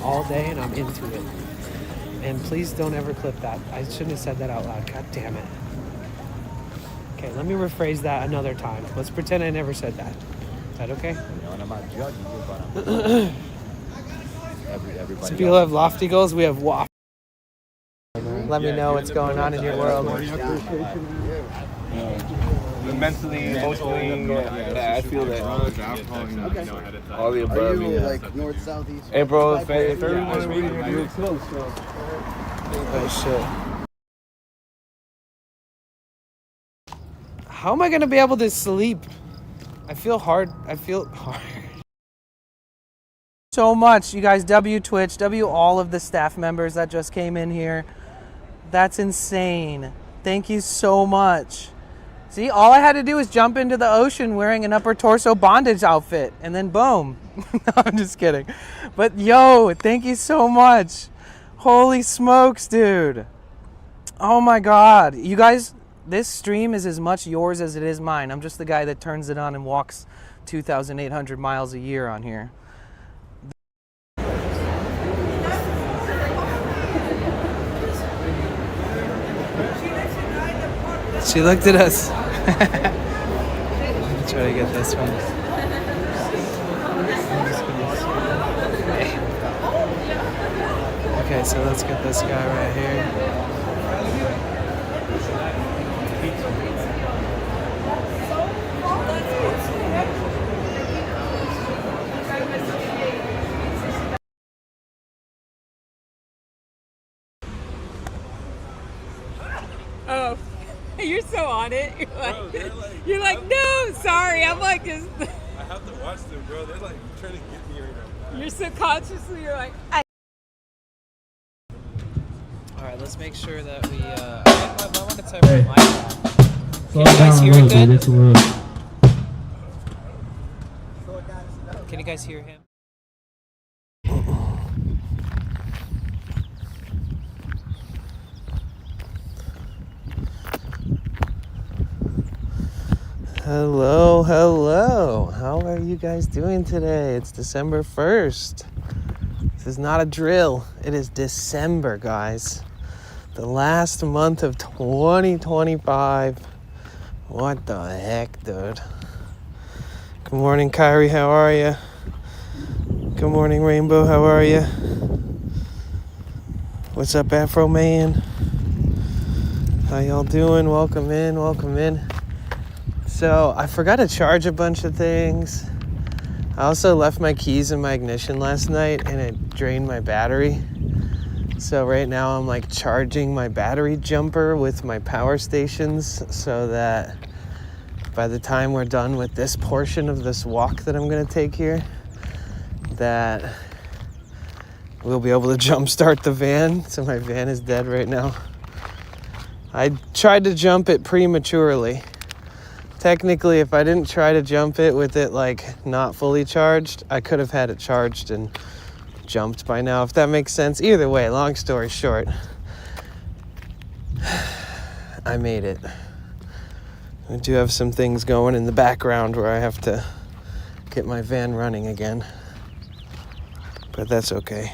all day and I'm into it. And please don't ever clip that. I shouldn't have said that out loud. God damn it. Okay, let me rephrase that another time. Let's pretend I never said that. Is that okay? And I'm not judging you, but everybody. Some people have lofty goals. We have waft. Let me know what's going on in your world. Mentally, emotionally, I feel that. All the above. Are you like north, south, east? Hey, bro, if everyone's reading, you're really close. Oh, shit. How am I going to be able to sleep? I feel hard. So much, you guys. W Twitch, W all of the staff members that just came in here. That's insane. Thank you so much. See, all I had to do was jump into the ocean wearing an upper torso bondage outfit, and then boom. No, I'm just kidding. But yo, thank you so much. Holy smokes, dude. Oh my God. You guys, this stream is as much yours as it is mine. I'm just the guy that turns it on and walks 2,800 miles a year on here. She looked at us. Let me try to get this one. Okay, so let's get this guy right here. Oh, you're so on it. You're like, no, sorry. I'm like, I have to watch them, bro. They're like trying to get me right now. You're subconsciously, you're like, All right, let's make sure that we. I want to type my mic on. Can you guys hear it good? Can you guys hear him? Hello, hello. How are you guys doing today? It's December 1st. This is not a drill. It is December, guys. The last month of 2025. What the heck, dude? Good morning, Kyrie. How are you? Good morning, Rainbow. How are you? What's up, Afro Man? How y'all doing? Welcome in, welcome in. So I forgot to charge a bunch of things. I also left my keys in my ignition last night and it drained my battery. So right now I'm like charging my battery jumper with my power stations so that by the time we're done with this portion of this walk that I'm gonna take here, that we'll be able to jumpstart the van. So my van is dead right now. I tried to jump it prematurely. Technically, if I didn't try to jump it with it like not fully charged, I could have had it charged and jumped by now, if that makes sense. Either way, long story short, I made it. I do have some things going in the background where I have to get my van running again, but that's okay.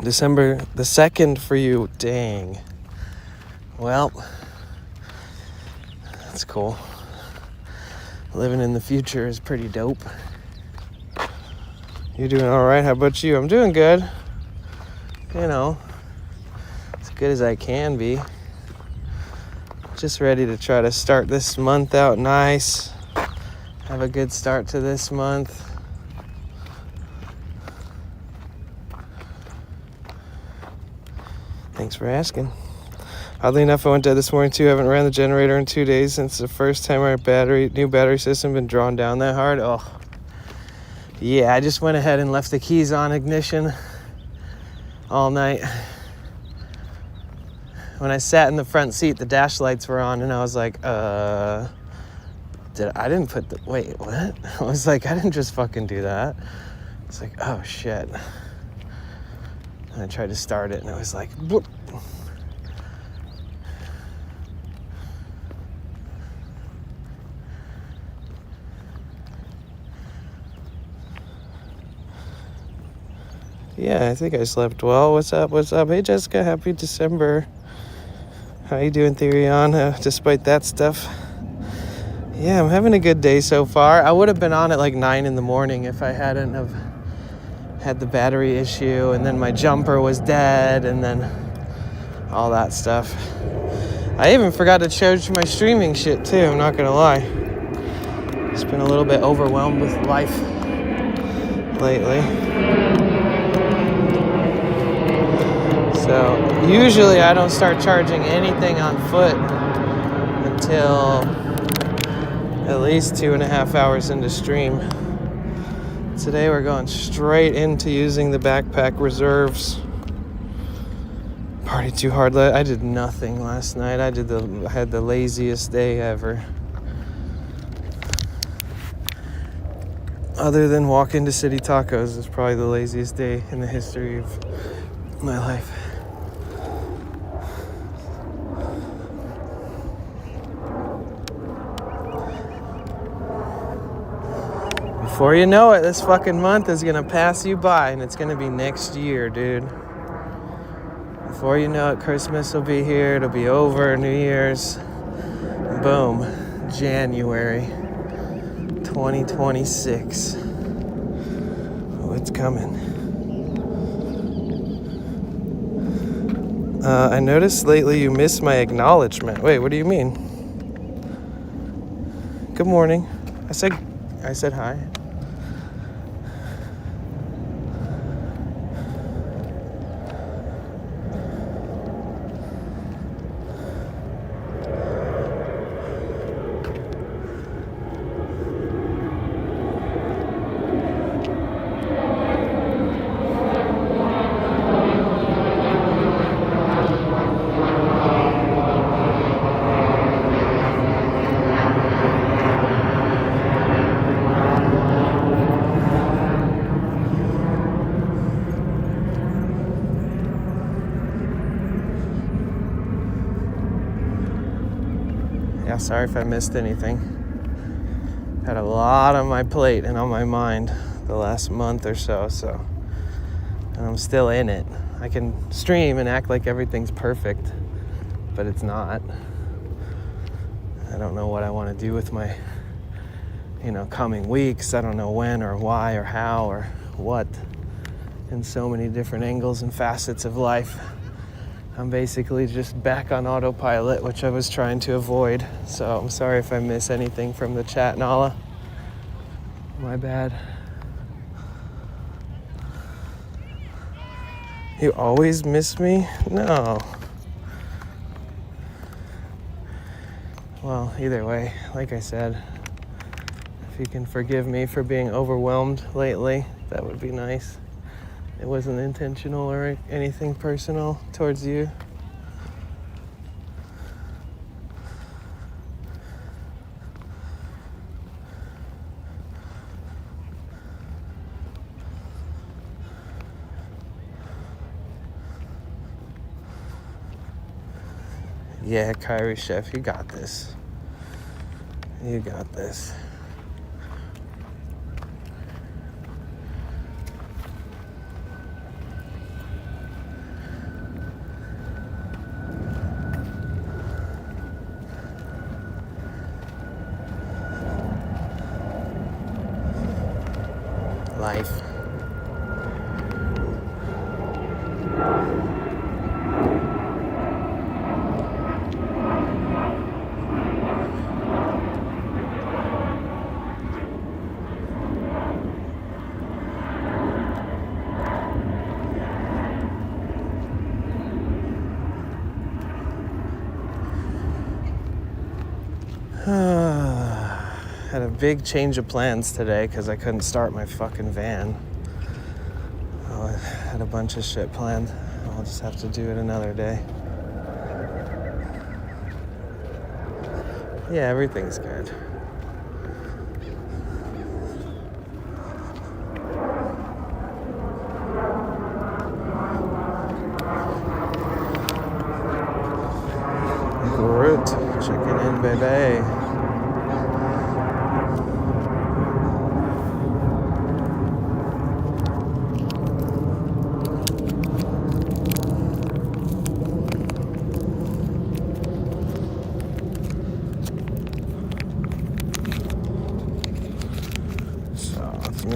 December the 2nd for you, dang. Well, that's cool. Living in the future is pretty dope. You doing all right? How about you? I'm doing good. You know, as good as I can be. Just ready to try to start this month out nice. Have a good start to this month. Thanks for asking. Oddly enough, I went dead this morning too. I haven't ran the generator in 2 days since the first time our new battery system been drawn down that hard. Oh, yeah, I just went ahead and left the keys on ignition all night. When I sat in the front seat, the dash lights were on, and I was like, I didn't put the, wait, what? I was like, I didn't just fucking do that. It's like, oh shit. And I tried to start it, and it was like, whoop. Yeah, I think I slept well. What's up? What's up? Hey, Jessica. Happy December. How you doing, Therion? Despite that stuff. Yeah, I'm having a good day so far. I would have been on at like 9 in the morning if I hadn't have had the battery issue, and then my jumper was dead, and then all that stuff. I even forgot to charge my streaming shit too, I'm not gonna lie. Just been a little bit overwhelmed with life lately. So usually I don't start charging anything on foot until at least 2.5 hours into stream. Today we're going straight into using the backpack reserves. Party too hard. I did nothing last night. I had the laziest day ever. Other than walk into City Tacos, is probably the laziest day in the history of my life. Before you know it, this fucking month is gonna pass you by, and it's gonna be next year, dude. Before you know it, Christmas will be here, it'll be over, New Year's. Boom, January 2026. Oh, it's coming. I noticed lately you missed my acknowledgement. Wait, what do you mean? Good morning. I said hi. Yeah, sorry if I missed anything. Had a lot on my plate and on my mind the last month or so, and I'm still in it. I can stream and act like everything's perfect, but it's not. I don't know what I want to do with my, coming weeks. I don't know when or why or how or what, in so many different angles and facets of life. I'm basically just back on autopilot, which I was trying to avoid. So I'm sorry if I miss anything from the chat, Nala. My bad. You always miss me? No. Well, either way, like I said, if you can forgive me for being overwhelmed lately, that would be nice. It wasn't intentional or anything personal towards you. Yeah, Kyrie Chef, you got this. You got this. Life. Had a big change of plans today because I couldn't start my fucking van. I had a bunch of shit planned. I'll just have to do it another day. Yeah, everything's good. Groot, checking in, baby.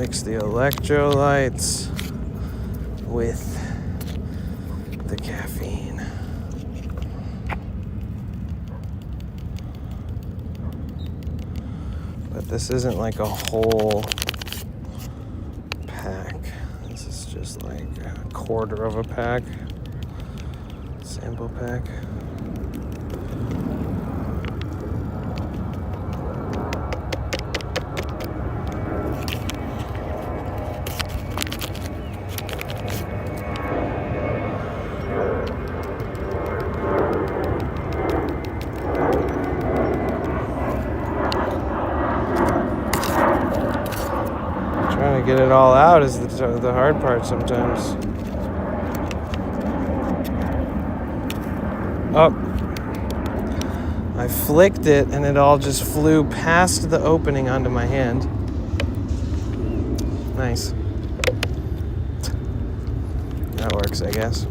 mix the electrolytes with the caffeine. But this isn't like a whole pack. This is just like a quarter of a pack. Sample pack. Trying to get it all out is the hard part sometimes. Oh, I flicked it and it all just flew past the opening onto my hand. Nice. That works, I guess.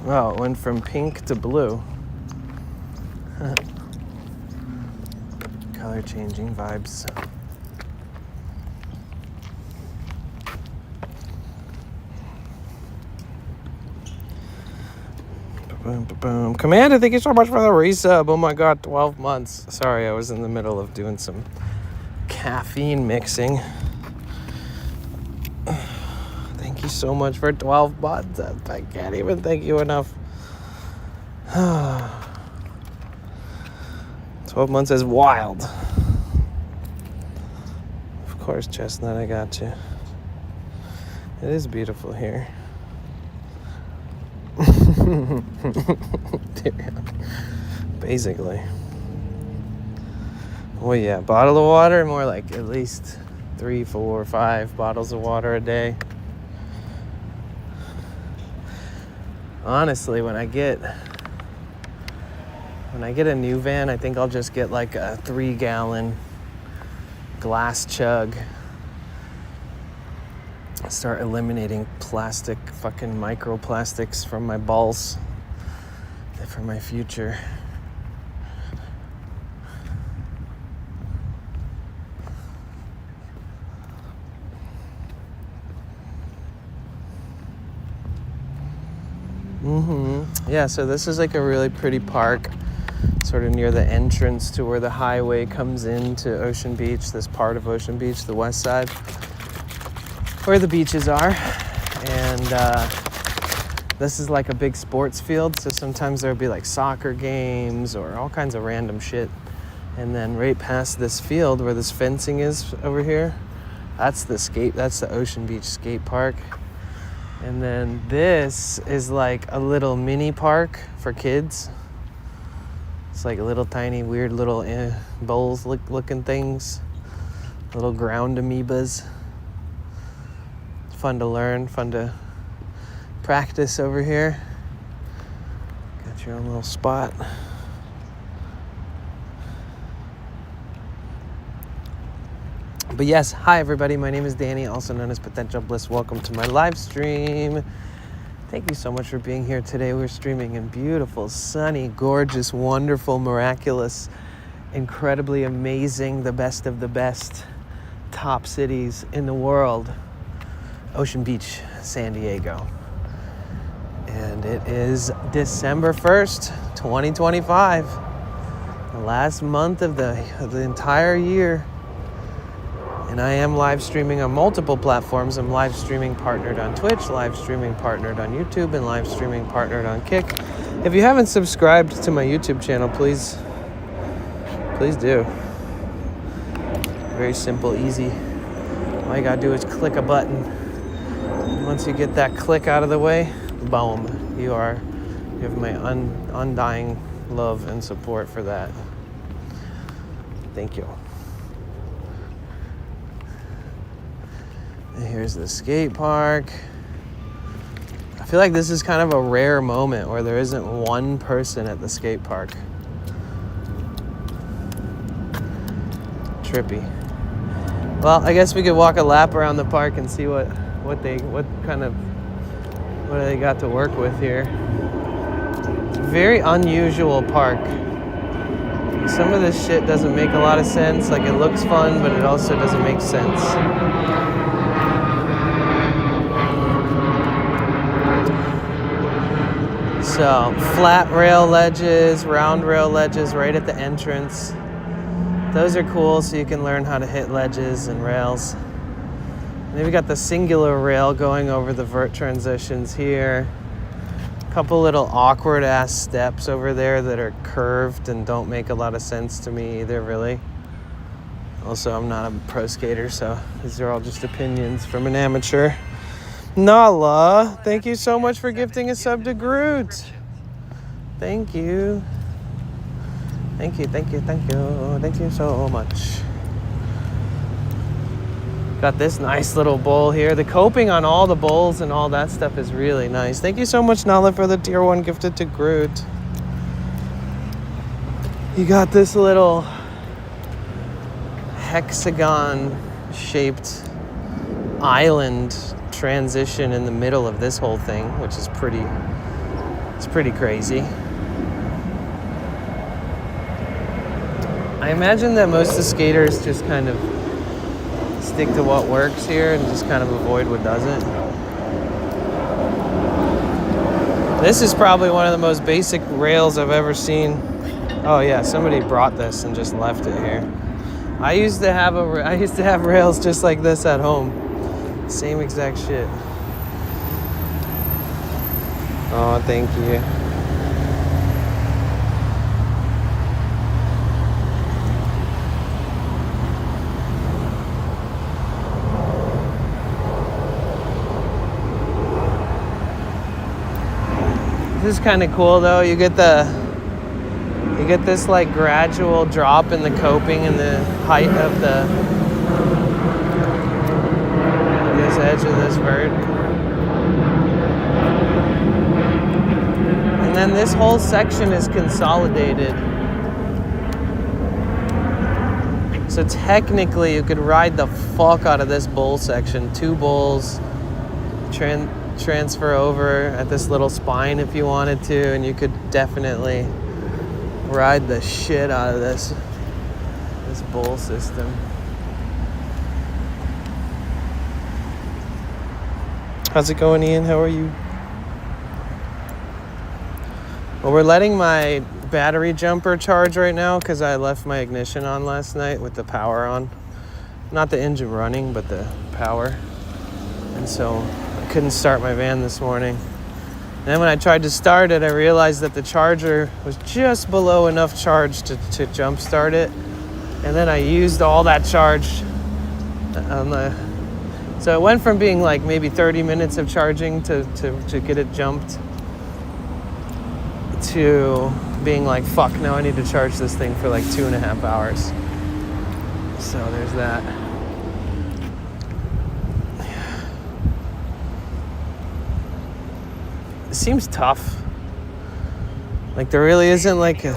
Wow, it went from pink to blue. Color changing vibes. Boom, boom, boom. Commander, thank you so much for the resub. Oh my god, 12 months. Sorry, I was in the middle of doing some caffeine mixing. Thank you so much for 12 months. I can't even thank you enough. 12 months is wild. Of course, Chestnut, I got you. It is beautiful here. Basically. Well, yeah, bottle of water, more like at least 3, 4, 5 bottles of water a day. Honestly, when I get a new van, I think I'll just get like a 3-gallon glass chug. Start eliminating plastic, fucking microplastics from my balls for my future. Yeah, so this is like a really pretty park, sort of near the entrance to where the highway comes into Ocean Beach, this part of Ocean Beach, the west side, where the beaches are. And this is like a big sports field, so sometimes there'll be like soccer games or all kinds of random shit. And then right past this field where this fencing is over here, that's the Ocean Beach skate park. And then this is like a little mini park for kids. It's like little tiny weird little bowls looking things, little ground amoebas. It's fun to learn, fun to practice over here. Got your own little spot. But yes, hi everybody, my name is Danny, also known as Potential Bliss. Welcome to my live stream. Thank you so much for being here today. We're streaming in beautiful, sunny, gorgeous, wonderful, miraculous, incredibly amazing, the best of the best top cities in the world, Ocean Beach, San Diego. And it is December 1st, 2025, the last month of the entire year. And I am live streaming on multiple platforms. I'm live streaming partnered on Twitch, live streaming partnered on YouTube, and live streaming partnered on Kick. If you haven't subscribed to my YouTube channel, please do. Very simple, easy. All you gotta do is click a button. And once you get that click out of the way, boom, you have my undying love and support for that. Thank you. Here's the skate park. A feel like this is kind of a rare moment where there isn't one person at the skate park. Trippy. Well, I guess we could walk a lap around the park and see what they got to work with here. It's a very unusual park. Some of this shit doesn't make a lot of sense. Like, it looks fun, but it also doesn't make sense. So, flat rail ledges, round rail ledges right at the entrance. Those are cool, so you can learn how to hit ledges and rails. And then we got the singular rail going over the vert transitions here. A couple little awkward ass steps over there that are curved and don't make a lot of sense to me either, really. Also, I'm not a pro skater, so these are all just opinions from an amateur. Nala, thank you so much for gifting a sub to Groot. Thank you. Thank you, thank you, thank you. Thank you so much. Got this nice little bowl here. The coping on all the bowls and all that stuff is really nice. Thank you so much, Nala, for the tier 1 gifted to Groot. You got this little hexagon-shaped island transition in the middle of this whole thing, which is pretty crazy. I imagine that most of the skaters just kind of stick to what works here and just kind of avoid what doesn't. This is probably one of the most basic rails I've ever seen. Oh yeah, somebody brought this and just left it here. I used to have rails just like this at home. Same exact shit. Oh, thank you. This is kind of cool though. You get this like gradual drop in the coping and the height of this edge of this vert. And then this whole section is consolidated. So technically you could ride the fuck out of this bowl section. 2 bowls, transfer over at this little spine if you wanted to, and you could definitely ride the shit out of this bowl system. How's it going, Ian? How are you? Well, we're letting my battery jumper charge right now because I left my ignition on last night with the power on. Not the engine running, but the power. And so couldn't start my van this morning. And then when I tried to start it, I realized that the charger was just below enough charge to jump start it. And then I used all that charge on so it went from being like maybe 30 minutes of charging to get it jumped to being like, fuck, now I need to charge this thing for like 2.5 hours. So there's that. It seems tough. Like there really isn't like a...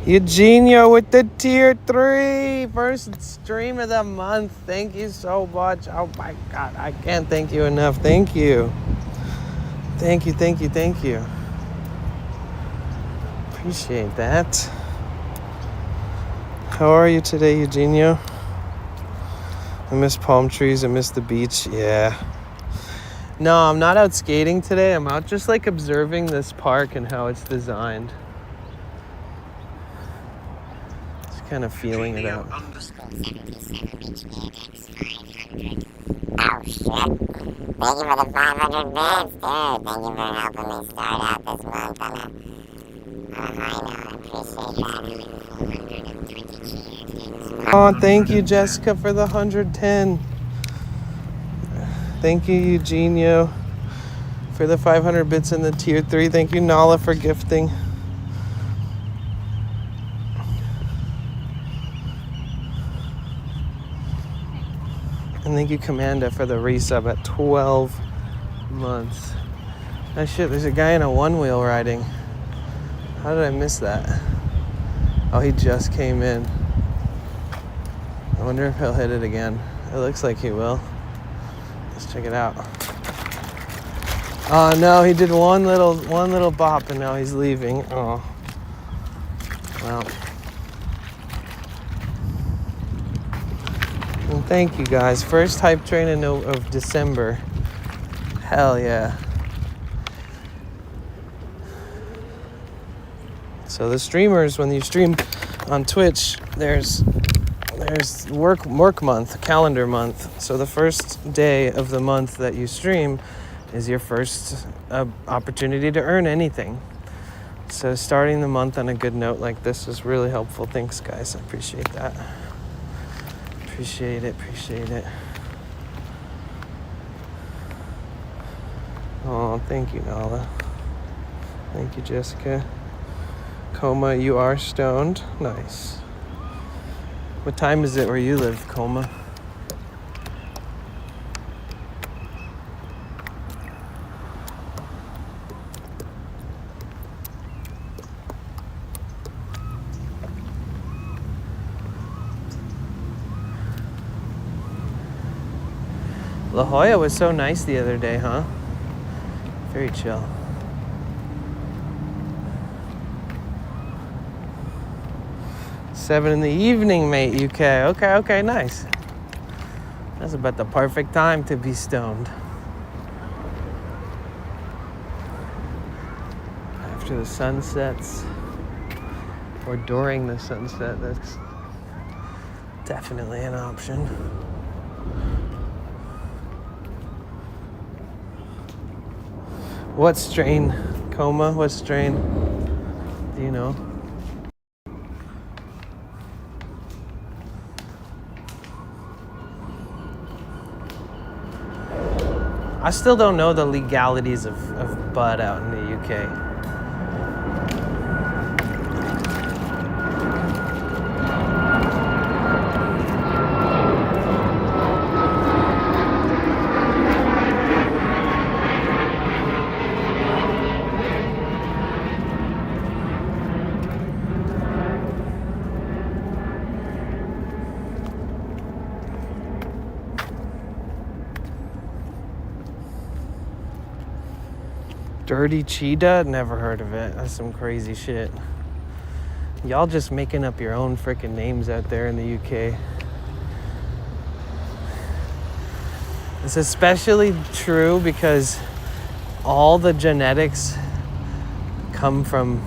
Eugenio with the tier 3 first stream of the month. Thank you so much. Oh my God, I can't thank you enough. Thank you. Thank you, thank you, thank you. Appreciate that. How are you today, Eugenio? I miss palm trees. I miss the beach. Yeah. No, I'm not out skating today. I'm out just like observing this park and how it's designed. Just kind of feeling it out. Oh shit. Thank you for the 500 bits, dude. Thank you for helping me start out this month on a high note. I appreciate that. Oh, thank you, Jessica, for the 110. Thank you, Eugenio, for the 500 bits in the tier 3. Thank you, Nala, for gifting. And thank you, Commanda, for the resub at 12 months. Oh shit, there's a guy in a one-wheel riding. How did I miss that? Oh, he just came in. I wonder if he'll hit it again. It looks like he will. Let's check it out. Oh no, he did one little bop and now he's leaving. Oh. Well. And thank you guys. First hype train of December. Hell yeah. So the streamers, when you stream on Twitch, there's work month, calendar month. So the first day of the month that you stream is your first opportunity to earn anything. So starting the month on a good note like this is really helpful. Thanks, guys. I appreciate that. Appreciate it. Oh, thank you, Nala. Thank you, Jessica. Coma, you are stoned. Nice. What time is it where you live, Coma? La Jolla was so nice the other day, huh? Very chill. $7 p.m, mate, UK. Okay, nice. That's about the perfect time to be stoned. After the sun sets, or during the sunset, that's definitely an option. What strain, Coma? What strain? Do you know? I still don't know the legalities of bud out in the UK. Dirty Cheetah? Never heard of it. That's some crazy shit. Y'all just making up your own freaking names out there in the UK. It's especially true because all the genetics come from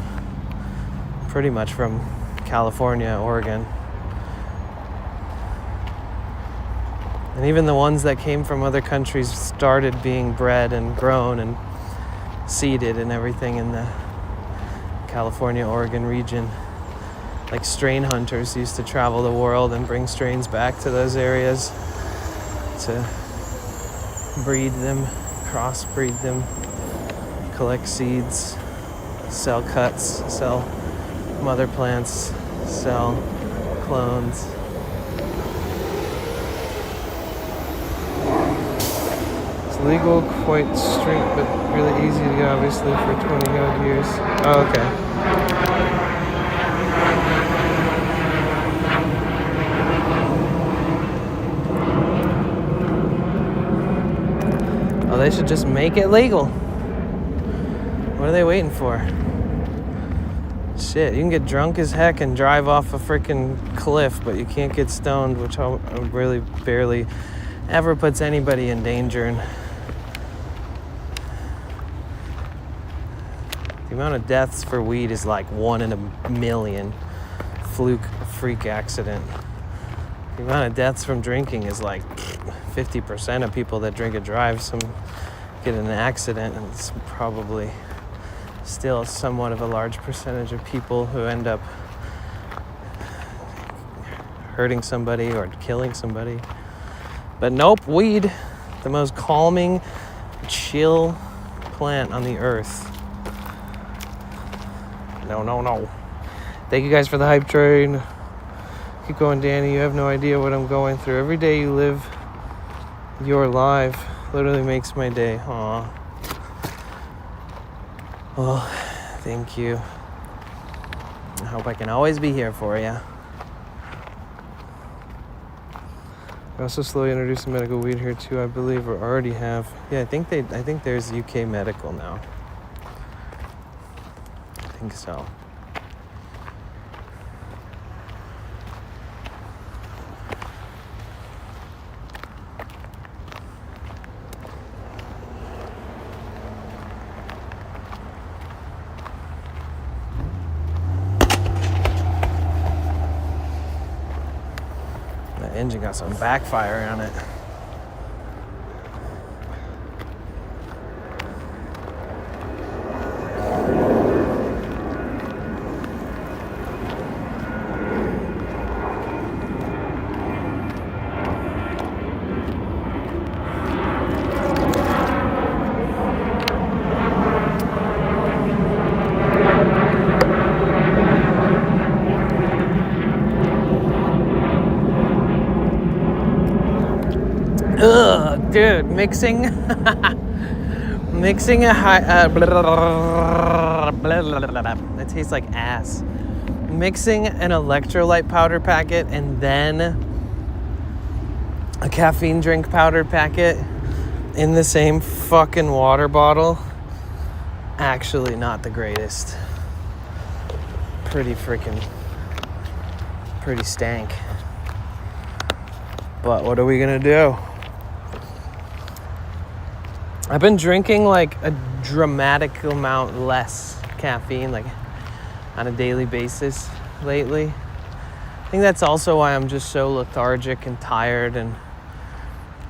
pretty much from California, Oregon. And even the ones that came from other countries started being bred and grown and seeded and everything in the California, Oregon region. Like strain hunters used to travel the world and bring strains back to those areas to breed them, crossbreed them, collect seeds, sell cuts, sell mother plants, sell clones. Legal, quite strict, but really easy to get, obviously, for 20 odd years. Oh, okay. Oh, they should just make it legal. What are they waiting for? Shit, you can get drunk as heck and drive off a freaking cliff, but you can't get stoned, which really barely ever puts anybody in danger. And the amount of deaths for weed is like 1 in a million freak accident. The amount of deaths from drinking is like 50% of people that drink and drive get in an accident, and it's probably still somewhat of a large percentage of people who end up hurting somebody or killing somebody. But nope, weed, the most calming, chill plant on the earth. No. Thank you guys for the hype train. Keep going, Danny. You have no idea what I'm going through. Every day you live You're live. Literally makes my day. Aw. Well, thank you. I hope I can always be here for you. We also slowly introducing medical weed here too, I believe, or already have. Yeah, I think there's UK medical now. I think so. That engine got some backfire on it. Ugh, dude, mixing a high it tastes like ass. Mixing an electrolyte powder packet and then a caffeine drink powder packet in the same fucking water bottle, actually not the greatest. Pretty stank. But what are we gonna do? I've been drinking like a dramatic amount less caffeine, like on a daily basis lately. I think that's also why I'm just so lethargic and tired and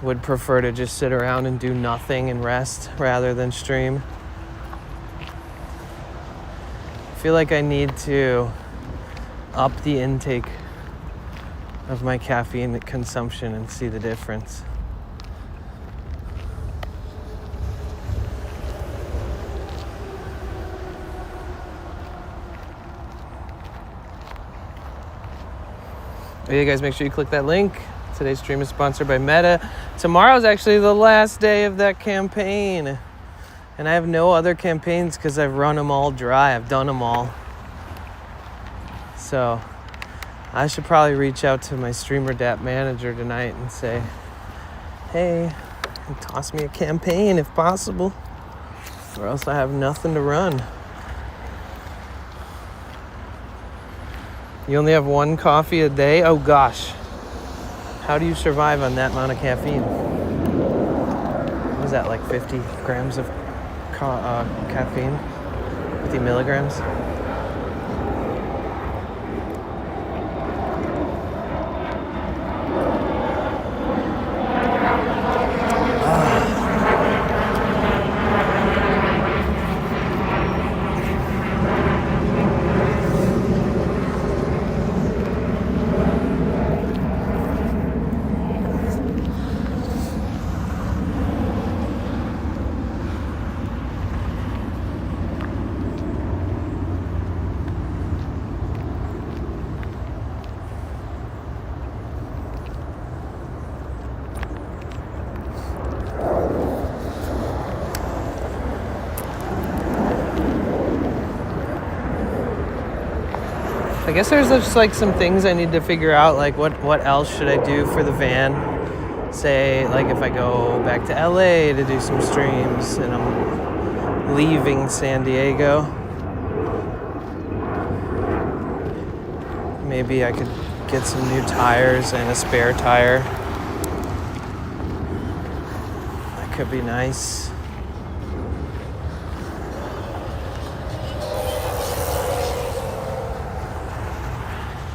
would prefer to just sit around and do nothing and rest rather than stream. I feel like I need to up the intake of my caffeine consumption and see the difference. Hey guys, make sure you click that link. Today's stream is sponsored by Meta. Tomorrow's actually the last day of that campaign. And I have no other campaigns because I've run them all dry. I've done them all. So I should probably reach out to my StreamerDApp manager tonight and say, hey, toss me a campaign if possible, or else I have nothing to run. You only have one coffee a day? Oh gosh. How do you survive on that amount of caffeine? What is that, like 50 grams of caffeine? 50 milligrams? I guess there's just like some things I need to figure out, like what else should I do for the van? Say, like if I go back to LA to do some streams and I'm leaving San Diego, maybe I could get some new tires and a spare tire. That could be nice.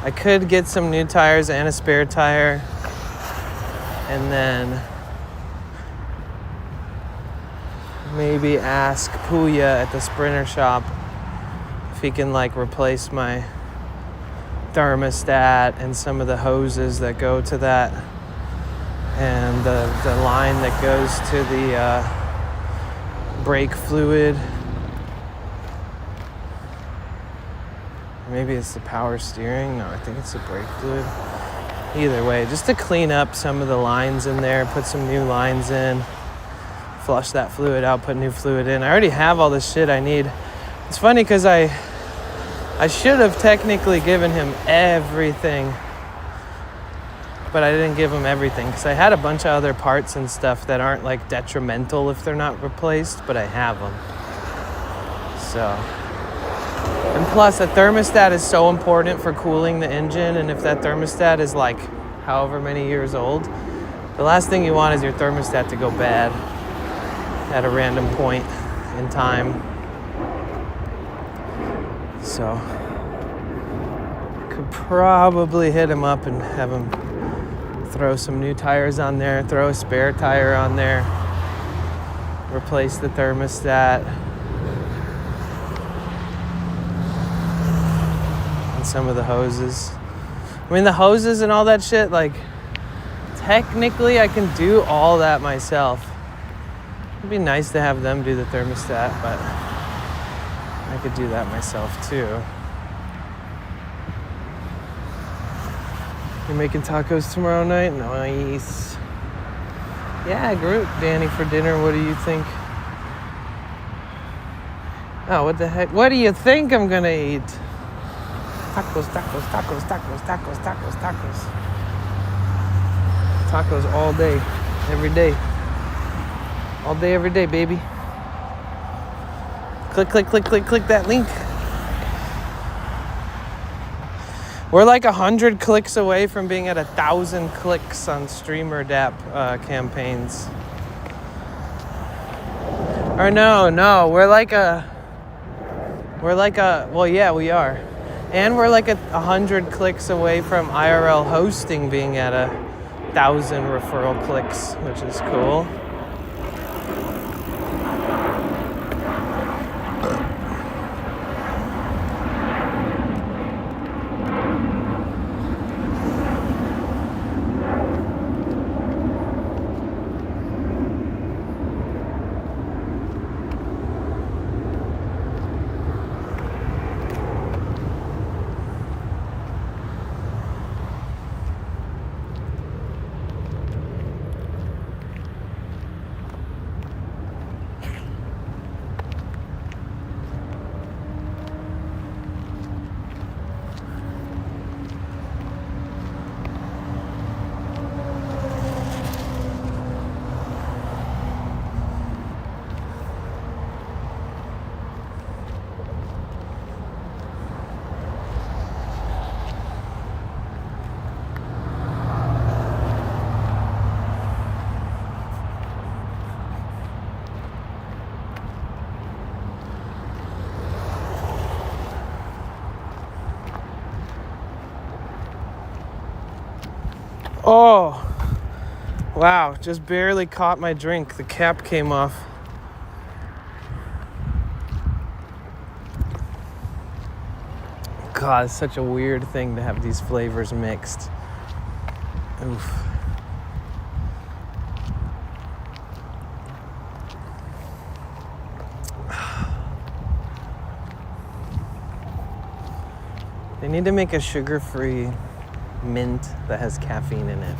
I could get some new tires and a spare tire, and then maybe ask Puya at the Sprinter shop if he can like replace my thermostat and some of the hoses that go to that, and the line that goes to the brake fluid. Maybe it's the power steering. No, I think it's the brake fluid. Either way, just to clean up some of the lines in there, put some new lines in, flush that fluid out, put new fluid in. I already have all the shit I need. It's funny because I should have technically given him everything, but I didn't give him everything because I had a bunch of other parts and stuff that aren't like detrimental if they're not replaced, but I have them. So, and plus a thermostat is so important for cooling the engine, and if that thermostat is like however many years old, the last thing you want is your thermostat to go bad at a random point in time. So, could probably hit him up and have him throw some new tires on there, throw a spare tire on there, replace the thermostat, and some of the hoses. I mean, the hoses and all that shit, like, technically I can do all that myself. It'd be nice to have them do the thermostat, but I could do that myself too. You're making tacos tomorrow night? Nice. Yeah, Groot, Danny, for dinner. What do you think? Oh, what the heck? What do you think I'm gonna eat? Tacos, tacos, tacos, tacos, tacos, tacos, tacos. Tacos all day, every day. All day, every day, baby. Click, click, click, click, click that link. We're like 100 clicks away from being at 1,000 clicks on Streamer DAP campaigns. Or no, we're like a, well, yeah, we are. And we're like 100 clicks away from IRL hosting being at 1,000 referral clicks, which is cool. Oh, wow, just barely caught my drink. The cap came off. God, it's such a weird thing to have these flavors mixed. Oof. They need to make a sugar-free mint that has caffeine in it.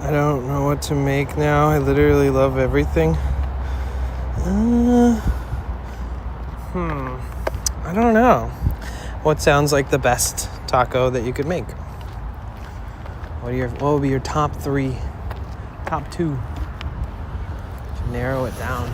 I don't know what to make now. I literally love everything. I don't know. What sounds like the best taco that you could make? What would be your top 3, top 2? To narrow it down.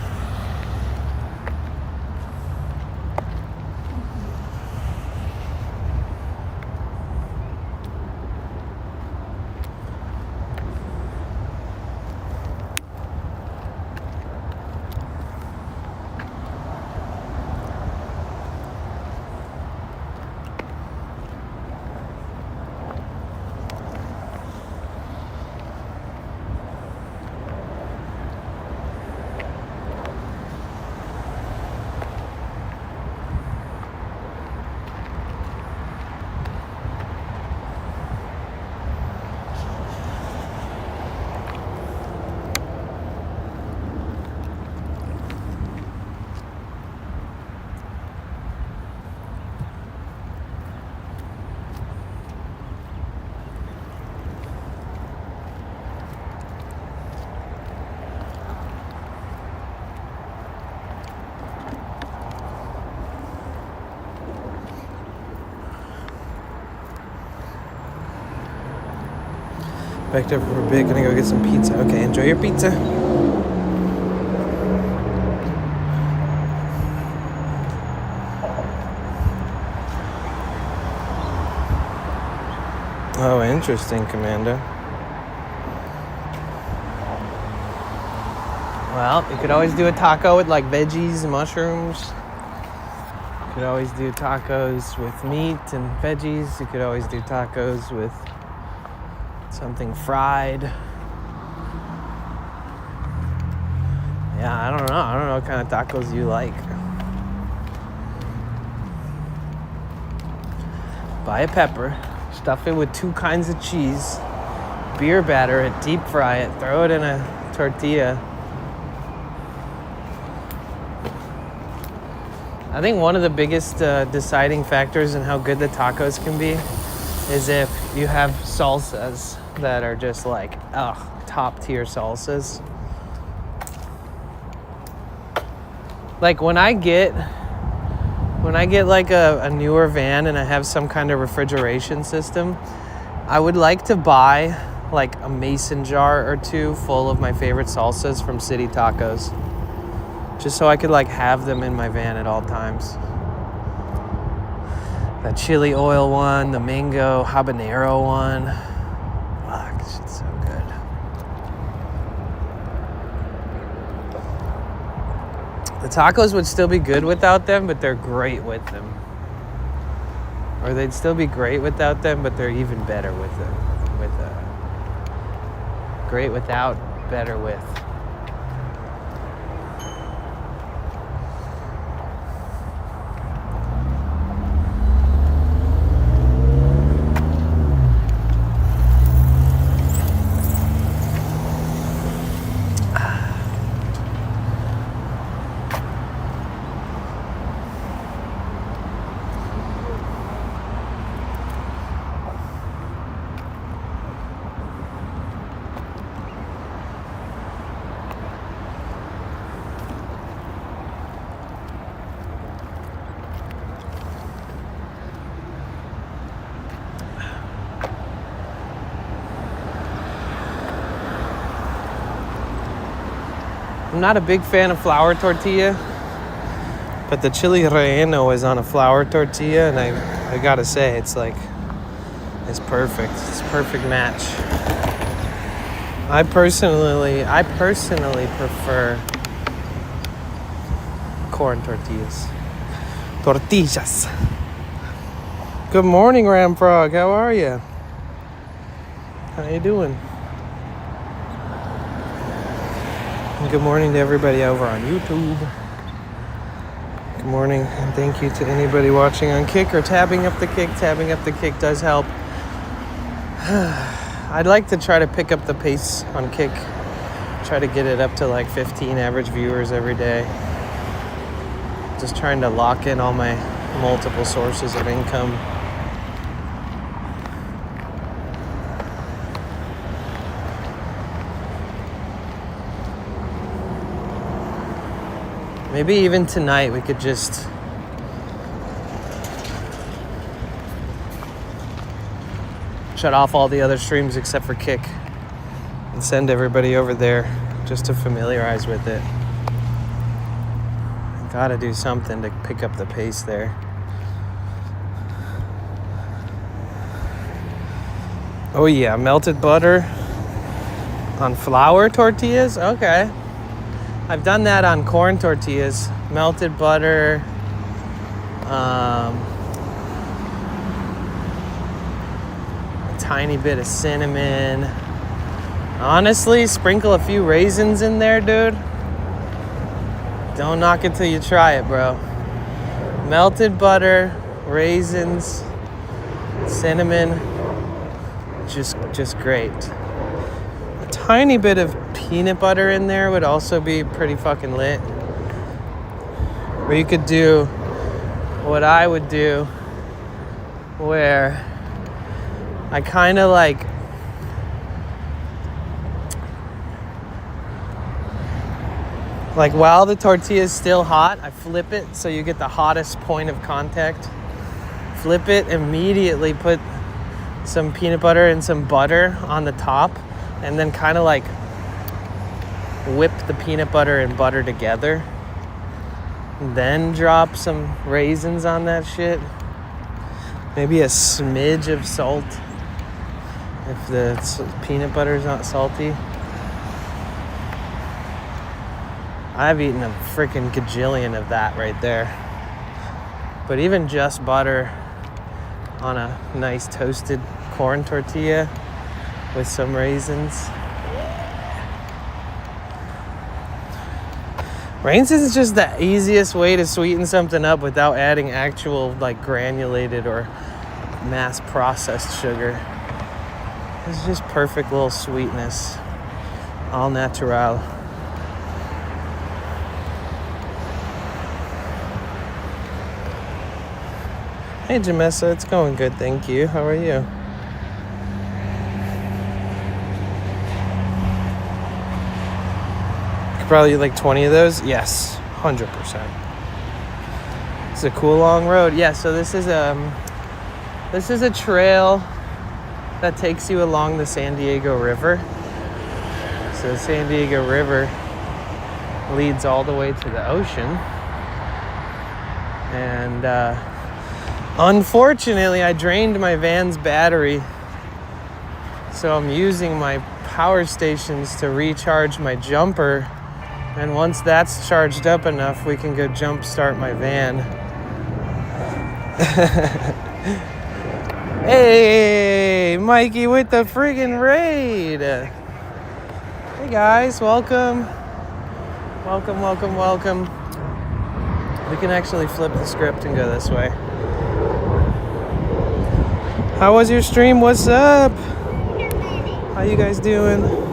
Backed up for a bit. Gonna go get some pizza. Okay, enjoy your pizza. Oh, interesting, Commander. Well, you could always do a taco with like veggies and mushrooms. You could always do tacos with meat and veggies. You could always do tacos with something fried. Yeah, I don't know. I don't know what kind of tacos you like. Buy a pepper, stuff it with 2 kinds of cheese, beer batter it, deep fry it, throw it in a tortilla. I think one of the biggest deciding factors in how good the tacos can be is if you have salsas that are just like, top tier salsas. Like when I get like a newer van and I have some kind of refrigeration system, I would like to buy like a mason jar or 2 full of my favorite salsas from City Tacos. Just so I could like have them in my van at all times. The chili oil one, the mango habanero one. Fuck, shit's so good. The tacos would still be good without them, but they're great with them. Or they'd still be great without them, but they're even better with them. Great without, better with. I'm not a big fan of flour tortilla, but the chili relleno is on a flour tortilla, and I gotta say, it's perfect. It's a perfect match. I personally prefer corn tortillas. Tortillas. Good morning, Ramfrog. How are you? How you doing? Good morning to everybody over on YouTube. Good morning, and thank you to anybody watching on Kick or tabbing up the Kick. Tabbing up the Kick does help. I'd like to try to pick up the pace on Kick. Try to get it up to like 15 average viewers every day. Just trying to lock in all my multiple sources of income. Maybe even tonight we could just shut off all the other streams except for Kick and send everybody over there just to familiarize with it. I gotta do something to pick up the pace there. Oh yeah, melted butter on flour tortillas? Okay. I've done that on corn tortillas. Melted butter, a tiny bit of cinnamon. Honestly, sprinkle a few raisins in there, dude. Don't knock it till you try it, bro. Melted butter, raisins, cinnamon, just great. A tiny bit of peanut butter in there would also be pretty fucking lit. Or you could do what I would do, where I kind of like while the tortilla is still hot, I flip it so you get the hottest point of contact. Flip it, immediately put some peanut butter and some butter on the top, and then kind of like whip the peanut butter and butter together. Then drop some raisins on that shit. Maybe a smidge of salt if the peanut butter is not salty. I've eaten a freaking gajillion of that right there. But even just butter on a nice toasted corn tortilla with some raisins. Raisins is just the easiest way to sweeten something up without adding actual like granulated or mass processed sugar. It's just perfect little sweetness. All natural. Hey Jamessa, it's going good, thank you. How are you? Could probably eat like 20 of those. Yes, 100%. It's a cool long road. Yeah, so this is a trail that takes you along the San Diego River. So the San Diego River leads all the way to the ocean. And unfortunately, I drained my van's battery. So I'm using my power stations to recharge my jumper. And once that's charged up enough, we can go jump start my van. Hey, Mikey with the friggin' raid. Hey guys, welcome. Welcome, welcome, welcome. We can actually flip the script and go this way. How was your stream? What's up? How you guys doing?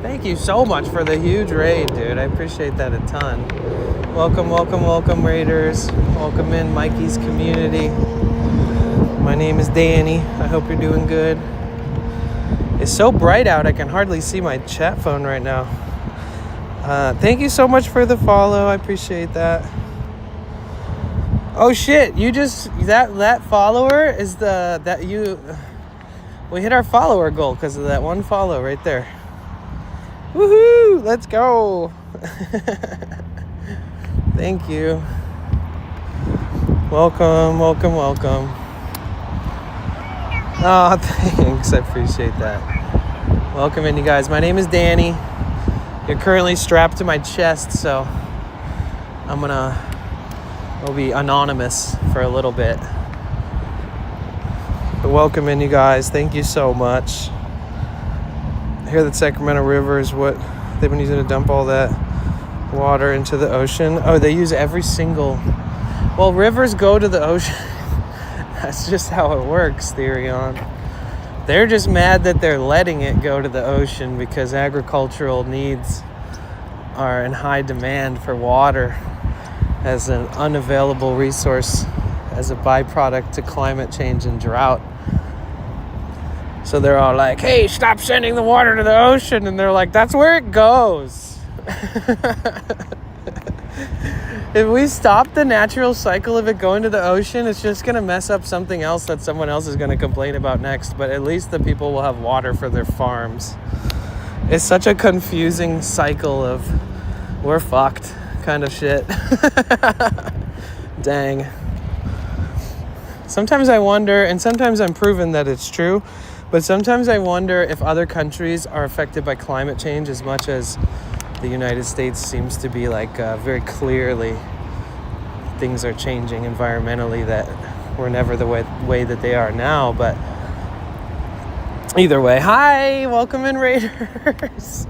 Thank you so much for the huge raid, dude. I appreciate that a ton. Welcome, welcome, welcome, raiders. Welcome in Mikey's community. My name is Danny. I hope you're doing good. It's so bright out, I can hardly see my chat phone right now. Thank you so much for the follow. I appreciate that. Oh shit, you just that follower is we hit our follower goal because of that one follow right there. Woohoo! Let's go. Thank you. Welcome, welcome, welcome. Oh, thanks. I appreciate that. Welcome in, you guys. My name is Danny. You're currently strapped to my chest, so we'll be anonymous for a little bit. But welcome in, you guys. Thank you so much. I hear that Sacramento River is what they've been using to dump all that water into the ocean. Oh, they use every single... Well, rivers go to the ocean. That's just how it works, Therion. They're just mad that they're letting it go to the ocean because agricultural needs are in high demand for water as an unavailable resource as a byproduct to climate change and drought. So they're all like, hey, stop sending the water to the ocean. And they're like, that's where it goes. If we stop the natural cycle of it going to the ocean, it's just going to mess up something else that someone else is going to complain about next. But at least the people will have water for their farms. It's such a confusing cycle of we're fucked kind of shit. Dang. Sometimes I wonder, and sometimes I'm proven that it's true, but sometimes I wonder if other countries are affected by climate change as much as the United States seems to be, like, very clearly things are changing environmentally that were never the way that they are now. But either way, hi, welcome in, Raiders.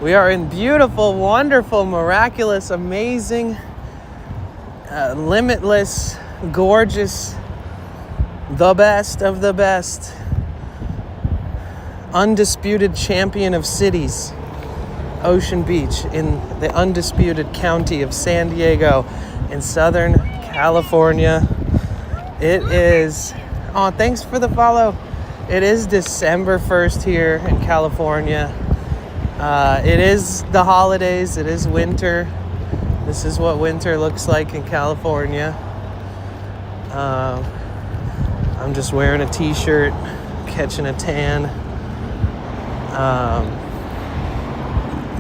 We are in beautiful, wonderful, miraculous, amazing, limitless, gorgeous, the best of the best, undisputed champion of cities, Ocean Beach, in the undisputed county of San Diego in Southern California. It is, oh, thanks for the follow. It is December 1st here in California. It is the holidays, it is winter. This is what winter looks like in California. I'm just wearing a t-shirt, catching a tan.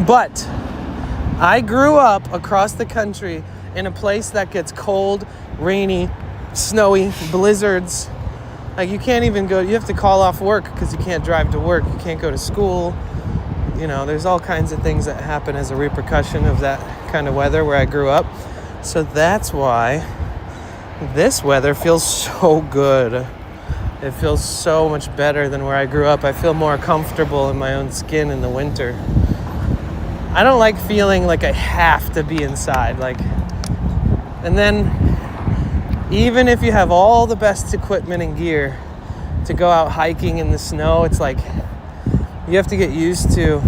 But I grew up across the country in a place that gets cold, rainy, snowy, blizzards. Like you can't even go, you have to call off work because you can't drive to work. You can't go to school. You know, there's all kinds of things that happen as a repercussion of that kind of weather where I grew up. So that's why this weather feels so good. It feels so much better than where I grew up. I feel more comfortable in my own skin in the winter. I don't like feeling like I have to be inside. And then even if you have all the best equipment and gear to go out hiking in the snow, it's like you have to get used to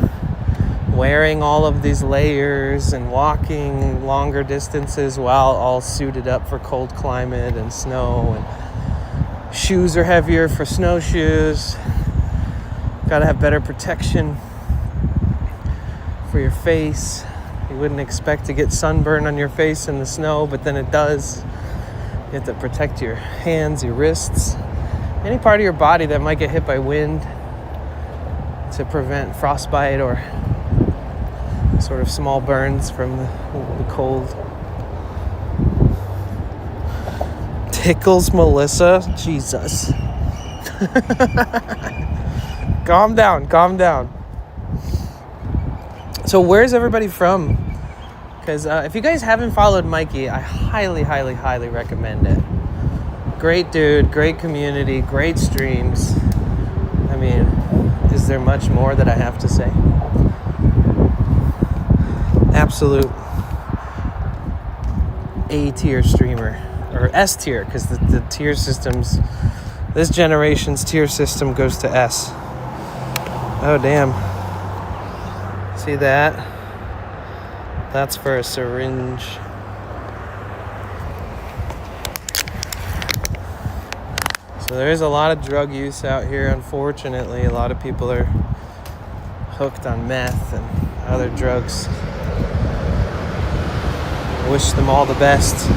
wearing all of these layers and walking longer distances while all suited up for cold climate and snow, and shoes are heavier for snowshoes. Gotta have better protection for your face. You wouldn't expect to get sunburn on your face in the snow, but then it does. You have to protect your hands, your wrists, any part of your body that might get hit by wind to prevent frostbite or sort of small burns from the cold. Tickles Melissa? Jesus. Calm down. So where's everybody from? Because if you guys haven't followed Mikey, I highly recommend it. Great dude, great community, great streams. I mean, is there much more that I have to say? Absolute A-tier streamer. Or S-tier, because the tier systems, this generation's tier system goes to S. Oh, damn. See that? That's for a syringe. So there is a lot of drug use out here, unfortunately. A lot of people are hooked on meth and other drugs. Wish them all the best.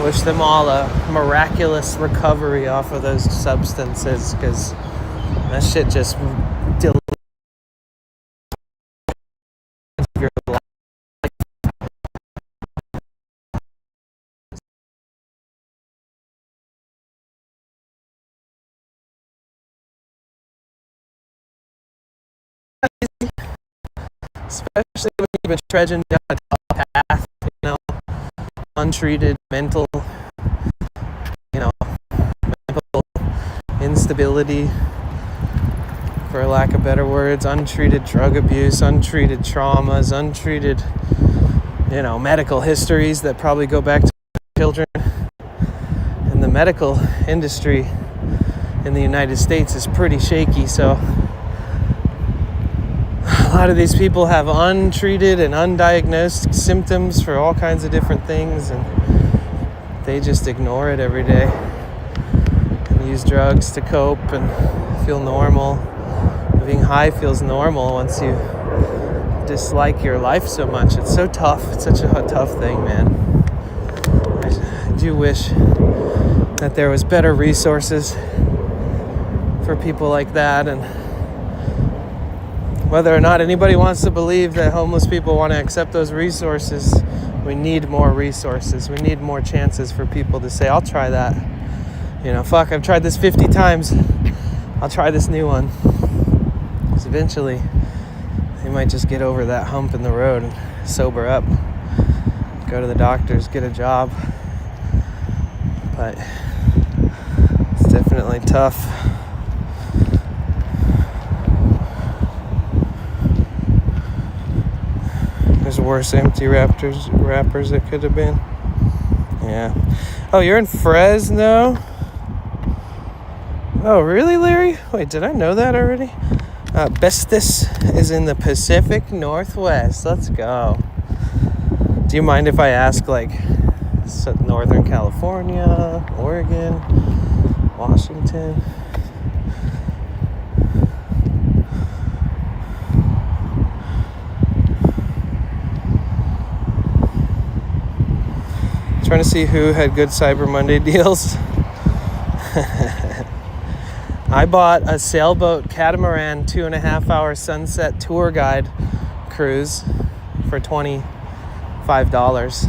Wish them all a miraculous recovery off of those substances, because that shit just deletes your life. Especially when you've been trudging down a tough path, you know, untreated mental instability, for lack of better words, untreated drug abuse, untreated traumas, untreated, medical histories that probably go back to children. And the medical industry in the United States is pretty shaky, so a lot of these people have untreated and undiagnosed symptoms for all kinds of different things, and they just ignore it every day and use drugs to cope and feel normal. Being high feels normal once you dislike your life so much. It's so tough. It's such a tough thing, man. I do wish that there was better resources for people like that, and whether or not anybody wants to believe that homeless people want to accept those resources, we need more resources. We need more chances for people to say, I'll try that. Fuck, I've tried this 50 times. I'll try this new one. Because eventually, they might just get over that hump in the road and sober up. Go to the doctors, get a job. But it's definitely tough. There's worse empty rappers that could have been. Yeah. Oh, you're in Fresno? Oh, really, Larry? Wait, did I know that already? Bestis is in the Pacific Northwest. Let's go. Do you mind if I ask, Northern California, Oregon, Washington? Trying to see who had good Cyber Monday deals. I bought a sailboat catamaran 2.5-hour sunset tour guide cruise for $25.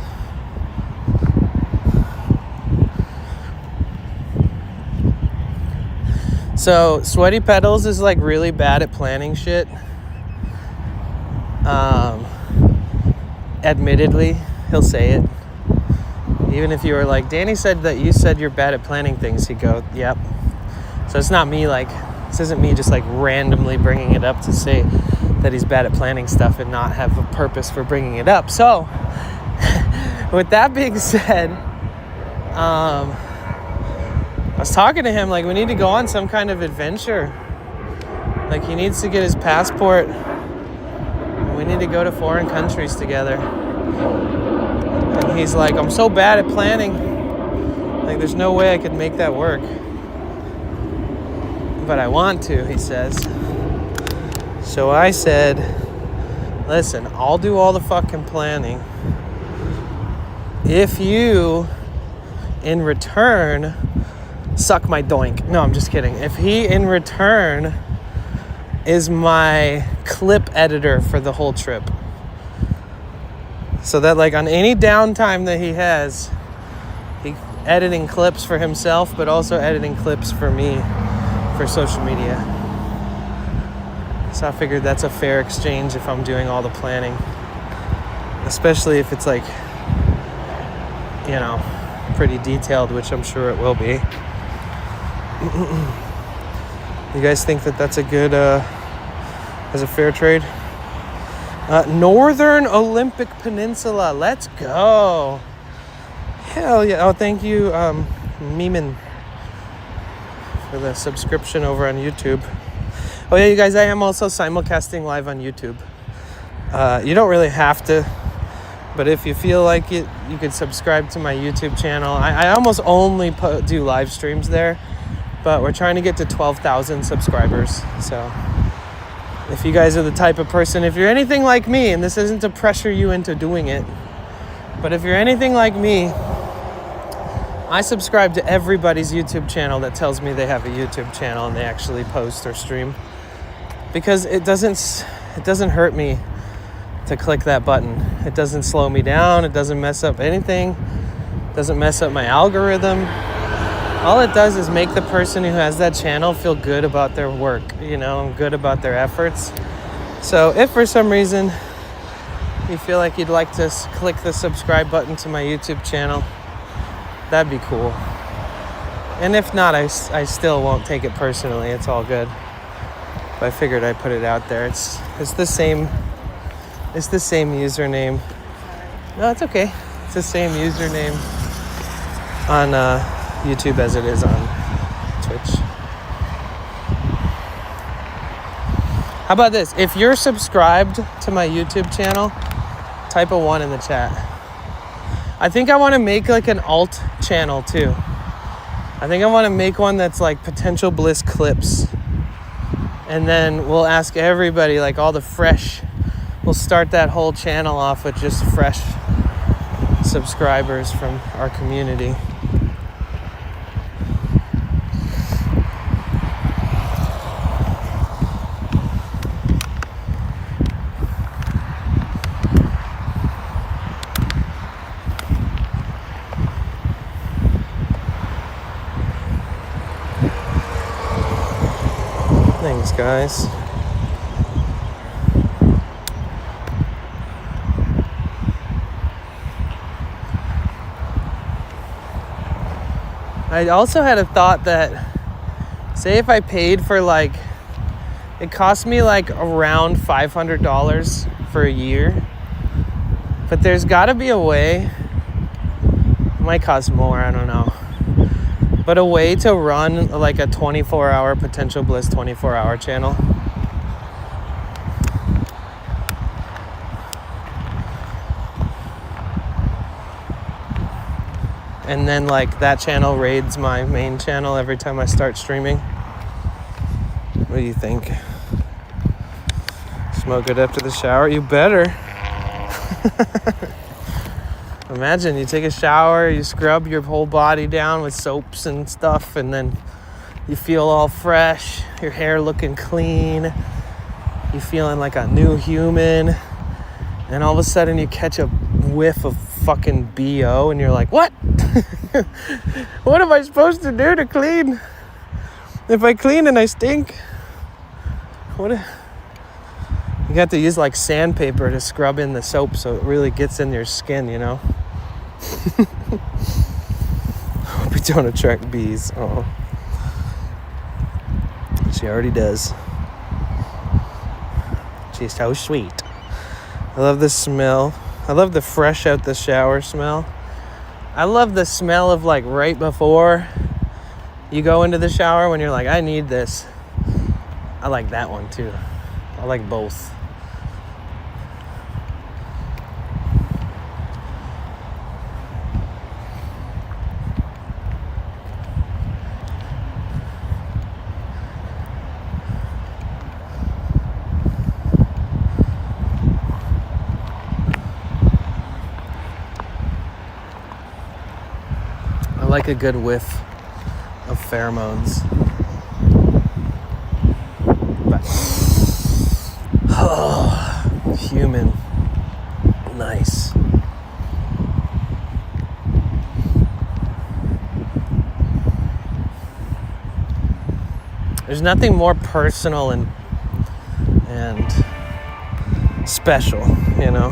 So Sweaty Pedals is like really bad at planning shit. Admittedly, he'll say it. Even if you were like, Danny said that you said you're bad at planning things, he'd go, yep. So it's not me like, this isn't me just like randomly bringing it up to say that he's bad at planning stuff and not have a purpose for bringing it up. So with that being said, I was talking to him like we need to go on some kind of adventure. Like he needs to get his passport. We need to go to foreign countries together. And he's like, I'm so bad at planning. Like there's no way I could make that work. But I want to, he says. So I said, listen, I'll do all the fucking planning if you, in return, suck my doink. No, I'm just kidding. If he, in return, is my clip editor for the whole trip. So that, like, on any downtime that he has, he's editing clips for himself, but also editing clips for me for social media. So I figured that's a fair exchange if I'm doing all the planning. Especially if it's like, you know, pretty detailed, which I'm sure it will be. You guys think that that's a good, as a fair trade? Northern Olympic Peninsula, let's go. Hell yeah. Oh, thank you, Meeman, for the subscription over on YouTube. Oh yeah, you guys, I am also simulcasting live on YouTube. You don't really have to, but if you feel like it, you could subscribe to my YouTube channel. I almost only do live streams there, but we're trying to get to 12,000 subscribers. So if you guys are the type of person, if you're anything like me, and this isn't to pressure you into doing it, but if you're anything like me, I subscribe to everybody's YouTube channel that tells me they have a YouTube channel and they actually post or stream, because it doesn't hurt me to click that button. It doesn't slow me down. It doesn't mess up anything. It doesn't mess up my algorithm. All it does is make the person who has that channel feel good about their work, you know, and good about their efforts. So if for some reason you feel like you'd like to click the subscribe button to my YouTube channel, that'd be cool. And if not, I still won't take it personally. It's all good. But I figured I'd put it out there. It's the same username. No, it's okay. It's the same username on YouTube as it is on Twitch. How about this? If you're subscribed to my YouTube channel, type a 1 in the chat. I think I want to make like an alt channel too. I think I want to make one that's like Potential Bliss Clips. And then we'll ask everybody, like all the fresh, we'll start that whole channel off with just fresh subscribers from our community. Thanks, guys. I also had a thought that, say if I paid for like, it cost me like around $500 for a year, but there's gotta be a way, it might cost more, I don't know, but a way to run like a 24-hour Potential Bliss 24-hour channel. And then like that channel raids my main channel every time I start streaming. What do you think? Smoke it after the shower? You better. Imagine you take a shower, you scrub your whole body down with soaps and stuff, and then You feel all fresh, your hair looking clean, you feeling like a new human, and all of a sudden you catch a whiff of fucking BO and you're like, what? What am I supposed to do to clean? If I clean and I stink, what? You got to use like sandpaper to scrub in the soap so it really gets in your skin, you know? Hope you don't attract bees. Oh, she already does. She's so sweet. I love the smell. I love the fresh out the shower smell. I love the smell of like right before you go into the shower when you're like, I need this. I like that one too. I like both. I like a good whiff of pheromones. Oh, human. Nice. There's nothing more personal and special, you know.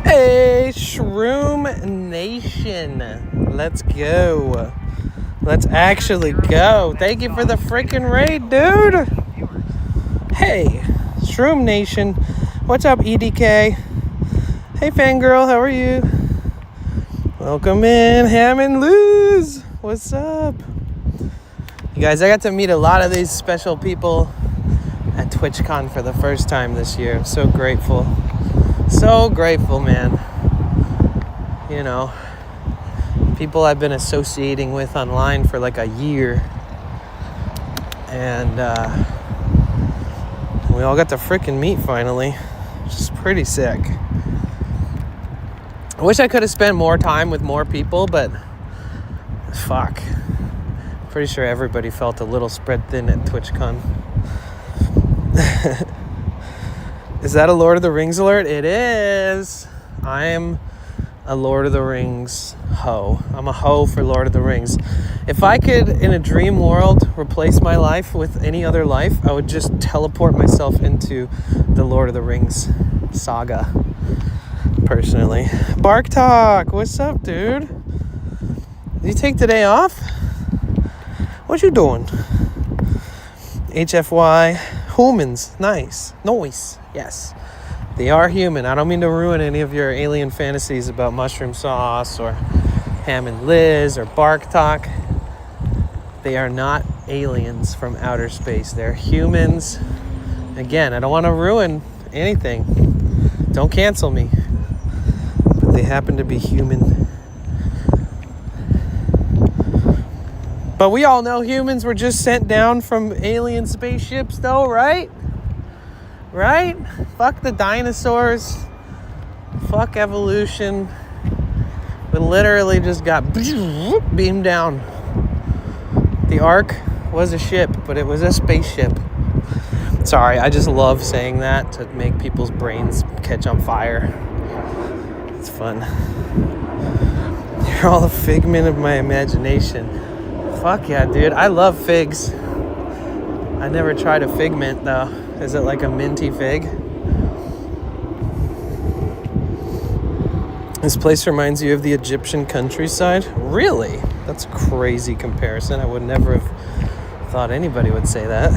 Hey, Shroom Nation. Let's go. Let's actually go. Thank you for the freaking raid, dude. Hey, Shroom Nation. What's up, EDK? Hey, Fangirl, how are you? Welcome in, Hammond Luz. What's up? You guys, I got to meet a lot of these special people at TwitchCon for the first time this year. I'm so grateful. So grateful, man. You know, people I've been associating with online for like a year. And we all got to freaking meet finally. Which is pretty sick. I wish I could have spent more time with more people, but fuck. Pretty sure everybody felt a little spread thin at TwitchCon. Is that a Lord of the Rings alert? It is. I am a Lord of the Rings hoe. I'm a hoe for Lord of the Rings. If I could, in a dream world, replace my life with any other life, I would just teleport myself into the Lord of the Rings saga. Personally. Bark Talk, what's up, dude? Did you take the day off? What you doing? HFY. Humans. Nice. Noise. Yes. They are human. I don't mean to ruin any of your alien fantasies about mushroom sauce or Hammond Liz or Bark Talk. They are not aliens from outer space. They're humans. Again, I don't want to ruin anything. Don't cancel me. But they happen to be human. But we all know humans were just sent down from alien spaceships though, right? Right? Fuck the dinosaurs. Fuck evolution. We literally just got beamed down. The Ark was a ship, but it was a spaceship. Sorry, I just love saying that to make people's brains catch on fire. It's fun. You're all a figment of my imagination. Fuck yeah, dude. I love figs. I never tried a figment, though. Is it like a minty fig? This place reminds you of the Egyptian countryside? Really? That's a crazy comparison. I would never have thought anybody would say that.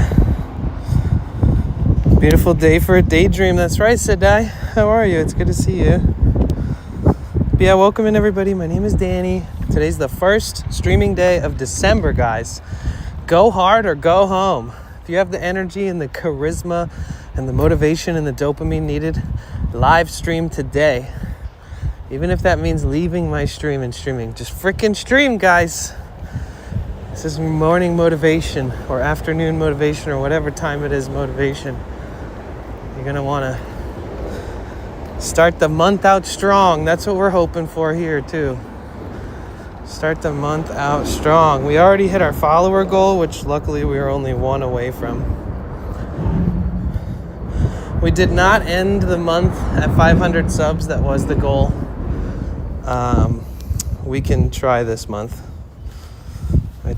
Beautiful day for a daydream. That's right, Sadai. How are you? It's good to see you. But yeah, welcome in, everybody. My name is Danny. Today's the first streaming day of December, guys. Go hard or go home. If you have the energy and the charisma and the motivation and the dopamine needed, live stream today. Even if that means leaving my stream and streaming. Just freaking stream, guys. This is morning motivation or afternoon motivation or whatever time it is motivation. You're going to want to start the month out strong. That's what we're hoping for here, too. Start the month out strong. We already hit our follower goal, which luckily we were only one away from. We did not end the month at 500 subs. That was the goal. We can try this month. I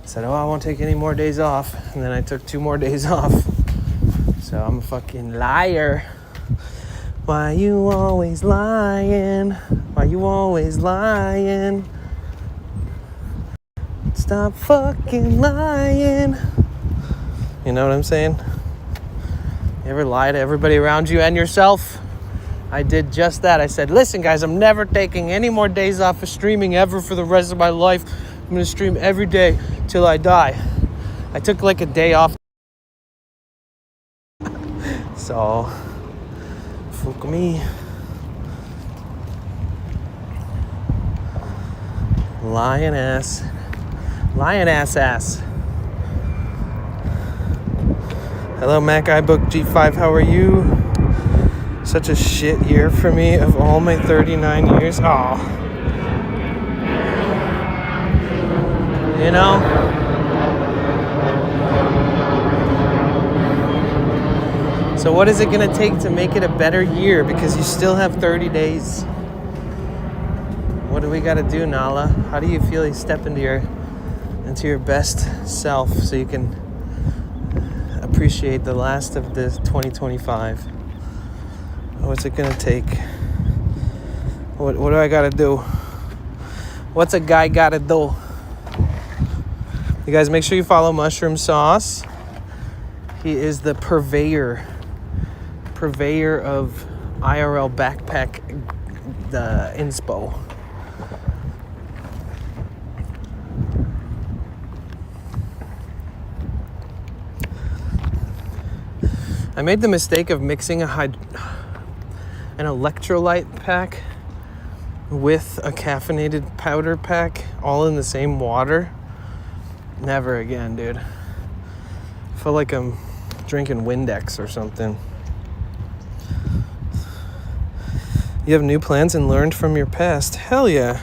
said, oh, I won't take any more days off. And then I took 2 more days off. So I'm a fucking liar. Why you always lying? Why you always lying? Stop fucking lying. You know what I'm saying? You ever lie to everybody around you and yourself? I did just that. I said, listen guys, I'm never taking any more days off of streaming ever for the rest of my life. I'm gonna stream every day till I die. I took like a day off. So, fuck me. Lion ass ass. Hello Mac iBook G5, how are you? Such a shit year for me of all my 39 years. Oh. You know? So what is it gonna take to make it a better year? Because you still have 30 days. What do we gotta do, Nala? How do you feel you step into your best self so you can appreciate the last of this 2025? What's it gonna take? What do I gotta do? What's a guy gotta do? You guys make sure you follow Mushroom Sauce. He is the purveyor of IRL backpack inspo. I made the mistake of mixing an electrolyte pack with a caffeinated powder pack all in the same water. Never again, dude. I feel like I'm drinking Windex or something. You have new plans and learned from your past. Hell yeah.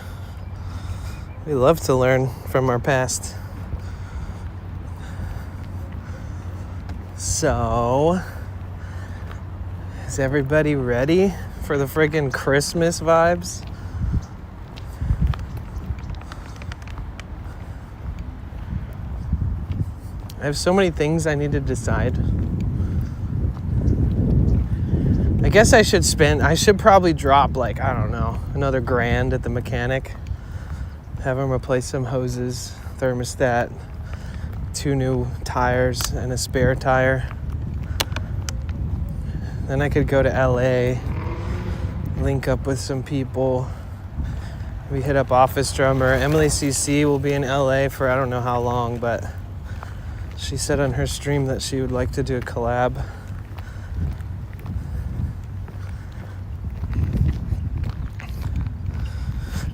We love to learn from our past. So, is everybody ready for the friggin' Christmas vibes? I have so many things I need to decide. I guess I should probably drop like, I don't know, another $1,000 at the mechanic. Have him replace some hoses, thermostat, 2 new tires and a spare tire. Then I could go to LA, link up with some people. We hit up Office Drummer. Emily CC will be in LA for I don't know how long, but she said on her stream that she would like to do a collab.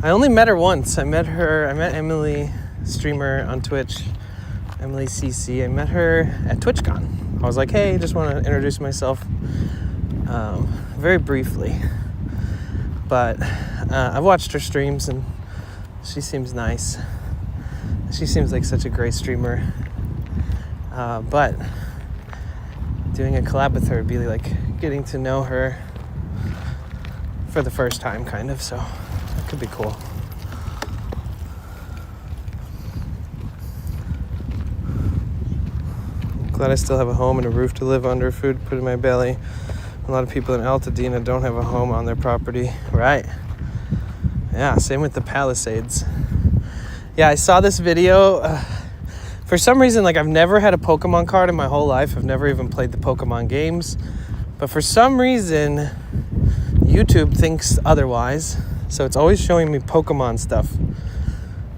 I only met her once. I met Emily, streamer on Twitch, Emily CC. I met her at TwitchCon. I was like, hey, just want to introduce myself very briefly. But I've watched her streams and she seems nice. She seems like such a great streamer. But doing a collab with her would be like getting to know her for the first time, kind of. So that could be cool. Glad I still have a home and a roof to live under, food put in my belly. A lot of people in Altadena don't have a home on their property. Right. Yeah, same with the Palisades. Yeah, I saw this video. For some reason, like I've never had a Pokemon card in my whole life. I've never even played the Pokemon games. But for some reason, YouTube thinks otherwise. So it's always showing me Pokemon stuff.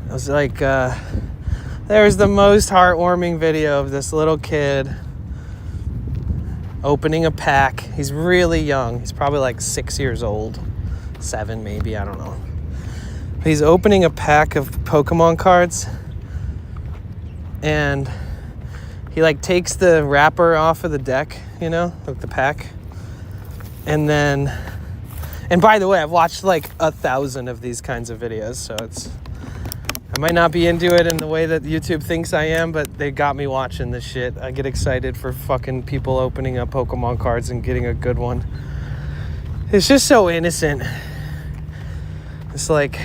I was like, there's the most heartwarming video of this little kid opening a pack. He's really young. He's probably like 6 years old. 7 maybe, I don't know. He's opening a pack of Pokemon cards. And he like takes the wrapper off of the deck, you know, like the pack. And then And by the way, I've watched like 1,000 of these kinds of videos, so I might not be into it in the way that YouTube thinks I am, but they got me watching this shit. I get excited for fucking people opening up Pokemon cards and getting a good one. It's just so innocent. It's like,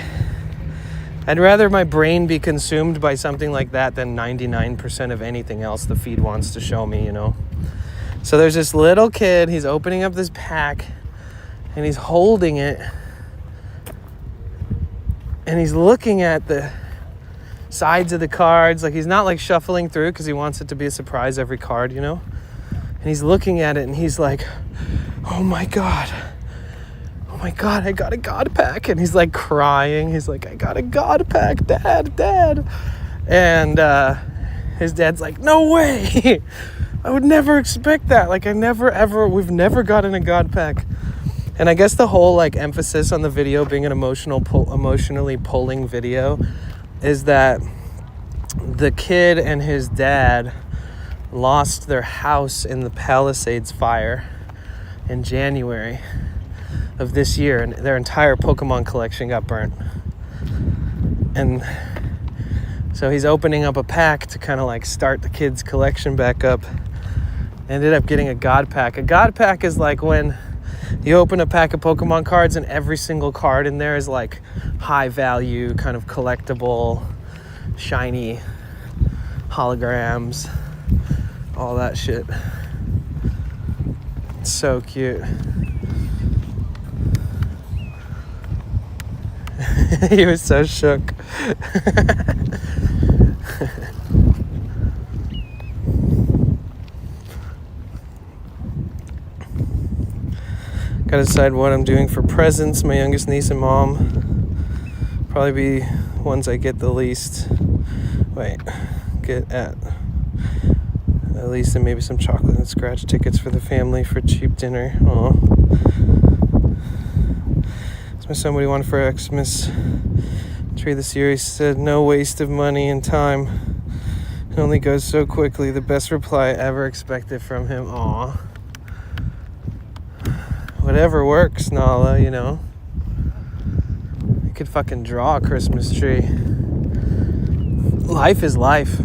I'd rather my brain be consumed by something like that than 99% of anything else the feed wants to show me, you know? So there's this little kid, he's opening up this pack, and he's holding it, and he's looking at the sides of the cards. Like, he's not like shuffling through because he wants it to be a surprise every card, you know? And he's looking at it and he's like, oh my God, I got a God pack. And he's like crying. He's like, I got a God pack, Dad. And his dad's like, no way. I would never expect that. Like, we've never gotten a God pack. And I guess the whole like emphasis on the video being an emotionally pulling video is that the kid and his dad lost their house in the Palisades fire in January of this year, and their entire Pokemon collection got burnt. And so he's opening up a pack to kind of like start the kid's collection back up. Ended up getting a God pack. A God pack is like when you open a pack of Pokemon cards and every single card in there is like high value, kind of collectible, shiny holograms, all that shit. It's so cute. He was so shook. Gotta decide what I'm doing for presents. My youngest niece and mom probably be ones I get the least. Get at least, and maybe some chocolate and scratch tickets for the family for cheap dinner. Aw. That's my son what he wanted for a Xmas tree this year. He said no waste of money and time. It only goes so quickly. The best reply I ever expected from him. Aw. Whatever works, Nala, you know. You could fucking draw a Christmas tree. Life is life.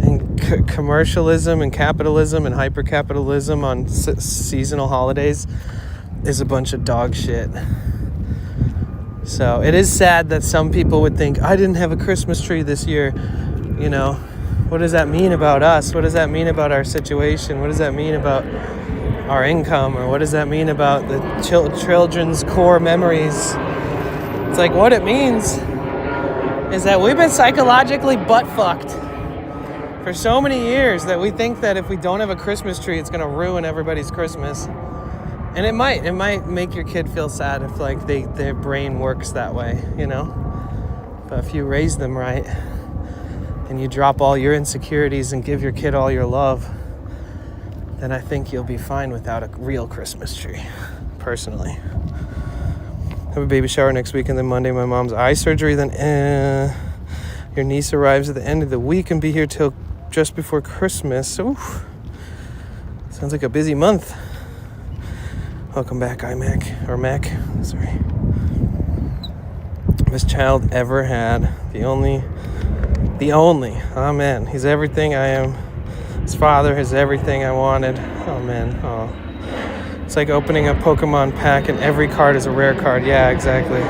And commercialism and capitalism and hyper-capitalism on seasonal holidays is a bunch of dog shit. So it is sad that some people would think, I didn't have a Christmas tree this year. You know, what does that mean about us? What does that mean about our situation? What does that mean about our income? Or what does that mean about the children's core memories? It's like, what it means is that we've been psychologically butt-fucked for so many years that we think that if we don't have a Christmas tree, it's going to ruin everybody's Christmas. And it might make your kid feel sad if like their brain works that way, you know? But if you raise them right and you drop all your insecurities and give your kid all your love, then I think you'll be fine without a real Christmas tree, personally. Have a baby shower next week, and then Monday my mom's eye surgery. Then your niece arrives at the end of the week and be here till just before Christmas. Oof. Sounds like a busy month. Welcome back, iMac, or Mac, sorry. Best child ever had. The only, oh man, he's everything I am. His father is everything I wanted. Oh man, oh. It's like opening a Pokemon pack and every card is a rare card. Yeah, exactly.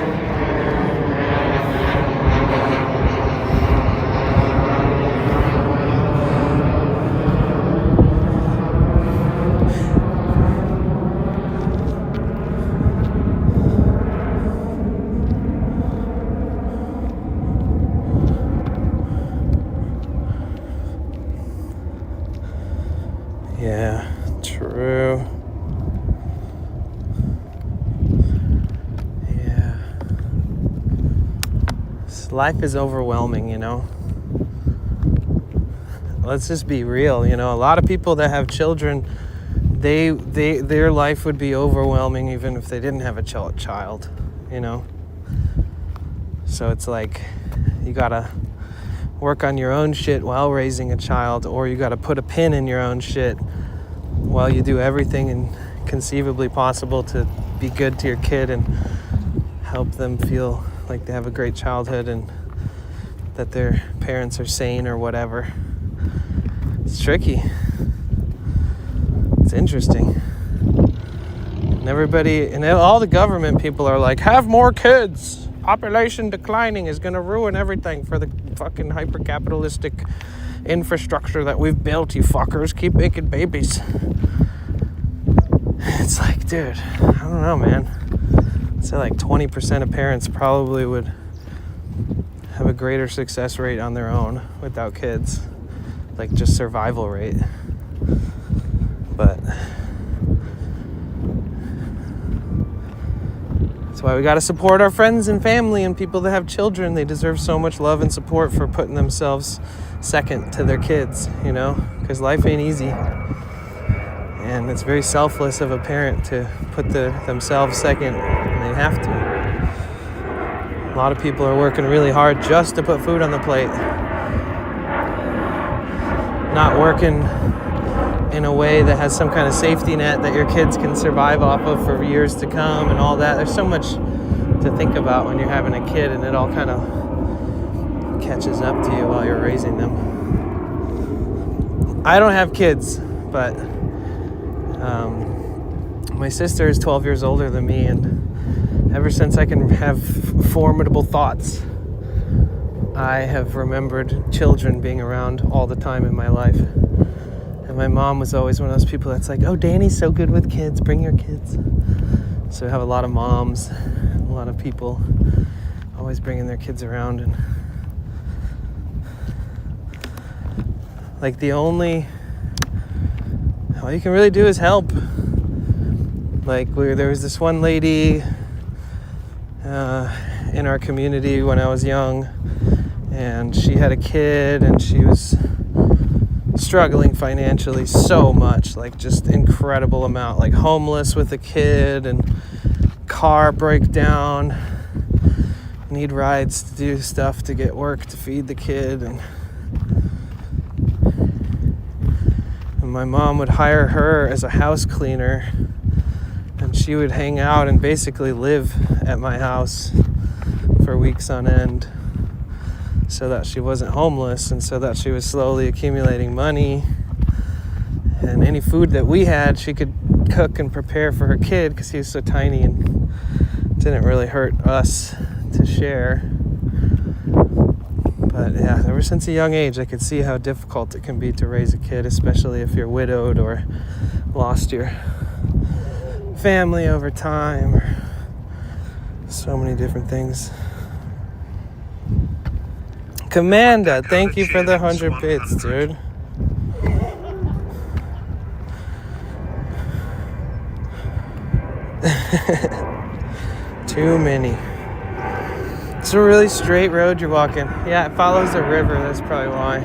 Yeah, true. Yeah. Life is overwhelming, you know. Let's just be real, you know. A lot of people that have children, their life would be overwhelming even if they didn't have a child, you know. So it's like you gotta work on your own shit while raising a child, or you gotta put a pin in your own shit while you do everything and conceivably possible to be good to your kid and help them feel like they have a great childhood and that their parents are sane or whatever. It's tricky. It's interesting. And everybody, and all the government people are like, have more kids. Population declining is gonna ruin everything for the fucking hyper-capitalistic infrastructure that we've built, you fuckers. Keep making babies. It's like, dude, I don't know, man. I'd say like 20% of parents probably would have a greater success rate on their own without kids. Like just survival rate. But that's why we gotta support our friends and family and people that have children. They deserve so much love and support for putting themselves second to their kids, you know? Because life ain't easy. And it's very selfless of a parent to put themselves second, and they have to. A lot of people are working really hard just to put food on the plate. Not working in a way that has some kind of safety net that your kids can survive off of for years to come and all that. There's so much to think about when you're having a kid, and it all kind of catches up to you while you're raising them. I don't have kids, but my sister is 12 years older than me, and ever since I can have formidable thoughts, I have remembered children being around all the time in my life. And my mom was always one of those people that's like, oh, Danny's so good with kids, bring your kids. So we have a lot of moms, a lot of people always bringing their kids around. And like all you can really do is help. Like there was this one lady in our community when I was young, and she had a kid, and she was struggling financially so much, like just incredible amount, like homeless with a kid and car breakdown, need rides to do stuff to get work to feed the kid, and my mom would hire her as a house cleaner, and she would hang out and basically live at my house for weeks on end so that she wasn't homeless, and so that she was slowly accumulating money, and any food that we had she could cook and prepare for her kid because he was so tiny and didn't really hurt us to share. But yeah, ever since a young age I could see how difficult it can be to raise a kid, especially if you're widowed or lost your family over time, or so many different things. Commanda, thank you for the 100 bits, dude. Too many. It's a really straight road you're walking. Yeah, it follows a river, that's probably why.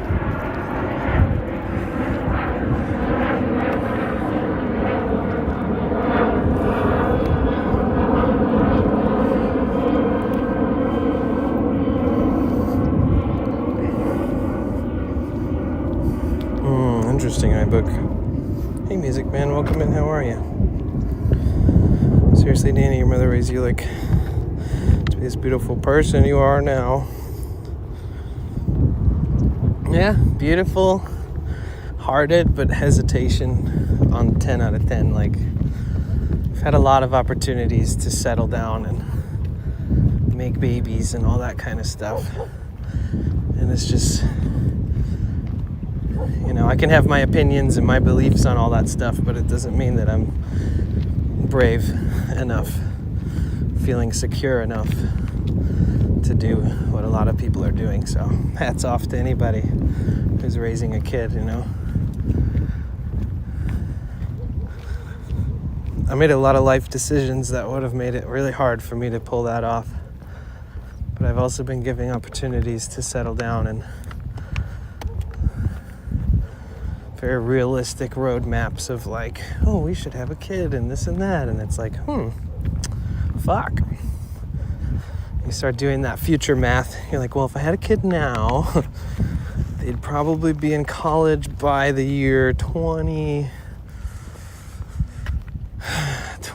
Interesting iBook. Hey Music Man, welcome in, how are you? Seriously, Danny, your mother raised you like to be this beautiful person you are now. Yeah, beautiful, hearted, but hesitation on 10 out of 10. Like, I've had a lot of opportunities to settle down and make babies and all that kind of stuff. And it's just, you know, I can have my opinions and my beliefs on all that stuff, but it doesn't mean that I'm brave enough, feeling secure enough to do what a lot of people are doing. So hats off to anybody who's raising a kid, you know. I made a lot of life decisions that would have made it really hard for me to pull that off. But I've also been given opportunities to settle down and very realistic roadmaps of like, oh, we should have a kid and this and that. And it's like, fuck. You start doing that future math. You're like, well, if I had a kid now, they'd probably be in college by the year 2020,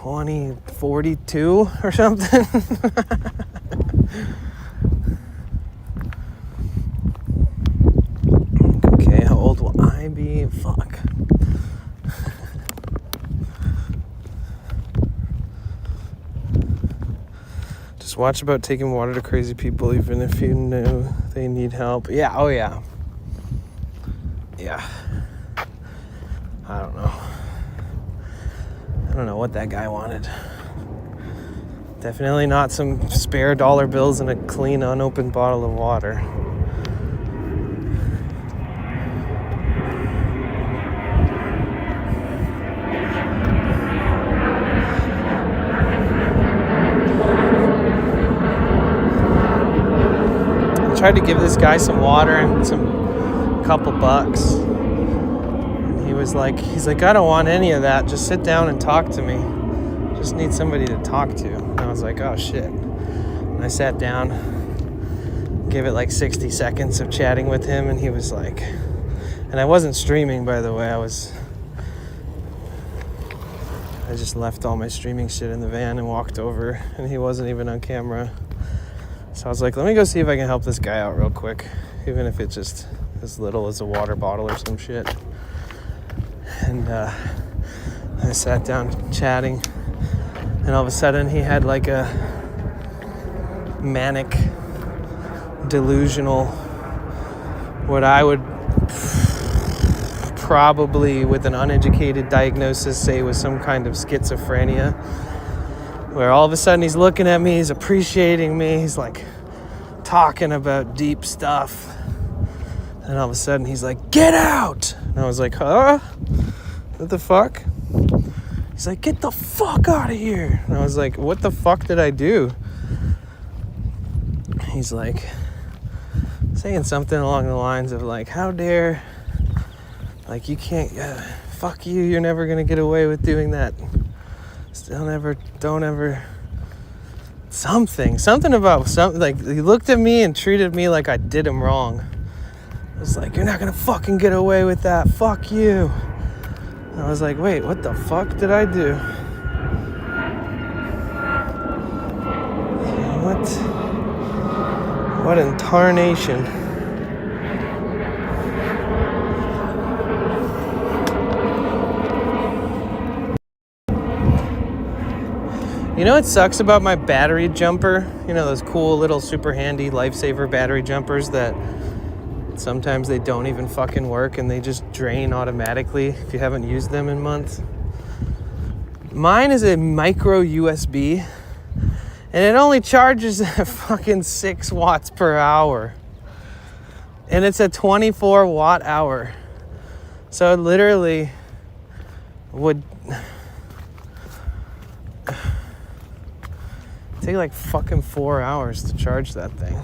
2042 or something. Okay, how old will I be? Fuck. Just watch about taking water to crazy people even if you know they need help. Yeah, oh yeah. Yeah. I don't know. I don't know what that guy wanted. Definitely not some spare dollar bills and a clean, unopened bottle of water. I tried to give this guy some water and some couple bucks. He's like, I don't want any of that. Just sit down and talk to me. Just need somebody to talk to. And I was like, oh shit. And I sat down, gave it like 60 seconds of chatting with him, and he was like, and I wasn't streaming, by the way. I just left all my streaming shit in the van and walked over, and he wasn't even on camera. So I was like, let me go see if I can help this guy out real quick, even if it's just as little as a water bottle or some shit. And I sat down chatting, and all of a sudden he had like a manic, delusional, what I would probably with an uneducated diagnosis say was some kind of schizophrenia, where all of a sudden he's looking at me, he's appreciating me, he's like talking about deep stuff, and all of a sudden he's like, get out! And I was like, huh? What the fuck? He's like, get the fuck out of here. And I was like, what the fuck did I do? He's like, saying something along the lines of like, how dare, like, you can't, fuck you, you're never gonna get away with doing that. Don't ever, something about something, like, he looked at me and treated me like I did him wrong. I was like, you're not gonna fucking get away with that, fuck you. And I was like, wait, what the fuck did I do? What in tarnation? You know what sucks about my battery jumper? You know, those cool little super handy lifesaver battery jumpers that sometimes they don't even fucking work and they just drain automatically if you haven't used them in months. Mine is a micro USB, and it only charges fucking 6 watts per hour. And it's a 24 watt hour. So it literally would take like fucking 4 hours to charge that thing.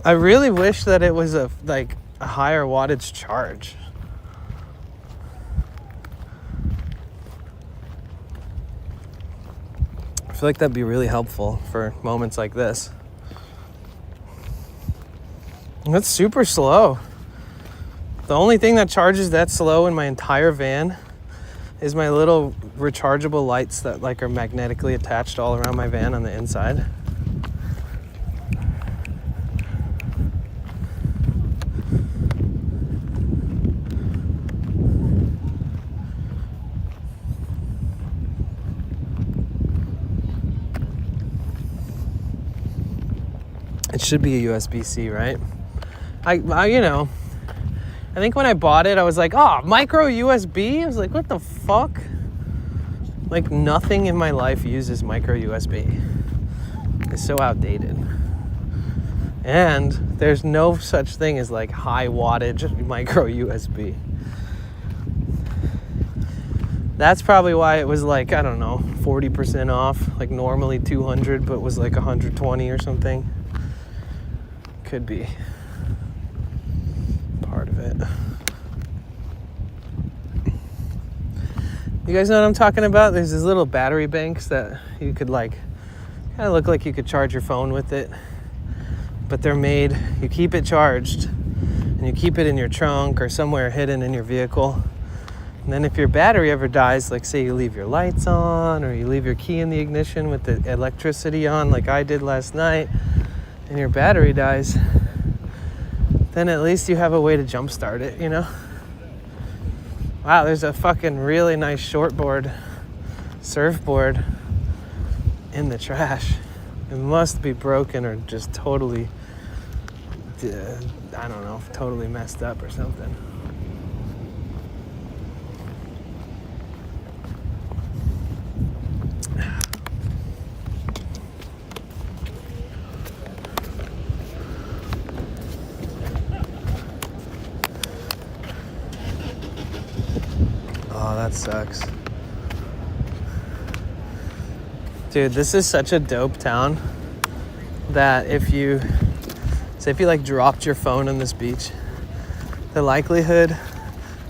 I really wish that it was a higher wattage charge. I feel like that'd be really helpful for moments like this. And that's super slow. The only thing that charges that slow in my entire van is my little rechargeable lights that like are magnetically attached all around my van on the inside. It should be a USB-C, right? I you know, I think when I bought it, I was like, oh, micro USB? I was like, what the fuck? Like, nothing in my life uses micro USB. It's so outdated. And there's no such thing as like high wattage micro USB. That's probably why it was like, I don't know, 40% off, like normally 200, but was like 120 or something. Could be part of it. You guys know what I'm talking about? There's these little battery banks that you could like, kind of look like you could charge your phone with it, but they're made, you keep it charged and you keep it in your trunk or somewhere hidden in your vehicle. And then if your battery ever dies, like say you leave your lights on or you leave your key in the ignition with the electricity on like I did last night, and your battery dies, then at least you have a way to jumpstart it, you know? Wow, there's a fucking really nice shortboard, surfboard in the trash. It must be broken or just totally, I don't know, totally messed up or something. Oh, that sucks. Dude, this is such a dope town that if you like dropped your phone on this beach, the likelihood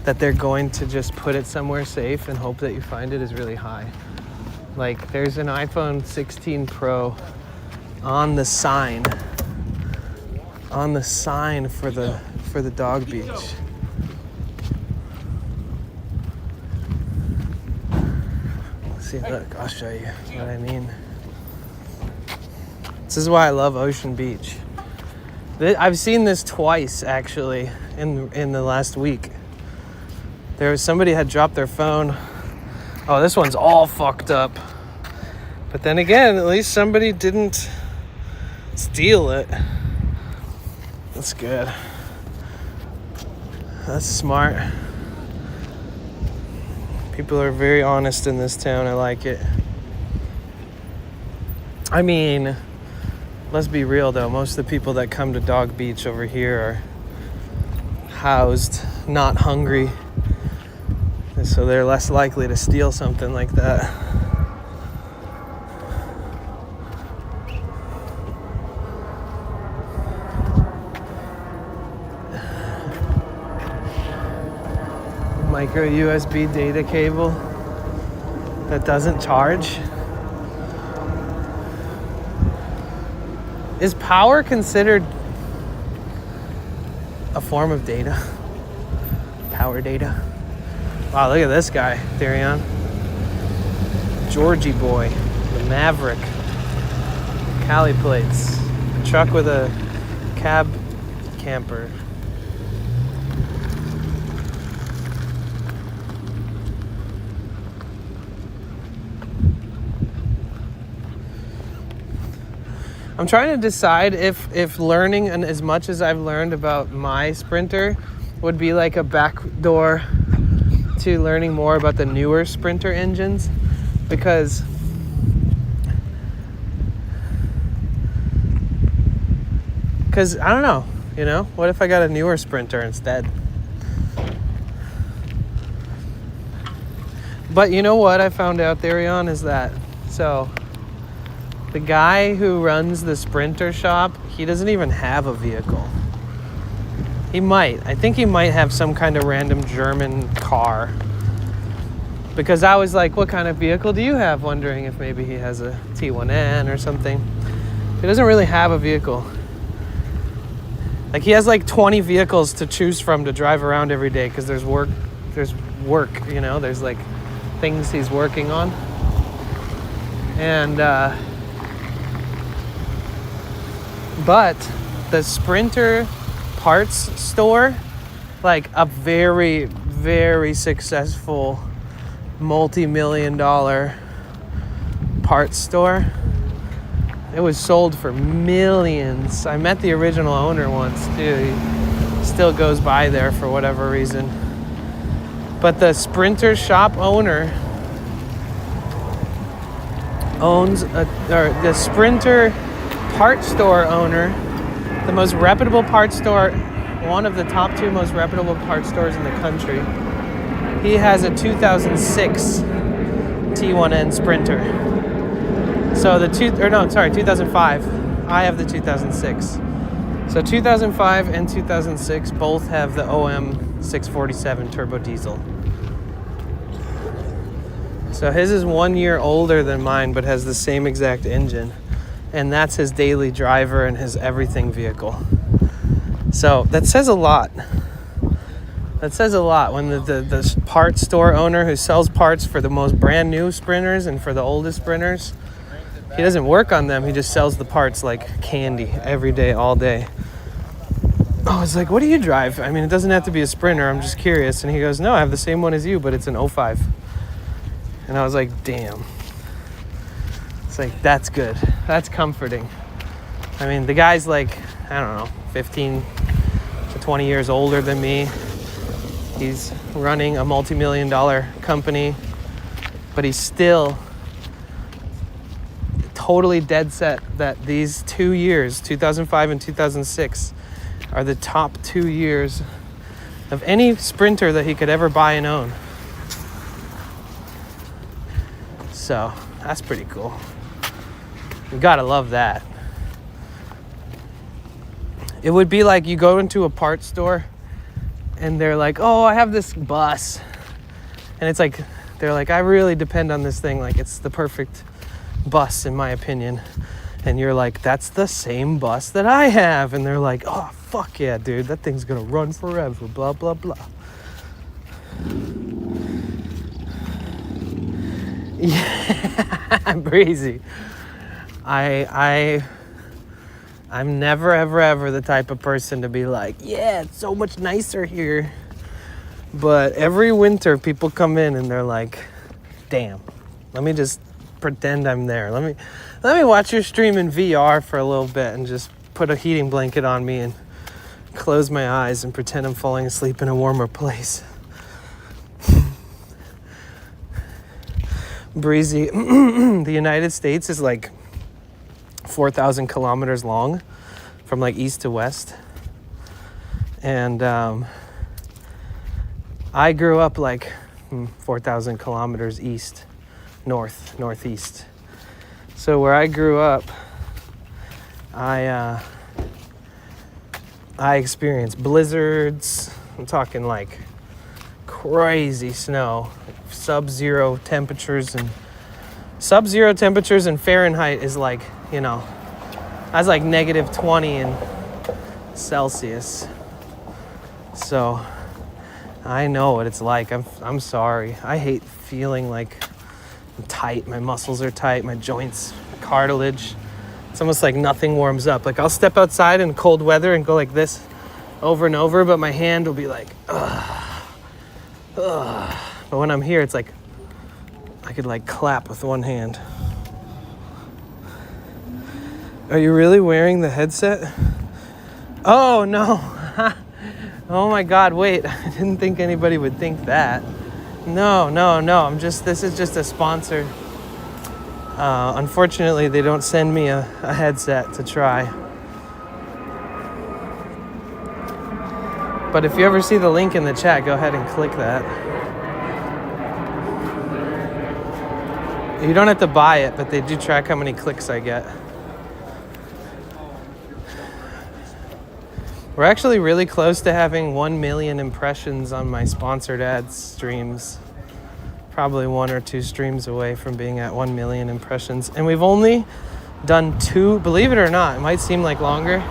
that they're going to just put it somewhere safe and hope that you find it is really high. Like there's an iPhone 16 Pro on the sign for the dog beach. See, look, I'll show you what I mean. This is why I love Ocean Beach. I've seen this twice, actually, in the last week. There was somebody had dropped their phone. Oh, this one's all fucked up. But then again, at least somebody didn't steal it. That's good. That's smart. People are very honest in this town. I like it. I mean, let's be real though. Most of the people that come to Dog Beach over here are housed, not hungry. And so they're less likely to steal something like that. Micro USB data cable that doesn't charge. Is power considered a form of data? Power data? Wow, look at this guy, Therion. Georgie boy, the Maverick. Cali plates. A truck with a cab camper. I'm trying to decide if learning and as much as I've learned about my Sprinter would be like a backdoor to learning more about the newer Sprinter engines, because I don't know, you know, what if I got a newer Sprinter instead? But you know what I found out, Therion, is that the guy who runs the Sprinter shop, he doesn't even have a vehicle. He might. I think he might have some kind of random German car. Because I was like, what kind of vehicle do you have? Wondering if maybe he has a T1N or something. He doesn't really have a vehicle. Like he has like 20 vehicles to choose from to drive around every day because there's work, you know, there's like things he's working on. And, but the Sprinter parts store, like a very, very successful multi-million-dollar parts store, it was sold for millions. I met the original owner once too. He still goes by there for whatever reason. But the Sprinter shop owner owns the Sprinter parts store owner, the most reputable parts store, one of the top 2 most reputable parts stores in the country. He has a 2006 T1N Sprinter. So 2005. I have the 2006. So 2005 and 2006 both have the OM 647 turbo diesel. So his is 1 year older than mine, but has the same exact engine. And that's his daily driver and his everything vehicle. So that says a lot. That says a lot when the parts store owner who sells parts for the most brand new sprinters and for the oldest sprinters, he doesn't work on them. He just sells the parts like candy every day, all day. I was like, what do you drive? I mean, it doesn't have to be a Sprinter. I'm just curious. And he goes, no, I have the same one as you, but it's an 05. And I was like, damn. It's like, that's good. That's comforting. I mean, the guy's like, I don't know, 15 to 20 years older than me. He's running a multi-million-dollar company, but he's still totally dead set that these 2 years, 2005 and 2006, are the top 2 years of any Sprinter that he could ever buy and own. So that's pretty cool. You gotta love that. It would be like you go into a parts store and they're like, oh, I have this bus. And it's like, they're like, I really depend on this thing. Like, it's the perfect bus in my opinion. And you're like, that's the same bus that I have. And they're like, oh, fuck yeah, dude, that thing's gonna run forever, blah, blah, blah. Yeah, Breezy. I'm never, ever the type of person to be like, yeah, it's so much nicer here. But every winter, people come in and they're like, damn, let me just pretend I'm there. Let me watch your stream in VR for a little bit and just put a heating blanket on me and close my eyes and pretend I'm falling asleep in a warmer place. Breezy. The United States is like 4,000 kilometers long from like east to west. And I grew up like 4,000 kilometers east, northeast. So where I grew up, I experienced blizzards. I'm talking like crazy snow, sub-zero temperatures, and sub-zero temperatures in Fahrenheit is like, you know, that's like negative 20 in Celsius. So I know what it's like. I'm sorry. I hate feeling like I'm tight. My muscles are tight. My joints, cartilage. It's almost like nothing warms up. Like I'll step outside in cold weather and go like this over and over, but my hand will be like, ugh, ugh. But when I'm here, it's like I could like clap with one hand. Are you really wearing the headset? Oh no. Oh my God, wait. I didn't think anybody would think that. No. This is just a sponsor. Unfortunately, they don't send me a headset to try. But if you ever see the link in the chat, go ahead and click that. You don't have to buy it, but they do track how many clicks I get. We're actually really close to having 1 million impressions on my sponsored ads streams. Probably 1 or 2 streams away from being at 1 million impressions. And we've only done 2, believe it or not, it might seem like longer.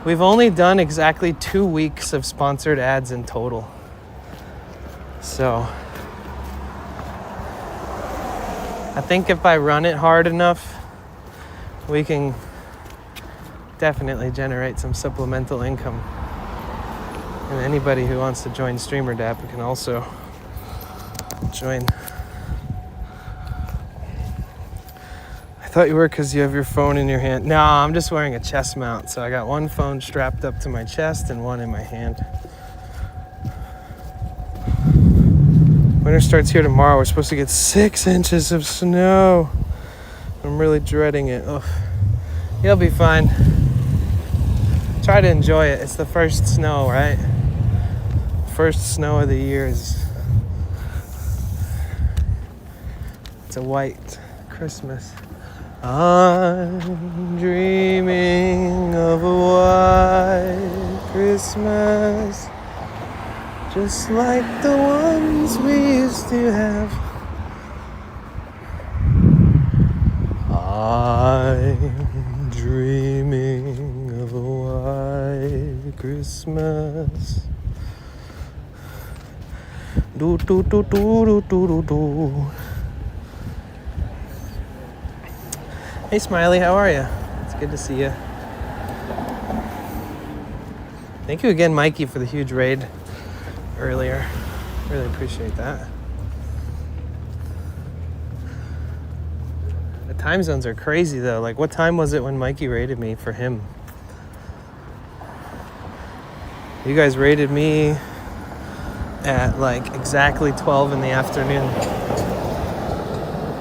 We've only done exactly 2 weeks of sponsored ads in total. So I think if I run it hard enough, we can definitely generate some supplemental income. And anybody who wants to join StreamerDApp can also join. I thought you were because you have your phone in your hand. No, I'm just wearing a chest mount. So I got one phone strapped up to my chest and one in my hand. Winter starts here tomorrow. We're supposed to get 6 inches of snow. I'm really dreading it. Oh, you'll be fine. Try to enjoy it. It's the first snow, right? First snow of the year is... It's a white Christmas. I'm dreaming of a white Christmas, just like the ones we used to have. I'm dreaming of a white Christmas. Do do do do do do do do. Hey Smiley, how are you? It's good to see you. Thank you again, Mikey, for the huge raid earlier. Really appreciate that. The time zones are crazy though. Like, what time was it when Mikey raided me for him? You guys raided me at like exactly 12 in the afternoon.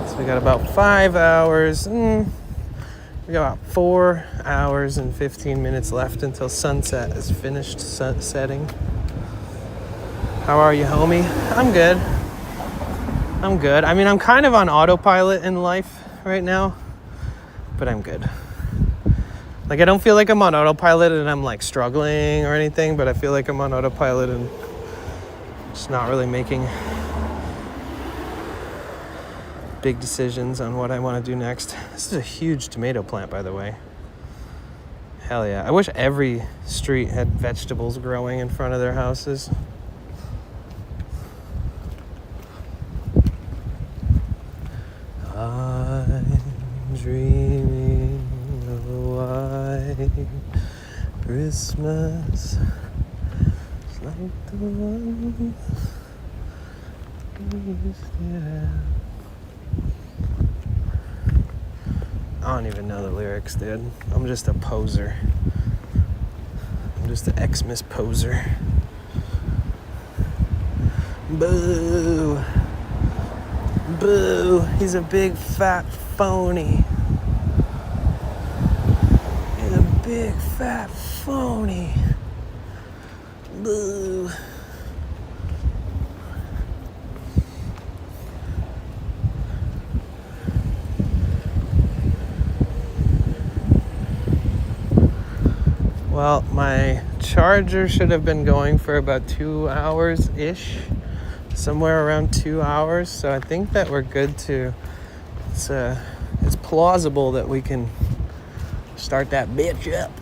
So we got about 5 hours. We got about 4 hours and 15 minutes left until sunset is finished setting. How are you, homie? I'm good. I'm good. I mean, I'm kind of on autopilot in life right now, but I'm good. Like, I don't feel like I'm on autopilot and I'm like struggling or anything, but I feel like I'm on autopilot and just not really making big decisions on what I want to do next. This is a huge tomato plant, by the way. Hell yeah. I wish every street had vegetables growing in front of their houses. I'm dreaming of a white Christmas. It's like the one we used to have. I don't even know the lyrics, dude. I'm just a poser. I'm just an Xmas poser. Boo. Boo. He's a big fat phony. He's a big fat phony. Boo. Well, my charger should have been going for about 2 hours-ish, somewhere around 2 hours. So I think that we're good to, it's plausible that we can start that bitch up.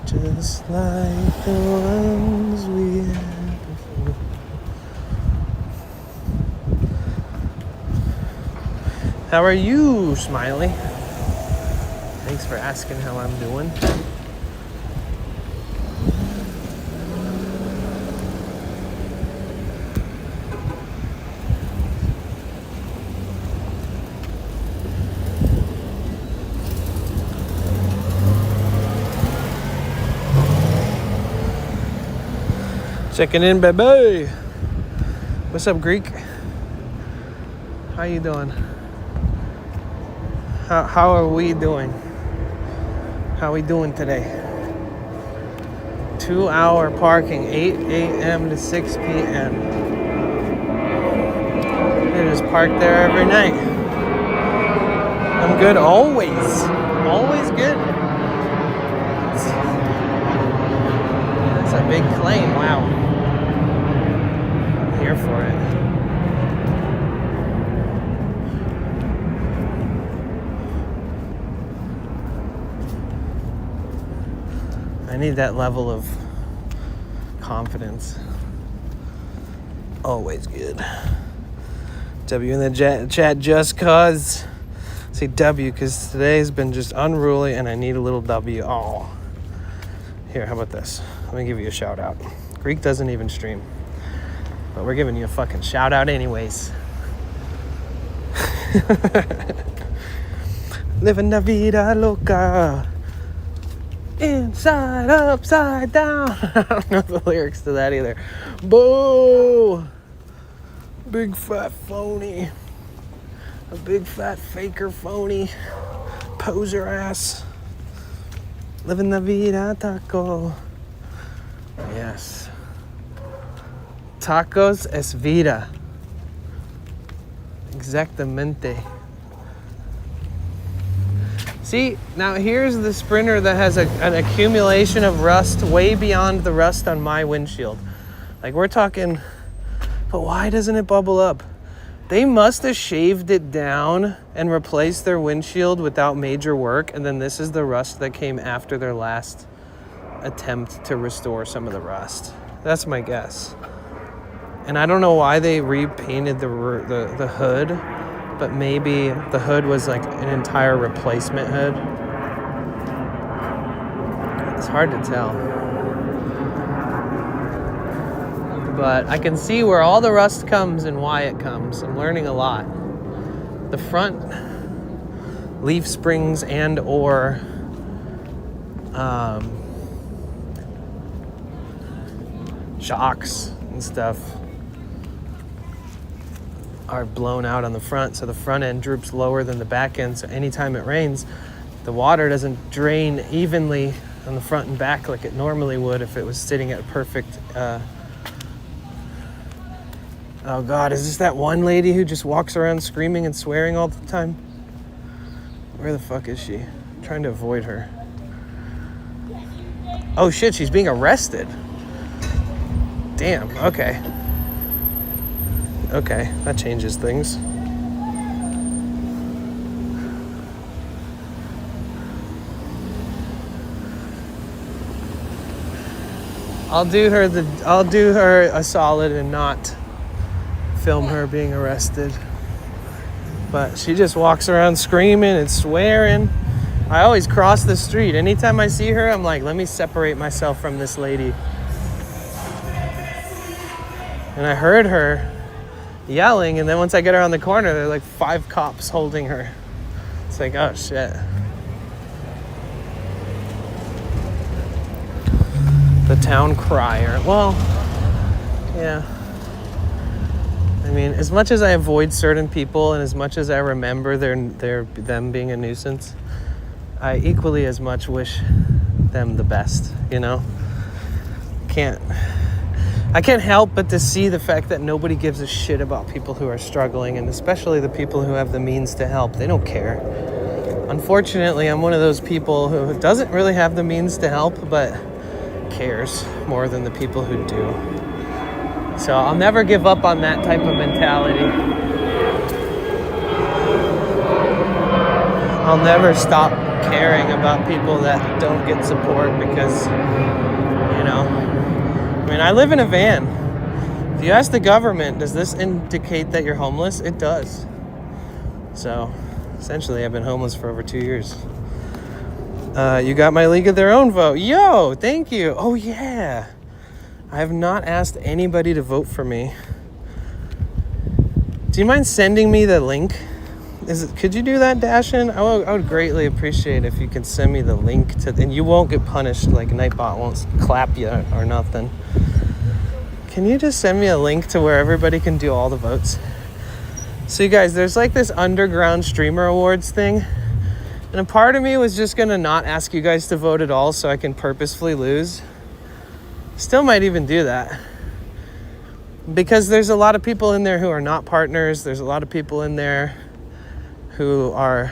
Just like the ones we had before. How are you, Smiley? Thanks for asking how I'm doing. Checking in, baby. What's up, Greek? How you doing? How are we doing? How we doing today? 2 hour parking, 8 a.m. to 6 p.m. I just park there every night. I'm good always. Always good. That's a big claim, wow. I'm here for it. I need that level of confidence. Always good. W in the chat just cause. Say W because today's been just unruly and I need a little W. Oh. Here, how about this? Let me give you a shout out. Greek doesn't even stream, but we're giving you a fucking shout out anyways. Living la vida loca. Inside, upside down. I don't know the lyrics to that either. Boo! Big fat phony. A big fat faker phony. Poser ass. Living la vida taco. Yes. Tacos es vida. Exactamente. See, now here's the Sprinter that has an accumulation of rust way beyond the rust on my windshield. Like, we're talking, but why doesn't it bubble up? They must have shaved it down and replaced their windshield without major work, and then this is the rust that came after their last attempt to restore some of the rust. That's my guess. And I don't know why they repainted the hood, but maybe the hood was like an entire replacement hood. It's hard to tell. But I can see where all the rust comes and why it comes. I'm learning a lot. The front leaf springs and or shocks and stuff are blown out on the front, so the front end droops lower than the back end, so anytime it rains, the water doesn't drain evenly on the front and back like it normally would if it was sitting at a perfect oh god, is this that one lady who just walks around screaming and swearing all the time? Where the fuck is she? I'm trying to avoid her. Oh shit, she's being arrested. Damn, okay. Okay, that changes things. I'll do her a solid and not film her being arrested. But she just walks around screaming and swearing. I always cross the street. Anytime I see her, I'm like, let me separate myself from this lady. And I heard her yelling, and then once I get around the corner, there are like 5 cops holding her. It's like, oh shit. The town crier. Well, yeah. I mean, as much as I avoid certain people and as much as I remember them being a nuisance, I equally as much wish them the best, you know? I can't help but to see the fact that nobody gives a shit about people who are struggling, and especially the people who have the means to help. They don't care. Unfortunately, I'm one of those people who doesn't really have the means to help, but cares more than the people who do. So I'll never give up on that type of mentality. I'll never stop caring about people that don't get support because, you know, I mean, I live in a van. If you ask the government, does this indicate that you're homeless? It does. So essentially, I've been homeless for over 2 years. You got my League of Their Own vote. Yo, thank you. Oh, yeah. I have not asked anybody to vote for me. Do you mind sending me the link? Could you do that, Dashin? I would greatly appreciate if you could send me the link to, and you won't get punished, like Nightbot won't clap you or nothing. Can you just send me a link to where everybody can do all the votes? So you guys, there's like this underground streamer awards thing, and a part of me was just gonna not ask you guys to vote at all so I can purposefully lose. Still might even do that. Because there's a lot of people in there who are not partners. There's a lot of people in there who are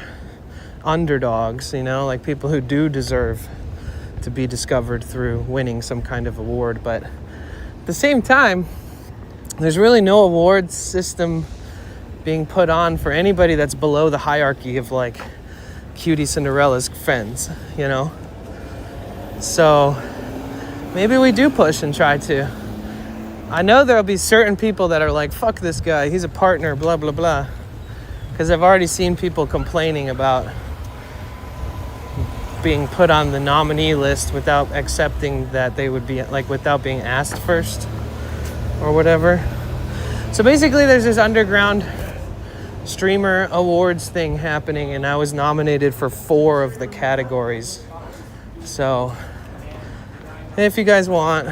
underdogs, you know, like people who do deserve to be discovered through winning some kind of award. But at the same time, there's really no award system being put on for anybody that's below the hierarchy of like Cutie Cinderella's friends, you know? So maybe we do push and try to. I know there'll be certain people that are like, fuck this guy, he's a partner, blah, blah, blah. Because I've already seen people complaining about being put on the nominee list without accepting that they would be, like, without being asked first or whatever. So basically there's this underground streamer awards thing happening, and I was nominated for 4 of the categories. So if you guys want,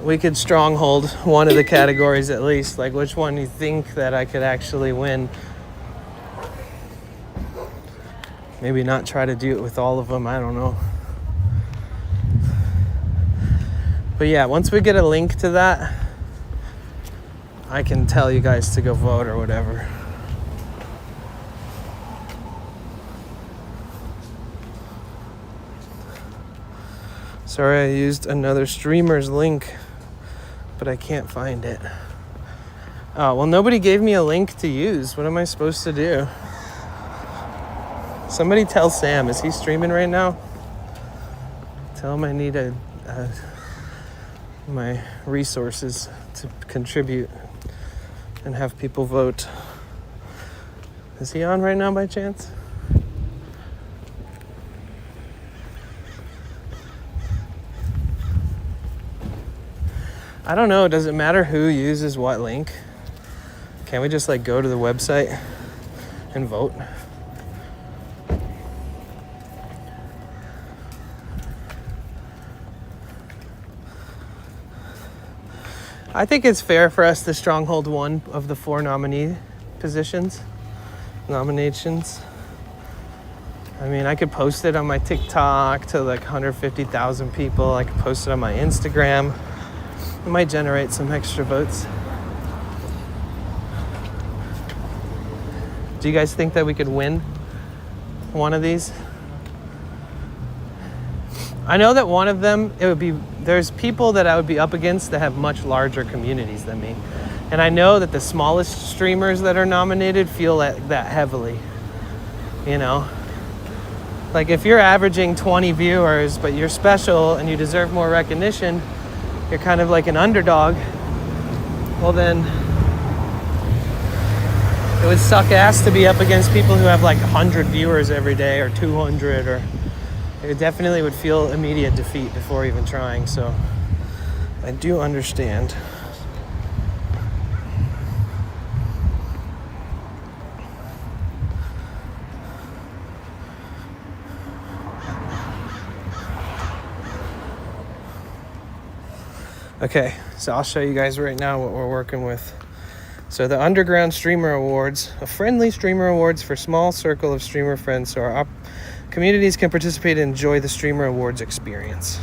we could stronghold one of the categories at least, like which one you think that I could actually win. Maybe not try to do it with all of them, I don't know. But yeah, once we get a link to that, I can tell you guys to go vote or whatever. Sorry, I used another streamer's link, but I can't find it. Oh, well, nobody gave me a link to use. What am I supposed to do? Somebody tell Sam, is he streaming right now? Tell him I need my resources to contribute and have people vote. Is he on right now by chance? I don't know. Does it matter who uses what link? Can't we just like go to the website and vote? I think it's fair for us to stronghold one of the 4 nominations. I mean, I could post it on my TikTok to like 150,000 people. I could post it on my Instagram. It might generate some extra votes. Do you guys think that we could win one of these? I know that one of them, there's people that I would be up against that have much larger communities than me. And I know that the smallest streamers that are nominated feel that heavily, you know? Like if you're averaging 20 viewers, but you're special and you deserve more recognition, you're kind of like an underdog, well then, it would suck ass to be up against people who have like 100 viewers every day or 200, or it definitely would feel immediate defeat before even trying. So I do understand. Okay, so I'll show you guys right now what we're working with. So the Underground Streamer Awards, a friendly streamer awards for small circle of streamer friends so our communities can participate and enjoy the Streamer Awards experience.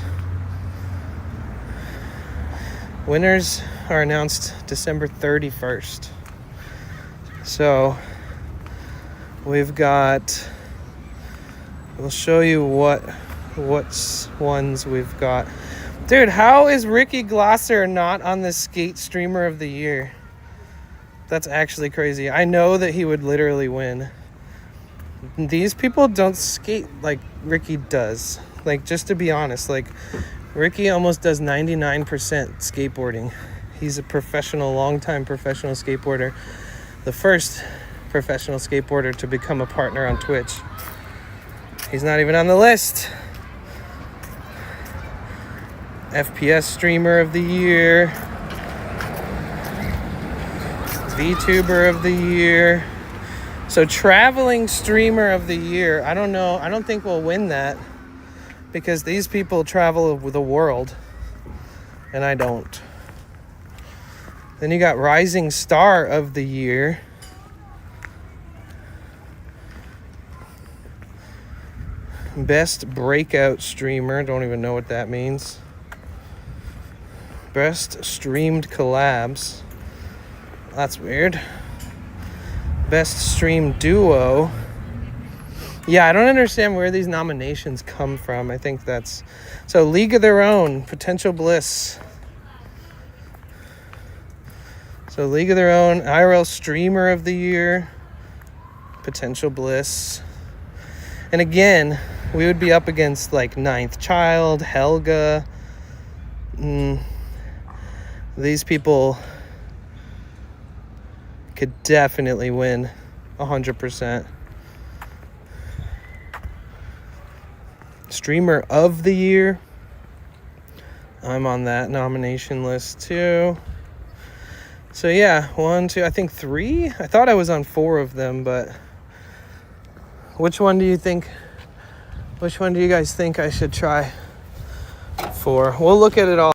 Winners are announced December 31st. So we've got, we'll show you what ones we've got. Dude, how is Ricky Glosser not on the Skate Streamer of the Year? That's actually crazy. I know that he would literally win. These people don't skate like Ricky does. Like, just to be honest, like, Ricky almost does 99% skateboarding. He's a professional, long-time professional skateboarder. The first professional skateboarder to become a partner on Twitch. He's not even on the list. FPS Streamer of the Year. VTuber of the Year. So Traveling Streamer of the Year. I don't know. I don't think we'll win that because these people travel the world and I don't. Then you got Rising Star of the Year. Best Breakout Streamer. Don't even know what that means. Best Streamed Collabs. That's weird. Best Stream Duo. Yeah, I don't understand where these nominations come from. I think that's... So, League of Their Own. Potential Bliss. So, League of Their Own. IRL Streamer of the Year. Potential Bliss. And again, we would be up against, like, Ninth Child, Helga. These people could definitely win 100%. Streamer of the Year. I'm on that nomination list too. So yeah, 1, 2, I think 3. I thought I was on 4 of them, but which one do you guys think I should try for? We'll look at it all.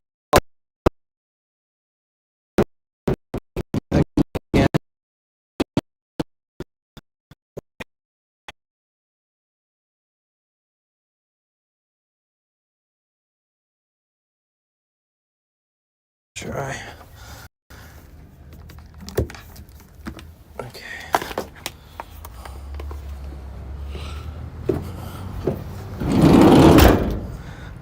Try. Okay.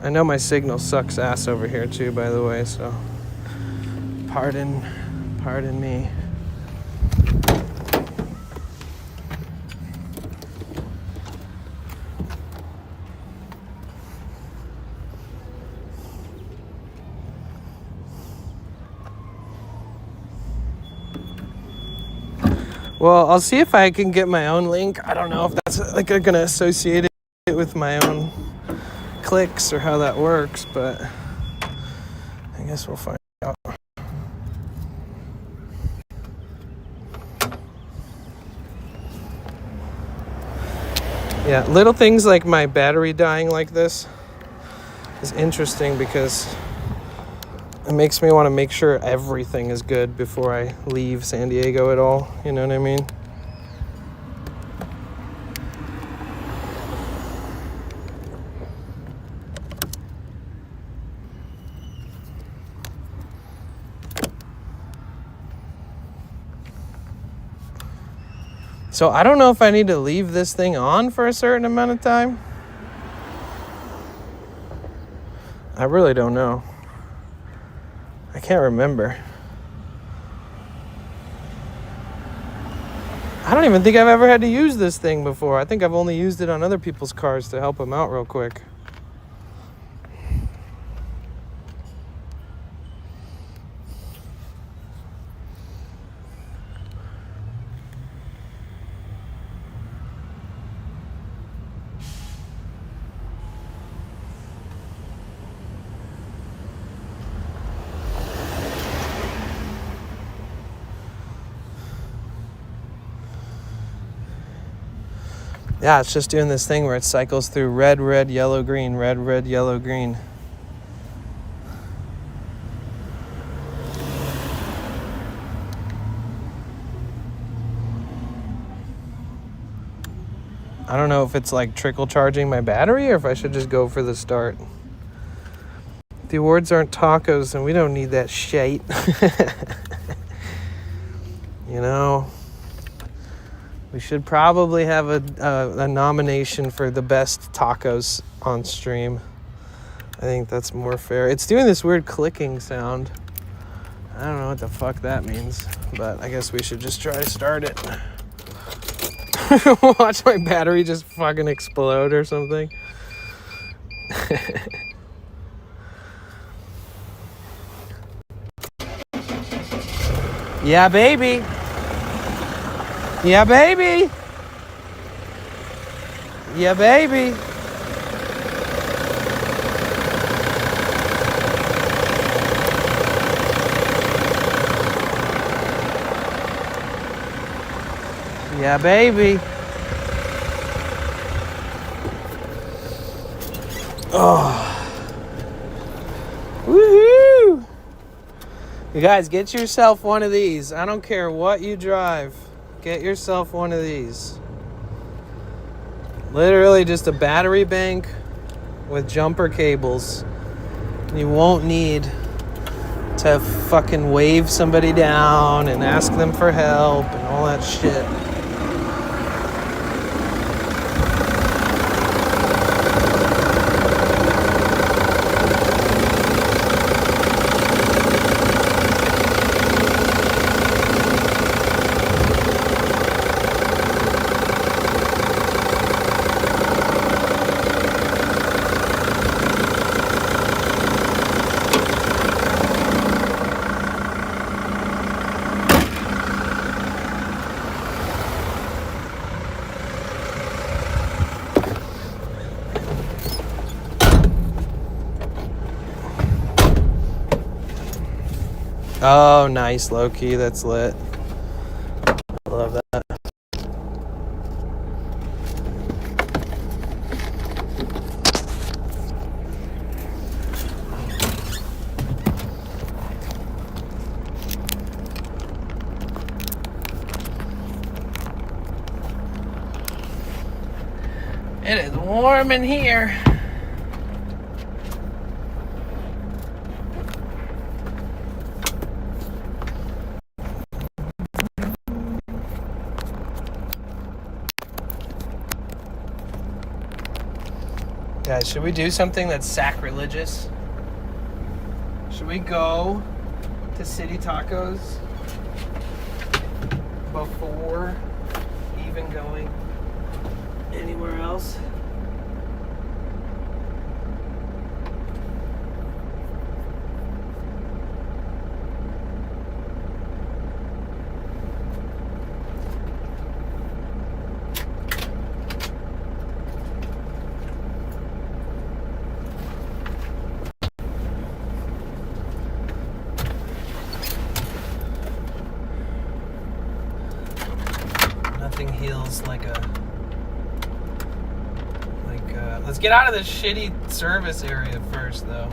I know my signal sucks ass over here too, by the way, so pardon me. Well, I'll see if I can get my own link. I don't know if that's like I'm gonna associate it with my own clicks or how that works, but I guess we'll find out. Yeah, little things like my battery dying like this is interesting because it makes me want to make sure everything is good before I leave San Diego at all. You know what I mean? So I don't know if I need to leave this thing on for a certain amount of time. I really don't know. I can't remember. I don't even think I've ever had to use this thing before. I think I've only used it on other people's cars to help them out real quick. Yeah, it's just doing this thing where it cycles through red, red, yellow, green, red, red, yellow, green. I don't know if it's like trickle charging my battery or if I should just go for the start. The awards aren't tacos and we don't need that shite. You know? We should probably have a nomination for the best tacos on stream. I think that's more fair. It's doing this weird clicking sound. I don't know what the fuck that means, but I guess we should just try to start it. Watch my battery just fucking explode or something. Yeah, baby. Yeah, baby. Yeah, baby. Yeah, baby. Oh. Woohoo! You guys, get yourself one of these. I don't care what you drive. Get yourself one of these. Literally just a battery bank with jumper cables. You won't need to fucking wave somebody down and ask them for help and all that shit. Oh, nice, low key. That's lit. Love that. It is warm in here. Guys, should we do something that's sacrilegious? Should we go to City Tacos before even going anywhere else? Nothing heals like a... let's get out of this shitty service area first, though.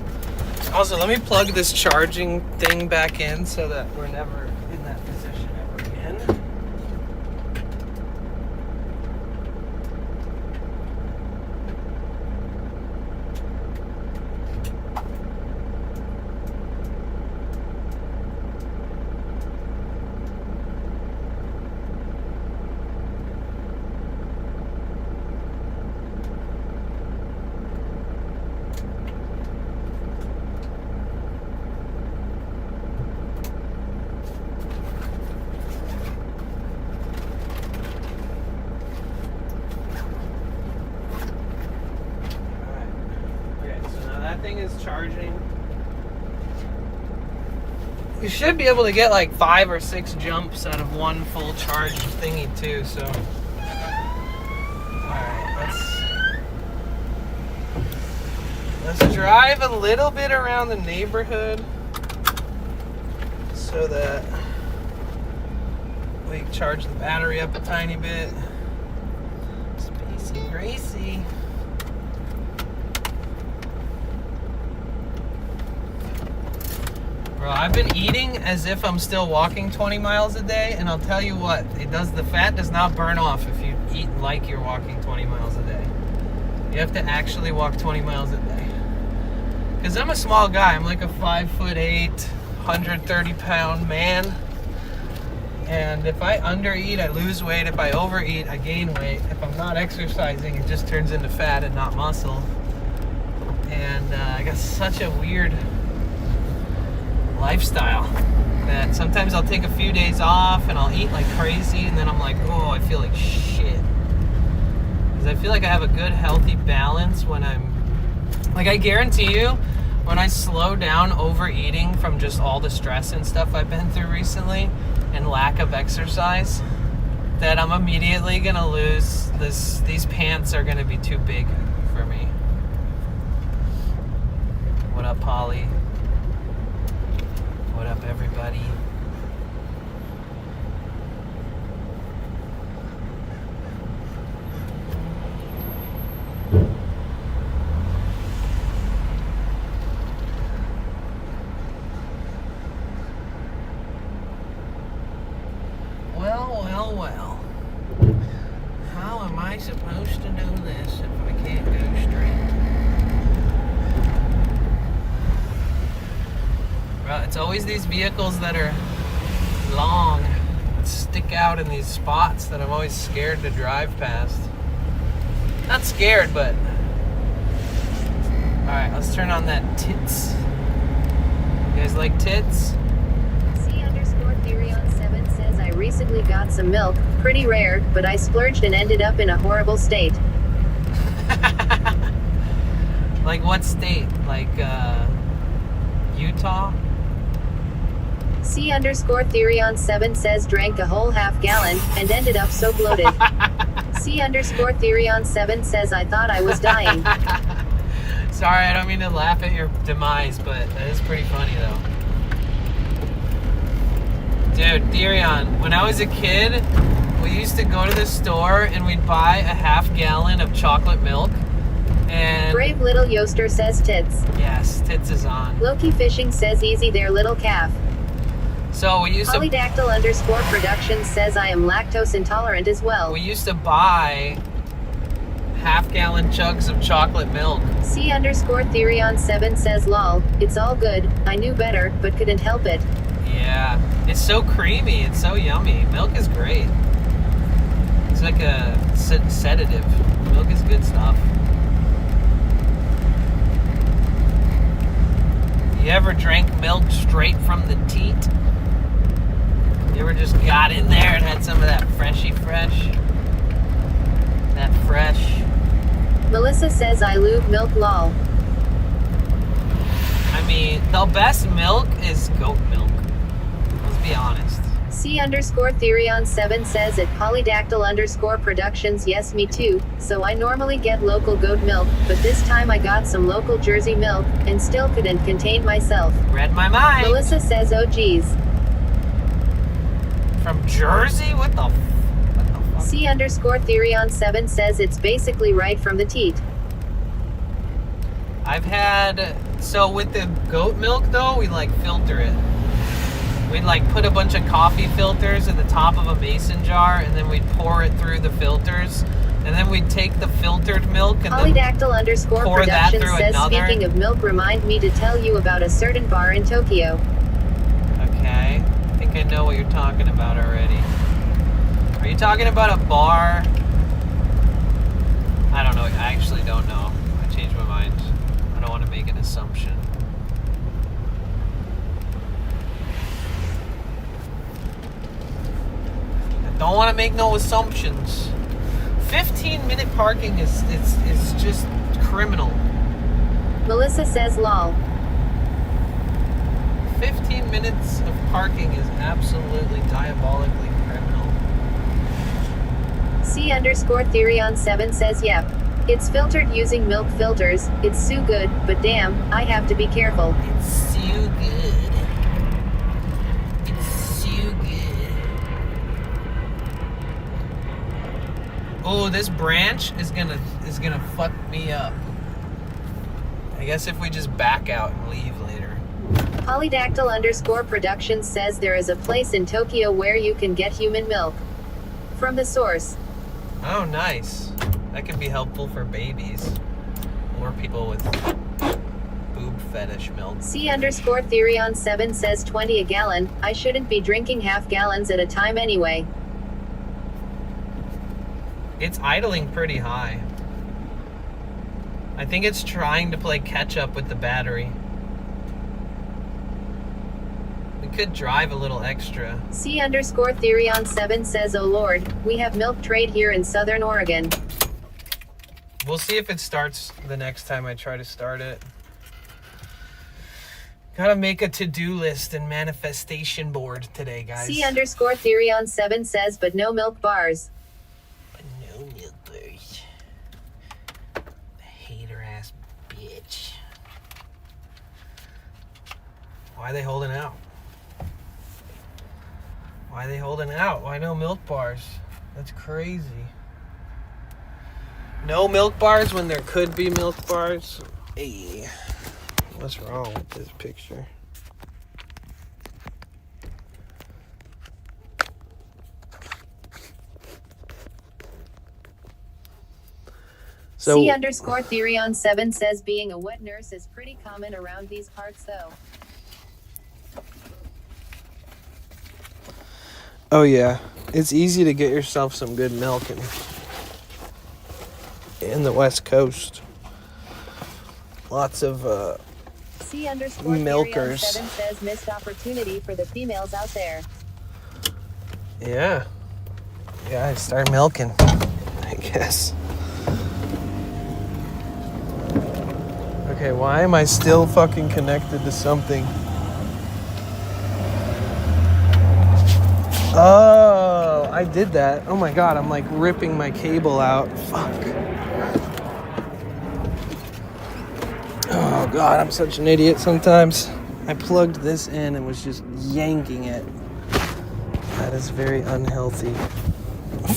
Also, let me plug this charging thing back in so that we're never in that position ever again. Thing is charging. You should be able to get like 5 or 6 jumps out of one full charge thingy too, so alright, let's drive a little bit around the neighborhood so that we can charge the battery up a tiny bit. Spacey Gracie. Bro, I've been eating as if I'm still walking 20 miles a day, and I'll tell you what, the fat does not burn off if you eat like you're walking 20 miles a day. You have to actually walk 20 miles a day. Because I'm a small guy, I'm like a 5'8", 130-pound man. And if I undereat, I lose weight. If I overeat, I gain weight. If I'm not exercising, it just turns into fat and not muscle. And I got such a weird lifestyle that sometimes I'll take a few days off and I'll eat like crazy, and then I'm like, oh, I feel like shit. Because I feel like I have a good healthy balance when I'm like, I guarantee you, when I slow down overeating from just all the stress and stuff I've been through recently and lack of exercise, that I'm immediately gonna lose this. These pants are gonna be too big for me. What up, Polly? What up, everybody? Well. How am I supposed to do this if I can't go straight? Well, it's always these vehicles that are long, stick out in these spots that I'm always scared to drive past. Not scared, but... Alright, let's turn on that tits. You guys like tits? C_Therion7 says I recently got some milk, pretty rare, but I splurged and ended up in a horrible state. Like what state? Like, Utah? C_Therion7 says drank a whole half gallon and ended up so bloated. C_Therion7 says I thought I was dying. Sorry, I don't mean to laugh at your demise, but that is pretty funny though. Dude, Therion, when I was a kid, we used to go to the store and we'd buy a half gallon of chocolate milk. And Brave Little Yoster says tits. yes, tits is on. Loki Fishing says easy there little calf. So we used to Polydactyl_productions says I am lactose intolerant as well. we used to buy half-gallon jugs of chocolate milk. C_Therion7 says lol, it's all good, I knew better, but couldn't help it. Yeah, it's so creamy, it's so yummy. Milk is great. It's like a sedative. Milk is good stuff. You ever drank milk straight from the teat? You ever just got in there and had some of that freshy fresh? That fresh. Melissa says I lube milk lol. I mean, the best milk is goat milk. Let's be honest. C_Therion7 says at Polydactyl_productions yes me too, so I normally get local goat milk, but this time I got some local Jersey milk, and still couldn't contain myself. Read my mind. Melissa says oh geez. From Jersey? What the C_Therion7 says it's basically right from the teat. I've had, so with the goat milk though, we like filter it. We'd like put a bunch of coffee filters in the top of a mason jar, and then we'd pour it through the filters, and then we'd take the filtered milk and then pour that Polydactyl_Productions through says, another. speaking of milk, remind me to tell you about a certain bar in Tokyo. Okay, I think I know what you're talking about already. Are you talking about a bar? I don't know. I actually don't know. I changed my mind. I don't want to make an assumption. I don't want to make no assumptions. 15-minute parking is just criminal. Melissa says lol. 15 minutes of parking is absolutely diabolically criminal. C_Therion7 says yep. It's filtered using milk filters. It's so good, but damn, I have to be careful. It's so good. It's so good. Oh, this branch is gonna fuck me up. I guess if we just back out and leave later. Polydactyl_Productions says there is a place in Tokyo where you can get human milk. From the source. Oh, nice. That could be helpful for babies or people with boob fetish milk. C_Therion7 says 20 a gallon. I shouldn't be drinking half gallons at a time anyway. It's idling pretty high. I think it's trying to play catch up with the battery. We could drive a little extra. C_Therion7 says, oh lord, we have milk trade here in Southern Oregon. We'll see if it starts the next time I try to start it. Gotta make a to-do list and manifestation board today, guys. C_Therion7 says, but no milk bars. But no milk bars. The hater-ass bitch. Why are they holding out? Why are they holding out? Why no milk bars? That's crazy. No milk bars when there could be milk bars? Hey, what's wrong with this picture? So, C_Therion7 says being a wet nurse is pretty common around these parts though. oh yeah, it's easy to get yourself some good milk in the West Coast. Lots of milkers. C_Therion7 says missed opportunity for the females out there. Yeah. Yeah, I start milking, I guess. Okay, why am I still fucking connected to something? Oh, I did that. Oh my god, I'm like ripping my cable out. Fuck. Oh god, I'm such an idiot sometimes. I plugged this in and was just yanking it. That is very unhealthy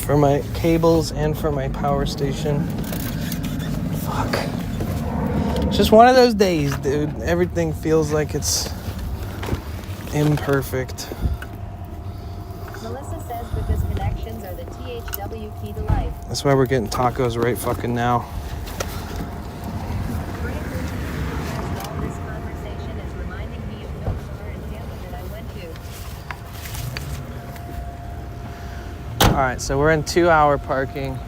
for my cables and for my power station. Fuck. It's just one of those days, dude. Everything feels like it's imperfect. Melissa says because connections are the THW key to life. That's why we're getting tacos right fucking now. This conversation is reminding me of Milk Bar in Tampa that I went to. Alright, so we're in 2-hour parking.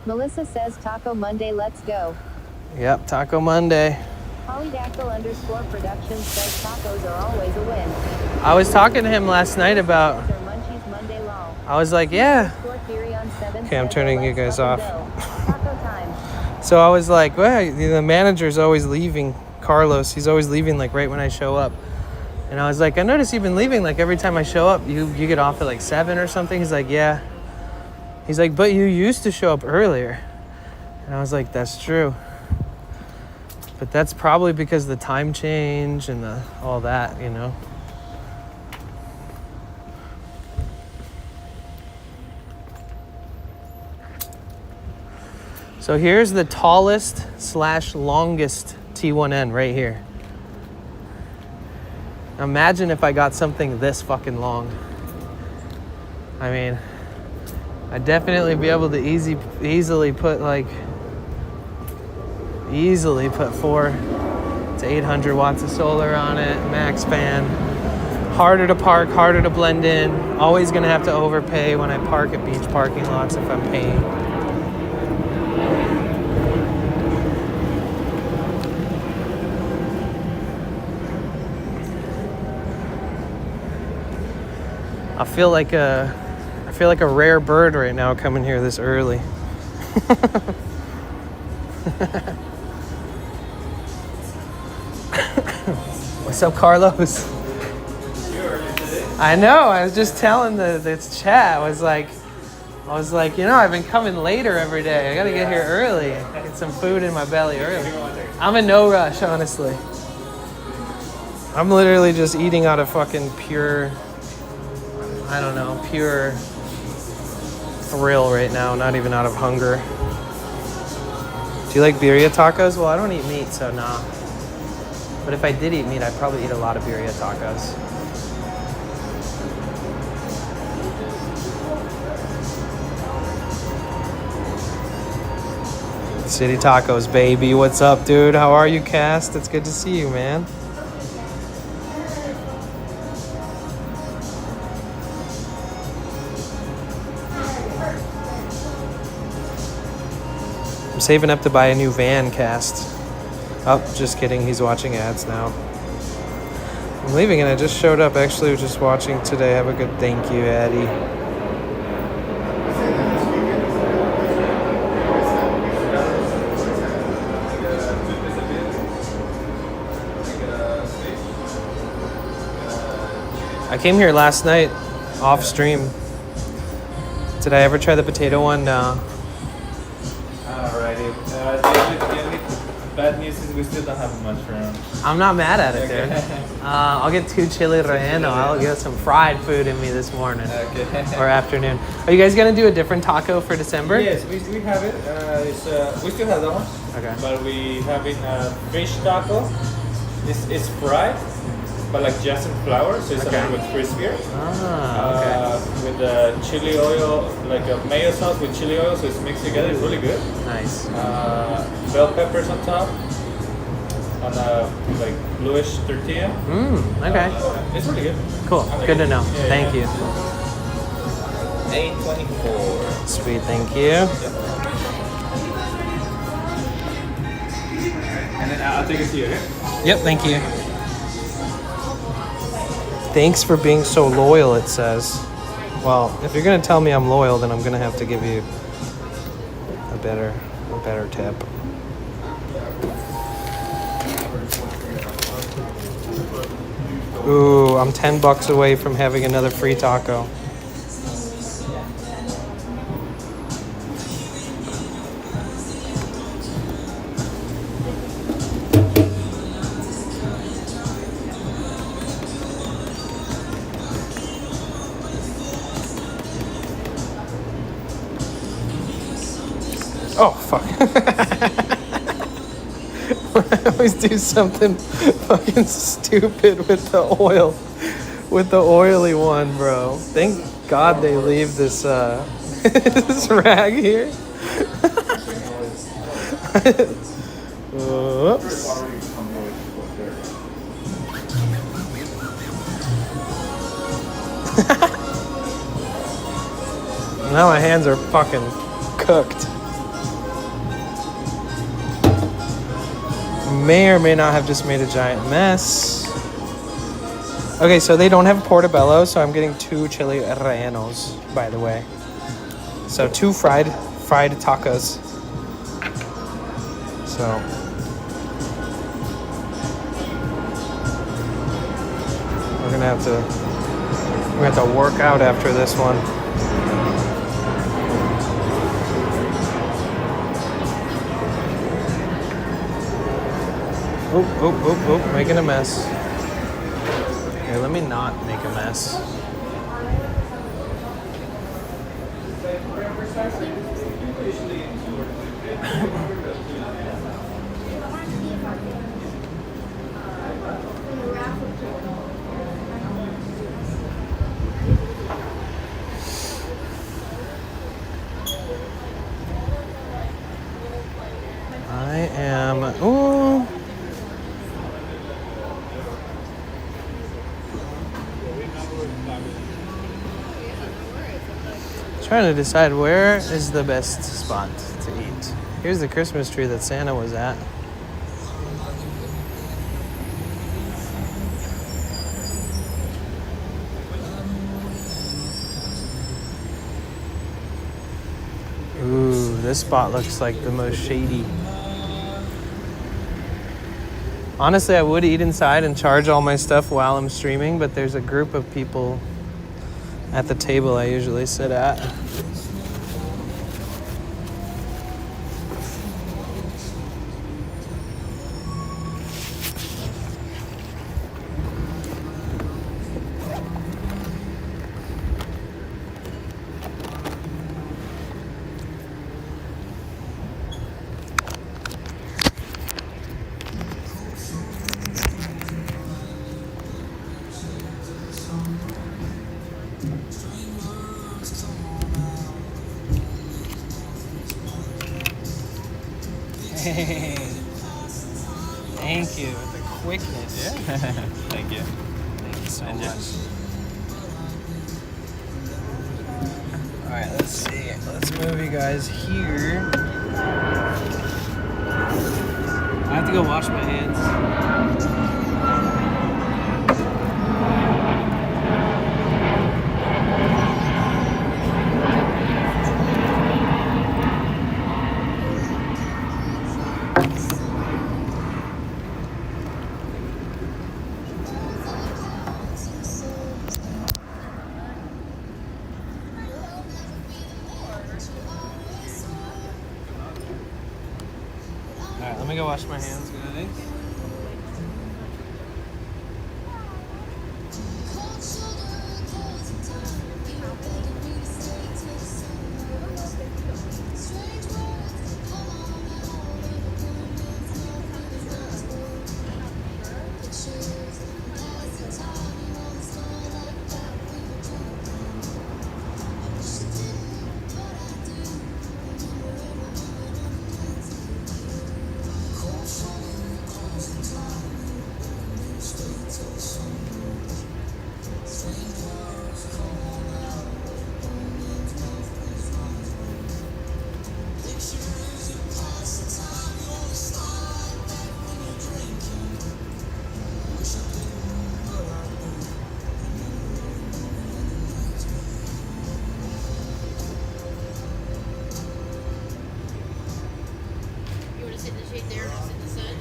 Melissa says Taco Monday, let's go. Yep, Taco Monday. Polydactyl_Productions says tacos are always a win. I was talking to him last night about... Or Munchies Monday lol. I was like, yeah. Okay, I'm turning you guys off. Taco time. So I was like, well, the manager's always leaving. Carlos, he's always leaving like right when I show up. And I was like, I noticed you've been leaving like every time I show up. You get off at like 7 or something. He's like, yeah. He's like, but you used to show up earlier. And I was like, that's true. But that's probably because the time change and all that, you know. So here's the tallest / longest T1N right here. Imagine if I got something this fucking long. I mean, I'd definitely be able to easily put 400 to 800 watts of solar on it, max fan. Harder to park, harder to blend in. Always gonna have to overpay when I park at beach parking lots if I'm paying. I feel like a rare bird right now coming here this early. What's up, Carlos? I know. I was just telling this chat. I was like, you know, I've been coming later every day. I gotta get here early. Get some food in my belly early. I'm in no rush, honestly. I'm literally just eating out of fucking pure thrill right now, not even out of hunger. Do you like birria tacos? Well, I don't eat meat, so nah. But if I did eat meat, I'd probably eat a lot of birria tacos. City Tacos, baby. What's up, dude? How are you, Cast? It's good to see you, man. I'm saving up to buy a new van, Cast. Oh, just kidding. He's watching ads now. I'm leaving and I just showed up. Actually, was just watching today. Have a good thank you, Addie. I came here last night off stream. Did I ever try the potato one? No. Alrighty. The only bad news is we still don't have mushroom. I'm not mad at it, dude. I'll get 2 chili relleno. I'll get some fried food in me this morning or afternoon. Are you guys gonna do a different taco for December? Yes, we have it. We still have that one. Okay. But we have it fish taco. It's fried, but like just in flour, so it's a little bit crispier. Ah, okay. With the chili oil, like a mayo sauce with chili oil, so it's mixed together. It's really good. Nice. Bell peppers on top, on a like bluish tortilla. Okay. It's really good. Cool. Good to know. Yeah, Thank you. $8.24. Sweet. Thank you. And then I'll take it to you. Okay? Yep. Thank you. Thanks for being so loyal, it says. Well, if you're gonna tell me I'm loyal, then I'm gonna have to give you a better tip. Ooh, I'm $10 away from having another free taco. Oh, fuck. I always do something fucking stupid with the oil. With the oily one, bro. Thank God they leave this, this rag here. Whoops. Now my hands are fucking cooked. May or may not have just made a giant mess. Okay, so they don't have portobello, so I'm getting 2 chili rellenos, by the way. So 2 fried tacos. So we're gonna have to work out after this one. Oh, making a mess. Here, let me not make a mess. I am, ooh. Trying to decide where is the best spot to eat. Here's the Christmas tree that Santa was at. Ooh, this spot looks like the most shady. Honestly, I would eat inside and charge all my stuff while I'm streaming, but there's a group of people at the table I usually sit at. Hey, thank you for the quickness. Yeah. Thank you. Thank you so And much. All right, let's see. Let's move you guys here. I have to go wash my hands. All right, let me go wash my hands, guys. You want to sit in the shade there or sit in the sun?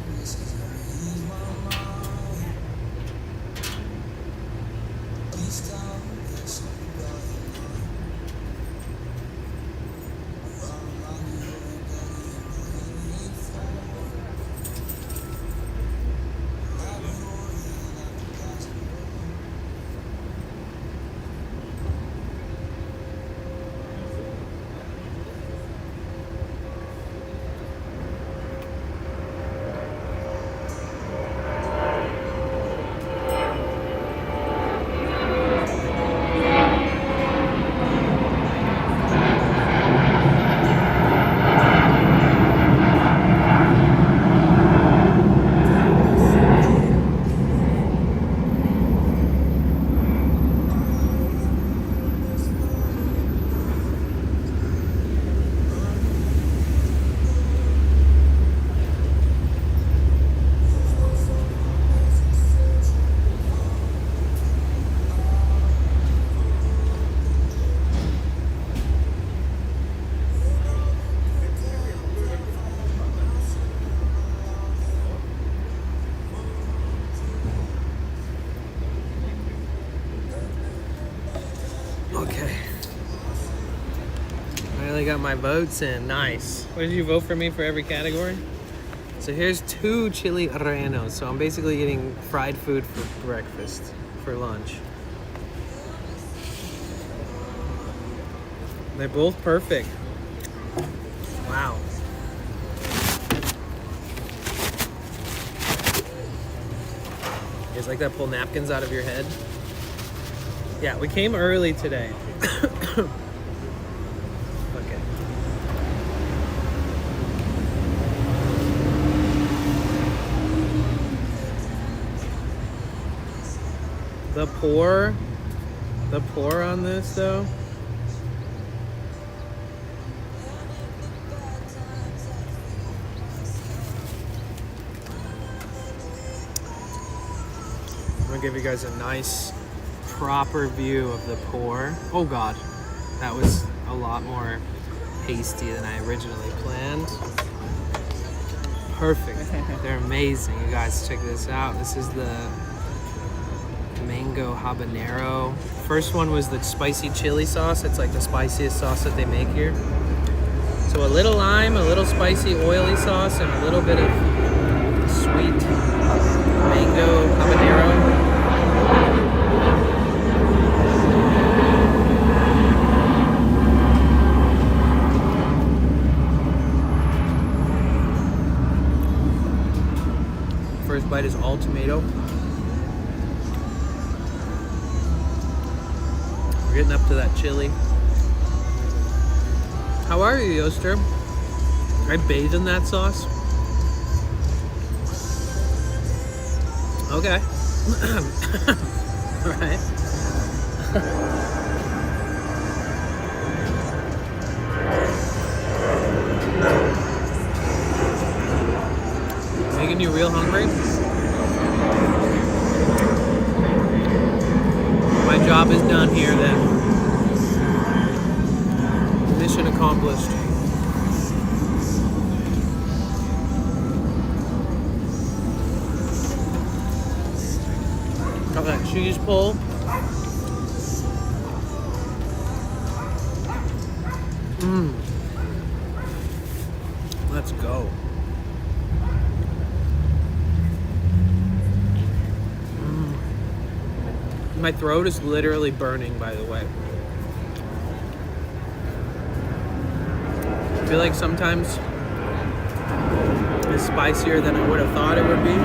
Okay. Finally got my votes in. Nice. What did you vote for me for every category? So here's 2 chili rellenos. So I'm basically getting fried food for breakfast, for lunch. They're both perfect. Wow. You guys like that? Pull napkins out of your head? Yeah, we came early today. Okay. The pour on this though. I'm gonna give you guys a nice proper view of the pour. Oh god, that was a lot more hasty than I originally planned. Perfect. They're amazing. You guys check this out. This is the mango habanero. First one was the spicy chili sauce. It's like the spiciest sauce that they make here. So a little lime, a little spicy oily sauce, and a little bit of sweet mango habanero. First bite is all tomato. We're getting up to that chili. How are you, Yoster? I bathe in that sauce. Okay. All right. Making you real hungry? My job is done here then. Mission accomplished. Got that cheese pull. Let's go. My throat is literally burning, by the way. I feel like sometimes it's spicier than I would have thought it would be.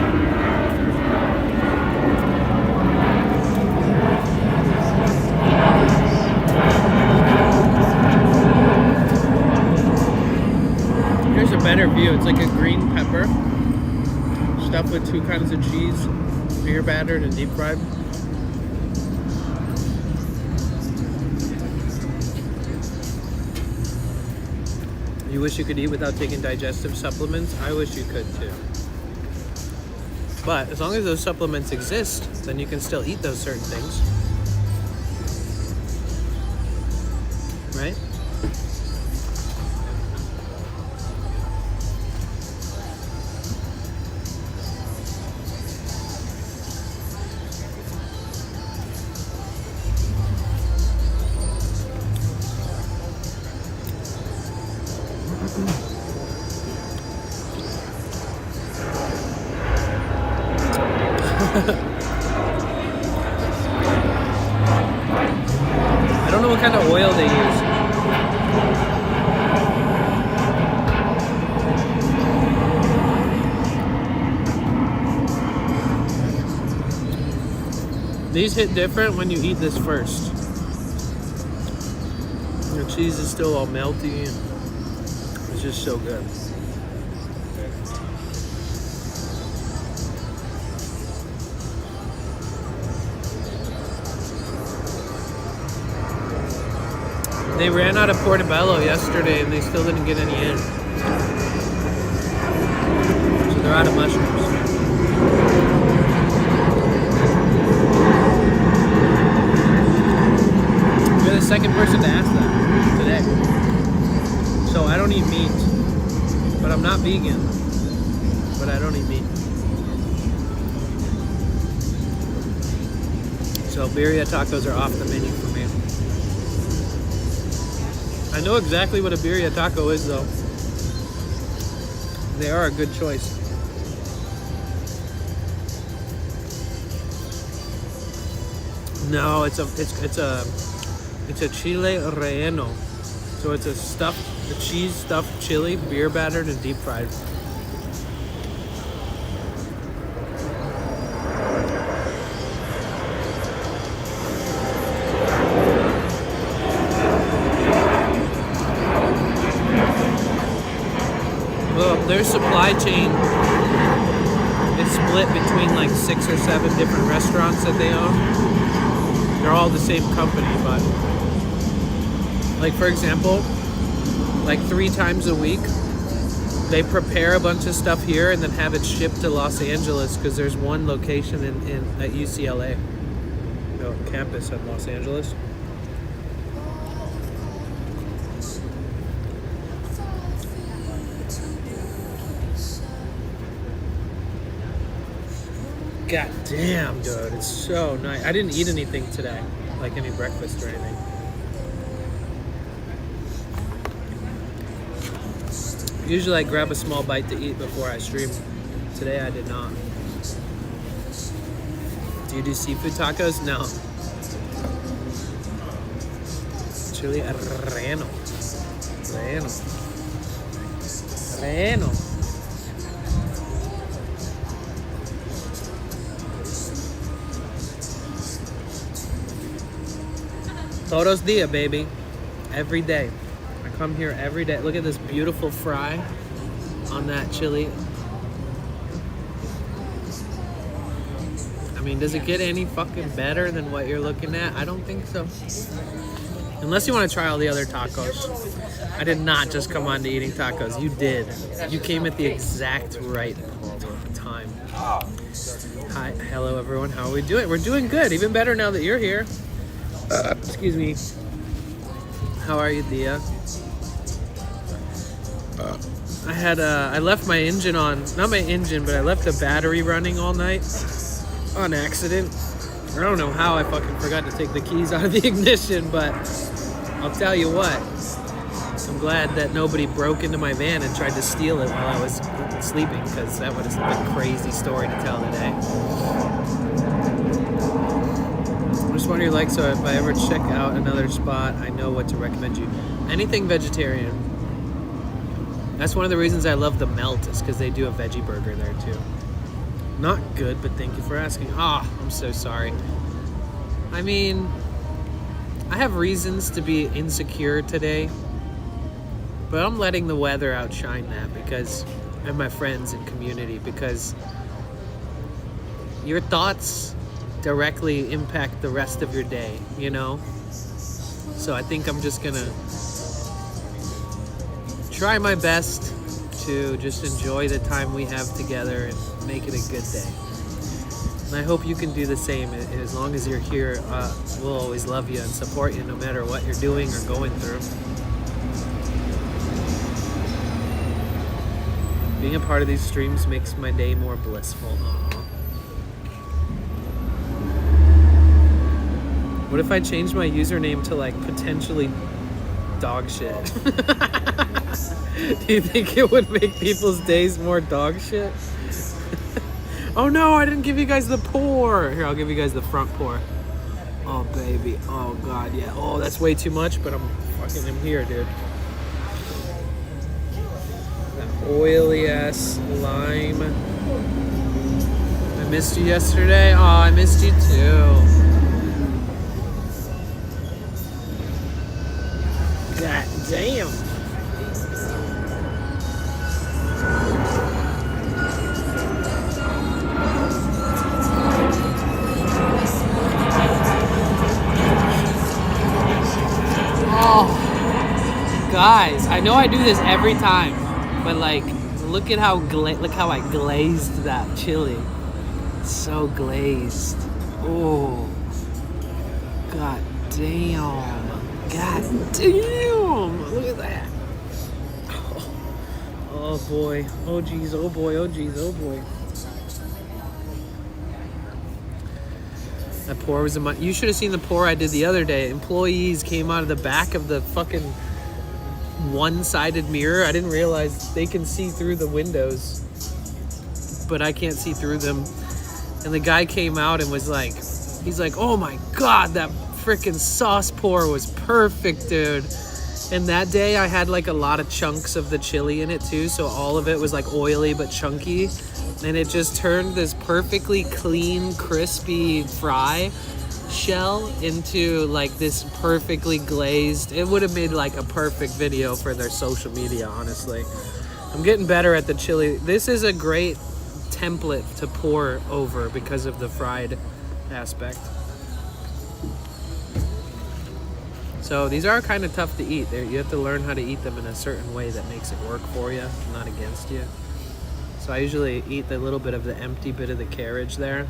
Here's a better view. It's like a green pepper stuffed with 2 kinds of cheese, beer battered and deep fried. You wish you could eat without taking digestive supplements? I wish you could too. But as long as those supplements exist, then you can still eat those certain things. Right? I don't know what kind of oil they use. These hit different when you eat this first. The cheese is still all melty and it's just so good. They ran out of Portobello yesterday and they still didn't get any in. So they're out of mushrooms. You're the second person to ask that today. So I don't eat meat, but I'm not vegan, but I don't eat meat. So birria tacos are off the menu for me. I know exactly what a birria taco is though. They are a good choice. No, it's a chile relleno. So it's a cheese stuffed chili, beer battered and deep fried. Well, their supply chain is split between like 6 or 7 different restaurants that they own. They're all the same company, but like for example, like 3 times a week, they prepare a bunch of stuff here and then have it shipped to Los Angeles because there's one location at UCLA, campus at Los Angeles. God damn, dude, it's so nice. I didn't eat anything today, like any breakfast or anything. Usually I grab a small bite to eat before I stream. Today I did not. Do you do seafood tacos? No. Chili relleno. Relleno. Todos dia, baby. Every day. I come here every day. Look at this beautiful fry on that chili. I mean, does it get any fucking better than what you're looking at? I don't think so. Unless you want to try all the other tacos. I did not just come on to eating tacos. You did. You came at the exact right time. Hi, hello everyone. How are we doing? We're doing good. Even better now that you're here. Excuse me. How are you, Dia? I left my engine on, not my engine, but I left the battery running all night on accident. I don't know how I fucking forgot to take the keys out of the ignition, but I'll tell you what. I'm glad that nobody broke into my van and tried to steal it while I was sleeping, because that would have been a crazy story to tell today. Just what do you like, so if I ever check out another spot, I know what to recommend you. Anything vegetarian. That's one of the reasons I love the Melt, is because they do a veggie burger there too. Not good, but thank you for asking. I'm so sorry. I mean, I have reasons to be insecure today, but I'm letting the weather outshine that, because, and my friends and community, because your thoughts directly impact the rest of your day, you know? So I think I'm just gonna try my best to just enjoy the time we have together and make it a good day. And I hope you can do the same. As long as you're here, we'll always love you and support you no matter what you're doing or going through. Being a part of these streams makes my day more blissful. What if I changed my username to like potentially dog shit? Do you think it would make people's days more dog shit? Oh no, I didn't give you guys the pour. Here, I'll give you guys the front pour. Oh baby, oh god, yeah. Oh, that's way too much, but I'm fucking him here, dude. That oily ass lime. I missed you yesterday. Oh, I missed you too. God damn. Oh, guys, I know I do this every time, but like, look at how I glazed that chili. It's so glazed. Oh, god damn. God damn! Look at that. Oh boy. Oh geez. Oh boy. Oh geez. Oh boy. That pour was in my... You should have seen the pour I did the other day. Employees came out of the back of the fucking one-sided mirror. I didn't realize they can see through the windows, but I can't see through them. And the guy came out and was like, He's like, oh my God, that freaking sauce pour was perfect, dude. And that day I had like a lot of chunks of the chili in it too. So all of it was like oily but chunky. And it just turned this perfectly clean, crispy fry shell into like this perfectly glazed. It would have made like a perfect video for their social media, honestly. I'm getting better at the chili. This is a great template to pour over because of the fried aspect. So these are kind of tough to eat. You have to learn how to eat them in a certain way that makes it work for you, not against you. So I usually eat the little bit of the empty bit of the carriage there.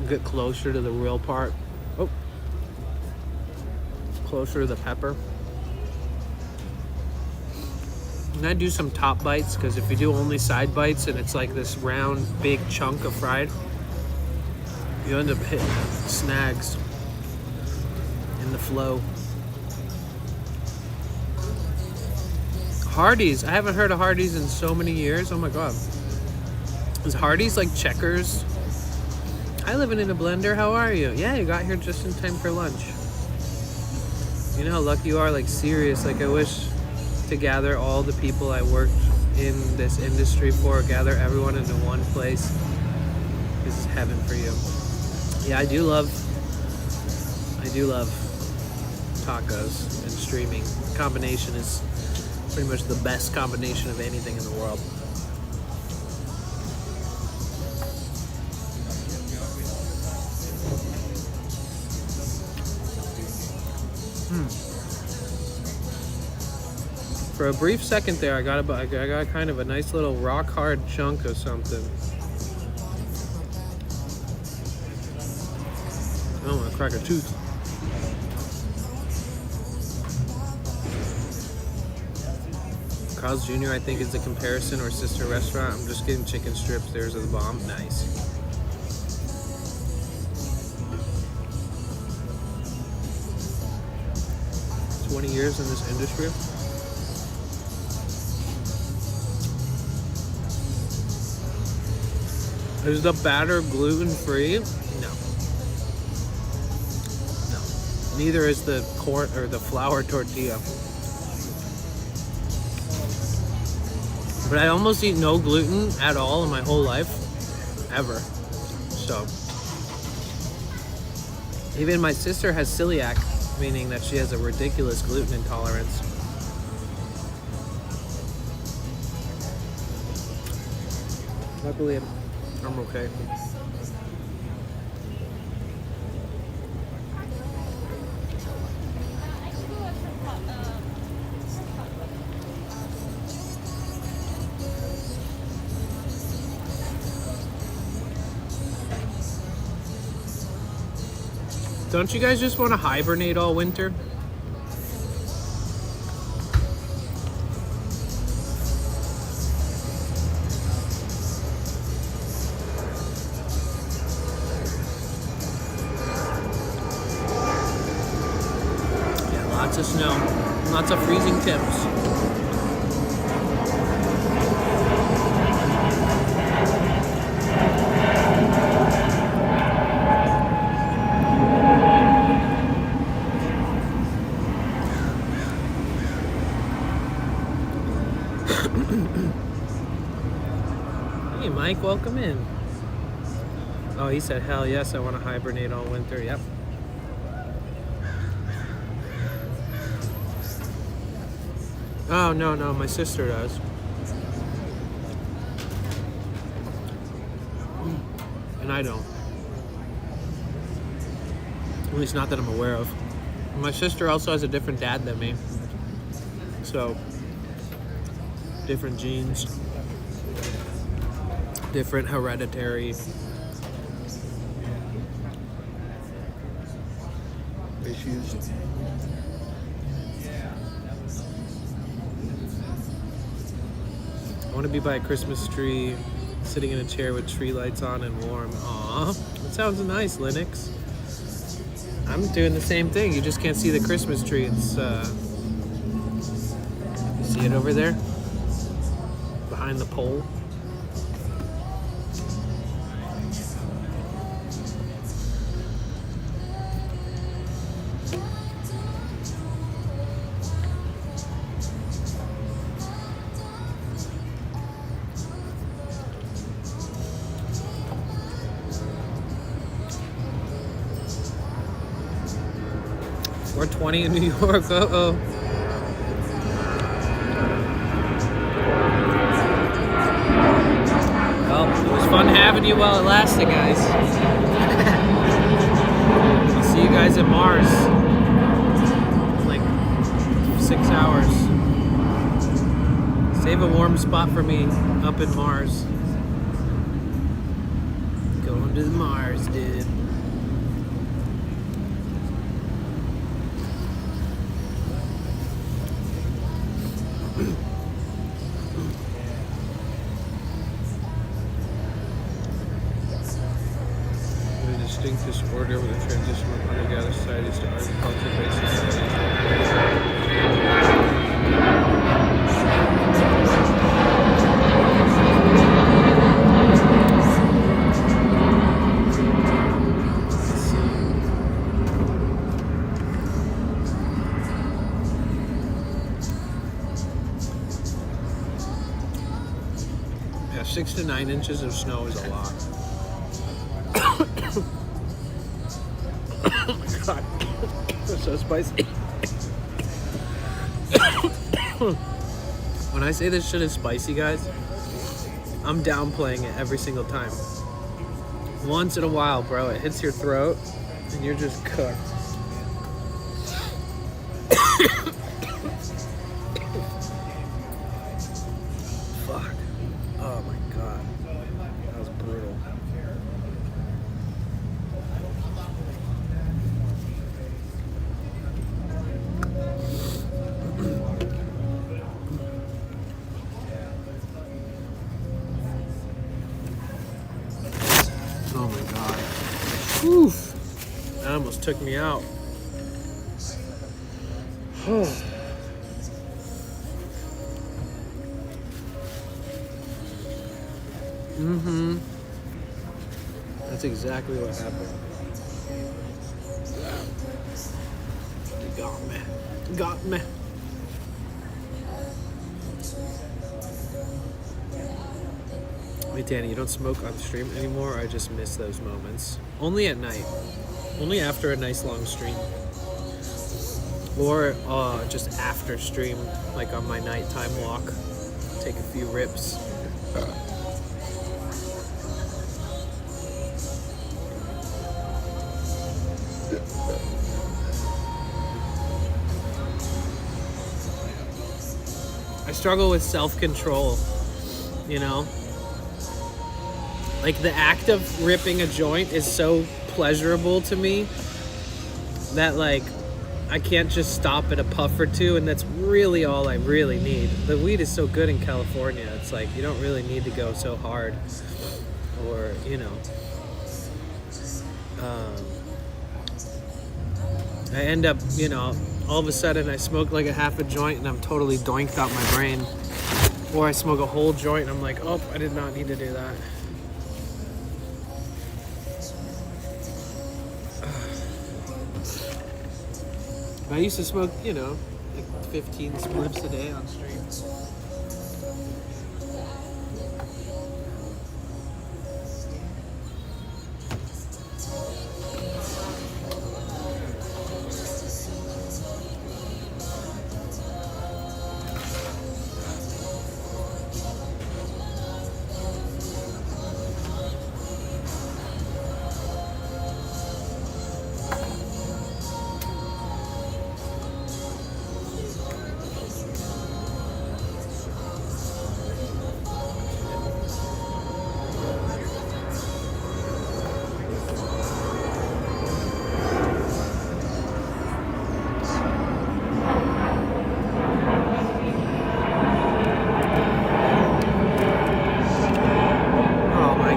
Get closer to the real part. Oh, closer to the pepper. And I do some top bites, because if you do only side bites and it's like this round, big chunk of fried, you end up hitting snags in the flow. Hardee's. I haven't heard of Hardee's in so many years. Oh my God. Is Hardee's like Checkers? Hi, living in a blender. How are you? Yeah, you got here just in time for lunch. You know how lucky you are? Like, serious. Like, I wish to gather all the people I worked in this industry for, gather everyone into one place. This is heaven for you. Yeah, I do love tacos and streaming. The combination is pretty much the best combination of anything in the world. For a brief second there, I got kind of a nice little rock hard chunk of something. I don't want to crack a tooth. Carl's Jr. I think is the comparison, or sister restaurant. I'm just getting chicken strips. Theirs are the bomb. Nice. "20 years in this industry." Is the batter gluten-free? No. No. Neither is the corn or the flour tortilla. But I almost eat no gluten at all in my whole life, ever. So, even my sister has celiac, meaning that she has a ridiculous gluten intolerance. Luckily, I'm okay. Don't you guys just want to hibernate all winter? Yeah, lots of snow, lots of freezing temps. Hey Mike, welcome in. Oh, he said, hell yes, I want to hibernate all winter. Yep. Oh, no, my sister does. And I don't. At least not that I'm aware of. My sister also has a different dad than me. So, different genes, different hereditary issues. I want to be by a Christmas tree, sitting in a chair with tree lights on and warm. Aw, that sounds nice, Linux. I'm doing the same thing. You just can't see the Christmas tree. It's, you see it over there? Behind the pole. 4:20 in New York. Uh-oh. Well, it was fun having you while it lasted, guys. I'll see you guys at Mars. In like 6 hours. Save a warm spot for me up in Mars. Going to Mars, dude. The distinct disorder with the transition from hunter-gatherer societies to agriculture-based societies. Yeah, 6 to 9 inches of snow is a lot. Oh my god, that's so spicy. When I say this shit is spicy, guys, I'm downplaying it every single time. Once in a while, bro, it hits your throat and you're just cooked. Fuck. Oh my god. That was brutal. Oh my god. Oof. That almost took me out. Mm-hmm. That's exactly what happened. You got me. Got me. Wait, Danny, you don't smoke on stream anymore? I just miss those moments. Only at night. Only after a nice long stream. Or just after stream, like on my nighttime walk. Take a few rips. I struggle with self-control, you know? Like, the act of ripping a joint is so pleasurable to me that, like, I can't just stop at a puff or two, and that's really all I really need. The weed is so good in California. It's like, you don't really need to go so hard or, you know. I end up, you know, all of a sudden I smoke like a half a joint and I'm totally doinked out my brain. Or I smoke a whole joint and I'm like, oh, I did not need to do that. I used to smoke, you know, like 15 spliffs a day on stream.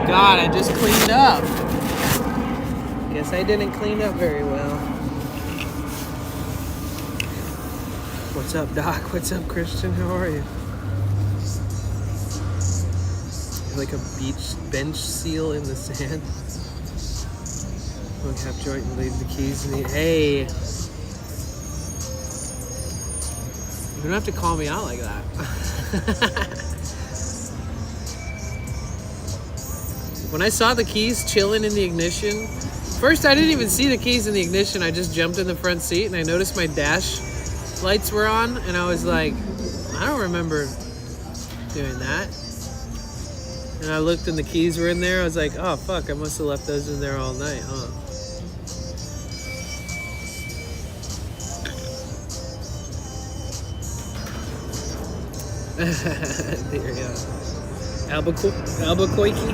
God, I just cleaned up. Guess I didn't clean up very well. What's up, Doc? What's up, Christian? How are you? You're like a bench seal in the sand. Smoke half joint and leave the keys in the... Hey! You don't have to call me out like that. When I saw the keys chilling in the ignition, First, I didn't even see the keys in the ignition. I just jumped in the front seat and I noticed my dash lights were on, and I was like, I don't remember doing that. And I looked and the keys were in there. I was like, oh fuck, I must have left those in there all night, huh? There you go. Albuquerque.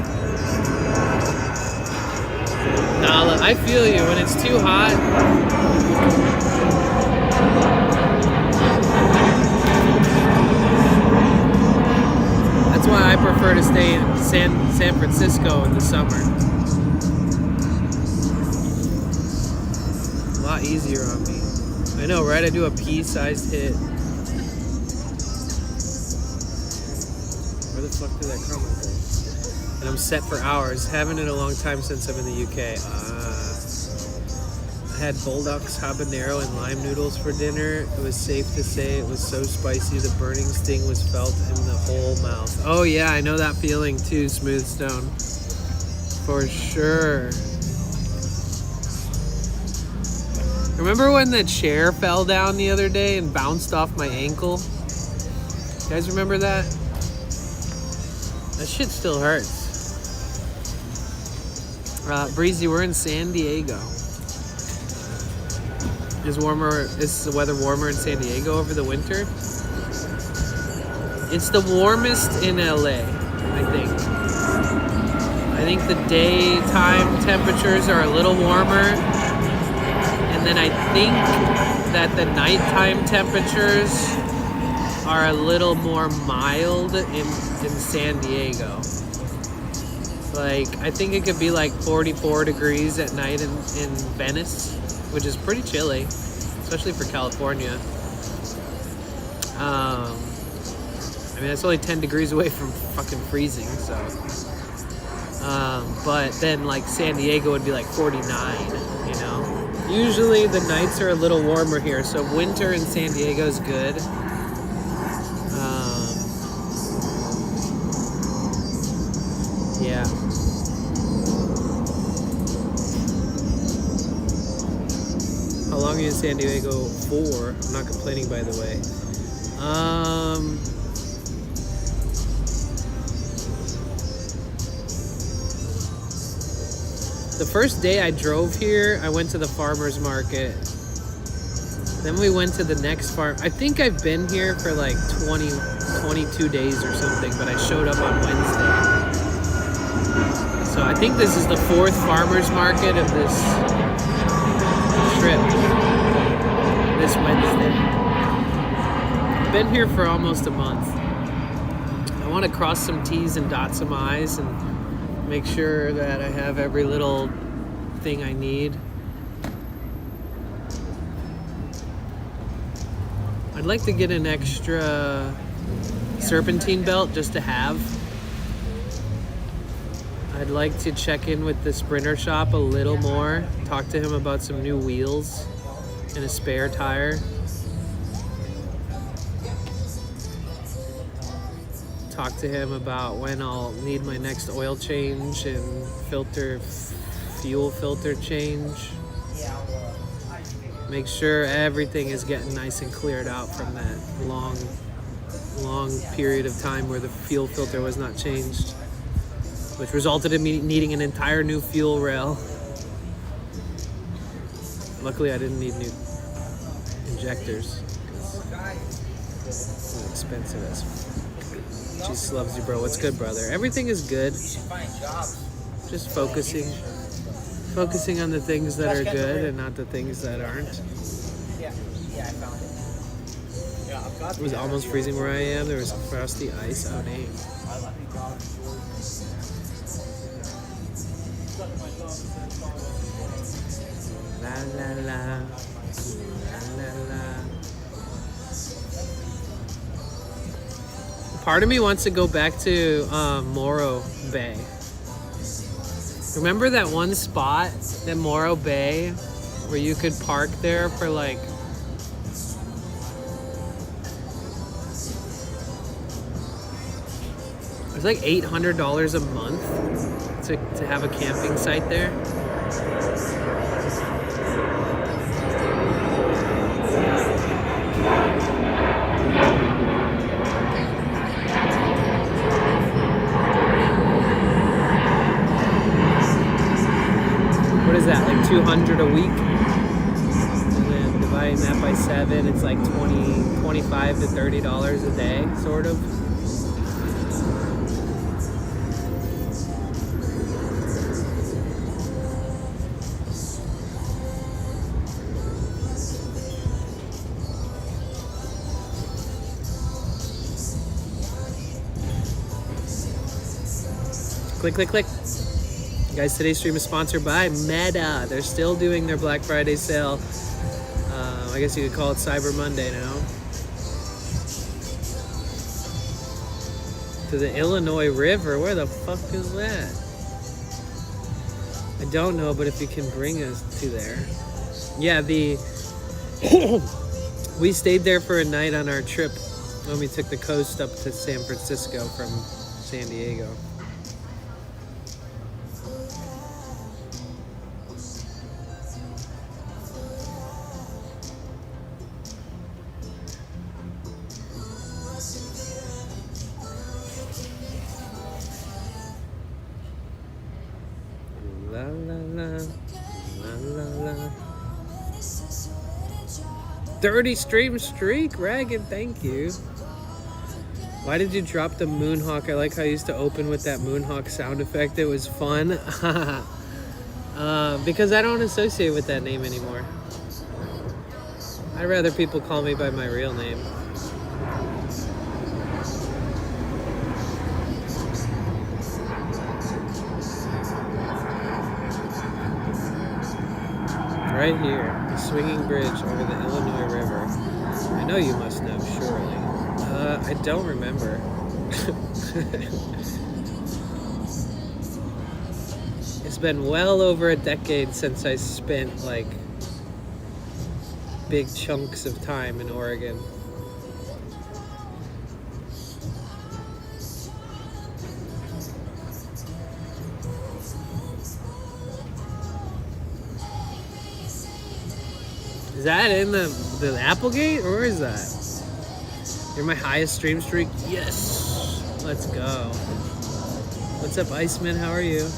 Nah, I feel you. When it's too hot, that's why I prefer to stay in San Francisco in the summer. A lot easier on me. I know, right? I do a pea-sized hit. Where the fuck did that come from? And I'm set for hours. Haven't in a long time since I'm in the UK. I had Bulldog's habanero and lime noodles for dinner. It was safe to say it was so spicy the burning sting was felt in the whole mouth. Oh yeah, I know that feeling too, Smooth Stone. For sure. Remember when the chair fell down the other day and bounced off my ankle? You guys remember that? That shit still hurts. Breezy, we're in San Diego. Is the weather warmer in San Diego over the winter? It's the warmest in LA, I think. I think the daytime temperatures are a little warmer. And then I think that the nighttime temperatures are a little more mild in San Diego. Like, I think it could be like 44 degrees at night in Venice, which is pretty chilly, especially for California. I mean, it's only 10 degrees away from fucking freezing, so. But then, like, San Diego would be like 49, you know? Usually the nights are a little warmer here, so winter in San Diego is good. Yeah. How long are you in San Diego for? I'm not complaining, by the way. The first day I drove here, I went to the farmer's market. Then we went to the next farm. I think I've been here for like 22 days or something, but I showed up on Wednesday. So I think this is the 4th farmer's market of this trip. This Wednesday. I've been here for almost a month. I want to cross some T's and dot some I's and make sure that I have every little thing I need. I'd like to get an extra serpentine belt just to have. I'd like to check in with the Sprinter shop a little more, talk to him about some new wheels and a spare tire. Talk to him about when I'll need my next oil change and fuel filter change. Make sure everything is getting nice and cleared out from that long period of time where the fuel filter was not changed, which resulted in me needing an entire new fuel rail. Luckily, I didn't need new injectors because it's expensive as fuck. Jesus loves you, bro. What's good, brother? Everything is good. Just focusing on the things that are good and not the things that aren't. It was almost freezing where I am. There was frosty ice out here. La la la, la la. Part of me wants to go back to Morro Bay. Remember that one spot at Morro Bay where you could park there for like it was like $800 a month to have a camping site there. What is that, like 200 a week? And then dividing that by 7, it's like $25 to $30 a day, sort of. Click, click, click. Guys, today's stream is sponsored by Meta. They're still doing their Black Friday sale. I guess you could call it Cyber Monday now. To the Illinois River. Where the fuck is that? I don't know, but if you can bring us to there. Yeah, we stayed there for a night on our trip when we took the coast up to San Francisco from San Diego. La la la, la la la. 30 stream streak, Ragged, thank you. Why did you drop the Moonhawk? I like how I used to open with that Moonhawk sound effect. It was fun. Because I don't associate with that name anymore. I'd rather people call me by my real name. Right here, the swinging bridge over the Illinois River. I know you must know, surely. I don't remember. It's been well over a decade since I spent like big chunks of time in Oregon. Is that in the Applegate, or where is that? You're my highest stream streak? Yes! Let's go. What's up, Iceman? How are you?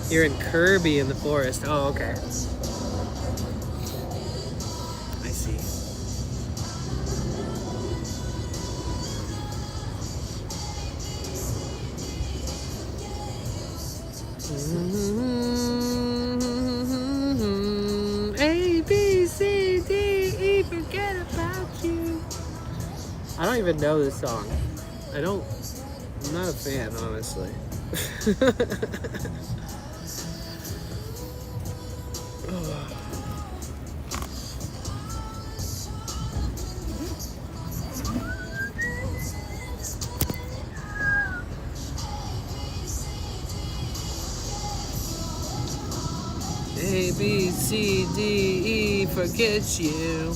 You're in Kirby in the forest. Oh, okay. I see. A, B, C, D, E, forget about you. I don't even know this song. I'm not a fan, honestly. A, B, C, D, E, forget you.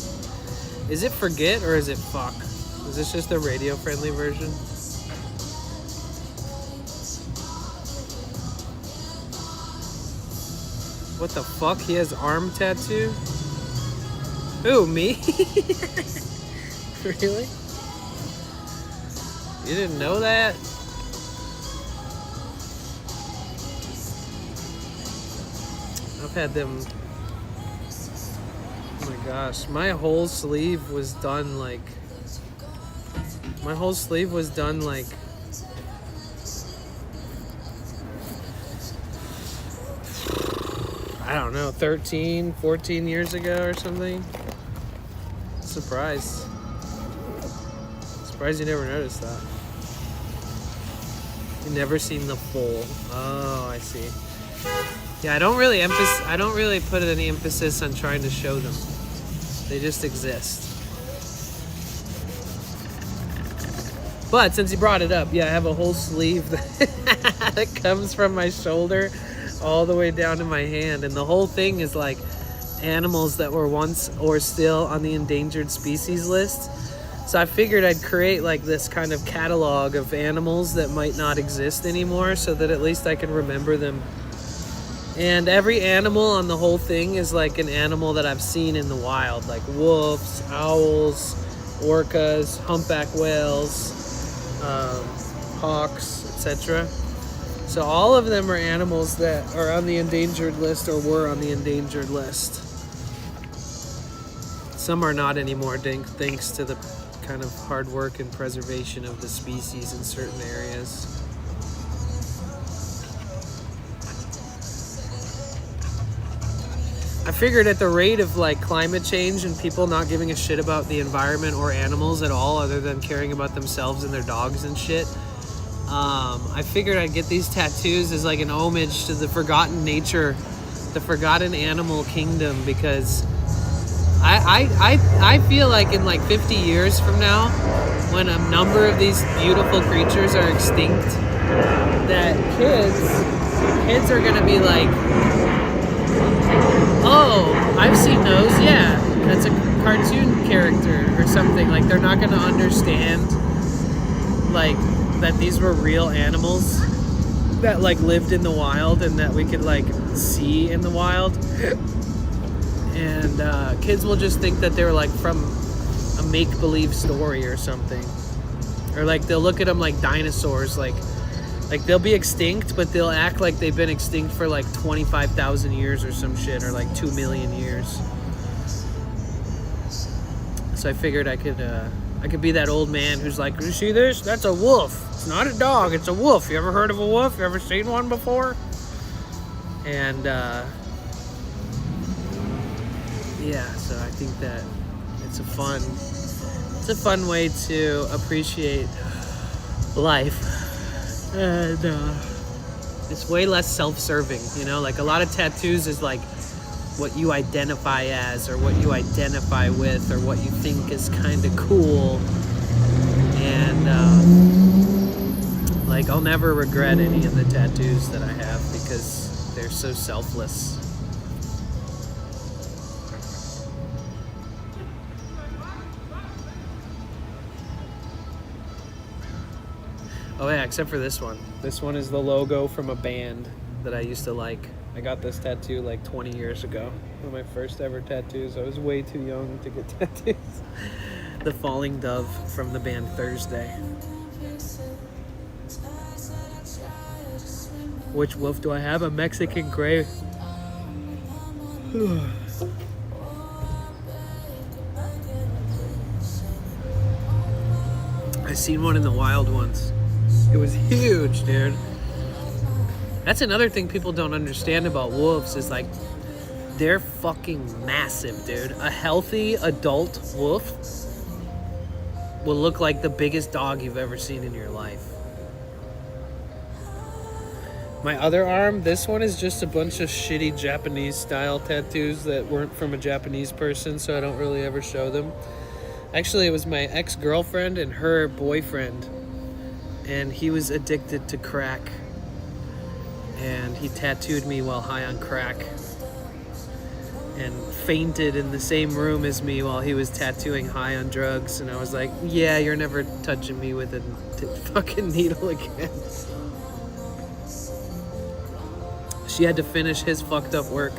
Is it forget or is it fuck? Is this just a radio-friendly version? What the fuck? He has arm tattoo? Who, me? Really? You didn't know that? I've had them. Oh my gosh, my whole sleeve was done like. I don't know, 13, 14 years ago or something. Surprised you never noticed that. You never seen the full. Oh, I see. Yeah, I don't really put any emphasis on trying to show them. They just exist. But since you brought it up, yeah, I have a whole sleeve that comes from my shoulder all the way down to my hand, and the whole thing is like animals that were once or still on the endangered species list. So I figured I'd create like this kind of catalog of animals that might not exist anymore, so that at least I can remember them And every animal on the whole thing is like an animal that I've seen in the wild, like wolves, owls, orcas, humpback whales, hawks, etc. So all of them are animals that are on the endangered list or were on the endangered list. Some are not anymore, thanks to the kind of hard work and preservation of the species in certain areas. I figured at the rate of like climate change and people not giving a shit about the environment or animals at all other than caring about themselves and their dogs and shit, I figured I'd get these tattoos as like an homage to the forgotten nature, the forgotten animal kingdom, because I feel like in like 50 years from now, when a number of these beautiful creatures are extinct, that kids are gonna be like, oh, I've seen those, yeah, that's a cartoon character or something. Like, they're not gonna understand like that these were real animals that like lived in the wild and that we could like see in the wild. And kids will just think that they're like from a make-believe story or something. Or like they'll look at them like dinosaurs, like they'll be extinct, but they'll act like they've been extinct for like 25,000 years or some shit, or like 2 million years. So I figured I could be that old man who's like, you see this? That's a wolf. It's not a dog, it's a wolf. You ever heard of a wolf? You ever seen one before? And yeah, so I think that it's a fun way to appreciate life. And it's way less self-serving, you know? Like, a lot of tattoos is like what you identify as or what you identify with or what you think is kind of cool. And like, I'll never regret any of the tattoos that I have because they're so selfless. Oh yeah, except for this one. This one is the logo from a band that I used to like. I got this tattoo like 20 years ago. One of my first ever tattoos. I was way too young to get tattoos. The Falling Dove from the band Thursday. Which wolf do I have? A Mexican gray. I seen one in the wild once. It was huge, dude. That's another thing people don't understand about wolves is like, they're fucking massive, dude. A healthy adult wolf will look like the biggest dog you've ever seen in your life. My other arm, this one is just a bunch of shitty Japanese style tattoos that weren't from a Japanese person, so I don't really ever show them. Actually, it was my ex-girlfriend and her boyfriend, and he was addicted to crack, and he tattooed me while high on crack and fainted in the same room as me while he was tattooing high on drugs. And I was like, yeah, you're never touching me with a fucking needle again. She had to finish his fucked up work.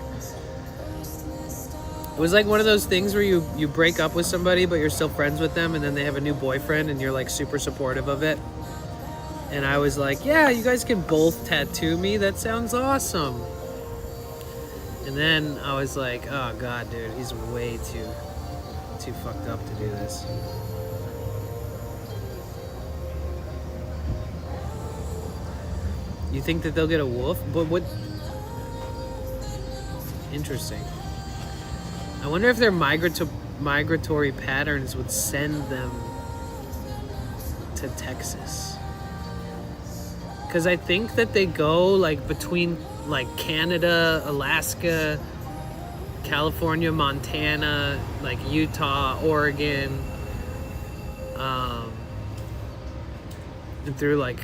It was like one of those things where you break up with somebody but you're still friends with them, and then they have a new boyfriend and you're like super supportive of it. And I was like, yeah, you guys can both tattoo me. That sounds awesome. And then I was like, oh God, dude, he's way too fucked up to do this. You think that they'll get a wolf? But what? Interesting. I wonder if their migratory patterns would send them to Texas. Because I think that they go like between like Canada, Alaska, California, Montana, like Utah, Oregon, and through like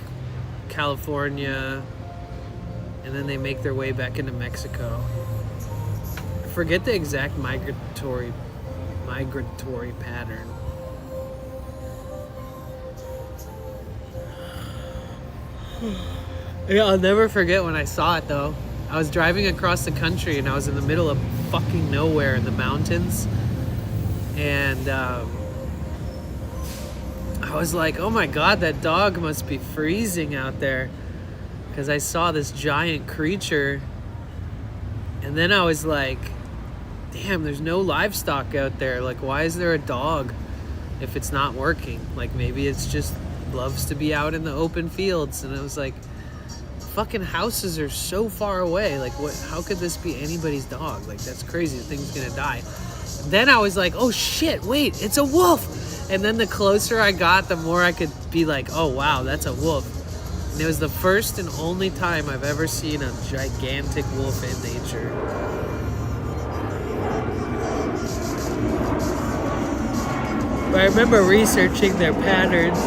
California, and then they make their way back into Mexico. I forget the exact migratory pattern. Yeah, I'll never forget when I saw it though. I was driving across the country and I was in the middle of fucking nowhere in the mountains. And I was like, oh my God, that dog must be freezing out there. Because I saw this giant creature. And then I was like, damn, there's no livestock out there. Like, why is there a dog if it's not working? Like, maybe it's just loves to be out in the open fields. And I was like, fucking houses are so far away. Like, what? How could this be anybody's dog? Like, that's crazy. The thing's gonna die. Then I was like, oh shit, wait, it's a wolf. And then the closer I got, the more I could be like, oh wow, that's a wolf. And it was the first and only time I've ever seen a gigantic wolf in nature. But I remember researching their patterns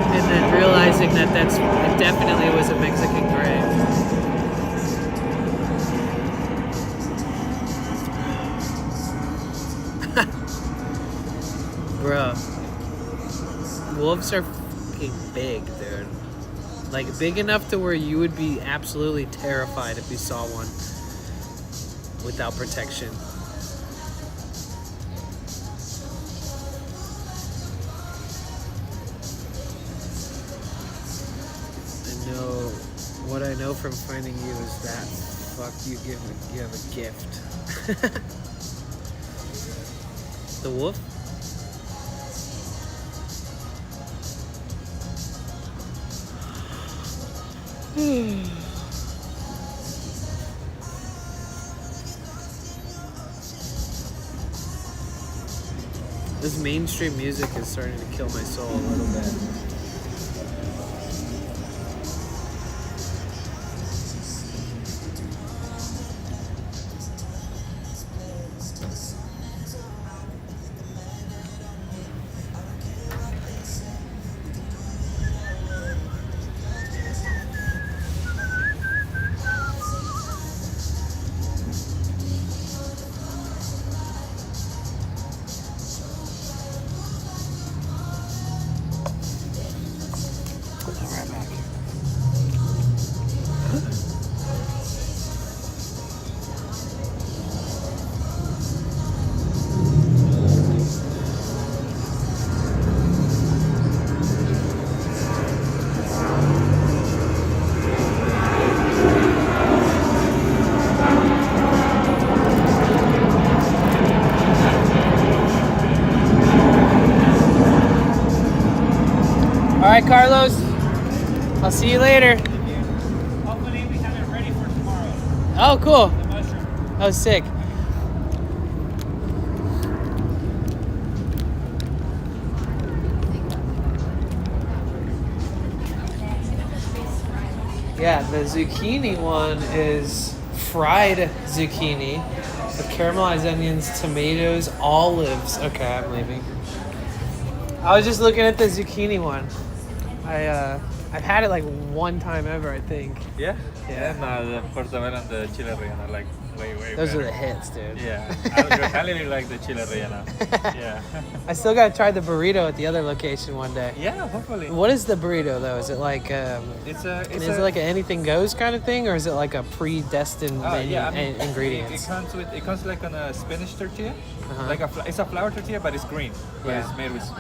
and then realizing that it definitely was a Mexican gray. Bro, wolves are fucking big, dude. Like, big enough to where you would be absolutely terrified if you saw one without protection. What I know from finding you is that you have a gift. The wolf? This mainstream music is starting to kill my soul a little bit. Alright, Carlos. I'll see you later. Hopefully we have it ready for tomorrow. Oh, cool. The mushroom. Oh, sick. Yeah, the zucchini one is fried zucchini with caramelized onions, tomatoes, olives. Okay, I'm leaving. I was just looking at the zucchini one. I've had it like one time ever, I think. Yeah? Yeah. No, the portobello and the chile relleno are like way Those better. are the hits, dude. Yeah. I really like the chile relleno. Yeah. I still gotta try the burrito at the other location one day. Yeah, hopefully. What is the burrito though? Is it like It's is it like an anything goes kind of thing, or is it like a predestined menu yeah, I mean, ingredients? It comes like on a spinach tortilla, Uh-huh. like it's a flour tortilla, but it's green. But Yeah. it's made with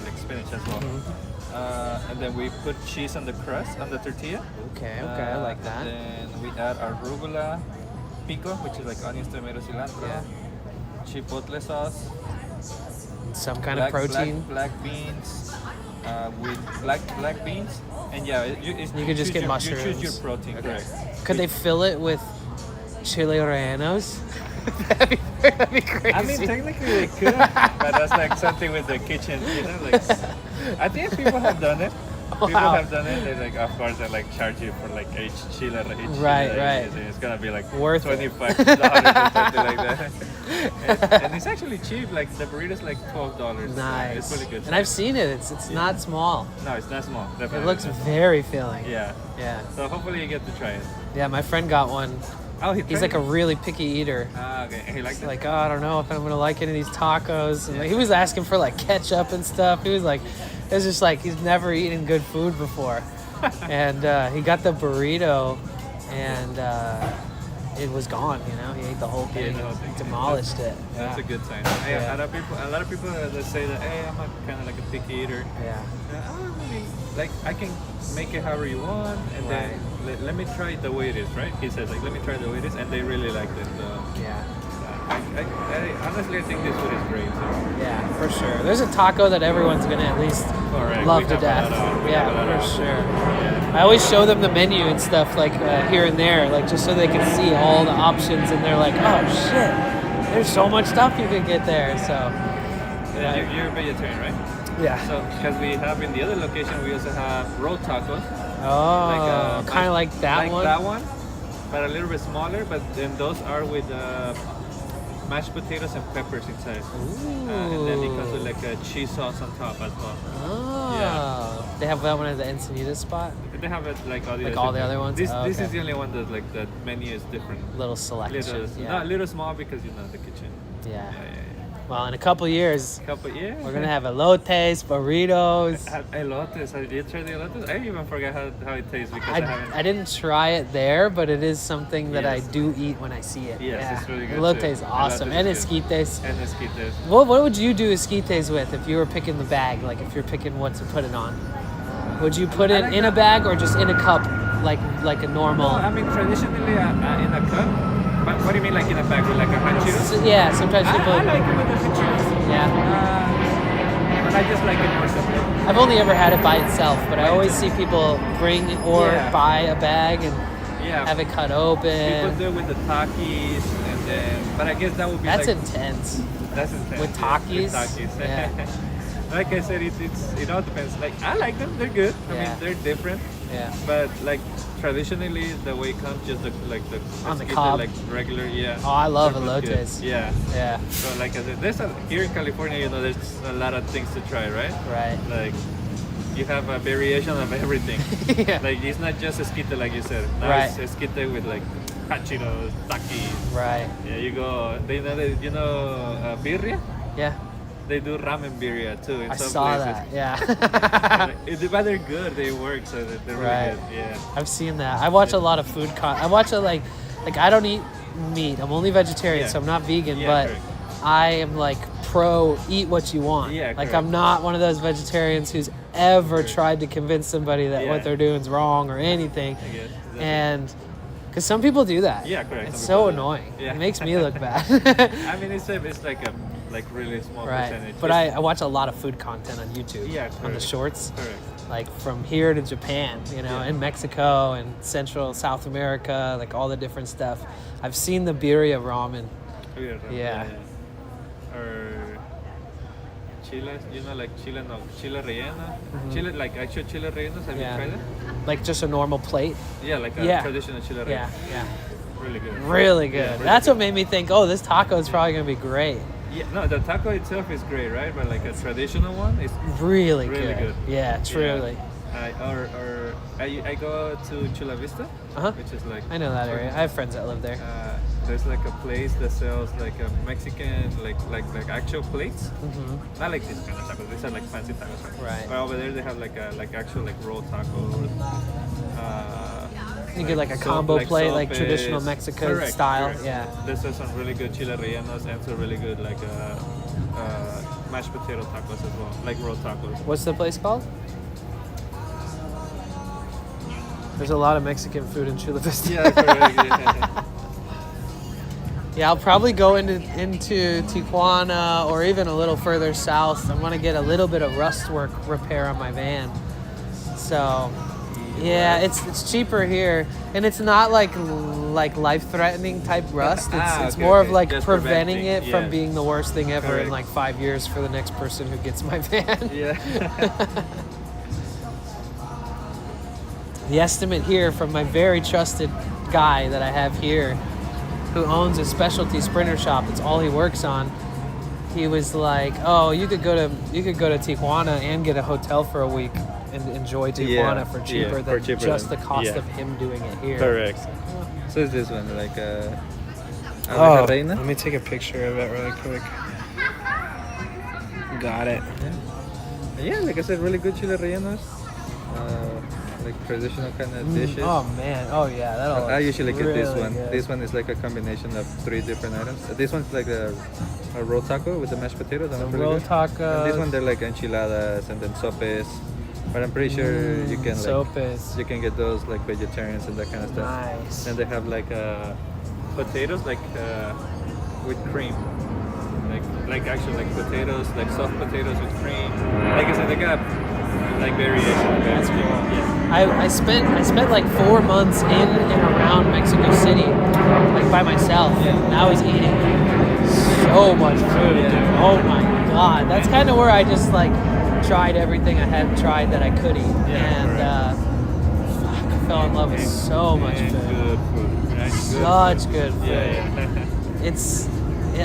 like spinach as well. And then we put cheese on the crust on the tortilla. Okay, I like that. And then we add arugula pico, which is like onions, tomatoes, cilantro. Yeah. Chipotle sauce. Some kind of protein. Black beans. With black beans. And yeah, You could just get mushrooms. You choose your protein, correct. Could they fill it with chile rellenos? that'd be crazy. I mean, technically they could, but that's like something with the kitchen, you know. Like, I think people have done it. People have done it. They like, of course, they like charge you for like each chile. Right. It's gonna be like Worth $25 or something like that. And it's actually cheap. Like the burrito's like $12. Nice. It's really good. And I've seen it. It's not small. No, it's not small. Definitely It looks not. very filling. Yeah. Yeah. So hopefully you get to try it. Yeah, my friend got one. Oh, He's like a really picky eater. Ah, okay. And he likes it. Like, oh, I don't know if I'm gonna like any of these tacos. And he was asking for like ketchup and stuff. He was like, it was just like he's never eaten good food before. And he got the burrito, and it was gone. You know, he ate the whole thing, the whole thing. demolished it. That's a good sign. Yeah. A lot of people that say that, hey, I'm kind of like a picky eater. Yeah. I mean, like I can make it however you want, and then let me try it the way it is, right? He says like, let me try it the way it is, and they really liked it. Yeah. I honestly, I think this food is great. So. Yeah, for sure. There's a taco that everyone's gonna at least Correct. love We to have a death. lot of- we Yeah, have a lot for of- sure. Yeah. I always show them the menu and stuff like here and there, like just so they can see all the options, and they're like, oh shit, there's so much stuff you could get there. So Yeah, you're a vegetarian, right? yeah. So because we have in the other location, we also have roll tacos. Oh, kind of like that like one. that one, but a little bit smaller. But then those are with mashed potatoes and peppers inside. And then it comes with like a cheese sauce on top as well. Oh, they have that one at the Encinitas spot. They have it like all the Like other all the other ones? This Oh, this okay. is the only one that like the menu is different. Little selection. Little, Yeah. not a little small because you know the kitchen. Yeah. Yeah. Well, in a couple years, Couple, yeah. we're gonna have elotes, burritos. Elotes. Have you tried the elotes? I even forgot how it tastes because I haven't. I didn't try it there, but it is something that I Yes. do eat when I see it. Yes, yeah. it's really good Elote too. is awesome, Elote and is good. esquites. And esquites. What would you do esquites with if you were picking the bag? Like if you're picking what to put it on, would you put it like in a bag or just in a cup, like a normal? No, I mean traditionally in a cup. But what do you mean like in a bag with like a hot Cheetos? Yeah, sometimes people. I like it with the hot Cheetos. Yeah, But I just like it more simple. I've only ever had it by itself, but I always see people bring or Yeah. buy a bag and Yeah. have it cut People open. do it with the Takis and then, but I guess that would be That's like, intense. that's intense. with yeah, Takis? With Takis. Yeah. Like I said, it all depends. Like I like them, they're good. I Yeah. mean, they're different. Yeah. But like traditionally, the way it comes, just the On the esquite, cob. like regular, yeah. Oh, I love They're both good. elotes. Yeah. Yeah. So like I said, here in California, you know, there's a lot of things to try, right? Right. Like you have a variation of everything. Yeah. Like it's not just esquite, like you said. Now Right. it's esquite with like hot Cheetos, Takis. Right. Yeah, you go. You know birria. Yeah. They do ramen birria too in I some saw places. that. Yeah. But they're good. They work, so they're really Right. good. Yeah. I've seen that. I watch a lot of food I watch it like I don't eat meat. I'm only vegetarian, Yeah. so I'm not vegan, Yeah, but correct. I am like pro eat what you want. Yeah, like correct. I'm not one of those vegetarians who's ever tried to convince somebody that Yeah. what they're doing is wrong or anything. I guess. And because some people do that. Yeah, correct. It's Some so people do. annoying. Yeah. It makes me look bad. I mean, it's like a really small Right. percentage. But It's- I watch a lot of food content on YouTube. Yeah, On the correct. shorts. Correct. Like from here to Japan, you know, Yeah. and Mexico and Central South America, like all the different stuff. I've seen the birria ramen. Yeah. Or chile, you know, like chile relleno. Chile, like actual chile rellenos. Have Mm-hmm. Yeah. you tried it? Like just a normal plate. Yeah, like a Yeah. traditional chile relleno. Yeah, yeah. Really good. Really good. Yeah, really That's good. what made me think, oh, this taco is probably gonna be great. Yeah, no, the taco itself is great, right? But like a traditional one is Really, Really good. Yeah, truly. I go to Chula Vista, Uh-huh. which is like I know that area. I have friends that live there. there's like a place that sells like a Mexican like actual plates. Mm-hmm. Not like this kind of tacos. These are like fancy tacos. Right. But over there they have like actual like roll tacos. You get like a combo plate, like sopes. traditional Mexican Correct, style. correct. Yeah. There's some really good chile rellenos and some really good like mashed potato tacos as well, like roll tacos. What's the place called? There's a lot of Mexican food in Chula Vista. Yeah, correct. Yeah. Yeah, I'll probably go into Tijuana or even a little further south. I want to get a little bit of rust work repair on my van. So, yeah, it's cheaper here, and it's not like life-threatening type rust. It's Okay, more of okay. like Just preventing it from yeah. being the worst thing ever in Correct. like 5 years for the next person who gets my van. Yeah. The estimate here from my very trusted guy that I have here, who owns a specialty sprinter shop, that's all he works on. He was like, "Oh, you could go to Tijuana and get a hotel for a week and enjoy Tijuana Yeah, for yeah, cheaper for than cheaper just than- the cost yeah. of him doing it here." Correct. So is this one like Oh, Reina? let me take a picture of it really quick. Got it. Yeah, like I said, really good chile rellenos. like traditional kind of dishes. Oh man, oh yeah, that'll. I usually get this really one. good. This one is like a combination of 3 different items. This one's like a roll taco with the mashed potatoes. The pretty roll good. tacos. And this one they're like enchiladas and then sopes. But I'm pretty sure you can like sopes. you can get those like vegetarians and that kind of stuff. Nice. And they have like potatoes like with cream. Like actually like potatoes, like soft potatoes with cream. Like I said, they got like variation. That's cool. Yeah. I spent like 4 months in and around Mexico City, like by myself. And I was eating so much food, dude. Oh my god. That's kind of where I just like tried everything I hadn't tried that I could eat. And I fell in love with so much And food. good food. Right? Such good food. Yeah.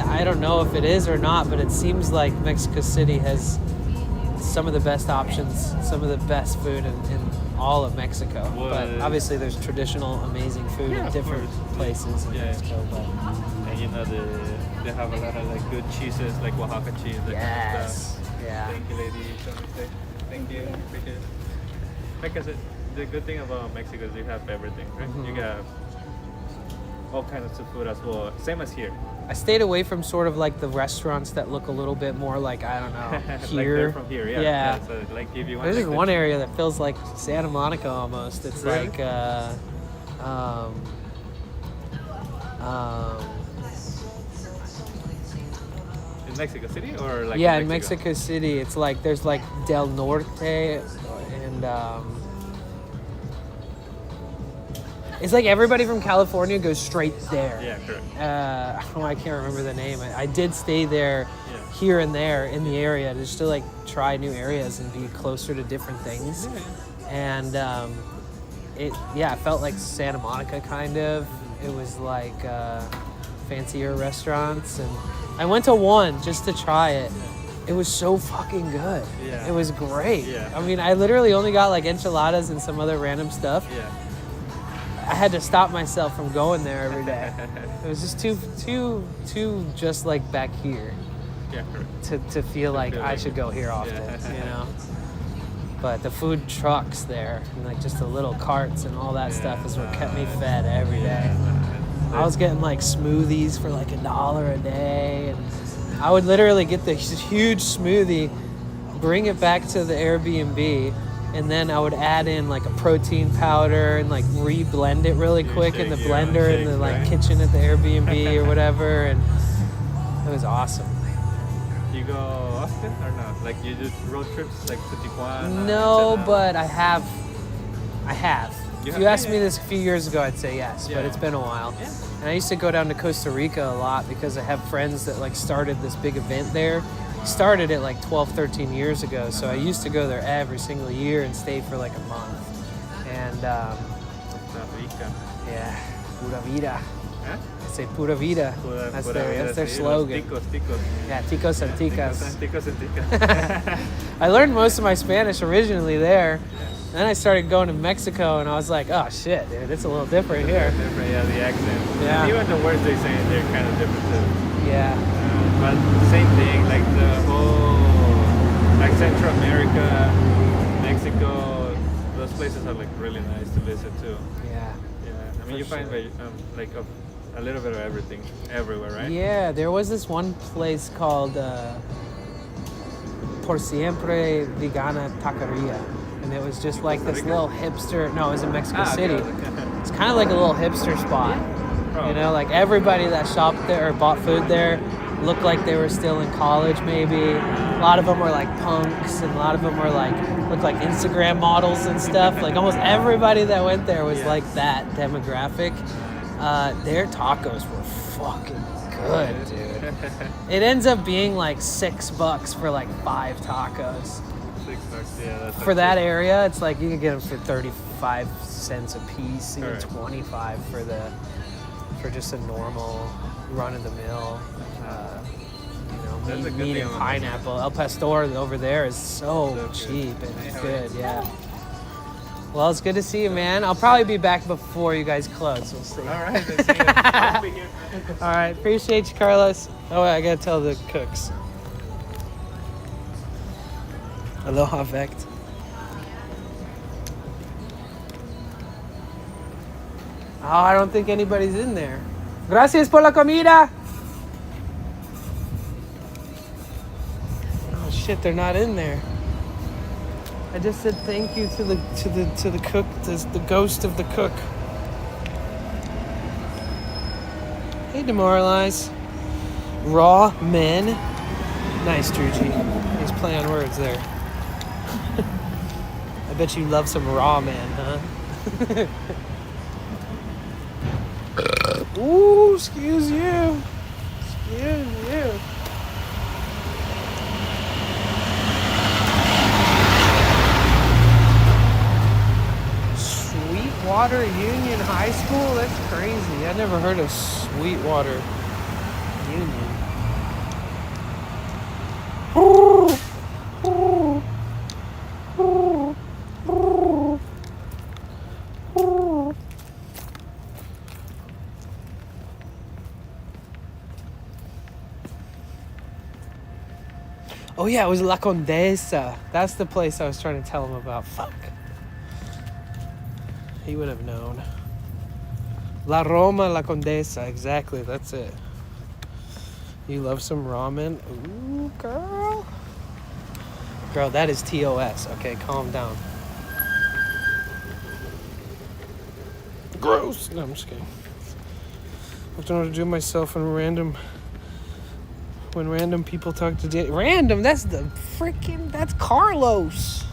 I don't know if it is or not, but it seems like Mexico City has some of the best options, some of the best food in all of Mexico. But obviously there's traditional amazing food in of different course. places in Mexico. But And you know they have a lot of like good cheeses, like Oaxaca cheese. That kind of stuff. Yeah. Thank you, lady. Thank you. Appreciate it. Like I said, the good thing about Mexico is you have everything, right? You got all kinds of food as well. Same as here. I stayed away from sort of like the restaurants that look a little bit more like, I don't know, Like here. they're from here, yeah. So like if you want. There's like just one area that feels like Santa Monica almost. It's Really? like, in Mexico City or like yeah, in Mexico City, it's like there's like Del Norte and it's like everybody from California goes straight there. Yeah, correct. I can't remember the name. I did stay there here and there in the area just to like try new areas and be closer to different things. And it felt like Santa Monica kind of. It was like fancier restaurants, and I went to one just to try it. It was so fucking good. Yeah. It was great. Yeah. I mean, I literally only got like enchiladas and some other random stuff. Yeah. I had to stop myself from going there every day. It was just too just like back here Yeah, correct. to feel like feel I like should go here often, Yeah. you know. But the food trucks there, and like just the little carts and all that stuff is what kept me fed every day. I was getting like smoothies for like $1 a day, and I would literally get the huge smoothie, bring it back to the Airbnb, and then I would add in like a protein powder and like re-blend it really quick in the blender in the like kitchen at the Airbnb or whatever, and it was awesome. You go often or not? Like you do road trips like to Tijuana? No, Ensenada? but I have. If you asked me this a few years ago, I'd say yes, but Yeah. it's been a while. Yeah. And I used to go down to Costa Rica a lot because I have friends that like started this big event there. Started it like 12, 13 years ago, so I used to go there every single year and stay for like a month. And Costa Rica. yeah, pura vida. Huh? I say pura vida. Pura- That's pura their vida, that's their sí, slogan. Los ticos. Yeah, ticos and ticas. Ticos and ticas. I learned most of my Spanish originally there. Then I started going to Mexico, and I was like, oh shit, dude, it's a little different here. Different, yeah, the accent. Yeah. And even the words they say, they're kind of different too. Yeah. But same thing, like the whole, like Central America, Mexico, those places are like really nice to visit too. Yeah. Yeah, I mean For you find sure. like a little bit of everything everywhere, right? Yeah, there was this one place called Por Siempre Vegana Taqueria. And it was just like this little hipster, no, it was in Mexico City. It's kind of like a little hipster spot. You know, like everybody that shopped there or bought food there looked like they were still in college maybe. A lot of them were like punks, and a lot of them were like, looked like Instagram models and stuff. Like almost everybody that went there was like that demographic. Their tacos were fucking good, dude. It ends up being like $6 for like 5 tacos. $6, yeah. That's For that area, it's like you can get them for 35 cents a piece, even Correct. 25 for just a normal run-of-the-mill, That's a good meat thing and about pineapple. El Pastor over there is so So good. cheap and it's Yeah. good, yeah. Well, it's good to see you, man. I'll probably be back before you guys close. We'll see. All right, let's see it. I'll be here. All right, appreciate you, Carlos. Oh, I gotta tell the cooks. Aloha, Vect. Oh, I don't think anybody's in there. Gracias por la comida. Oh shit, they're not in there. I just said thank you to the cook, the ghost of the cook. Hey, Demoralize. Raw men. Nice, Drew G. He's playing on words there. I bet you love some raw men, huh? Ooh, excuse you. Excuse you. Sweetwater Union High School? That's crazy. I never heard of Sweetwater Union. Oh yeah, it was La Condesa. That's the place I was trying to tell him about. Fuck. He would have known. La Roma, La Condesa. Exactly, that's it. You love some ramen? Ooh, girl. Girl, that is TOS. Okay, calm down. Gross. No, I'm just kidding. I don't know what to do myself when random people talk to random. That's that's Carlos.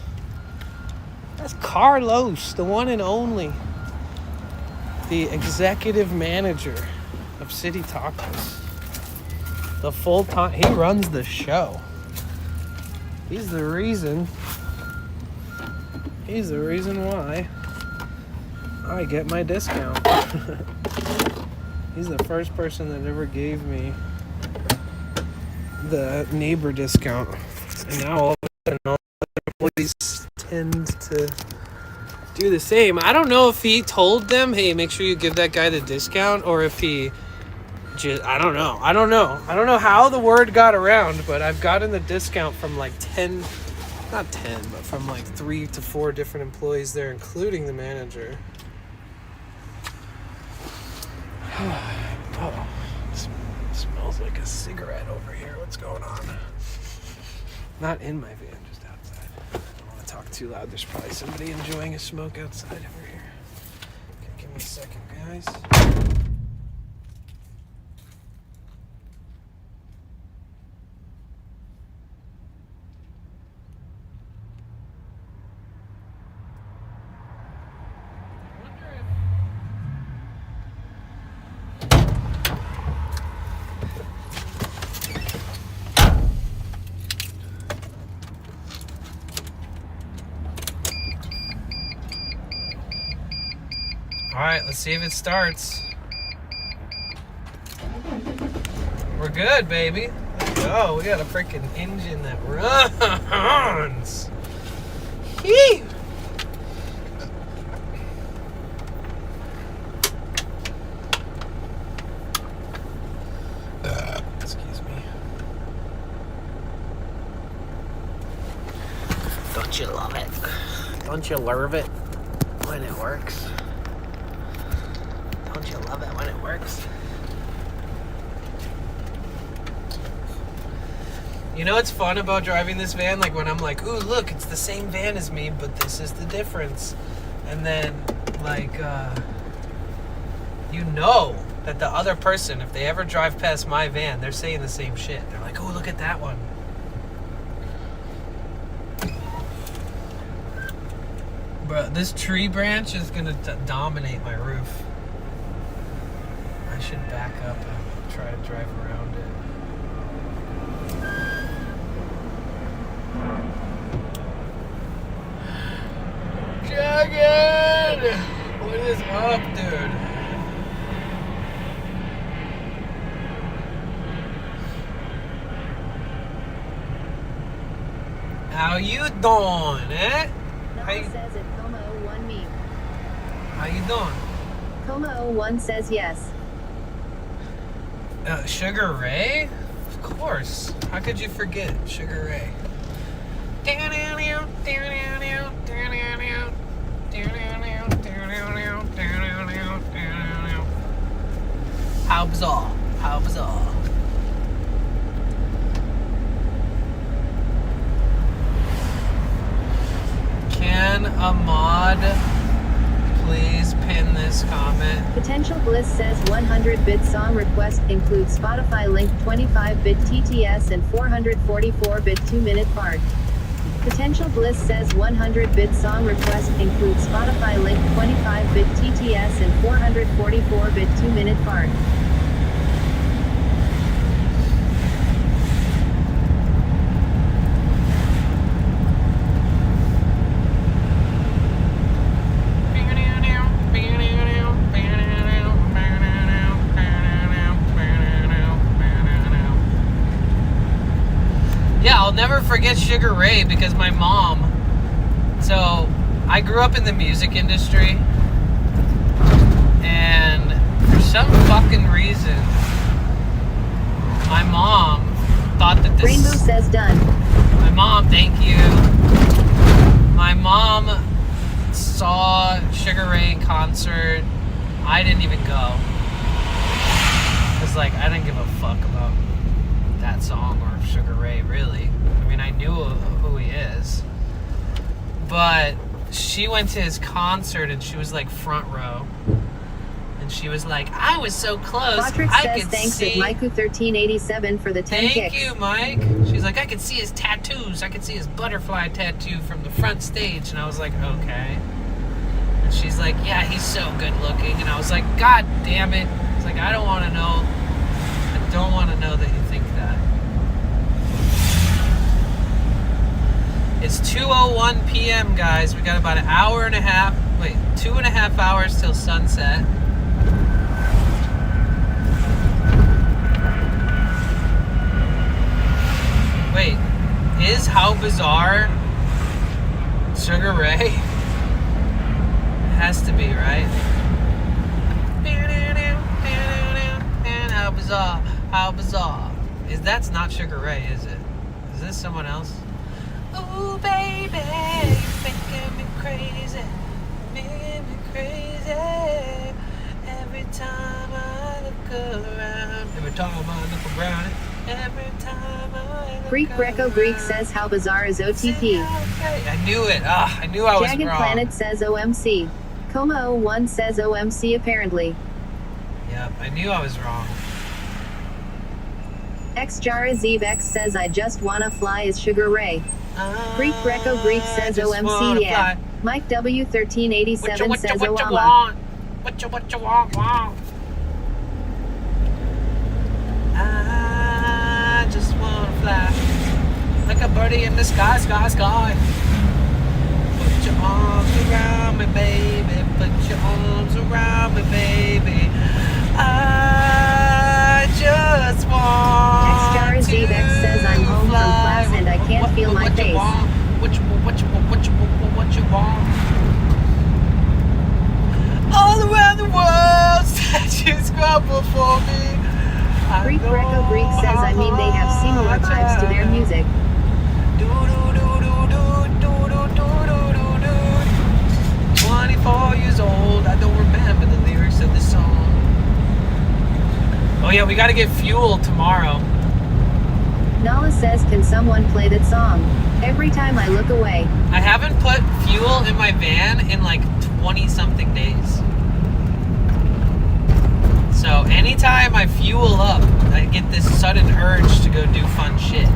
That's Carlos, the one and only, the executive manager of City Tacos. The full-time, he runs the show. He's the reason why I get my discount. He's the first person that ever gave me the neighbor discount. And now all of a sudden, all the employees tend to do the same. I don't know if he told them, hey, make sure you give that guy the discount, or if he just, I don't know how the word got around, but I've gotten the discount from like 3 to 4 different employees there, including the manager. Oh, smells like a cigarette over here. What's going on? Not in my van, just outside. I don't want to talk too loud. There's probably somebody enjoying a smoke outside over here. Okay, give me a second, guys. Alright, let's see if it starts. We're good, baby. Let's go. We got a freaking engine that runs. Yee! Excuse me. Don't you love it? Don't you love it when it works? Don't you love it when it works? You know what's fun about driving this van? Like when I'm like, ooh, look, it's the same van as me, but this is the difference. And then, like, you know that the other person, if they ever drive past my van, they're saying the same shit. They're like, oh, look at that one. Bro, this tree branch is gonna dominate my roof. I should back up and try to drive around it. Jagged! What is up, dude? How you doing, eh? Noah says it, Coma 01 meme. How you doing? Coma 01 says yes. Sugar Ray? Of course. How could you forget Sugar Ray? How bizarre. How bizarre. Can a mod please pin this comment? Potential Bliss says 100-bit song request includes Spotify link 25-bit TTS and 444-bit 2-minute part. Potential Bliss says 100-bit song request includes Spotify link 25-bit TTS and 444-bit 2-minute part. Yeah, I'll never forget Sugar Ray because my mom. So, I grew up in the music industry, and for some fucking reason, my mom thought that this. Rainbow says done. My mom, thank you. My mom saw Sugar Ray in concert. I didn't even go. Cause like I didn't give a fuck about that song or Sugar Ray, really. I mean, I knew who he is. But she went to his concert and she was like front row. And she was like, I was so close. Patrick I says could thanks see. at Maiku1387 for the 10 Thank kicks. you, Mike. She's like, I could see his tattoos. I could see his butterfly tattoo from the front stage. And I was like, okay. And she's like, yeah, he's so good looking. And I was like, God damn it. It's like, I don't want to know. I don't want to know that you think that. It's 2:01 p.m., guys. We got about an hour and a half. Wait, 2.5 hours till sunset. Wait, is How Bizarre Sugar Ray? It has to be, right? How bizarre, how bizarre. That's not Sugar Ray, is it? Is this someone else? Ooh, baby, you're making me crazy, making me crazy. Every time I look around, every time I look around, every time I look Greek Greco Greek says how bizarre is OTP. I knew it. I knew I was Jagged wrong. Planet says OMC. Coma01 says OMC apparently. Yep, I knew I was wrong. Xjara Zevex says I just wanna fly is Sugar Ray. Greek Greco Greek says OMC yeah. Mike W1387 says Oama. What you want? I just wanna fly like a birdie in the sky. Put your arms around me, baby. Put your arms around me, baby. I just want Xjara Zevex says I'm home from class and I can't feel my face. What you want? All around the world, statues crumble for me. Greek Greco Greek says I mean they have similar vibes to their music. 24 years old, I don't remember the lyrics of the song. Oh yeah, we gotta get fuel tomorrow. Nala says can someone play that song? Every time I look away. I haven't put fuel in my van in like 20 something days. So anytime I fuel up, I get this sudden urge to go do fun shit.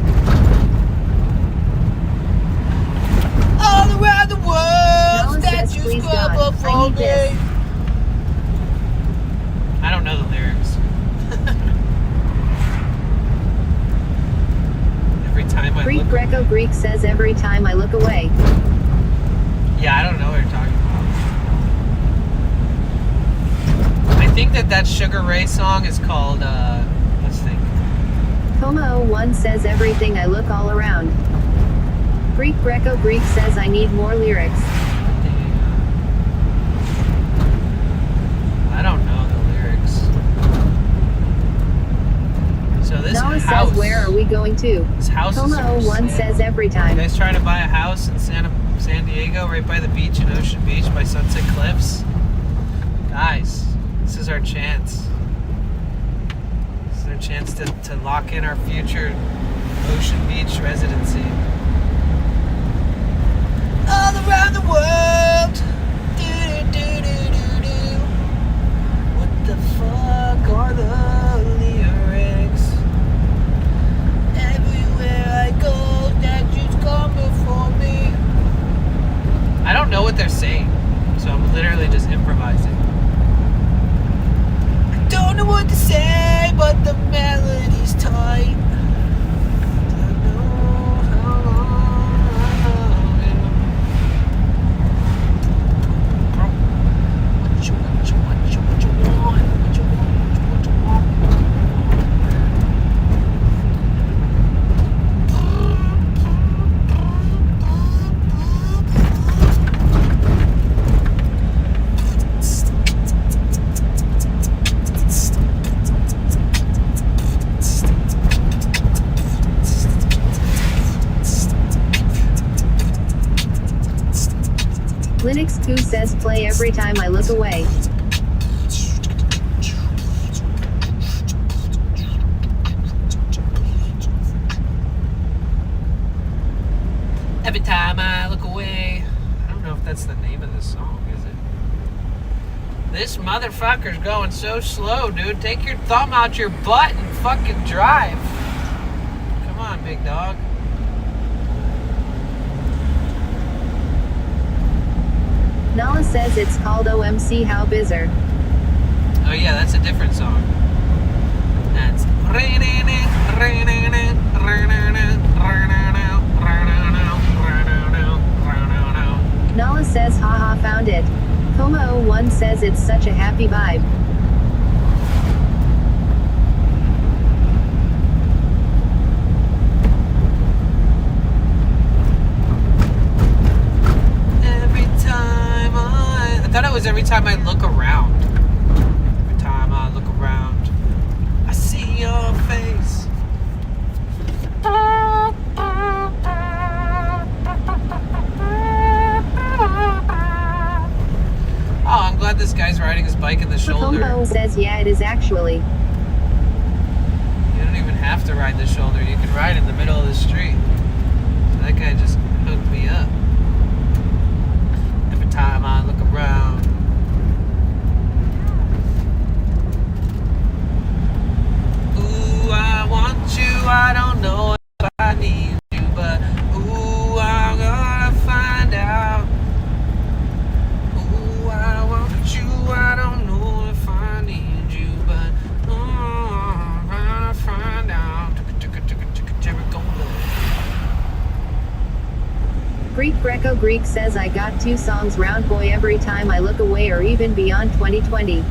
All around the world, statues please go God, up I for need this. me. I don't know the lyrics. Every time I Greek look. Greco Greek says every time I look away. Yeah, I don't know what you're talking about. I think that Sugar Ray song is called, let's think. Coma01 says everything I look all around. Greek Greco Greek says I need more lyrics. I don't know the lyrics. So this Nala house. says where are we going to? This house is Coma01 says every time. You guys trying to buy a house in San Diego, right by the beach in Ocean Beach by Sunset Cliffs? Guys, this is our chance. a chance to lock in our future Ocean Beach residency. All around the world. Do-do-do-do-do-do. What the fuck are the lyrics? Everywhere I go, statues come before me. I don't know what they're saying, so I'm literally just improvising. I don't know what to say, but the melody's tight. Don't know how long I love you. What you want, what you want, what you want, what you want, what you want, what you want. Linux Q says play every time I look away. Every time I look away. I don't know if that's the name of this song, is it? This motherfucker's going so slow, dude. Take your thumb out your butt and fucking drive. Come on, big dog. Nala says it's called OMC How Bizzer. Oh yeah, that's a different song. That's Nala says haha found it. Coma01 says it's such a happy vibe. I thought it was every time I look around. Every time I look around, I see your face. Oh, I'm glad this guy's riding his bike in the shoulder. Combo says yeah it is actually. You don't even have to ride the shoulder. You can ride in the middle of the street. So that guy just hooked me up. Every time I look around. Ooh, I want you. I don't know if I need you, but ooh, I'm gonna find out. Ooh, I want you. I don't know if I need you, but ooh, I'm gonna find out. Greek Greco Greek says I got 2 songs Round Boy Every Time I Look Away or even Beyond 2020.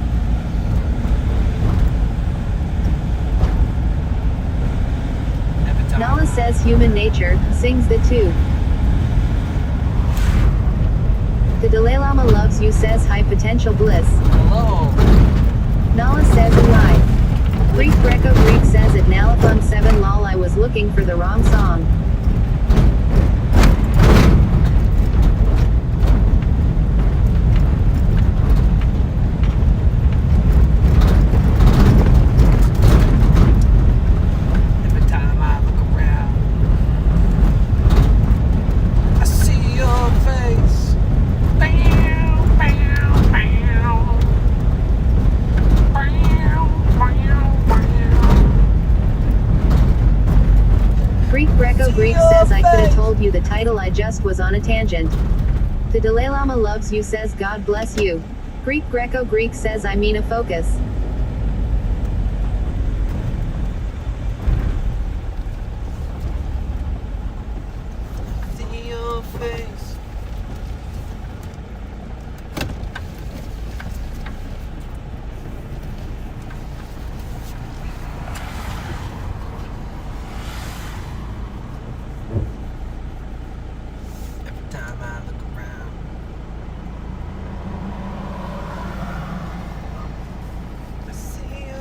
Nala says Human Nature, sings the 2. The Dalai Lama Loves You says High Potential Bliss. Hello. Nala says alive. Greek Greco Greek says at Nalathon 7 lol I was looking for the wrong song. Greek says I could have told you the title I just was on a tangent. The Dalai Lama Loves You says God bless you. Greek Greco Greek says I mean a focus. See your face.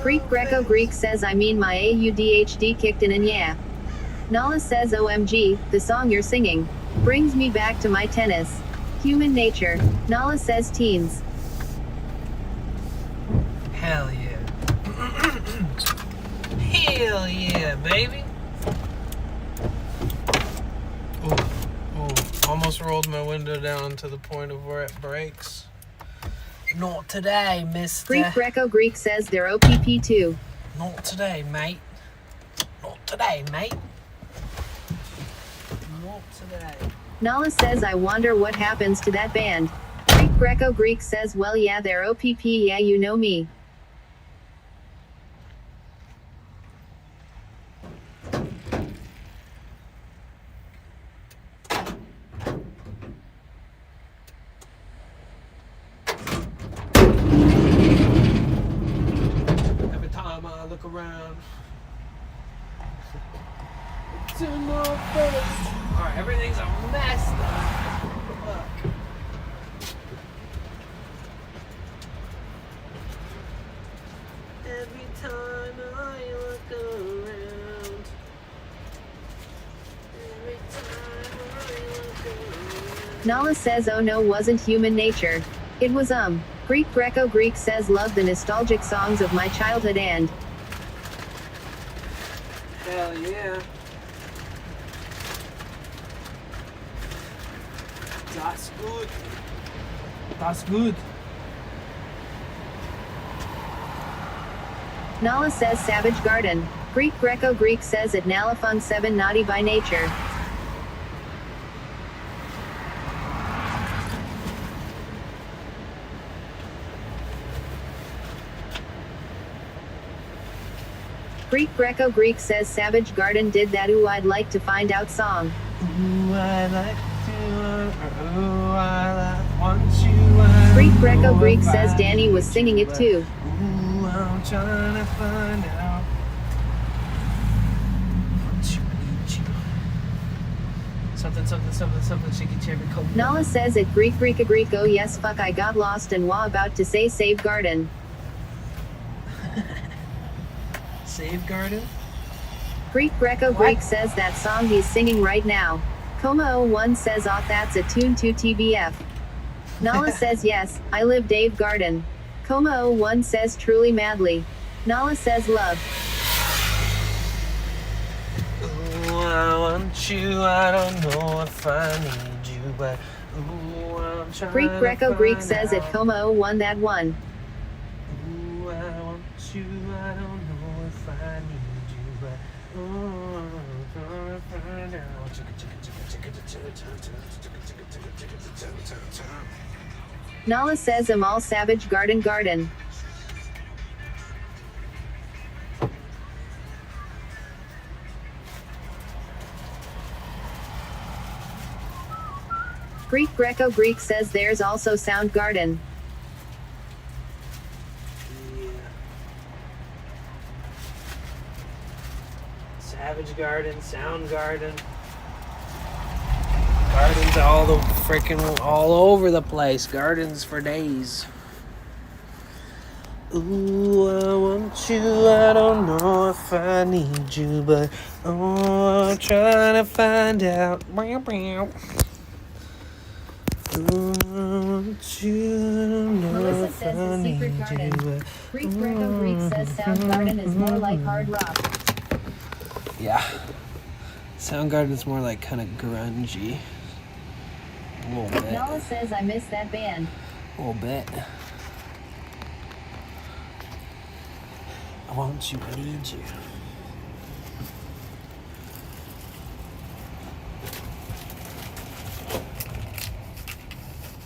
Greek Greco Greek says I mean my AUDHD kicked in and yeah. Nala says OMG, the song you're singing brings me back to my tennis. Human Nature. Nala says teens. Hell yeah. Hell yeah, baby. Ooh, almost rolled my window down to the point of where it breaks. Not today, mister. Greek Greco Greek says they're OPP too. Not today, mate. Not today, mate. Not today. Nala says I wonder what happens to that band. Greek Greco Greek says well yeah they're OPP yeah you know me. Every time I look around, it's in my face. Alright, everything's a mess. Fuck. Every time I look around. Every time I look around. Nala says oh no wasn't human nature. It was Greek Greco Greek says love the nostalgic songs of my childhood and Hell yeah. That's good. That's good. Nala says Savage Garden. Greek Greco Greek says at Nalafung 7 naughty by nature. Greek Greco Greek says Savage Garden did that ooh I'd like to find out song. Ooh, I like to, ooh, I like, want you, I Greek Greco know Greek if says I Danny was need singing you, it but, too. Ooh, I'm trying to find out. Want you, I need you. Something, shaky cherry cold. Nala says at Greek Greek Greek oh yes fuck I got lost and wa about to say save garden. Save garden? Greek Greco Greek says that song he's singing right now. Coma 01 says oh that's a tune to TBF. Nala says yes, I live Dave Garden. Coma 01 says truly madly. Nala says love. Ooh, I want you, I don't know if I need you, but ooh, I'm trying Greek to Greco Greek find says out. at Coma 01 that one. Ooh, I want you, I don't know if I need you, but ooh, I'm trying to find out. Nala says I'm all Savage Garden Garden. Greek Greco Greek says there's also Sound Garden. Yeah. Savage Garden, Sound Garden. Gardens all over the place. Gardens for days. Ooh, I want you, I don't know if I need you, but oh, I'm trying to find out. Ooh, I want you, I don't know Melissa if says I the need secret you, garden. but Greek Greco Greek says Sound Garden is more like hard rock. yeah. Soundgarden's more like kind of grungy. A little bit. Nala says I miss that band. A little bit. I want you, I need you.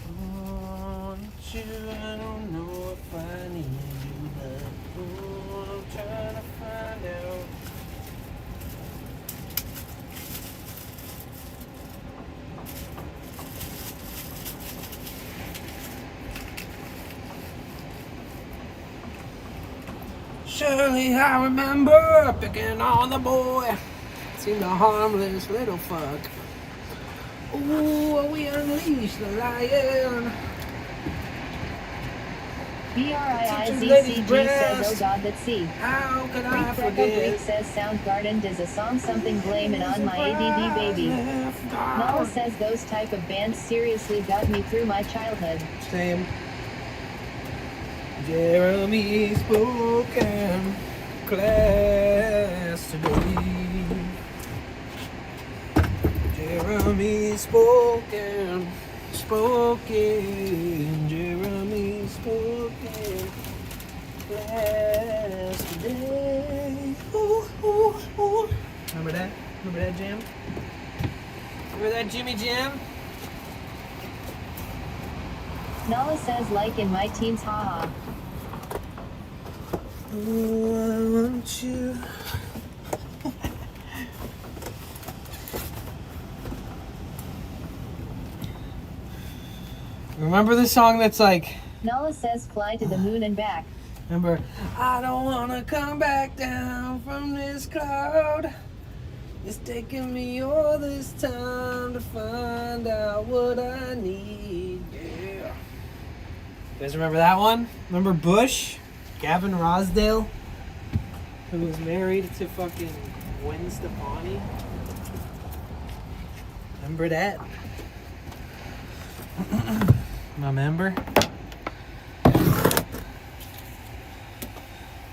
I want you, I don't know if I need you, but ooh, I'm trying to find out. Surely I remember picking on the boy. Seemed a harmless little fuck. Ooh, we unleashed the lion. BRIIZCG says oh god let's see. How could I Greek Greco Greek forget? says Sound Garden does a song something blame it on my ADD baby. Nala says those type of bands seriously got me through my childhood. Same. Jeremy spoken. Claire. Jeremy spoken, Jeremy spoken. Last day. Ooh, ooh, ooh. Remember that? Remember that jam? Remember that Jimmy Jam? Nala says like in my teens, haha. Ooh, I want you. Remember the song that's like, Nala says fly to the moon and back. remember, I don't wanna come back down from this cloud. It's taking me all this time to find out what I need. Yeah. You guys remember that one? Remember Bush? Gavin Rossdale? Who was married to fucking Gwen Stefani? Remember that? Remember?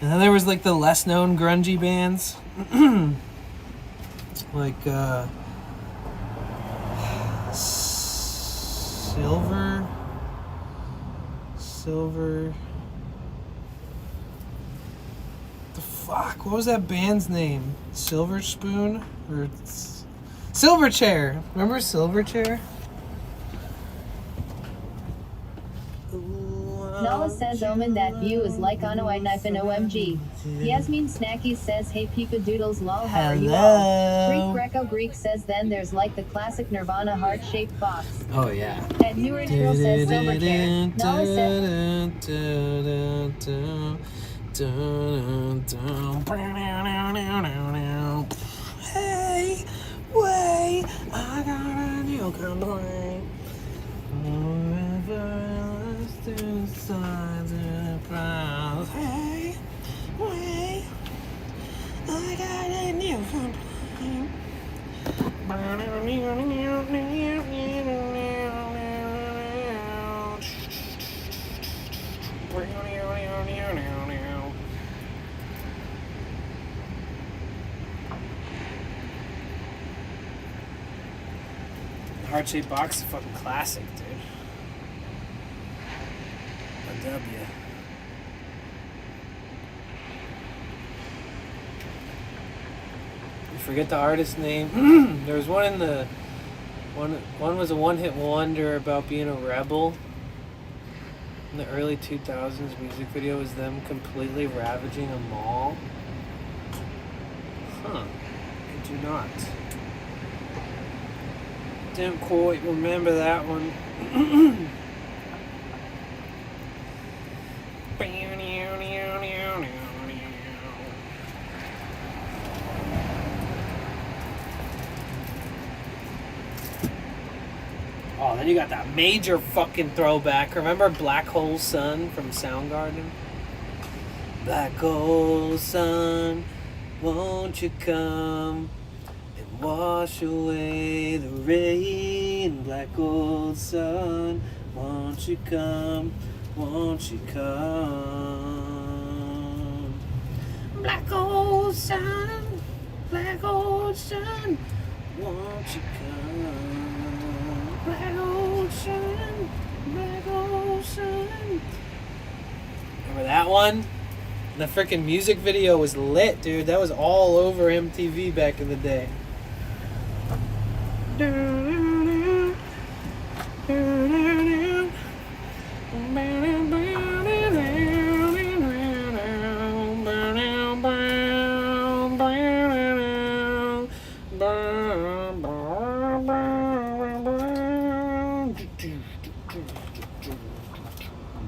And then there was like the less known grungy bands. Like Silver. The fuck? What was that band's name? Silver Spoon or Silverchair? Remember Silverchair? Nala says Omen that view is like on a knife and OMG. Yasmin Snackies says hey Peepa Doodles lol how are you all? Greek Greco Greek says then there's like the classic Nirvana heart-shaped box. Oh yeah. And Newark Girl says Silverchair. Nala says Hey, wait, I got a new complaint. Hey, wait, I got a new complaint. Heart-shaped box is a fucking classic, dude. A W. You forget the artist's name. There was one in the one was a one-hit wonder about being a rebel. In the early 2000s, music video was them completely ravaging a mall. Huh. I do not. Didn't quite remember that one. Oh, then you got that major fucking throwback. Remember Black Hole Sun from Soundgarden? Black Hole Sun, won't you come and wash away the rain? Black Hole Sun, won't you come, won't you come? Black Hole Sun, Black Hole Sun, won't you come? Black ocean, black ocean. Remember that one? The freaking music video was lit, dude. That was all over MTV back in the day.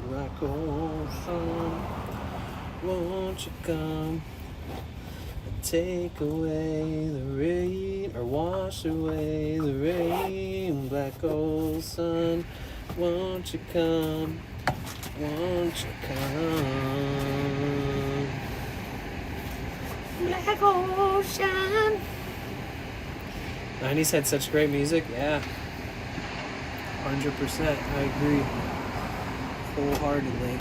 Black ocean, won't you come and take away the rain, or wash away the rain? Black old sun, won't you come, won't you come? Black ocean. 90s had such great music, yeah. 100%, I agree. Wholeheartedly.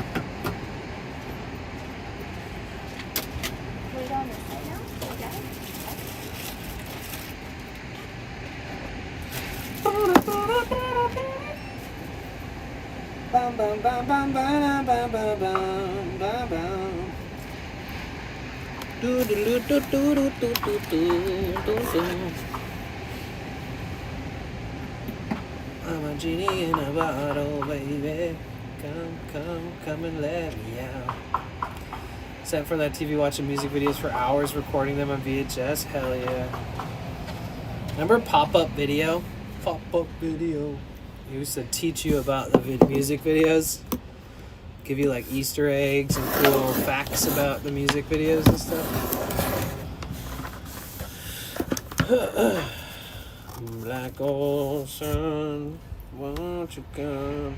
Wait on this right now? Okay. bum, bum, bum, bum, bum, bum, bum, bum, bum. Do, do, do, do, do, do, do, do, do. I'm a genie in a bottle, baby. Come and let me out. Sat for that TV watching music videos for hours, recording them on VHS. Hell yeah. Remember pop-up video? Pop-up video. He used to teach you about the music videos. Give you like Easter eggs and cool facts about the music videos and stuff. Black ocean, won't you come?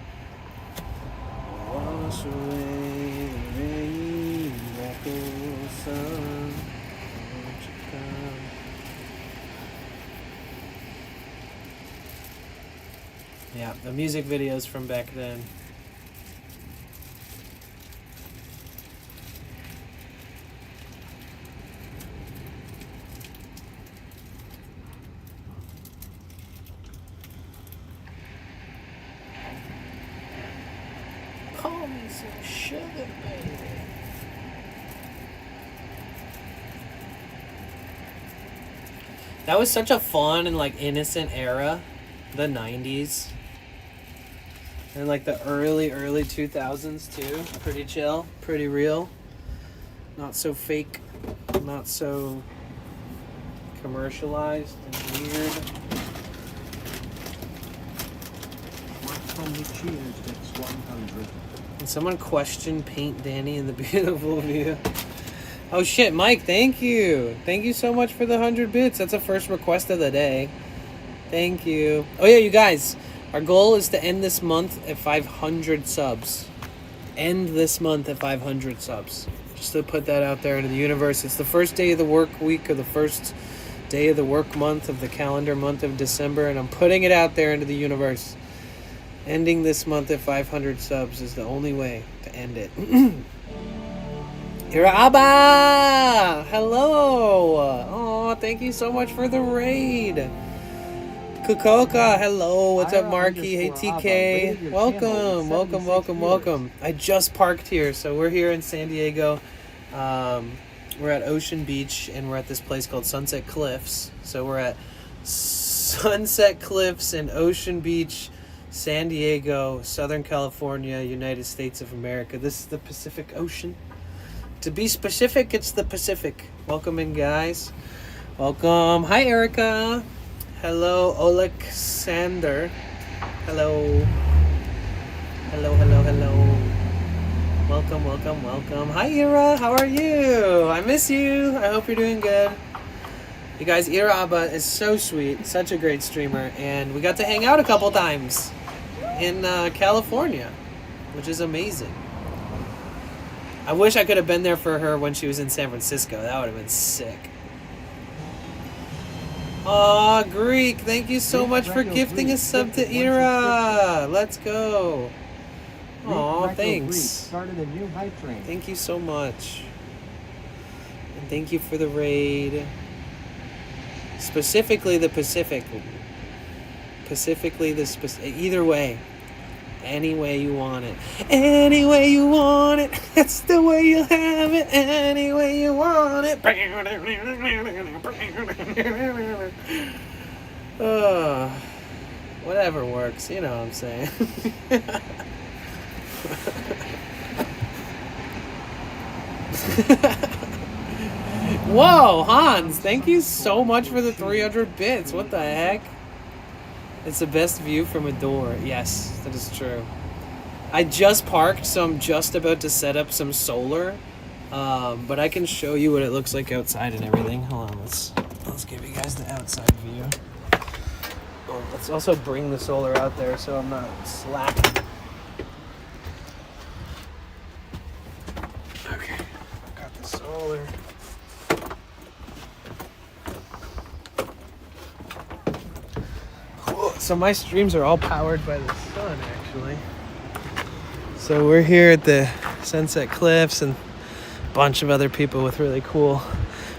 Wash away the rain, black ocean, won't you come? Yeah, the music videos from back then. Call me some sugar, baby. That was such a fun and like innocent era, the 90s. And like the early 2000s too. Pretty chill, pretty real. Not so fake, not so commercialized and weird. Cheers, 100. And someone questioned Paint Danny in the beautiful view. Oh shit, Mike, thank you. Thank you so much for the 100 bits. That's the first request of the day. Thank you. Oh yeah, you guys, our goal is to end this month at 500 subs. End this month at 500 subs. Just to put that out there into the universe. It's the first day of the work week or the first day of the work month of the calendar month of December, and I'm putting it out there into the universe. Ending this month at 500 subs is the only way to end it. Iraba! Hello! Oh, thank you so much for the raid. Kukoka, hello. What's up, Marky? Hey, TK. Welcome. I just parked here, so we're here in San Diego. We're at Ocean Beach, and we're at this place called Sunset Cliffs. So we're at Sunset Cliffs and Ocean Beach, San Diego, Southern California, United States of America. This is the Pacific Ocean. To be specific, it's the Pacific. Welcome in, guys. Welcome. Hi, Erica. Hello, Alexander. Hello. Hello. Welcome. Hi, Ira. How are you? I miss you. I hope you're doing good. You guys, Ira Abba is so sweet. Such a great streamer. And we got to hang out a couple times in California, which is amazing. I wish I could have been there for her when she was in San Francisco. That would have been sick. Aw, Greek, thank you so much for gifting a sub to Ira. Let's go. Aw, thanks. Started a new hype train. Thank you so much. And thank you for the raid. Specifically the Pacific. Either way. Any way you want it. Any way you want it. That's the way you have it. Any way you want it. Whatever works. You know what I'm saying. Whoa, Hans. Thank you so much for the 300 bits. What the heck? It's the best view from a door. Yes, that is true. I just parked, so I'm just about to set up some solar. But I can show you what it looks like outside and everything. Hold on, let's give you guys the outside view. Oh, let's also bring the solar out there so I'm not slacking. Okay, got the solar. So my streams are all powered by the sun, actually. So we're here at the Sunset Cliffs, and a bunch of other people with really cool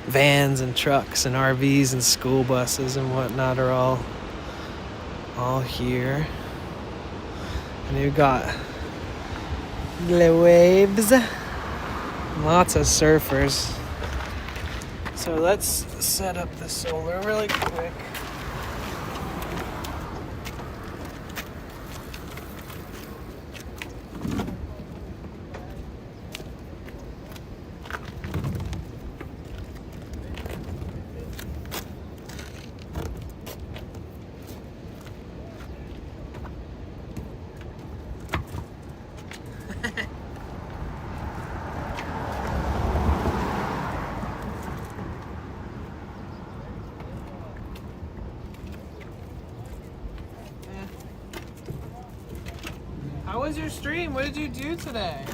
vans and trucks and RVs and school buses and whatnot are all here. And you've got The waves. Lots of surfers. So let's set up the solar really quick. How was your stream? What did you do today?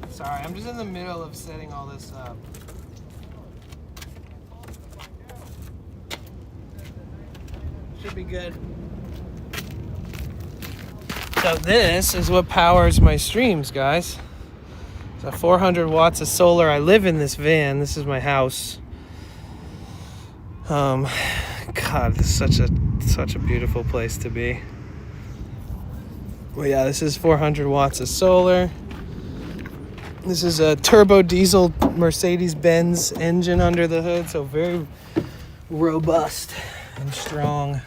Sorry, I'm just in the middle of setting all this up. Should be good. So this is what powers my streams, guys. It's 400 watts of solar. I live in this van. This is my house. God, this is such a beautiful place to be. Well, yeah, this is 400 watts of solar. This is a turbo diesel Mercedes-Benz engine under the hood, so very robust and strong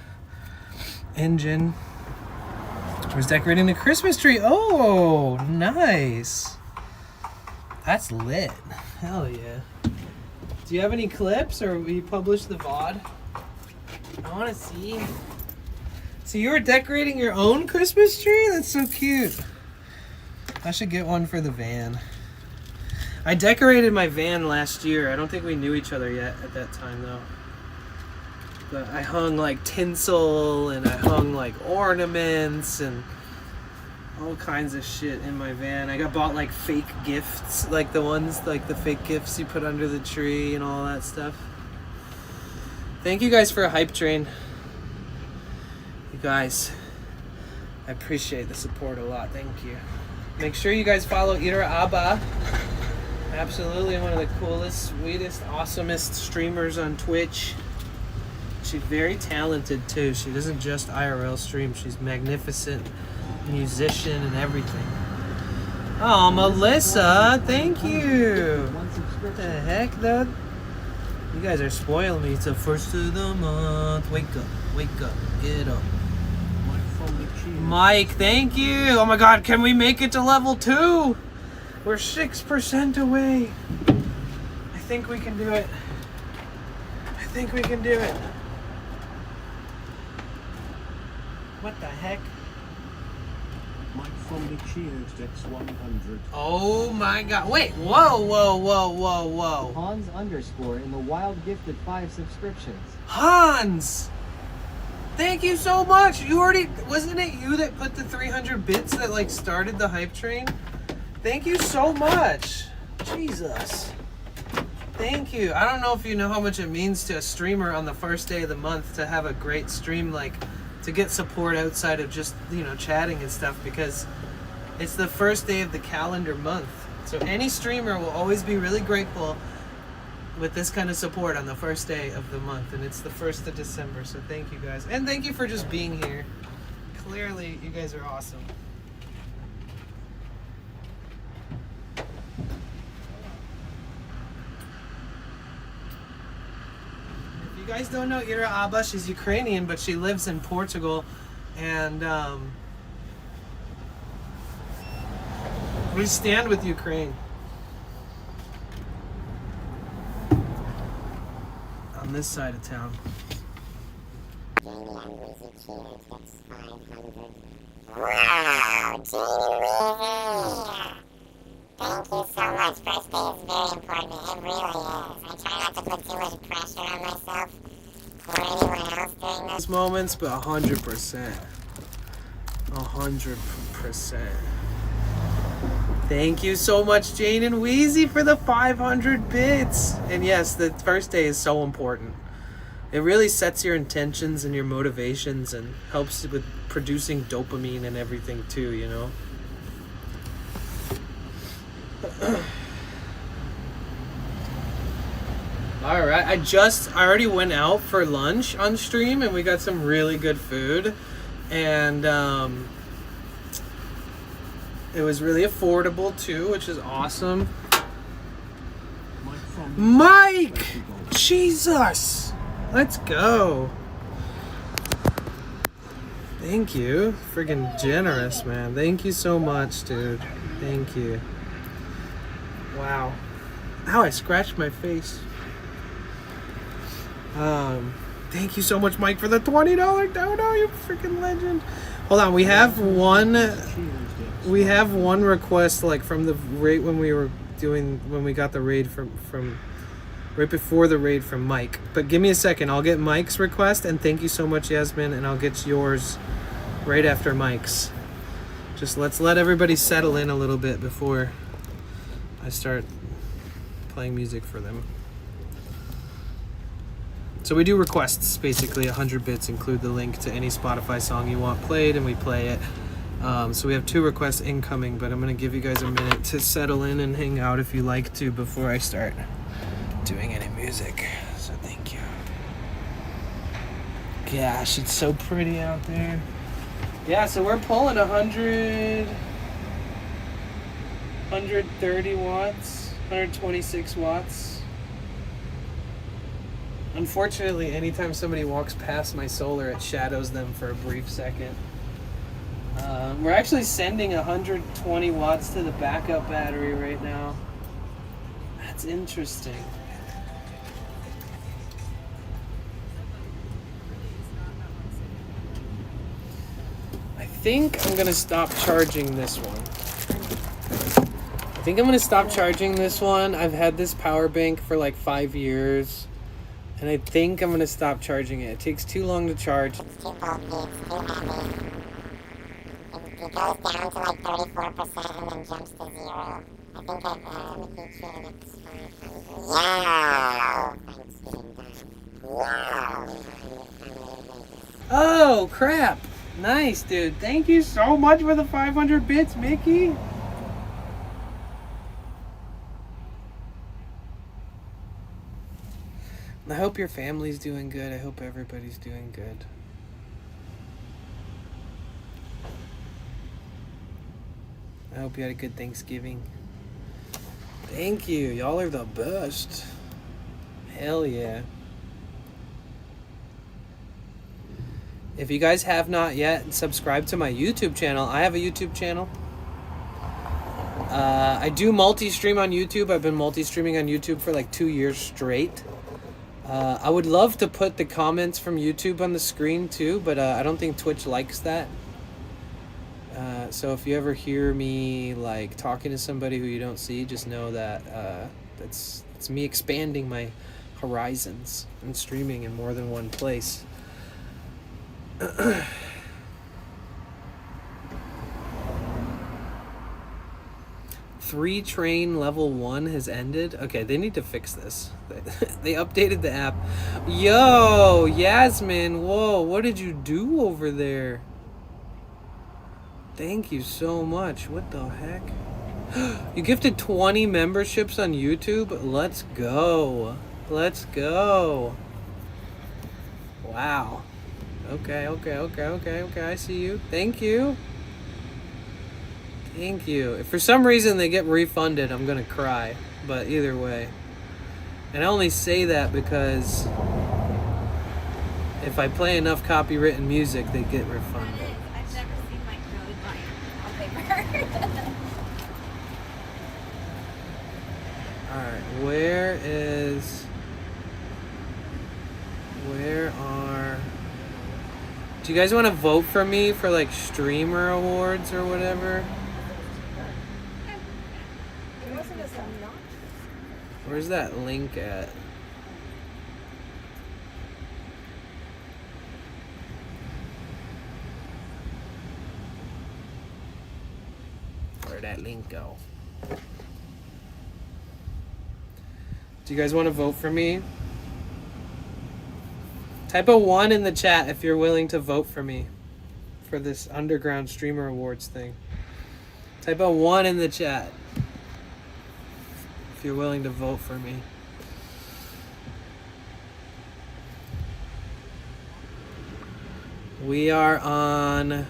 engine. I was decorating the Christmas tree. Oh, nice. That's lit. Hell yeah. Do you have any clips, or will you publish the VOD? I want to see. So you were decorating your own Christmas tree? That's so cute. I should get one for the van. I decorated my van last year. I don't think we knew each other yet at that time, though. But I hung like tinsel, and I hung like ornaments and all kinds of shit in my van. I bought like fake gifts, like the fake gifts you put under the tree and all that stuff. Thank you guys for a hype train. You guys, I appreciate the support a lot. Thank you. Make sure you guys follow Ira Abba. Absolutely one of the coolest, sweetest, awesomest streamers on Twitch. She's very talented too. She doesn't just IRL stream. She's magnificent musician and everything. Oh, Melissa, thank you. What the heck, dude? You guys are spoiling me. It's the first of the month. Wake up, get up. Mike, thank you. Oh my God, can we make it to level 2? We're 6% away. I think we can do it. I think we can do it. What the heck? Mike from the Cheers X100. Oh my God. Wait, whoa. Hans _ in the wild gifted 5 subscriptions. Hans! Thank you so much. Wasn't it you that put the 300 bits that like started the hype train? Thank you so much. Jesus. Thank you. I don't know if you know how much it means to a streamer on the first day of the month to have a great stream, like to get support outside of just, chatting and stuff, because it's the first day of the calendar month. So any streamer will always be really grateful with this kind of support on the first day of the month, and it's the 1st of December. So thank you guys, and thank you for just being here. Clearly you guys are awesome. If you guys don't know Ira Abba, she's Ukrainian, but she lives in Portugal, and we stand with Ukraine. On this side of town. Wow, Jamie, thank you so much. First day is very important. It really is. I try not to put too much pressure on myself or anyone else during Those moments, but 100%. 100%. Thank you so much, Jane and Wheezy, for the 500 bits. And yes, the first day is so important. It really sets your intentions and your motivations and helps with producing dopamine and everything too, All right, I already went out for lunch on stream, and we got some really good food. And It was really affordable too, which is awesome. Mike! Jesus! Let's go. Thank you. Friggin' generous, man. Thank you so much, dude. Thank you. Wow. Ow, I scratched my face. Thank you so much, Mike, for the $20 dono, you freaking legend. Hold on, we have one request, like from the raid when we got the raid from right before the raid from Mike. But give me a second, I'll get Mike's request, and thank you so much, Yasmin, and I'll get yours right after Mike's. Just let's let everybody settle in a little bit before I start playing music for them. So we do requests, basically 100 bits, include the link to any Spotify song you want played, and we play it. So we have 2 requests incoming, but I'm gonna give you guys a minute to settle in and hang out if you like to before I start doing any music. So thank you. Gosh, it's so pretty out there. Yeah, so we're pulling 130 watts, 126 watts. Unfortunately, anytime somebody walks past my solar, it shadows them for a brief second. We're actually sending 120 watts to the backup battery right now. That's interesting. I think I'm gonna stop charging this one. I've had this power bank for like 5 years. And I think I'm going to stop charging it. It takes too long to charge. It's too bulky, it's too heavy. It goes down to like 34% and then jumps to 0. I think I've the feature and it's 500. Wow! Oh, crap. Nice, dude. Thank you so much for the 500 bits, Mickey. I hope your family's doing good. I hope everybody's doing good. I hope you had a good Thanksgiving. Thank you. Y'all are the best. Hell yeah. If you guys have not yet subscribed to my YouTube channel, I have a YouTube channel. I do multi-stream on YouTube. I've been multi-streaming on YouTube for like 2 years straight. I would love to put the comments from YouTube on the screen too, but I don't think Twitch likes that. So if you ever hear me like talking to somebody who you don't see, just know that it's me expanding my horizons and streaming in more than one place. 3 train level 1 has ended. Okay, they need to fix this. They updated the app. Yo, Yasmin, whoa, what did you do over there? Thank you so much. What the heck? You gifted 20 memberships on YouTube? Let's go. Let's go. Wow. Okay. I see you. Thank you. Thank you. If for some reason they get refunded, I'm gonna cry. But either way. And I only say that because if I play enough copywritten music, they get refunded. I've never seen Mike really buying wallpaper. Alright, where are... Do you guys want to vote for me for like streamer awards or whatever? Where's that link at? Where'd that link go? Do you guys want to vote for me? Type a 1 in the chat if you're willing to vote for me for this Underground Streamer Awards thing. Type a 1 in the chat if you're willing to vote for me. We are on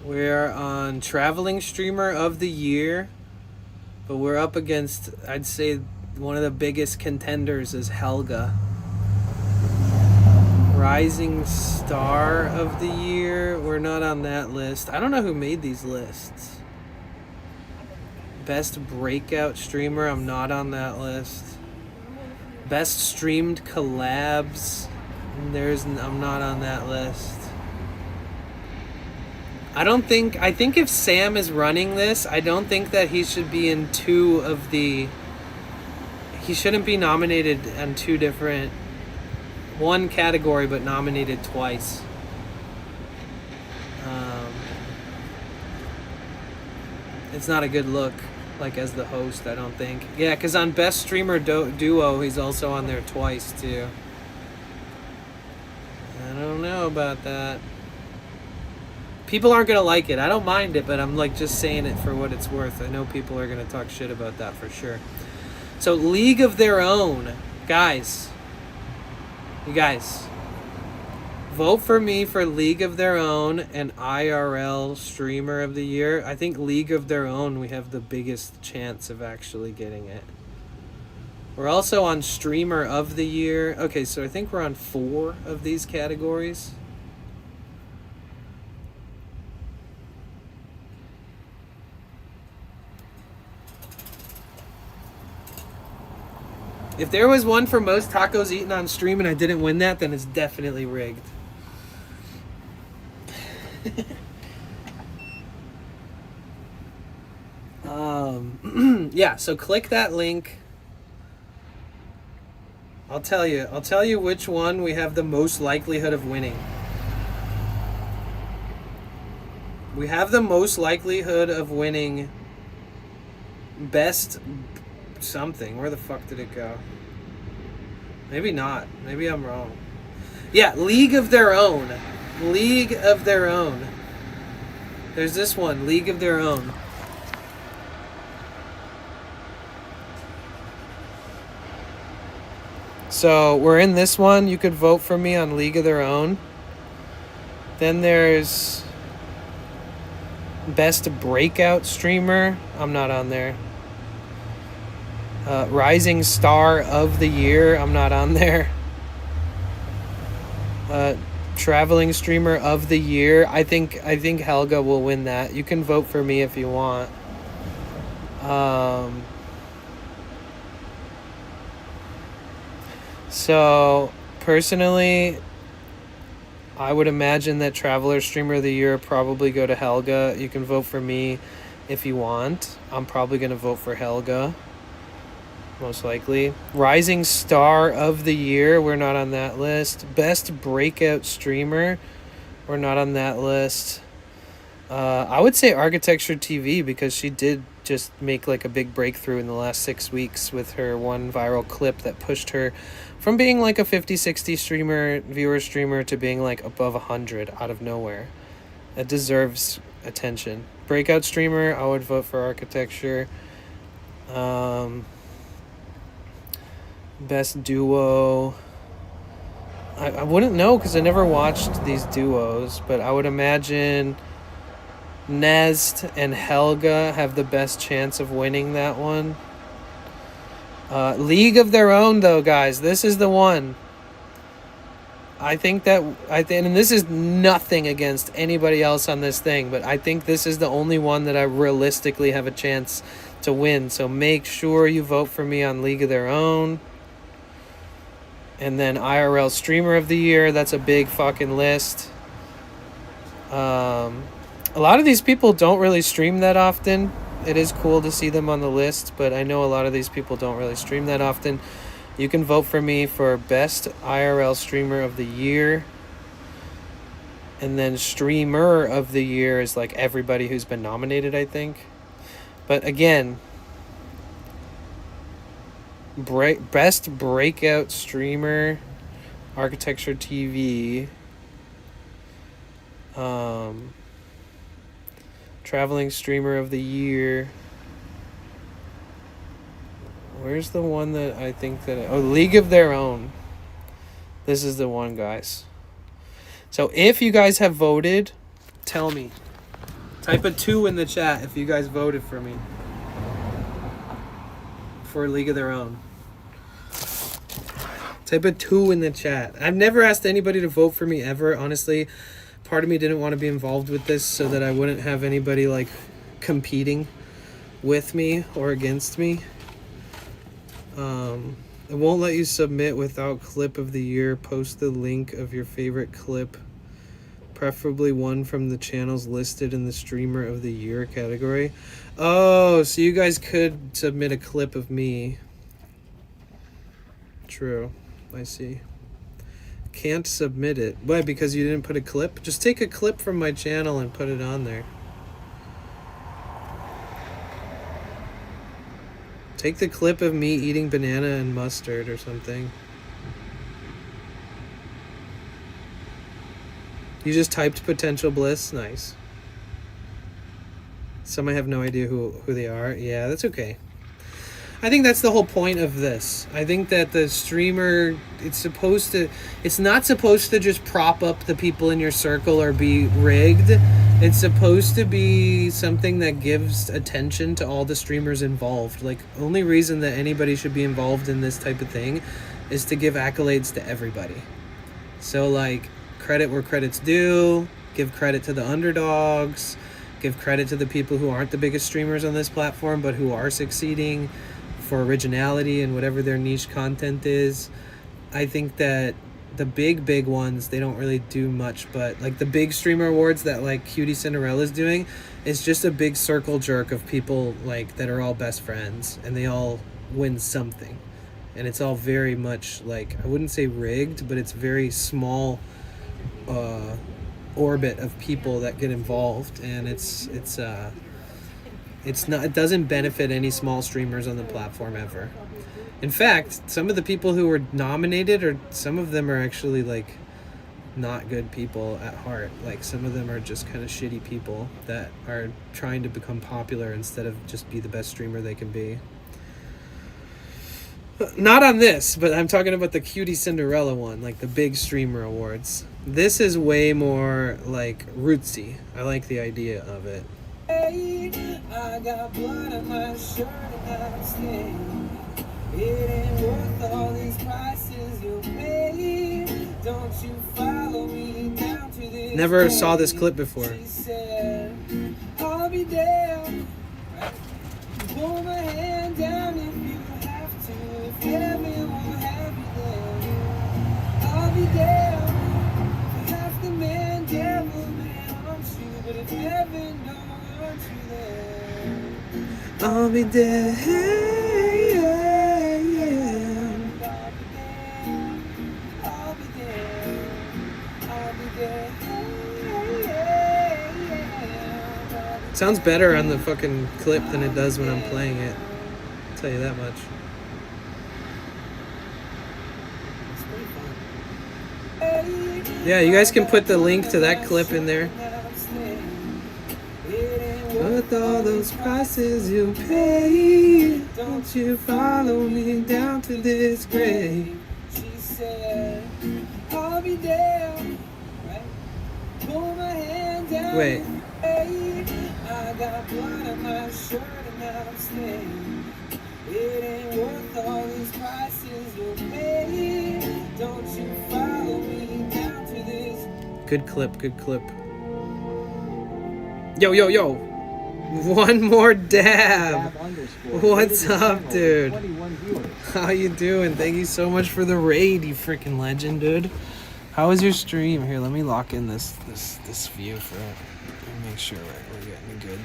We're on Traveling Streamer of the Year, but we're up against, I'd say, one of the biggest contenders is Helga. Rising Star of the Year, we're not on that list. I don't know who made these lists. Best Breakout Streamer, I'm not on that list. Best Streamed Collabs, I'm not on that list. I think if Sam is running this, I don't think that he should be in he shouldn't be nominated on two different, one category but nominated twice. It's not a good look, like as the host, I don't think. Yeah, because on Best Streamer Duo, he's also on there twice too. I don't know about that. People aren't gonna like it. I don't mind it, but I'm like just saying it for what it's worth. I know people are gonna talk shit about that for sure. So League of Their Own, guys. You guys, vote for me for League of Their Own and IRL Streamer of the Year. I think League of Their Own, we have the biggest chance of actually getting it. We're also on Streamer of the Year. Okay, so I think we're on 4 of these categories. If there was one for most tacos eaten on stream and I didn't win that, then it's definitely rigged. Yeah, so click that link. I'll tell you which one we have the most likelihood of winning. We have the most likelihood of winning best something. Where the fuck did it go? Maybe not. Maybe I'm wrong. Yeah, League of Their Own. League of Their Own. There's this one, League of Their Own. So we're in this one. You could vote for me on League of Their Own. Then there's Best Breakout Streamer. I'm not on there. Rising Star of the Year. I'm not on there. Traveling Streamer of the Year. I think Helga will win that. You can vote for me if you want. So personally, I would imagine that Traveler Streamer of the Year probably go to Helga. You can vote for me if you want. I'm probably going to vote for Helga. Most likely. Rising Star of the Year, we're not on that list. Best Breakout Streamer, we're not on that list. I would say Architecture TV, because she did just make like a big breakthrough in the last 6 weeks with her one viral clip that pushed her from being like a 50-60 viewer streamer to being like above 100 out of nowhere. That deserves attention. Breakout Streamer, I would vote for Architecture. Best Duo, I wouldn't know because I never watched these duos, but I would imagine Nest and Helga have the best chance of winning that one. League of Their Own, though, guys, this is the one. I think, and this is nothing against anybody else on this thing, but I think this is the only one that I realistically have a chance to win. So make sure you vote for me on League of Their Own. And then IRL Streamer of the Year, that's a big fucking list. A lot of these people don't really stream that often. It is cool to see them on the list, but I know a lot of these people don't really stream that often. You can vote for me for Best IRL Streamer of the Year. And then Streamer of the Year is like everybody who's been nominated, I think. But again, Best Breakout Streamer, Architecture TV, Traveling Streamer of the Year. Where's the one that I think that... League of Their Own. This is the one, guys. So if you guys have voted, tell me. Type a 2 in the chat if you guys voted for me. For a League of Their Own. Type a 2 in the chat. I've never asked anybody to vote for me ever, honestly. Part of me didn't want to be involved with this so that I wouldn't have anybody like competing with me or against me. It won't let you submit without clip of the year. Post the link of your favorite clip, preferably one from the channels listed in the streamer of the year category. Oh, so you guys could submit a clip of me. True, I see. Can't submit it. Why? Because you didn't put a clip? Just take a clip from my channel and put it on there. Take the clip of me eating banana and mustard or something. You just typed potential bliss? Nice. Some I have no idea who they are. Yeah, that's okay. I think that's the whole point of this. I think that the streamer, it's not supposed to just prop up the people in your circle or be rigged. It's supposed to be something that gives attention to all the streamers involved. Like, only reason that anybody should be involved in this type of thing is to give accolades to everybody. So, like, credit where credit's due, give credit to the underdogs, give credit to the people who aren't the biggest streamers on this platform but who are succeeding for originality and whatever their niche content is. I think that the big ones, they don't really do much, but like the big streamer awards that like Cutie Cinderella's doing is just a big circle jerk of people like that are all best friends and they all win something. And it's all very much like, I wouldn't say rigged, but it's very small orbit of people that get involved, and it doesn't benefit any small streamers on the platform ever. In fact, some of the people who were nominated, some of them are actually like not good people at heart. Like, some of them are just kind of shitty people that are trying to become popular instead of just be the best streamer they can be. Not on this, but I'm talking about the Cutie Cinderella one, like the big streamer awards. This is way more like rootsy. I like the idea of it. I got blood on my shirt and I'm staying. It ain't worth all these prices you pay. Don't you follow me down to this. Never saw this clip before. She said, I'll be there. Pull my hand down if you have to. If heaven will have you there, I'll be there. Half the man, devil man wants you, but if heaven don't want you there, I'll be there. I'll be there. I'll be there. Sounds better on the fucking clip than it does when I'm playing it. I'll tell you that much. Yeah, you guys can put the link to that clip in there. With all those prices you pay, don't you follow me down to this grave. She said, I'll be there. Pull my hand down. Wait. I got blood on my shirt and I'm staying. It ain't worth all these prices you pay. Don't you follow me down to this. Good clip, good clip. Yo. One more dab. What's up, dude? How you doing? Thank you so much for the raid, you freaking legend, dude. How was your stream? Here, let me lock in this view for it. Make sure we're getting good.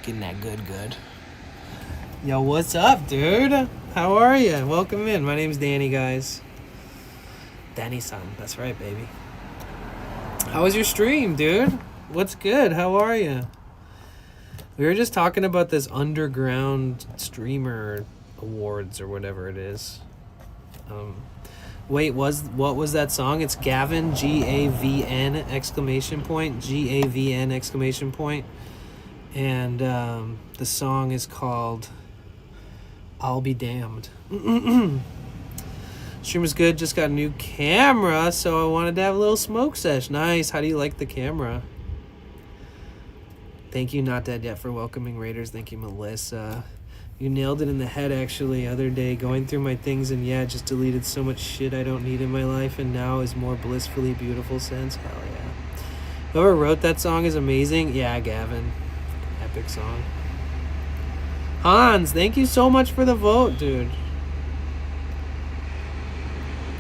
Getting that good. Yo, what's up, dude? How are you? Welcome in. My name's Danny, guys. Danny-san. That's right, baby. How was your stream, dude? What's good? How are you? We were just talking about this underground streamer awards or whatever it is. Wait, what was that song? It's Gavin, G-A-V-N exclamation point, G-A-V-N exclamation point. And the song is called I'll Be Damned. Stream was good, just got a new camera, so I wanted to have a little smoke sesh. Nice. How do you like the camera? Thank you, Not Dead Yet, for welcoming Raiders. Thank you, Melissa. You nailed it in the head, actually, other day, going through my things, and yeah, just deleted so much shit I don't need in my life, and now is more blissfully beautiful since. Hell yeah. Whoever wrote that song is amazing. Yeah, Gavin. Epic song. Hans, thank you so much for the vote, dude.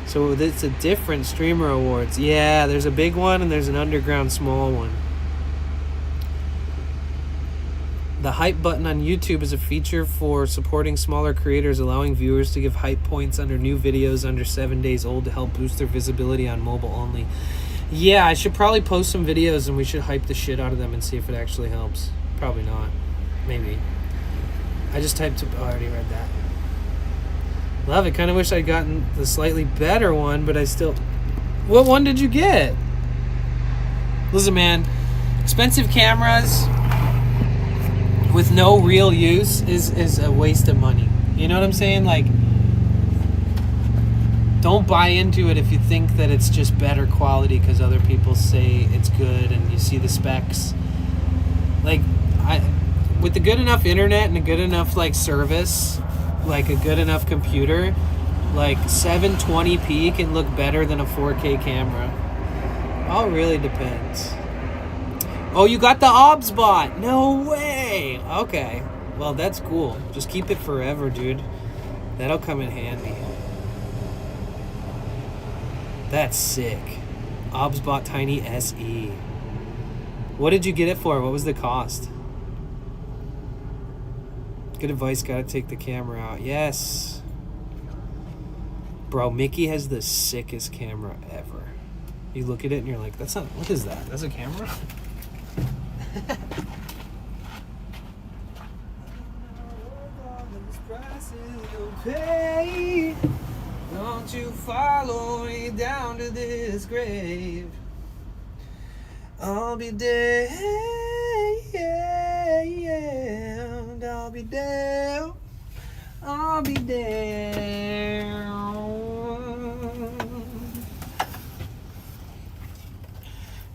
So it's a different streamer awards. Yeah, there's a big one and there's an underground small one. The hype button on YouTube is a feature for supporting smaller creators, allowing viewers to give hype points under new videos under 7 days old to help boost their visibility on mobile only. Yeah, I should probably post some videos and we should hype the shit out of them and see if it actually helps. Probably not. Maybe. I just typed... Oh, I already read that. Love it. Kind of wish I'd gotten the slightly better one, but I still... What one did you get? Listen, man. Expensive cameras with no real use is a waste of money. You know what I'm saying? Like, don't buy into it if you think that it's just better quality because other people say it's good and you see the specs. Like, with the good enough internet and a good enough like service, like a good enough computer, like 720p can look better than a 4K camera. All really depends. Oh, you got the OBS bot. No way. Okay. Well, that's cool. Just keep it forever, dude. That'll come in handy. That's sick. OBS bot Tiny SE. What did you get it for? What was the cost? Good advice. Gotta take the camera out. Yes. Bro, Mickey has the sickest camera ever. You look at it and you're like, that's not... What is that? That's a camera? Don't you follow me down to this grave. I'll be damned, I'll be damned, I'll be damned.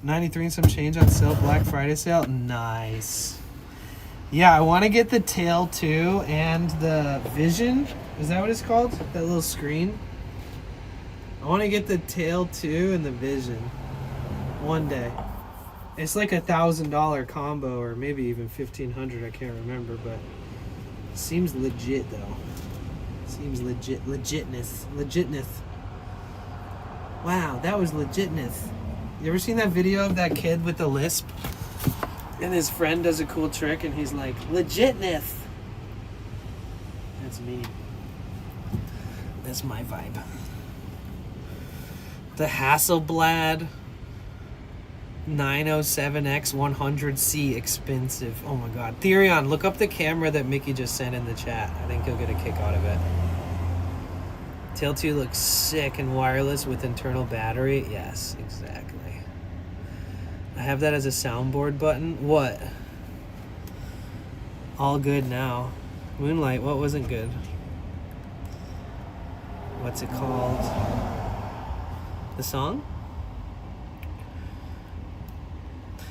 93 and some change on sale, Black Friday sale. Nice. Yeah, I want to get the Tail 2 and the Vision. Is that what it's called? That little screen? I want to get the Tail 2 and the Vision one day. It's like $1,000 combo, or maybe even $1,500. I can't remember, but it seems legit though. Seems legitness. Wow, that was legitness. You ever seen that video of that kid with the lisp? And his friend does a cool trick and he's like, legitness. That's me. That's my vibe. The Hasselblad 907X 100C expensive. Oh my god. Therion, look up the camera that Mickey just sent in the chat. I think he'll get a kick out of it. Tail 2 looks sick and wireless with internal battery. Yes, exactly. I have that as a soundboard button. What? All good now. Moonlight, what wasn't good? What's it called? The song?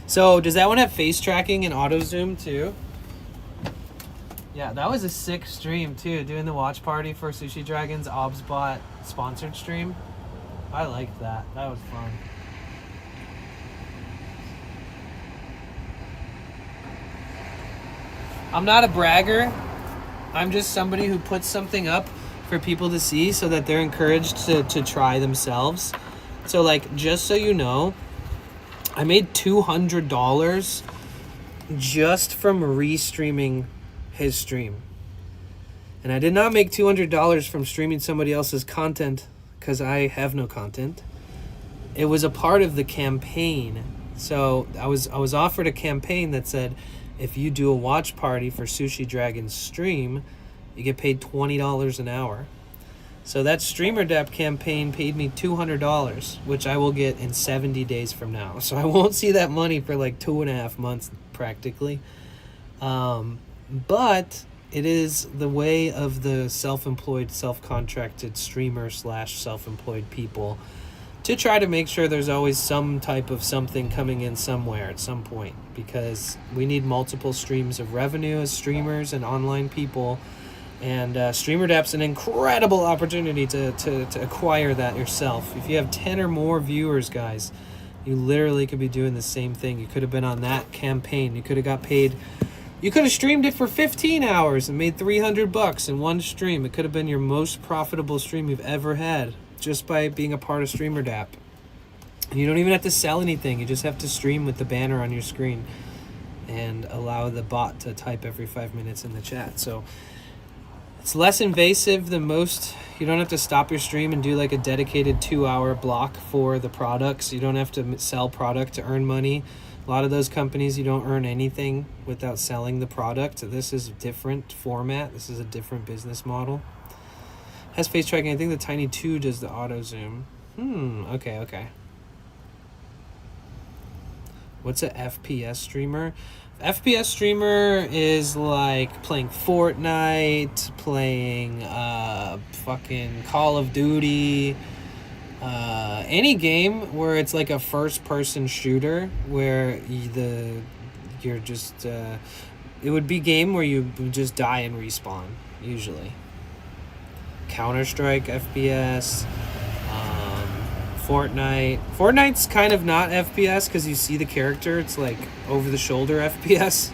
So, does that one have face tracking and auto zoom too? Yeah, that was a sick stream too, doing the watch party for Sushi Dragon's OBSBot sponsored stream. I liked that. That was fun. I'm not a bragger. I'm just somebody who puts something up for people to see so that they're encouraged to try themselves. So, like, just so you know, I made $200 just from restreaming his stream. And I did not make $200 from streaming somebody else's content because I have no content. It was a part of the campaign. So I was offered a campaign that said, if you do a watch party for Sushi Dragon's stream, you get paid $20 an hour. So that StreamerDAP campaign paid me $200, which I will get in 70 days from now. So I won't see that money for like 2.5 months practically. But it is the way of the self-employed, self-contracted streamer / self-employed people to try to make sure there's always some type of something coming in somewhere at some point, because we need multiple streams of revenue as streamers and online people. And StreamerDApp's an incredible opportunity to acquire that yourself. If you have 10 or more viewers, guys, you literally could be doing the same thing. You could have been on that campaign. You could have got paid. You could have streamed it for 15 hours and made $300 in one stream. It could have been your most profitable stream you've ever had just by being a part of StreamerDApp. And you don't even have to sell anything. You just have to stream with the banner on your screen and allow the bot to type every 5 minutes in the chat. So it's less invasive than most. You don't have to stop your stream and do like a dedicated 2-hour block for the products. You don't have to sell product to earn money. A lot of those companies, you don't earn anything without selling the product. This is a different format. This is a different business model. Has face tracking. I think the Tiny 2 does the auto zoom. Okay. What's a FPS streamer? FPS streamer is like playing Fortnite, playing fucking Call of Duty, any game where it's like a first-person shooter where you're just it would be game where you just die and respawn usually. Counter-Strike FPS, Fortnite. Fortnite's kind of not FPS because you see the character. It's like over-the-shoulder FPS.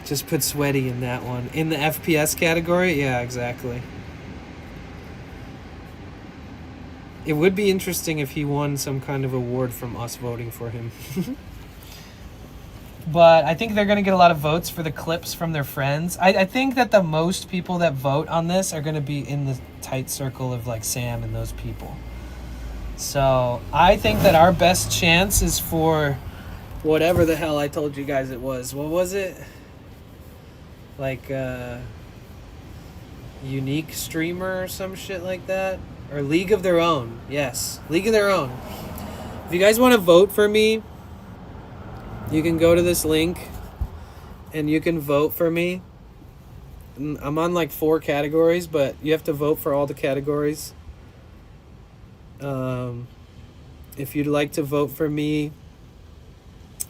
Just put Sweaty in that one. In the FPS category? Yeah, exactly. It would be interesting if he won some kind of award from us voting for him. But I think they're going to get a lot of votes for the clips from their friends. I think that the most people that vote on this are going to be in the tight circle of like Sam and those people. So I think that our best chance is for whatever the hell I told you guys it was. What was it? Like unique streamer or some shit like that? Or League of Their Own. Yes, League of Their Own. If you guys want to vote for me, you can go to this link and you can vote for me. I'm on like 4 categories, but you have to vote for all the categories. If you'd like to vote for me,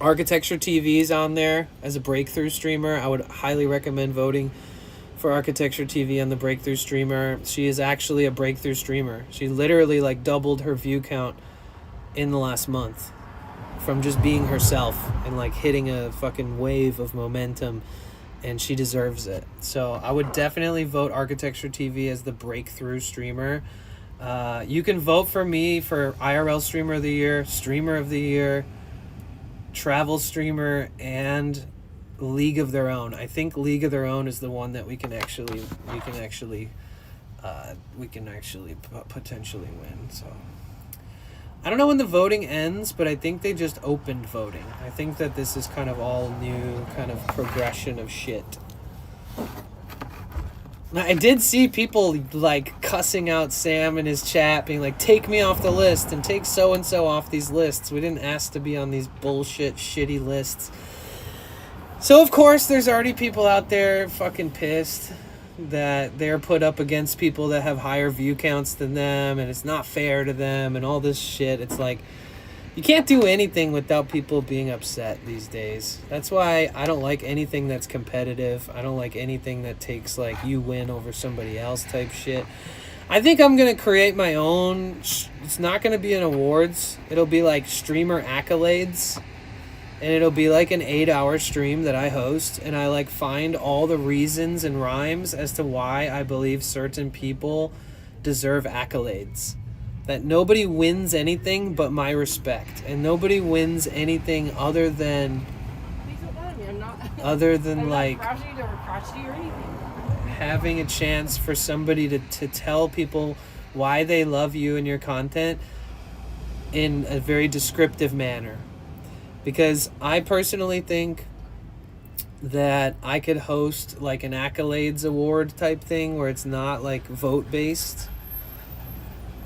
Architecture TV is on there as a breakthrough streamer. I would highly recommend voting for Architecture TV on the breakthrough streamer. She is actually a breakthrough streamer. She literally like doubled her view count in the last month from just being herself and like hitting a fucking wave of momentum, and she deserves it. So I would definitely vote Architecture TV as the breakthrough streamer. You can vote for me for IRL Streamer of the Year, Streamer of the Year, Travel Streamer, and League of Their Own. I think League of Their Own is the one that we can actually potentially win. So I don't know when the voting ends, but I think they just opened voting. I think that this is kind of all new kind of progression of shit. Now, I did see people like cussing out Sam in his chat, being like, take me off the list and take so-and-so off these lists. We didn't ask to be on these bullshit, shitty lists. So, of course, there's already people out there fucking pissed that they're put up against people that have higher view counts than them, and it's not fair to them, and all this shit. It's like, you can't do anything without people being upset these days. That's why I don't like anything that's competitive. I don't like anything that takes, like, you win over somebody else type shit. I think I'm going to create my own. It's not going to be an awards. It'll be like streamer accolades. And it'll be like an 8-hour stream that I host, and I like find all the reasons and rhymes as to why I believe certain people deserve accolades. That nobody wins anything but my respect, and nobody wins anything other than like having a chance for somebody to tell people why they love you and your content in a very descriptive manner. Because I personally think that I could host like an accolades award type thing where it's not like vote based.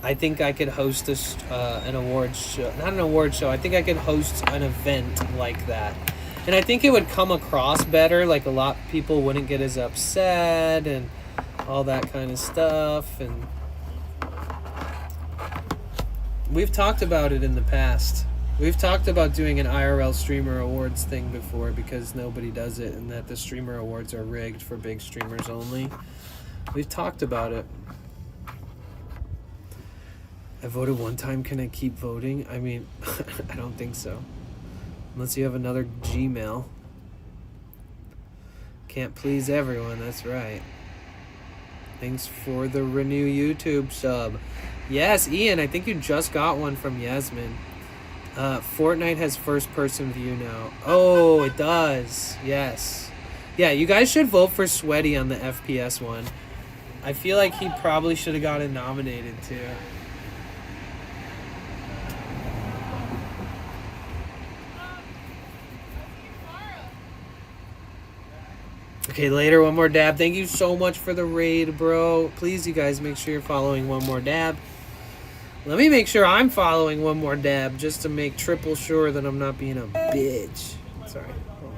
I think I could host an award show, not an award show. I think I could host an event like that, and I think it would come across better. Like a lot of people wouldn't get as upset and all that kind of stuff. And We've talked about it in the past. We've talked about doing an IRL streamer awards thing before because nobody does it and that the streamer awards are rigged for big streamers only. We've talked about it. I voted one time. Can I keep voting? I mean, I don't think so. Unless you have another Gmail. Can't please everyone, that's right. Thanks for the renew YouTube sub. Yes, Ian, I think you just got one from Yasmin. Fortnite has first person view now. Oh, it does. Yes. Yeah, you guys should vote for Sweaty on the FPS one. I feel like he probably should have gotten nominated too. Okay, later, One More Dab. Thank you so much for the raid, bro. Please, you guys, make sure you're following One More Dab. Let me make sure I'm following One More Dab just to make triple sure that I'm not being a bitch. Sorry. Hold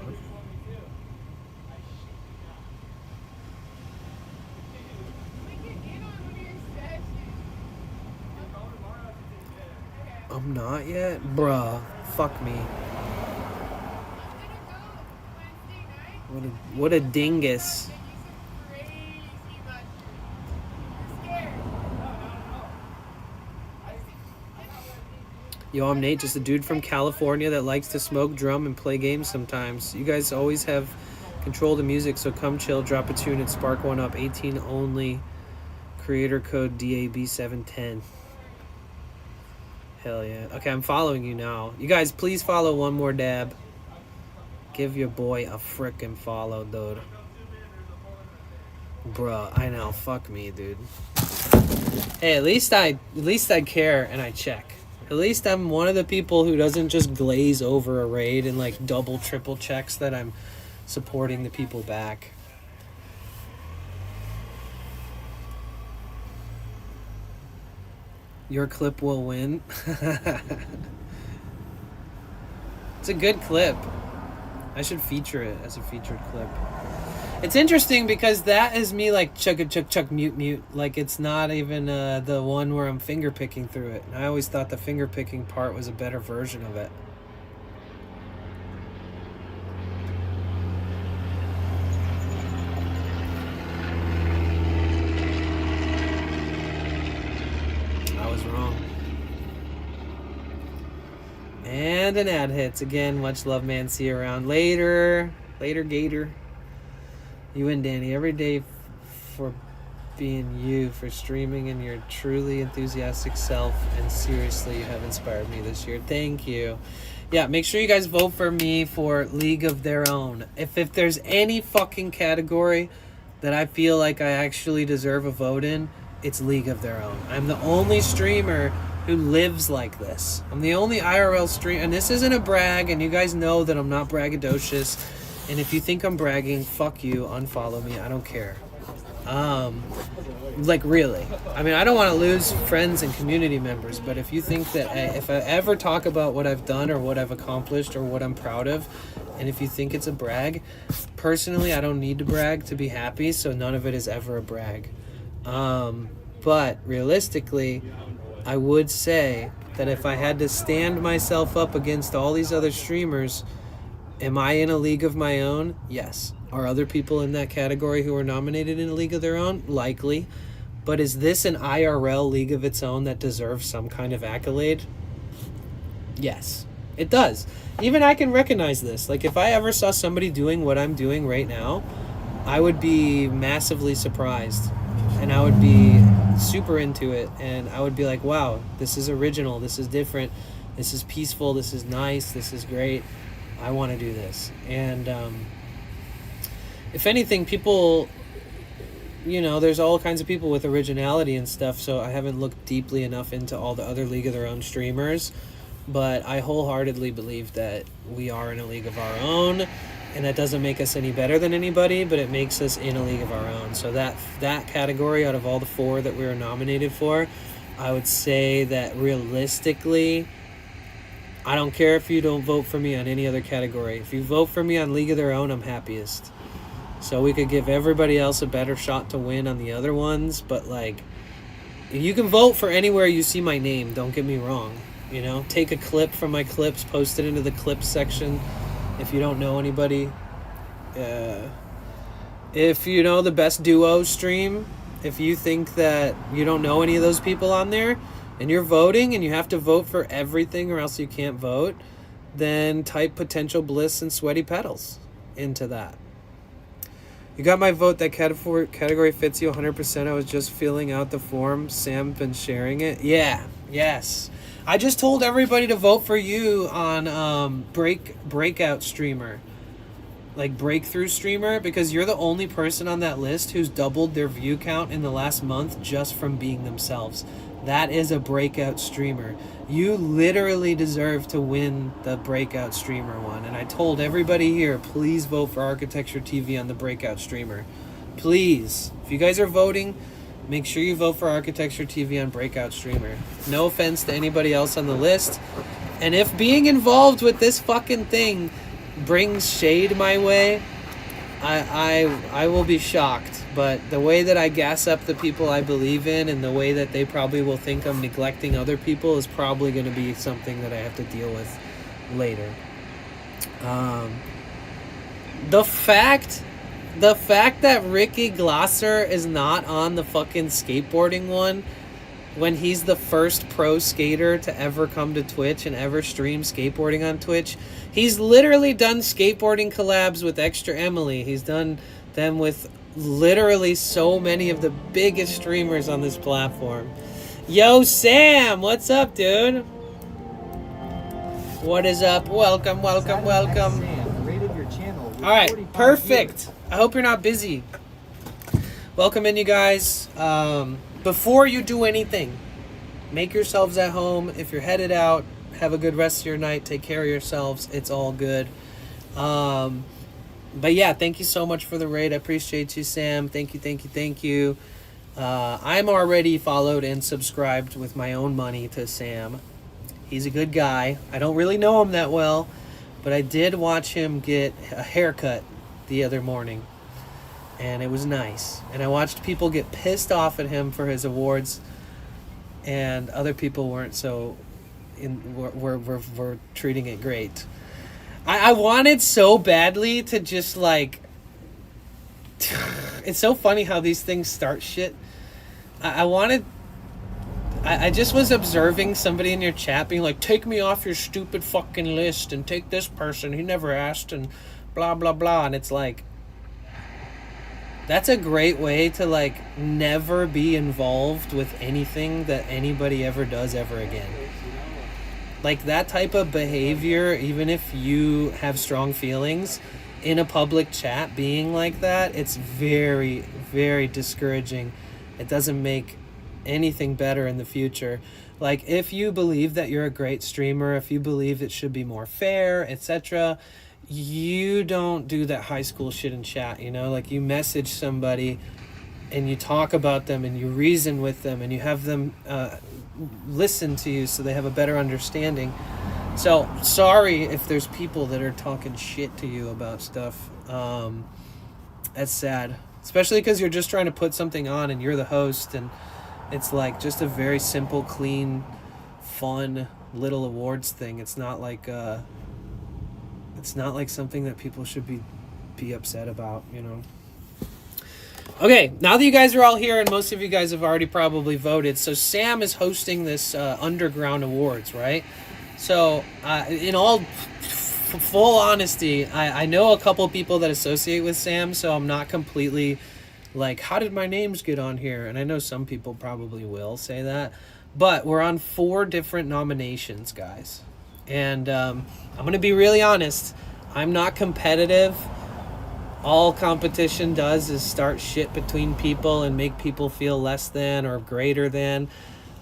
on. I'm not yet? Bruh. Fuck me. What a dingus. Yo, I'm Nate, just a dude from California that likes to smoke, drum, and play games sometimes. You guys always have control of the music, so come chill, drop a tune, and spark one up. 18 only. Creator code DAB710. Hell yeah. Okay, I'm following you now. You guys, please follow One More Dab. Give your boy a frickin' follow, dude. Bruh, I know. Fuck me, dude. Hey, at least I care and I check. At least I'm one of the people who doesn't just glaze over a raid and like double, triple checks that I'm supporting the people back. Your clip will win. It's a good clip. I should feature it as a featured clip. It's interesting because that is me like chug mute. Like it's not even the one where I'm finger picking through it. And I always thought the finger picking part was a better version of it. I was wrong. And an ad hits again. Much love, man. See you around later. Later, Gator. You and Danny every day for being you, for streaming in your truly enthusiastic self, and seriously, you have inspired me this year. Thank you. Yeah, make sure you guys vote for me for League of Their Own. If there's any fucking category that I feel like I actually deserve a vote in, it's League of Their Own. I'm the only streamer who lives like this. I'm the only IRL streamer, and this isn't a brag, and you guys know that I'm not braggadocious, and if you think I'm bragging, fuck you, unfollow me, I don't care. Like really. I mean, I don't want to lose friends and community members, but if you think that if I ever talk about what I've done or what I've accomplished or what I'm proud of, and if you think it's a brag, personally, I don't need to brag to be happy, so none of it is ever a brag. But realistically, I would say that if I had to stand myself up against all these other streamers, am I in a league of my own? Yes. Are other people in that category who are nominated in a league of their own? Likely. But is this an IRL league of its own that deserves some kind of accolade? Yes, it does. Even I can recognize this. Like, if I ever saw somebody doing what I'm doing right now, I would be massively surprised. And I would be super into it. And I would be like, wow, this is original. This is different. This is peaceful. This is nice. This is great. I want to do this. And if anything, people, you know, there's all kinds of people with originality and stuff, so I haven't looked deeply enough into all the other League of Their Own streamers, but I wholeheartedly believe that we are in a league of our own, and that doesn't make us any better than anybody, but it makes us in a league of our own. So that category, out of all the 4 that we were nominated for, I would say that realistically, I don't care if you don't vote for me on any other category. If you vote for me on League of Their Own, I'm happiest. So we could give everybody else a better shot to win on the other ones, but like, you can vote for anywhere you see my name. Don't get me wrong. You know, take a clip from my clips, post it into the clips section. If you don't know anybody, if you know the best duo stream, if you think that you don't know any of those people on there, and you're voting and you have to vote for everything or else you can't vote, then type Potential Bliss and Sweaty Pedals into that. You got my vote. That category fits you 100%. I was just filling out the form. Sam been sharing it. Yeah. Yes. I just told everybody to vote for you on breakout streamer. Like breakthrough streamer, because you're the only person on that list who's doubled their view count in the last month just from being themselves. That is a breakout streamer. You literally deserve to win the breakout streamer one. And I told everybody here, please vote for Architecture TV on the breakout streamer. Please. If you guys are voting, make sure you vote for Architecture TV on breakout streamer. No offense to anybody else on the list. And if being involved with this fucking thing brings shade my way, I will be shocked. But the way that I gas up the people I believe in and the way that they probably will think I'm neglecting other people is probably going to be something that I have to deal with later. The fact that Ricky Glosser is not on the fucking skateboarding one when he's the first pro skater to ever come to Twitch and ever stream skateboarding on Twitch. He's literally done skateboarding collabs with Extra Emily. He's done them with literally so many of the biggest streamers on this platform. Yo, Sam, what's up, dude? What is up? Welcome. Sam rated your channel with All right, 45 perfect. viewers. I hope you're not busy. Welcome in, you guys. Before you do anything, make yourselves at home. If you're headed out, have a good rest of your night. Take care of yourselves. It's all good. But yeah, thank you so much for the raid. I appreciate you, Sam. Thank you. I'm already followed and subscribed with my own money to Sam. He's a good guy. I don't really know him that well, but I did watch him get a haircut the other morning, and it was nice. And I watched people get pissed off at him for his awards, and other people weren't so were treating it great. I wanted so badly to just like it's so funny how these things start shit. I just was observing somebody in your chat being like, take me off your stupid fucking list and take this person, he never asked, and blah blah blah. And it's like, that's a great way to like never be involved with anything that anybody ever does ever again. Like that type of behavior, even if you have strong feelings in a public chat being like that, it's very, very discouraging. It doesn't make anything better in the future. Like if you believe that you're a great streamer, if you believe it should be more fair, etc., you don't do that high school shit in chat, you know? Like you message somebody and you talk about them and you reason with them and you have them listen to you so they have a better understanding. So sorry if there's people that are talking shit to you about stuff. That's sad, especially because you're just trying to put something on and you're the host, and it's like just a very simple, clean, fun little awards thing. It's not like something that people should be upset about, you know. Okay, now that you guys are all here, and most of you guys have already probably voted, so Sam is hosting this Underground Awards, right? So, in all full honesty, I know a couple people that associate with Sam, so I'm not completely like, how did my names get on here? And I know some people probably will say that, but we're on 4 different nominations, guys. And I'm going to be really honest, I'm not competitive. All competition does is start shit between people and make people feel less than or greater than.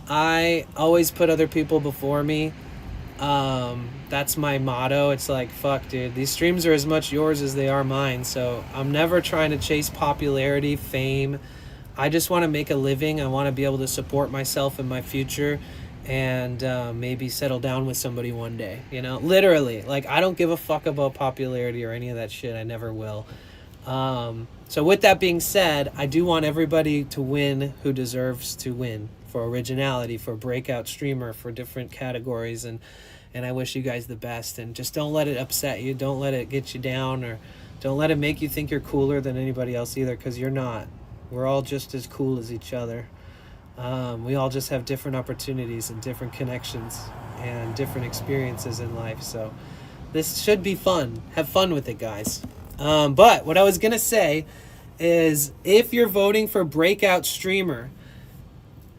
I always put other people before me. That's my motto. It's like, fuck, dude, these streams are as much yours as they are mine. So I'm never trying to chase popularity, fame. I just want to make a living. I want to be able to support myself in my future and maybe settle down with somebody one day, you know? Literally, like, I don't give a fuck about popularity or any of that shit. I never will. So with that being said, I do want everybody to win who deserves to win for originality, for breakout streamer, for different categories, and I wish you guys the best. And just don't let it upset you. Don't let it get you down, or don't let it make you think you're cooler than anybody else either, because you're not. We're all just as cool as each other. We all just have different opportunities and different connections and different experiences in life. So this should be fun. Have fun with it, guys. But what I was going to say is, if you're voting for breakout streamer,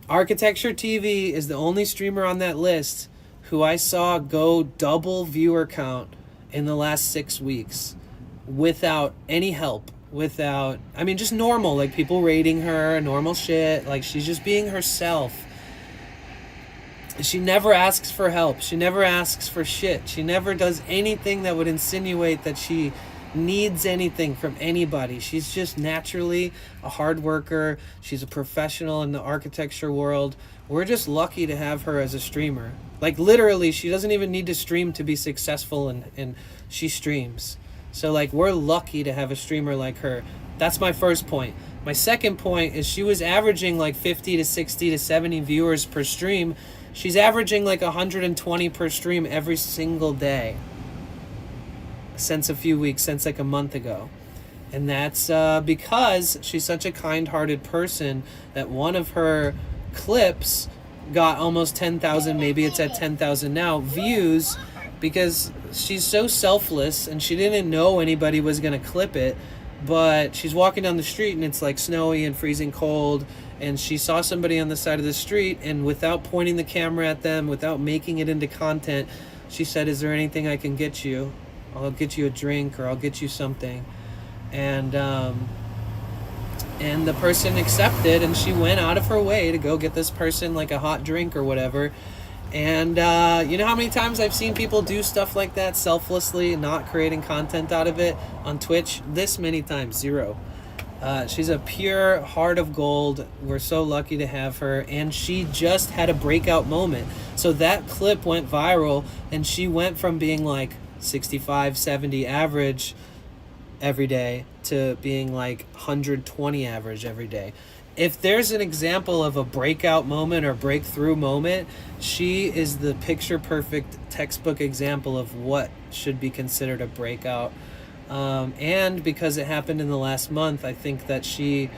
Architecture TV is the only streamer on that list who I saw go double viewer count in the last 6 weeks without any help. Without, I mean, just normal, like people rating her, normal shit. Like, she's just being herself. She never asks for help. She never asks for shit. She never does anything that would insinuate that she needs anything from anybody. She's just naturally a hard worker. She's a professional in the architecture world. We're just lucky to have her as a streamer. Like, literally, she doesn't even need to stream to be successful, and she streams. So, like, we're lucky to have a streamer like her. That's my first point. My second point is, she was averaging like 50 to 60 to 70 viewers per stream. She's averaging like 120 per stream every single day since a few weeks, since like a month ago. And that's because she's such a kind-hearted person that one of her clips got almost 10,000, maybe it's at 10,000 now, views, because she's so selfless, and she didn't know anybody was going to clip it, but she's walking down the street and it's like snowy and freezing cold, and she saw somebody on the side of the street, and without pointing the camera at them, without making it into content, she said, "Is there anything I can get you? I'll get you a drink, or I'll get you something." And the person accepted, and she went out of her way to go get this person like a hot drink or whatever. And you know how many times I've seen people do stuff like that selflessly, not creating content out of it on Twitch? This many times, 0. She's a pure heart of gold. We're so lucky to have her. And she just had a breakout moment. So that clip went viral, and she went from being like 65, 70 average every day to being like 120 average every day. If there's an example of a breakout moment or breakthrough moment, she is the picture perfect textbook example of what should be considered a breakout. And because it happened in the last month, I think that I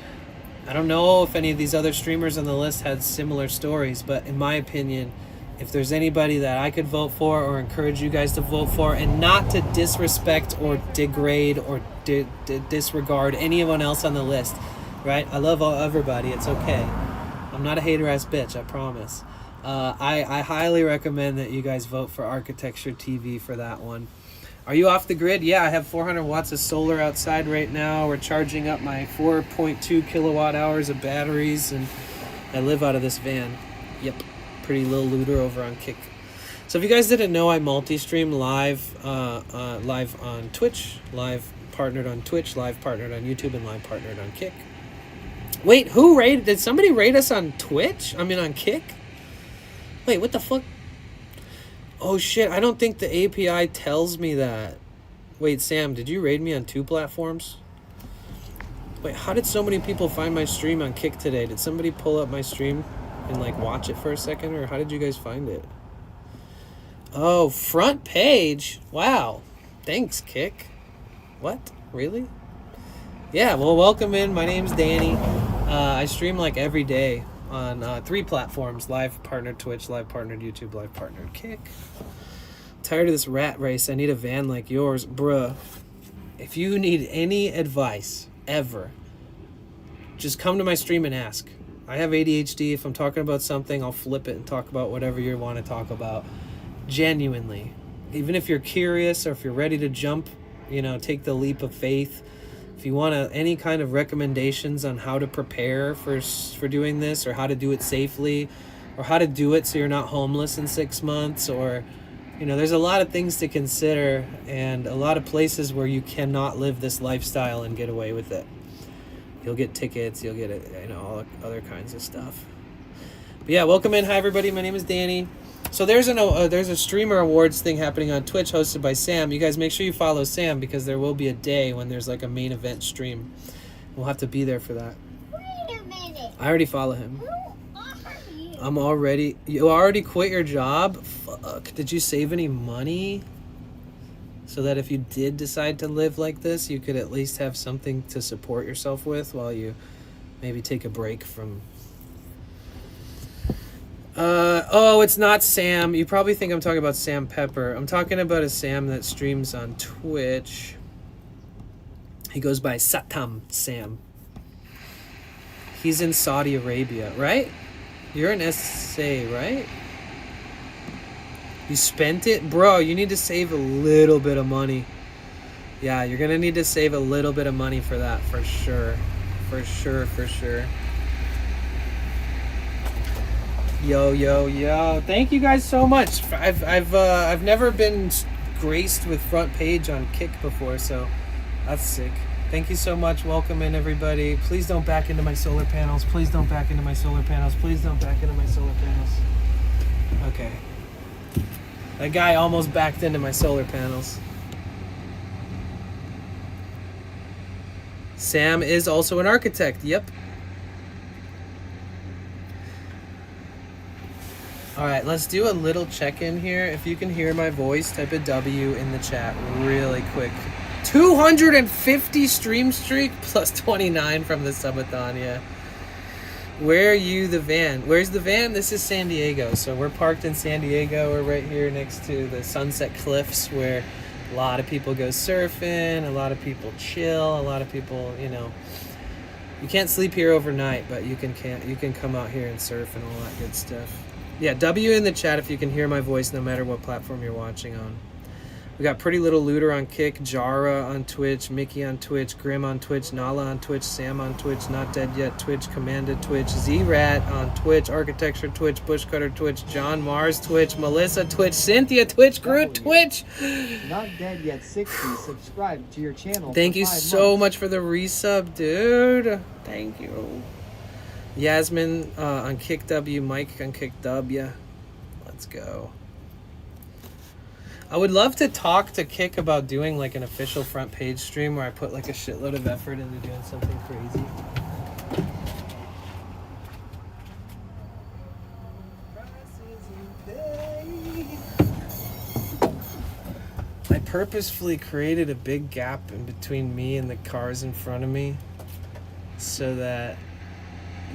don't know if any of these other streamers on the list had similar stories, but in my opinion, if there's anybody that I could vote for or encourage you guys to vote for, and not to disrespect or degrade or disregard anyone else on the list, right? I love everybody. It's okay. I'm not a hater-ass bitch, I promise. I highly recommend that you guys vote for Architecture TV for that one. Are you off the grid? Yeah, I have 400 watts of solar outside right now. We're charging up my 4.2 kilowatt hours of batteries, and I live out of this van. Yep. Pretty little looter over on Kick. So if you guys didn't know, I multi-stream live on Twitch, live partnered on Twitch, live partnered on YouTube, and live partnered on Kick. Wait, did somebody rate us on Twitch? I mean on Kick? Wait, what the fuck? Oh shit, I don't think the API tells me that. Wait, Sam, did you raid me on 2 platforms? Wait, how did so many people find my stream on Kick today? Did somebody pull up my stream and like watch it for a second, or how did you guys find it? Oh, front page. Wow. Thanks, Kick. What? Really? Yeah, well, welcome in. My name's Danny. I stream like every day on 3 platforms: live partnered Twitch, live partnered YouTube, live partnered Kick. Tired of this rat race. I need a van like yours. Bruh, if you need any advice ever, just come to my stream and ask. I have ADHD. If I'm talking about something, I'll flip it and talk about whatever you want to talk about. Genuinely. Even if you're curious, or if you're ready to jump, take the leap of faith. If you want any kind of recommendations on how to prepare for doing this, or how to do it safely, or how to do it so you're not homeless in 6 months, or, there's a lot of things to consider, and a lot of places where you cannot live this lifestyle and get away with it. You'll get tickets, you'll get all other kinds of stuff. But yeah, welcome in. Hi everybody, my name is Danny. So there's a streamer awards thing happening on Twitch hosted by Sam. You guys make sure you follow Sam, because there will be a day when there's like a main event stream. We'll have to be there for that. Wait a minute. I already follow him. Who are you? You already quit your job? Fuck. Did you save any money? So that if you did decide to live like this, you could at least have something to support yourself with while you maybe take a break from... oh, it's not Sam. You probably think I'm talking about Sam Pepper. I'm talking about a Sam that streams on Twitch. He goes by Satam Sam. He's in Saudi Arabia, right? You're in SA, right? You spent it? Bro, you need to save a little bit of money. Yeah, you're gonna need to save a little bit of money for that, for sure. For sure. Yo. Thank you guys so much. I've never been graced with front page on Kick before, so that's sick. Thank you so much. Welcome in, everybody. Please don't back into my solar panels. Please don't back into my solar panels. Please don't back into my solar panels. Okay. That guy almost backed into my solar panels. Sam is also an architect. Yep. All right, let's do a little check-in here. If you can hear my voice, type a W in the chat really quick. 250 stream streak plus 29 from the subathon, yeah. Where are you, the van? Where's the van? This is San Diego. So we're parked in San Diego. We're right here next to the Sunset Cliffs where a lot of people go surfing, a lot of people chill, a lot of people, you know. You can't sleep here overnight, but you can come out here and surf and all that good stuff. Yeah, W in the chat if you can hear my voice no matter what platform you're watching on. We got Pretty Little Looter on Kick, Jara on Twitch, Mickey on Twitch, Grim on Twitch, Nala on Twitch, Sam on Twitch, Not Dead Yet Twitch, Commanded Twitch, Z-Rat on Twitch, Architecture Twitch, Bushcutter Twitch, John Mars Twitch, Melissa Twitch, Cynthia Twitch, Groot Twitch. Not Dead Yet 60, subscribe to your channel. Thank you so much for the resub, dude. Thank you. Yasmin on Kick W, Mike on Kick W. Let's go. I would love to talk to Kick about doing like an official front page stream where I put like a shitload of effort into doing something crazy. I purposefully created a big gap in between me and the cars in front of me so that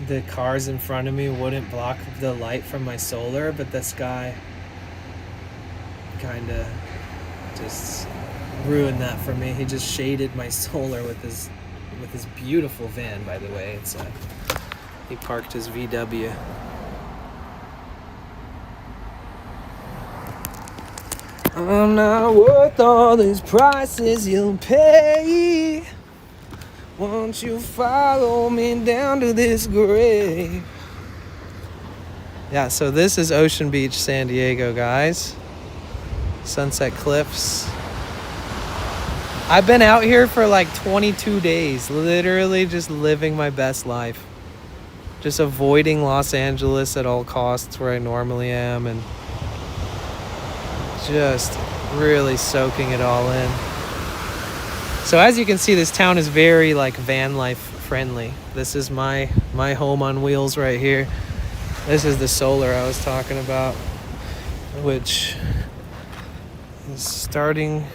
the cars in front of me wouldn't block the light from my solar, but this guy kind of just ruined that for me. He just shaded my solar with his beautiful van, by the way. It's he parked his VW. I'm not worth all these prices you'll pay. Won't you follow me down to this grave? Yeah, so this is Ocean Beach, San Diego, guys. Sunset Cliffs. I've been out here for like 22 days, literally just living my best life. Just avoiding Los Angeles at all costs where I normally am and just really soaking it all in. So as you can see, this town is very like van life friendly. This is my home on wheels right here. This is the solar I was talking about, which is starting.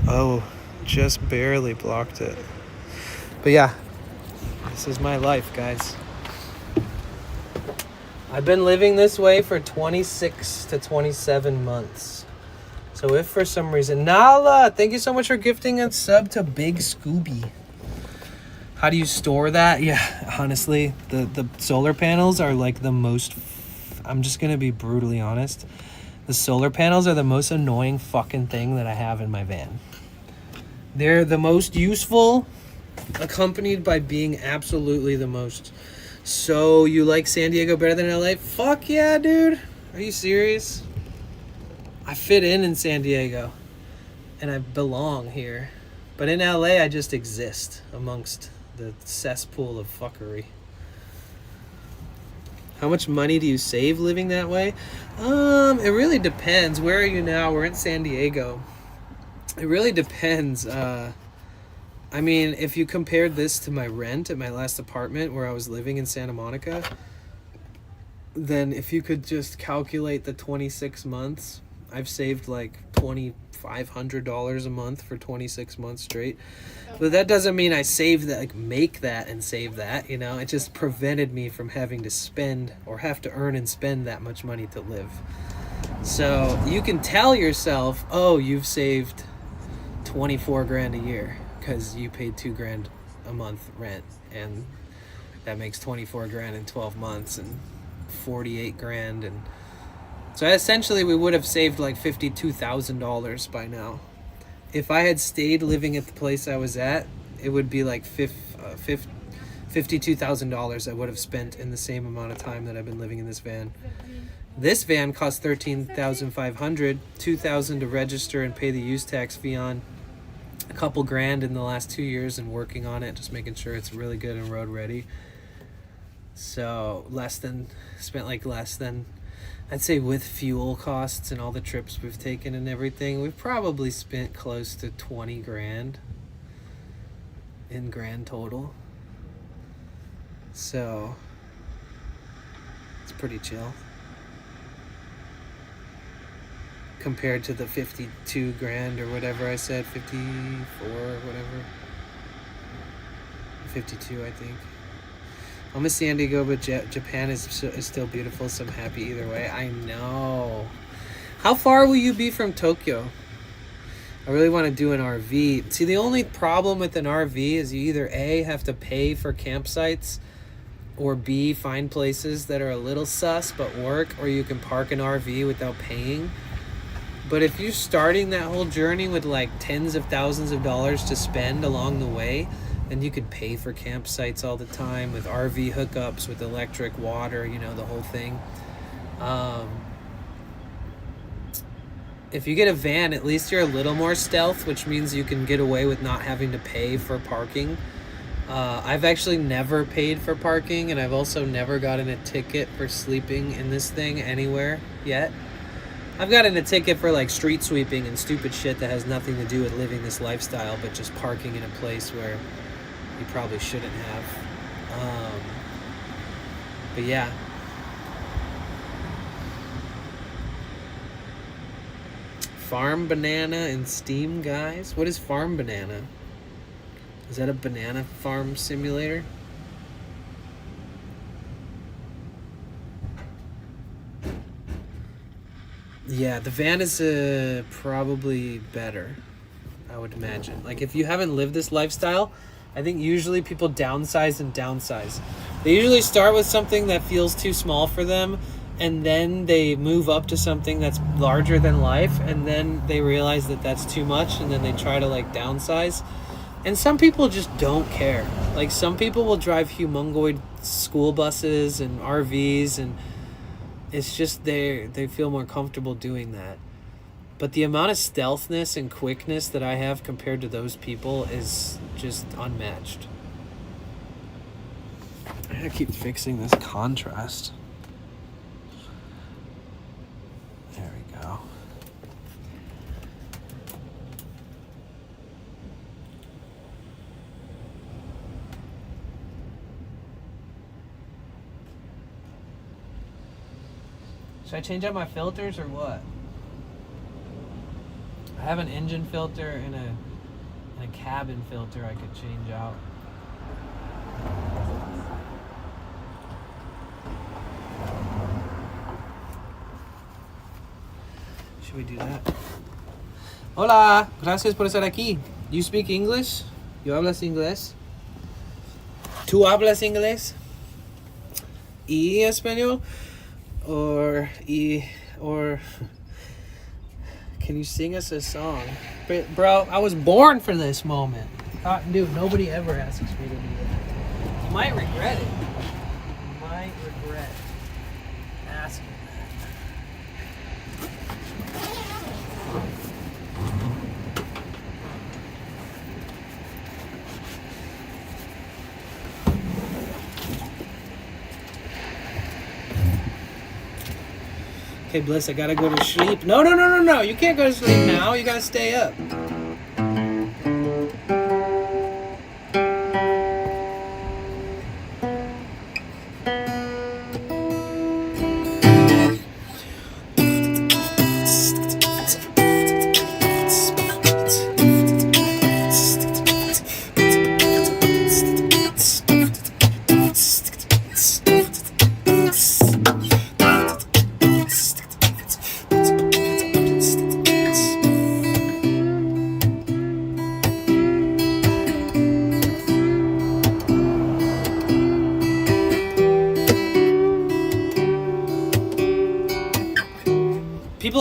Oh, just barely blocked it. But yeah, this is my life, guys. I've been living this way for 26 to 27 months. So if for some reason... Nala, thank you so much for gifting a sub to Big Scooby. How do you store that? Yeah, honestly, the solar panels are like the most... I'm just going to be brutally honest. The solar panels are the most annoying fucking thing that I have in my van. They're the most useful, accompanied by being absolutely the most. So you like San Diego better than LA? Fuck yeah, dude. Are you serious? I fit in San Diego, and I belong here. But in LA, I just exist amongst the cesspool of fuckery. How much money do you save living that way? It really depends. Where are you now? We're in San Diego. It really depends. I mean, if you compared this to my rent at my last apartment where I was living in Santa Monica, then if you could just calculate the 26 months, I've saved like $2,500 a month for 26 months straight. But that doesn't mean I save that, like make that and save that, you know? It just prevented me from having to spend or have to earn and spend that much money to live. So you can tell yourself, oh, you've saved 24 grand a year because you paid $2,000 a month rent, and that makes 24 grand in 12 months and 48 grand. And so essentially we would have saved like $52,000 by now. If I had stayed living at the place I was at, it would be like $52,000 I would have spent in the same amount of time that I've been living in this van. This van cost $13,500, $2,000 to register and pay the use tax fee on, a couple grand in the last 2 years and working on it, just making sure it's really good and road ready. So spent less than, I'd say with fuel costs and all the trips we've taken and everything, we've probably spent close to 20 grand in grand total. So it's pretty chill compared to the 52 grand or whatever I said, 54 or whatever. 52, I think. I miss San Diego, but Japan is still beautiful, so I'm happy either way. I know. How far will you be from Tokyo? I really want to do an RV. See, the only problem with an RV is you either A, have to pay for campsites, or B, find places that are a little sus but work, or you can park an RV without paying. But if you're starting that whole journey with like tens of thousands of dollars to spend along the way, then you could pay for campsites all the time with RV hookups, with electric, water, you know, the whole thing. If you get a van, at least you're a little more stealth, which means you can get away with not having to pay for parking. I've actually never paid for parking, and I've also never gotten a ticket for sleeping in this thing anywhere yet. I've gotten a ticket for like street sweeping and stupid shit that has nothing to do with living this lifestyle, but just parking in a place where you probably shouldn't have. But yeah. Farm Banana and Steam, guys. What is Farm Banana? Is that a banana farm simulator? Yeah, the van is probably better, I would imagine. Like, if you haven't lived this lifestyle, I think usually people downsize and downsize. They usually start with something that feels too small for them, and then they move up to something that's larger than life, and then they realize that that's too much, and then they try to, like, downsize. And some people just don't care. Like, some people will drive humongoid school buses and RVs, and it's just they feel more comfortable doing that. But the amount of stealthness and quickness that I have compared to those people is just unmatched. I gotta keep fixing this contrast. There we go. Should I change out my filters or what? I have an engine filter and a cabin filter I could change out. Should we do that? Hola, gracias por estar aquí. You speak English? ¿Yo hablas inglés? ¿Tú hablas inglés? ¿Y español? Or can you sing us a song? Bro, I was born for this moment. Dude, nobody ever asks me to do that. You might regret it. You might regret asking that. Okay, Bliss, I gotta go to sleep. No. You can't go to sleep now. You gotta stay up.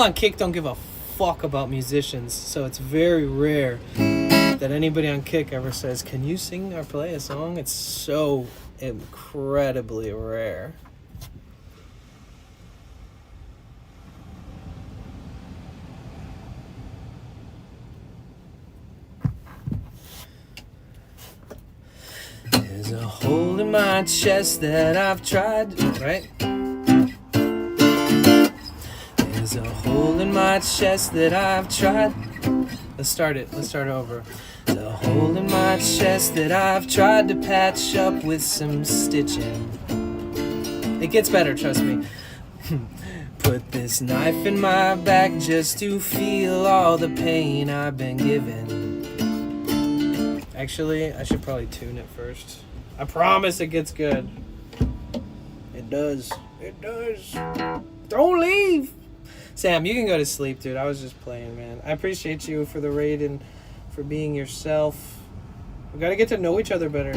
on Kick don't give a fuck about musicians, so it's very rare that anybody on Kick ever says, "Can you sing or play a song?" It's so incredibly rare. There's a hole in my chest that I've tried, right? There's a hole in my chest that I've tried. Let's start over. There's a hole in my chest that I've tried to patch up with some stitching. It gets better, trust me. Put this knife in my back just to feel all the pain I've been given. Actually, I should probably tune it first. I promise it gets good. It does. It does. Don't leave! Sam, you can go to sleep, dude. I was just playing, man. I appreciate you for the raid and for being yourself. We gotta get to know each other better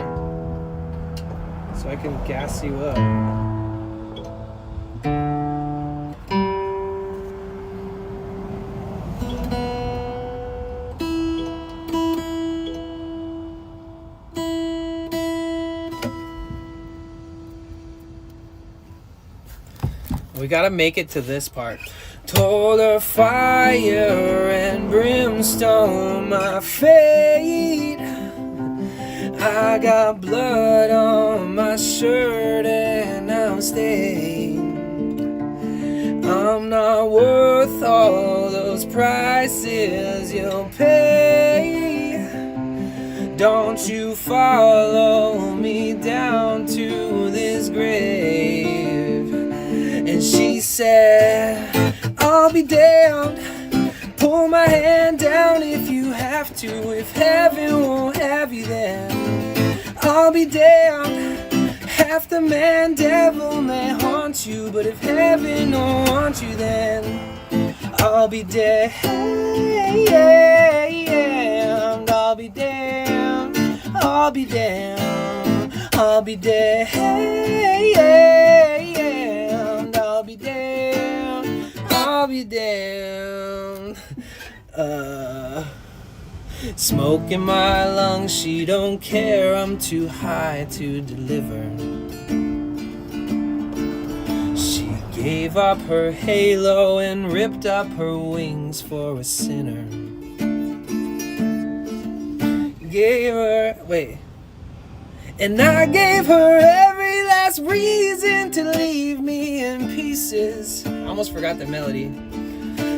so I can gas you up. We gotta make it to this part. Told her fire and brimstone my fate. I got blood on my shirt and I'm stained. I'm not worth all those prices you'll pay. Don't you follow me down to this grave. And she said, I'll be damned. Pull my hand down if you have to. If heaven won't have you then, I'll be damned. Half the man devil may haunt you, but if heaven don't want you then, I'll be damned. I'll be damned. I'll be damned. I'll be damned. I'll be damned. I'll be damned. Smoke in my lungs, she don't care, I'm too high to deliver. She gave up her halo and ripped up her wings for a sinner. And I gave her every last reason to leave me in pieces. I almost forgot the melody.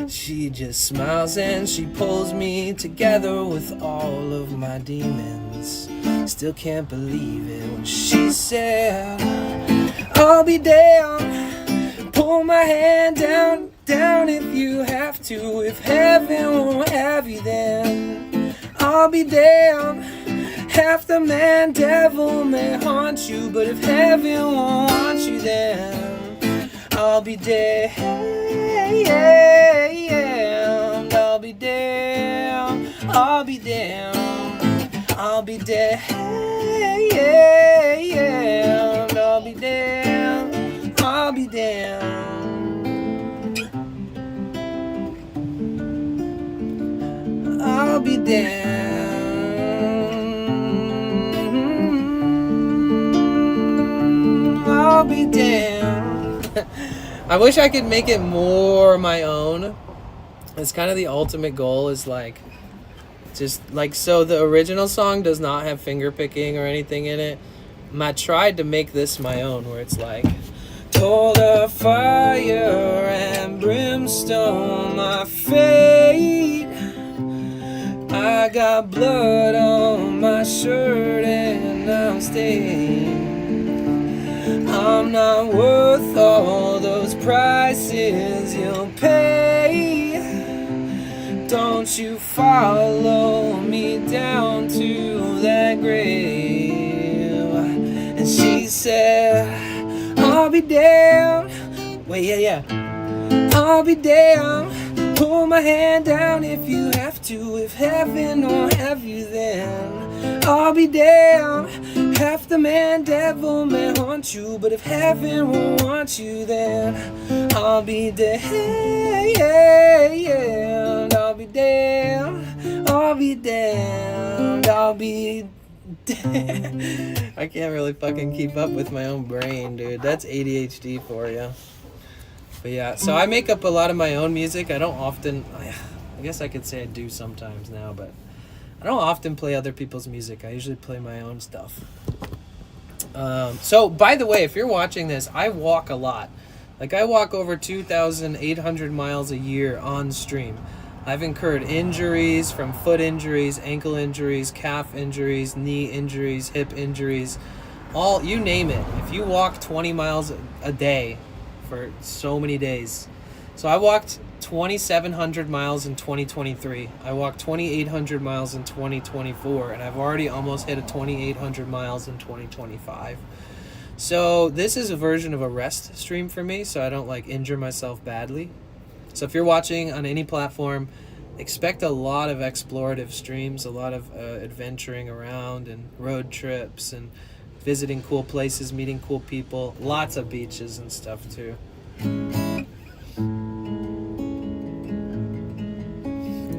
She just smiles and she pulls me together with all of my demons. Still can't believe it when she said, I'll be damned. Pull my hand down if you have to. If heaven won't have you then, I'll be damned. Half the man devil may haunt you, but if heaven won't want you then, I'll be damned. I'll be damned. I'll be damned. I'll be damned. I'll be damned. I'll be damned. I'll be damned. I'll be damned. I wish I could make it more my own. It's kind of the ultimate goal is like, just like, so the original song does not have finger picking or anything in it. I tried to make this my own where it's like, told her fire and brimstone my fate. I got blood on my shirt and I'm stained. I'm not worth all those prices you'll pay. Don't you follow me down to that grave. And she said, I'll be damned. Wait, yeah. I'll be damned. Pull my hand down if you have to. If heaven won't have you then, I'll be damned. half the man, devil may haunt you, but if heaven won't want you, then I'll be damned. I'll be damned. I'll be damned. I'll be damned. I can't really fucking keep up with my own brain, dude. That's ADHD for you. But yeah, so I make up a lot of my own music. I don't often, I guess I could say I do sometimes now, but I don't often play other people's music. I usually play my own stuff. So, by the way, if you're watching this, I walk a lot. Like, I walk over 2,800 miles a year on stream. I've incurred injuries from foot injuries, ankle injuries, calf injuries, knee injuries, hip injuries, all, you name it. If you walk 20 miles a day for so many days. So I walked 2,700 miles in 2023. I walked 2,800 miles in 2024, and I've already almost hit a 2,800 miles in 2025. So this is a version of a rest stream for me, so I don't like injure myself badly. So if you're watching on any platform, expect a lot of explorative streams, a lot of adventuring around and road trips and visiting cool places, meeting cool people, lots of beaches and stuff too.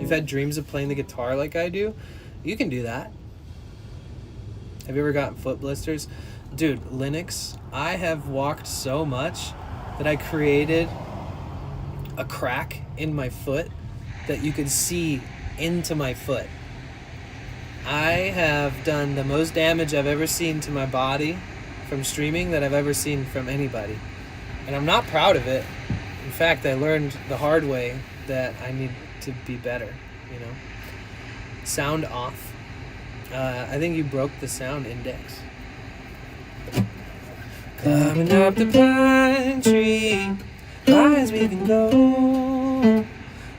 You've had dreams of playing the guitar like I do? You can do that. Have you ever gotten foot blisters? Dude, Linux, I have walked so much that I created a crack in my foot that you could see into my foot. I have done the most damage I've ever seen to my body from streaming that I've ever seen from anybody. And I'm not proud of it. In fact, I learned the hard way that I need to be better, you know. Sound off. I think you broke the sound index. Climbing up the pine tree, high as we can go.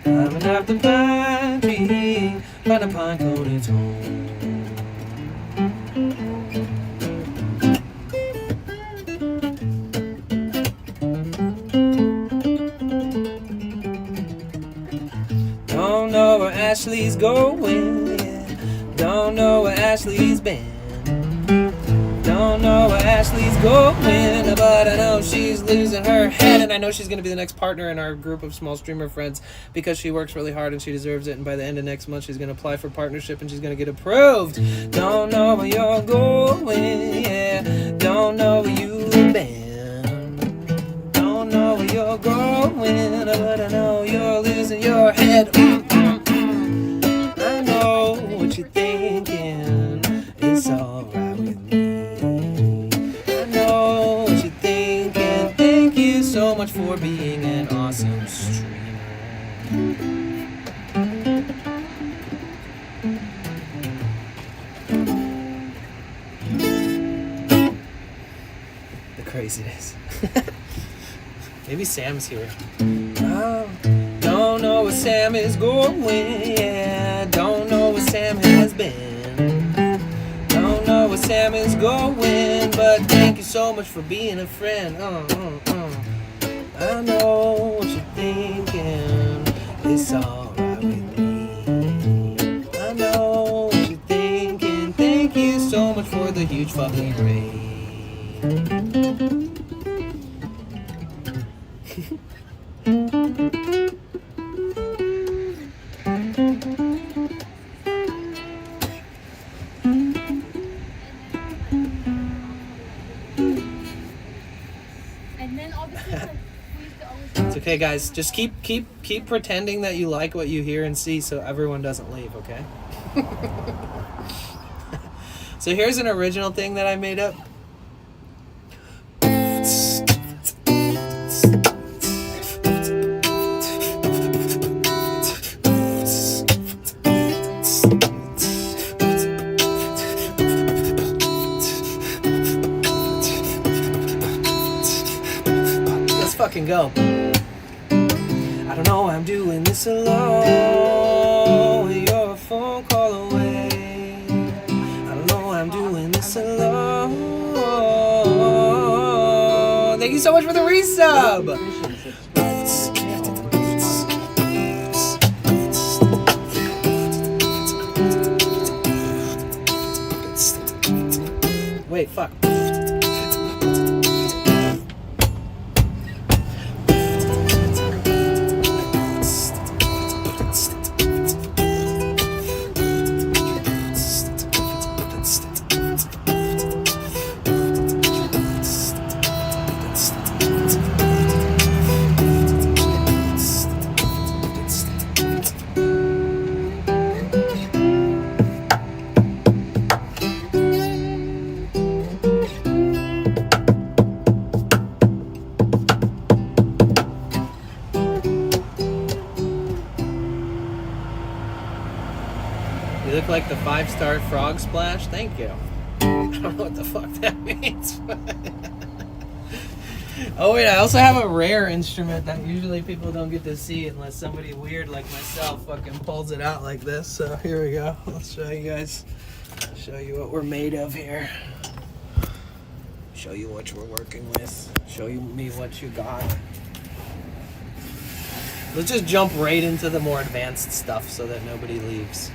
Climbing up the pine tree, find a pine cone its home. Don't know where Ashley's going, yeah. Don't know where Ashley's been. Don't know where Ashley's going, but I know she's losing her head, and I know she's going to be the next partner in our group of small streamer friends because she works really hard and she deserves it, and by the end of next month she's going to apply for partnership and she's going to get approved. Don't know where you're going, yeah. Don't know where you've been. Don't know where you're going, but I know you're losing your head. I know what you're thinking, it's alright with me. So much for being an awesome streamer. The craziness. Maybe Sam's here. Oh, don't know where Sam is going. Yeah, don't know where Sam has been. Don't know where Sam is going, but thank you so much for being a friend. I know what you're thinking, it's alright with me. I know what you're thinking, thank you so much for the huge fucking raid. And then obviously It's okay, guys. Just keep pretending that you like what you hear and see, so everyone doesn't leave. Okay. So here's an original thing that I made up. Let's fucking go. I don't know why I'm doing this alone. You're a phone call away. I don't know why I'm doing this alone. Thank you so much for the resub. wait, fuck. You look like the 5-star frog splash. Thank you. I don't know what the fuck that means. Oh wait, I also have a rare instrument that usually people don't get to see unless somebody weird like myself fucking pulls it out like this. So here we go. Let's show you guys. Show you what we're made of here. Show you what we're working with. Show you me what you got. Let's just jump right into the more advanced stuff so that nobody leaves.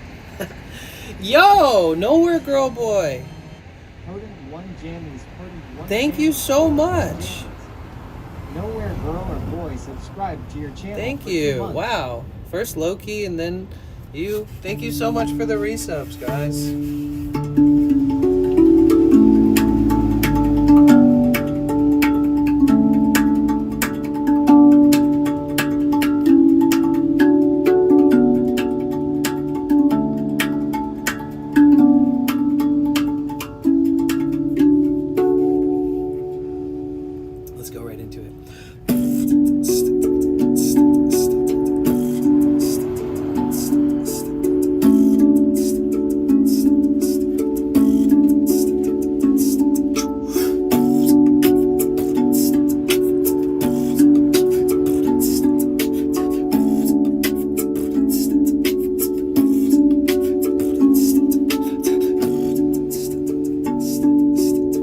Yo, Nowhere Girl Boy. Coding one jammies. Coding one. Thank you so much. Nowhere Girl or Boy, subscribe to your channel. Thank for 2 you. months. Wow. First Loki and then you. Thank you so much for the resubs, guys. Let's go right into it.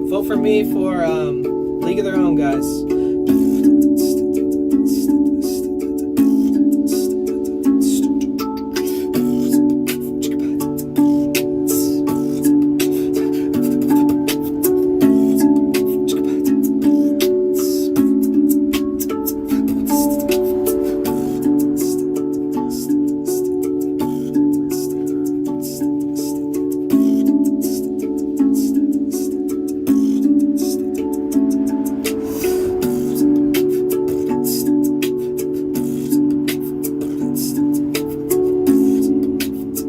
Vote for me for League of Their Own, guys.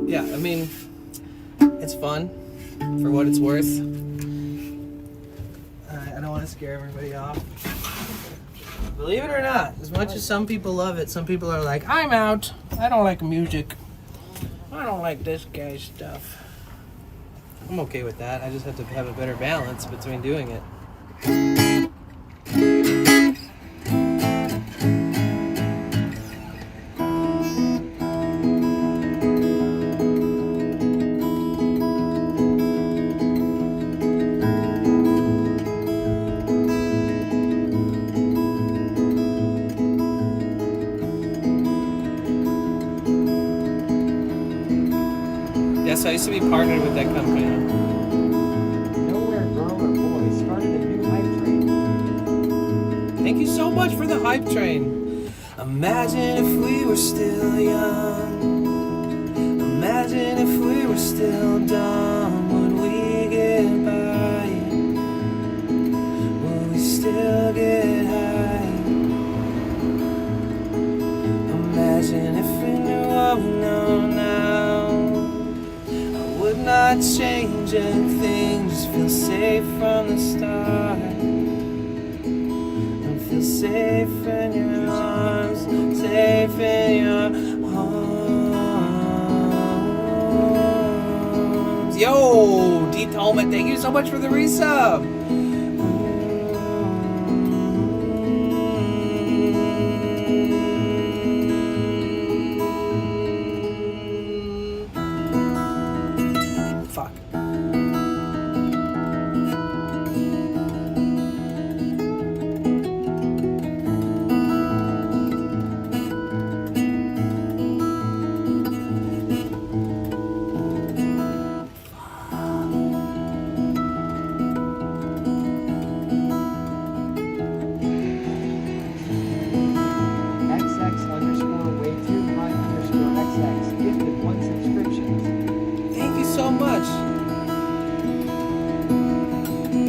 Yeah, I mean, it's fun for what it's worth. I don't want to scare everybody off. Believe it or not, as much as some people love it, some people are like, I'm out. I don't like music. I don't like this guy's stuff. I'm okay with that. I just have to have a better balance between doing it. Yes, I used to be partnered with that company. Nowhere Girl or Boy started a new hype train. Thank you so much for the hype train. Imagine if we were still young. Imagine if we were still dumb. Would we get by? Would we still get high? Imagine if we knew what we know now. I would not change a thing. Just feel safe from the start. Feel safe in your arms, safe in your arms. Yo, Deep Helmet, thank you so much for the resub. Fuck.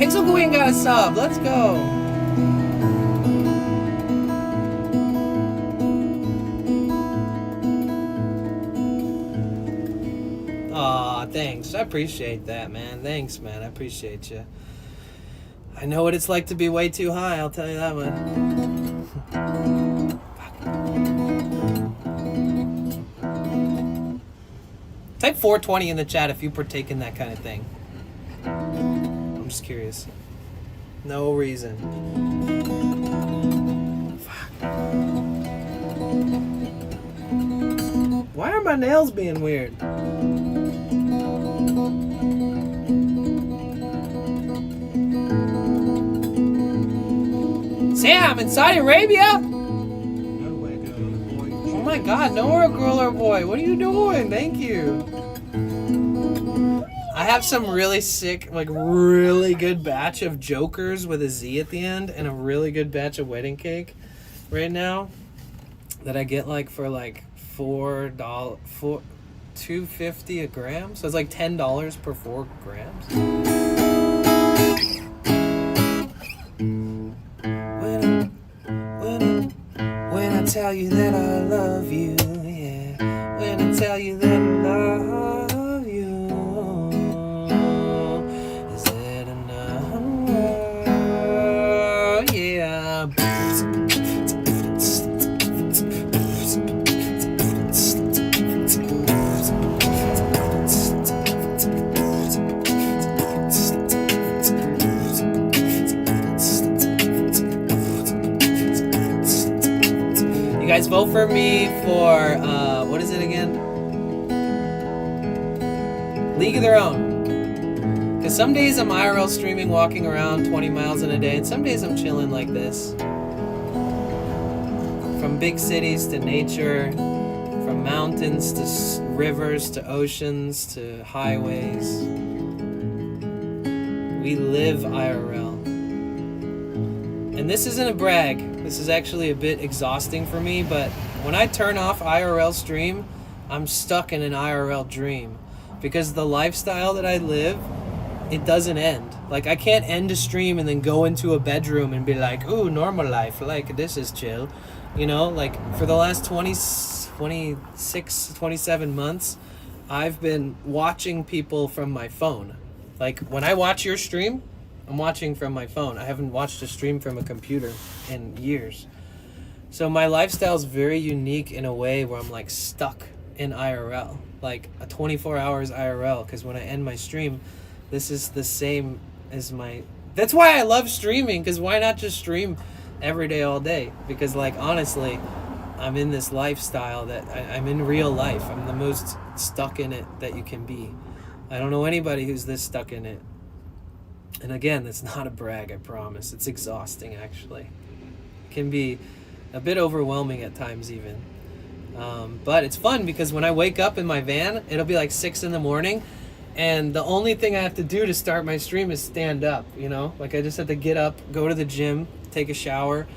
Pixel Queen got a sub. Let's go. Aw, thanks. I appreciate that, man. Thanks, man. I appreciate you. I know what it's like to be way too high, I'll tell you that much. Type 420 in the chat if you partake in that kind of thing. I'm just curious. No reason. Fuck. Why are my nails being weird? Sam, in Saudi Arabia? Oh my god, nowhere girl or boy. What are you doing? Thank you. I have some really sick, like really good batch of Jokers with a Z at the end and a really good batch of wedding cake right now that I get like for like $2.50 a gram. So it's like $10 per 4 grams. When I tell you that I love you, yeah. When I tell you that I love you, is that enough? Yeah. You guys vote for me for, what is it again? League of Their Own. Because some days I'm IRL streaming, walking around 20 miles in a day, and some days I'm chilling like this. From big cities to nature, from mountains to rivers to oceans to highways. We live IRL. And this isn't a brag. This is actually a bit exhausting for me, but when I turn off IRL stream, I'm stuck in an IRL dream. Because the lifestyle that I live, it doesn't end. Like, I can't end a stream and then go into a bedroom and be like, ooh, normal life, like, this is chill. You know, like, for the last 26, 27 months, I've been watching people from my phone. Like, when I watch your stream, I'm watching from my phone. I haven't watched a stream from a computer in years. So my lifestyle is very unique in a way where I'm like stuck in IRL, like a 24 hours IRL. Because when I end my stream, this is the same as my. That's why I love streaming. Because why not just stream every day, all day? Because like honestly, I'm in this lifestyle that I'm in real life. I'm the most stuck in it that you can be. I don't know anybody who's this stuck in it. And again, that's not a brag, I promise. It's exhausting, actually. It can be a bit overwhelming at times, even. But it's fun because when I wake up in my van, it'll be like 6 in the morning, and the only thing I have to do to start my stream is stand up, you know? Like, I just have to get up, go to the gym, take a shower,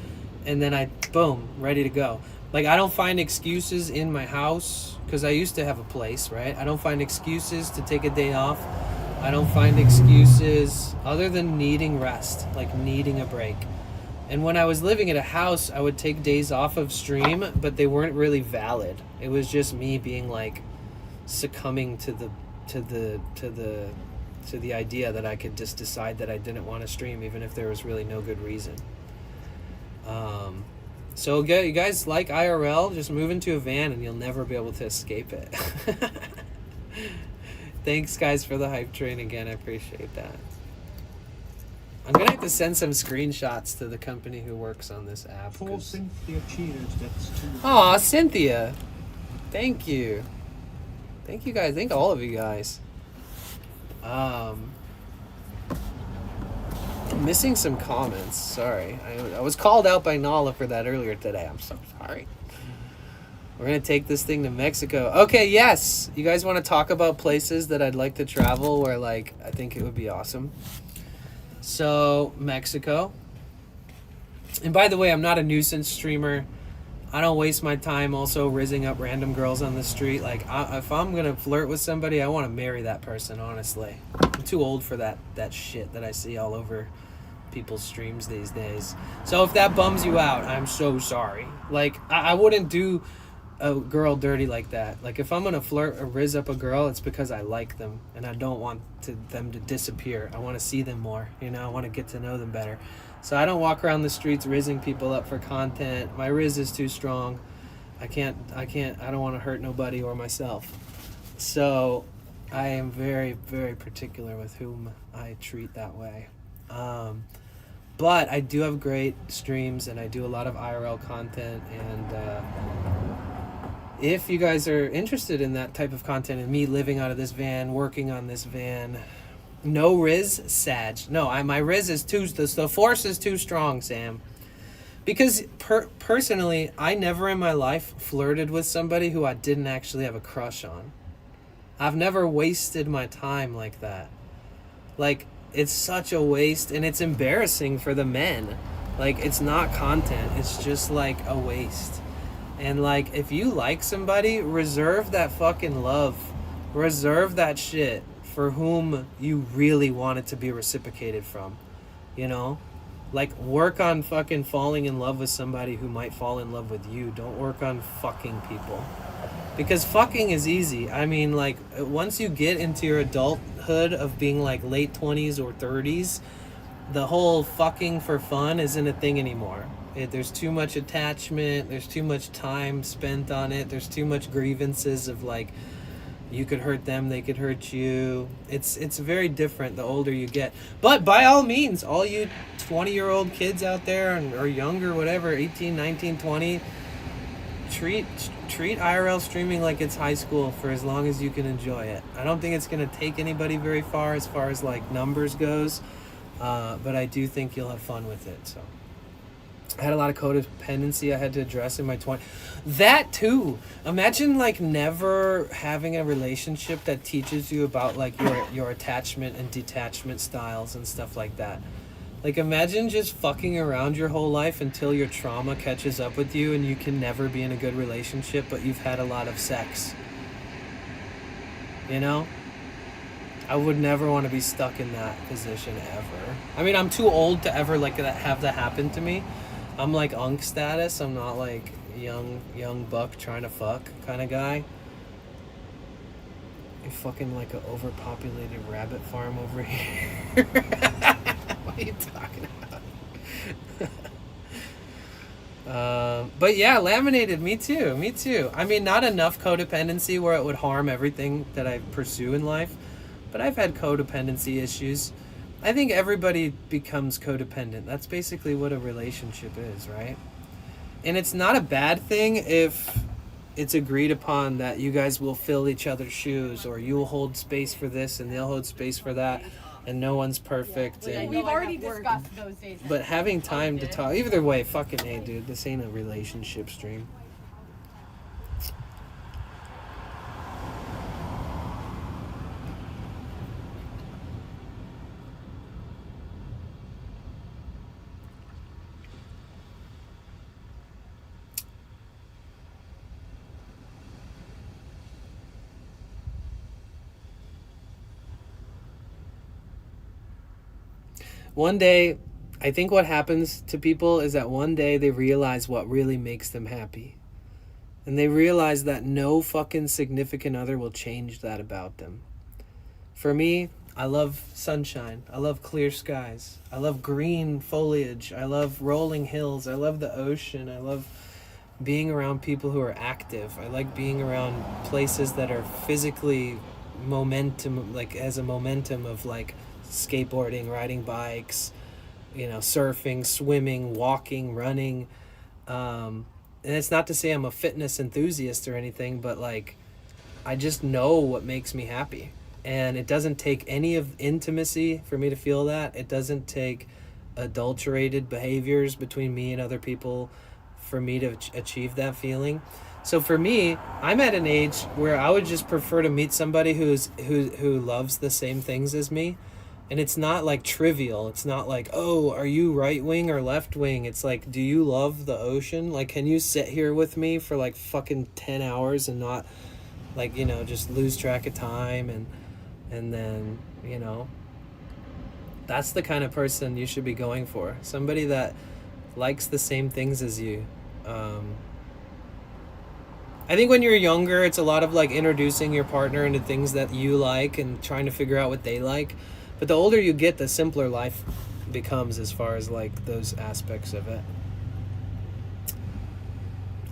and then boom, ready to go. Like, I don't find excuses in my house, because I used to have a place, right? I don't find excuses to take a day off. I don't find excuses other than needing rest, like needing a break. And when I was living at a house, I would take days off of stream, but they weren't really valid. It was just me being like succumbing to the idea that I could just decide that I didn't want to stream, even if there was really no good reason. So you guys like IRL? Just move into a van and you'll never be able to escape it. Thanks, guys, for the hype train again. I appreciate that. I'm going to have to send some screenshots to the company who works on this app. Poor Cynthia cheers. That's too. Aw, Cynthia. Thank you. Thank you, guys. Thank all of you guys. I'm missing some comments. Sorry. I was called out by Nala for that earlier today. I'm so sorry. We're going to take this thing to Mexico. Okay, yes. You guys want to talk about places that I'd like to travel where, like, I think it would be awesome? So, Mexico. And by the way, I'm not a nuisance streamer. I don't waste my time also rizzing up random girls on the street. Like, if I'm gonna flirt with somebody, I want to marry that person, honestly. I'm too old for that shit that I see all over people's streams these days. So if that bums you out, I'm so sorry. Like, I wouldn't do a girl dirty like that. Like, if I'm gonna flirt or rizz up a girl, it's because I like them and I don't want them to disappear. I want to see them more, you know. I want to get to know them better. So I don't walk around the streets rizzing people up for content. My rizz is too strong. I don't want to hurt nobody or myself. So I am very, very particular with whom I treat that way. But I do have great streams and I do a lot of IRL content, and if you guys are interested in that type of content and me living out of this van, working on this van, no riz, Sag. No, my riz is the force is too strong, Sam. Because personally, I never in my life flirted with somebody who I didn't actually have a crush on. I've never wasted my time like that. Like, it's such a waste, and it's embarrassing for the men. Like, it's not content, it's just like a waste. And like, if you like somebody, reserve that fucking love. Reserve that shit for whom you really want it to be reciprocated from. You know? Like, work on fucking falling in love with somebody who might fall in love with you. Don't work on fucking people. Because fucking is easy. I mean, like, once you get into your adulthood of being like late 20s or 30s, the whole fucking for fun isn't a thing anymore. There's too much attachment. There's too much time spent on it. There's too much grievances of like, you could hurt them, they could hurt you. It's very different the older you get. But by all means, all you 20-year-old kids out there or younger, whatever, 18, 19, 20, treat IRL streaming like it's high school for as long as you can enjoy it. I don't think it's going to take anybody very far as like numbers goes, but I do think you'll have fun with it. So I had a lot of codependency I had to address in my 20s. That too. Imagine like never having a relationship that teaches you about like your attachment and detachment styles and stuff like that. Like, imagine just fucking around your whole life until your trauma catches up with you and you can never be in a good relationship, but you've had a lot of sex. You know? I would never want to be stuck in that position ever. I mean, I'm too old to ever like have that happen to me. I'm like unk status. I'm not like young buck trying to fuck kind of guy. You're fucking like an overpopulated rabbit farm over here. What are you talking about? But yeah, laminated, me too. I mean, not enough codependency where it would harm everything that I pursue in life, but I've had codependency issues. I think everybody becomes codependent. That's basically what a relationship is, right? And it's not a bad thing if it's agreed upon that you guys will fill each other's shoes, or you'll hold space for this and they'll hold space for that, and no one's perfect. And We've already discussed those days. but having time to talk, either way, fucking hey, dude, this ain't a relationship stream. One day, I think what happens to people is that one day they realize what really makes them happy. And they realize that no fucking significant other will change that about them. For me, I love sunshine. I love clear skies. I love green foliage. I love rolling hills. I love the ocean. I love being around people who are active. I like being around places that are physically momentum, like as a momentum of like skateboarding, riding bikes, you know, surfing, swimming, walking, running. And it's not to say I'm a fitness enthusiast or anything, but like, I just know what makes me happy. And it doesn't take any of intimacy for me to feel that. It doesn't take adulterated behaviors between me and other people for me to achieve that feeling. So for me, I'm at an age where I would just prefer to meet somebody who loves the same things as me. And it's not like trivial. It's not like, oh, are you right wing or left wing? It's like, do you love the ocean? Like, can you sit here with me for like fucking 10 hours and not like, you know, just lose track of time and then, you know, that's the kind of person you should be going for. Somebody that likes the same things as you. I think when you're younger, it's a lot of like introducing your partner into things that you like and trying to figure out what they like. But the older you get, the simpler life becomes as far as like those aspects of it.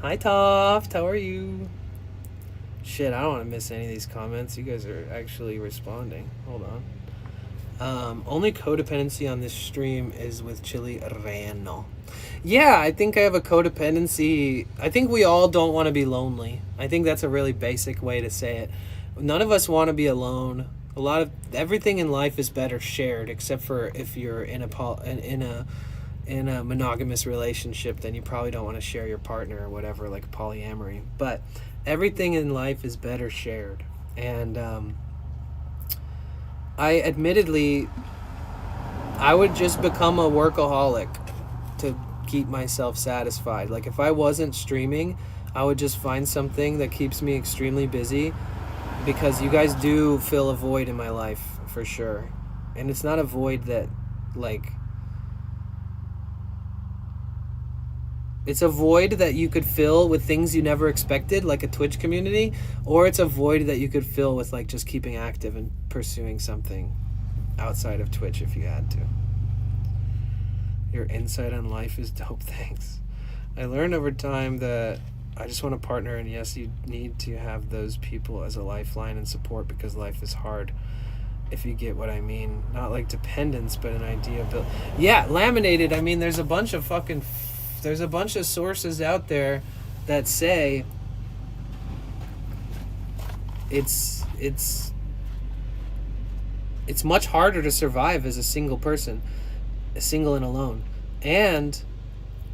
Hi Toft, how are you? Shit, I don't want to miss any of these comments. You guys are actually responding. Hold on. Only codependency on this stream is with Chili Reno. Yeah, I think I have a codependency. I think we all don't want to be lonely. I think that's a really basic way to say it. None of us want to be alone. A lot of everything in life is better shared, except for if you're in a monogamous relationship, then you probably don't want to share your partner or whatever, like polyamory. But everything in life is better shared. And I admittedly, I would just become a workaholic to keep myself satisfied. Like if I wasn't streaming, I would just find something that keeps me extremely busy, because you guys do fill a void in my life for sure. And it's not a void that like, it's a void that you could fill with things you never expected, like a Twitch community, or it's a void that you could fill with like just keeping active and pursuing something outside of Twitch if you had to. Your insight on life is dope, thanks. I learned over time that I just want a partner, and yes, you need to have those people as a lifeline and support, because life is hard, if you get what I mean. Not like dependence, but an idea of yeah, laminated. I mean, there's a bunch of sources out there that say it's much harder to survive as a single person, single and alone. And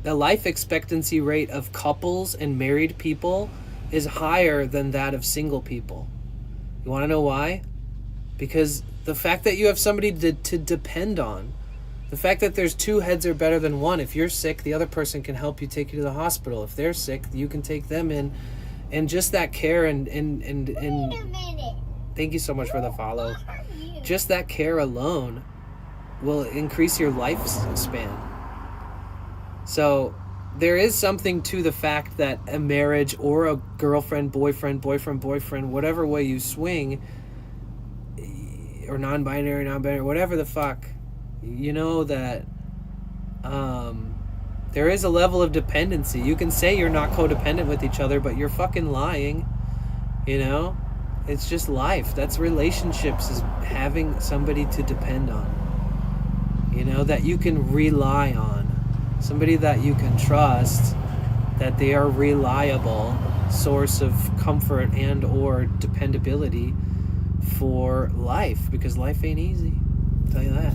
the life expectancy rate of couples and married people is higher than that of single people. You want to know why? Because the fact that you have somebody to depend on, the fact that there's two heads are better than one. If you're sick, the other person can help you, take you to the hospital. If they're sick, you can take them in. And just that care and Wait a minute. thank you so much for the follow. Just that care alone will increase your lifespan. So there is something to the fact that a marriage or a girlfriend, boyfriend, whatever way you swing, or non-binary, whatever the fuck, you know that there is a level of dependency. You can say you're not codependent with each other, but you're fucking lying, you know? It's just life. That's relationships, is having somebody to depend on, you know, that you can rely on. Somebody that you can trust, that they are a reliable source of comfort and or dependability for life, because life ain't easy. I'll tell you that.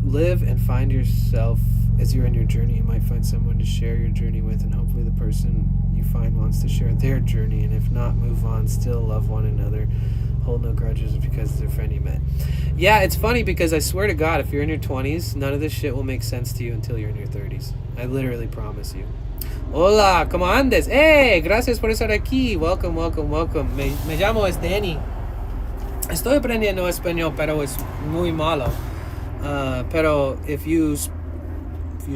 Live and find yourself as you're in your journey. You might find someone to share your journey with, and hopefully the person you find wants to share their journey, and if not, move on. Still love one another. Hold no grudges because they're friend you met. Yeah, it's funny because I swear to God, if you're in your 20s, none of this shit will make sense to you until you're in your 30s. I literally promise you. Hola, ¿cómo andes? Hey, gracias por estar aquí. Welcome. Me llamo Danny. Estoy aprendiendo español, pero es muy malo. Pero if you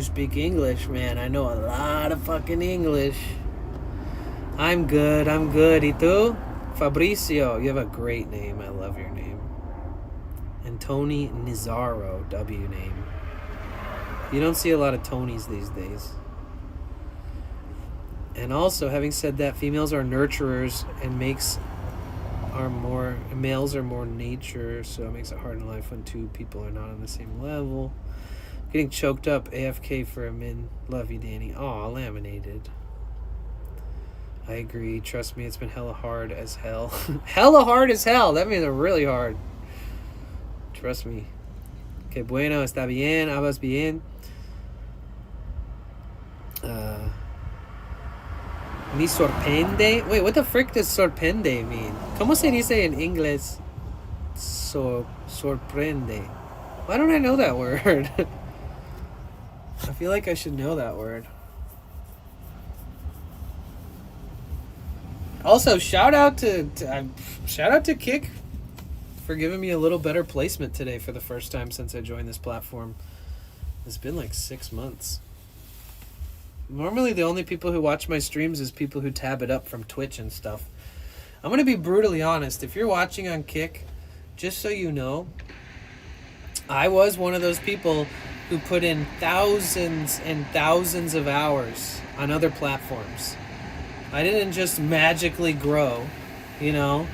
speak English, man, I know a lot of fucking English. I'm good. ¿Y tú? Fabricio, you have a great name. I love your name. And Tony Nizaro, W name. You don't see a lot of Tonys these days. And also, having said that, females are nurturers and males are more nature, so it makes it hard in life when two people are not on the same level. Getting choked up, AFK for a min. Love you, Danny. Aw, laminated. I agree. Trust me, it's been hella hard as hell. Hella hard as hell. That means really hard. Trust me. Que bueno, está bien, hablas Me sorprende? Wait, what the frick does sorprende mean? ¿Cómo se dice en inglés sorprende? Why don't I know that word? I feel like I should know that word. Also, shout out to Kick for giving me a little better placement today for the first time since I joined this platform. It's been like 6 months. Normally the only people who watch my streams is people who tab it up from Twitch and stuff. I'm going to be brutally honest. If you're watching on Kick, just so you know, I was one of those people who put in thousands and thousands of hours on other platforms. I didn't just magically grow, you know?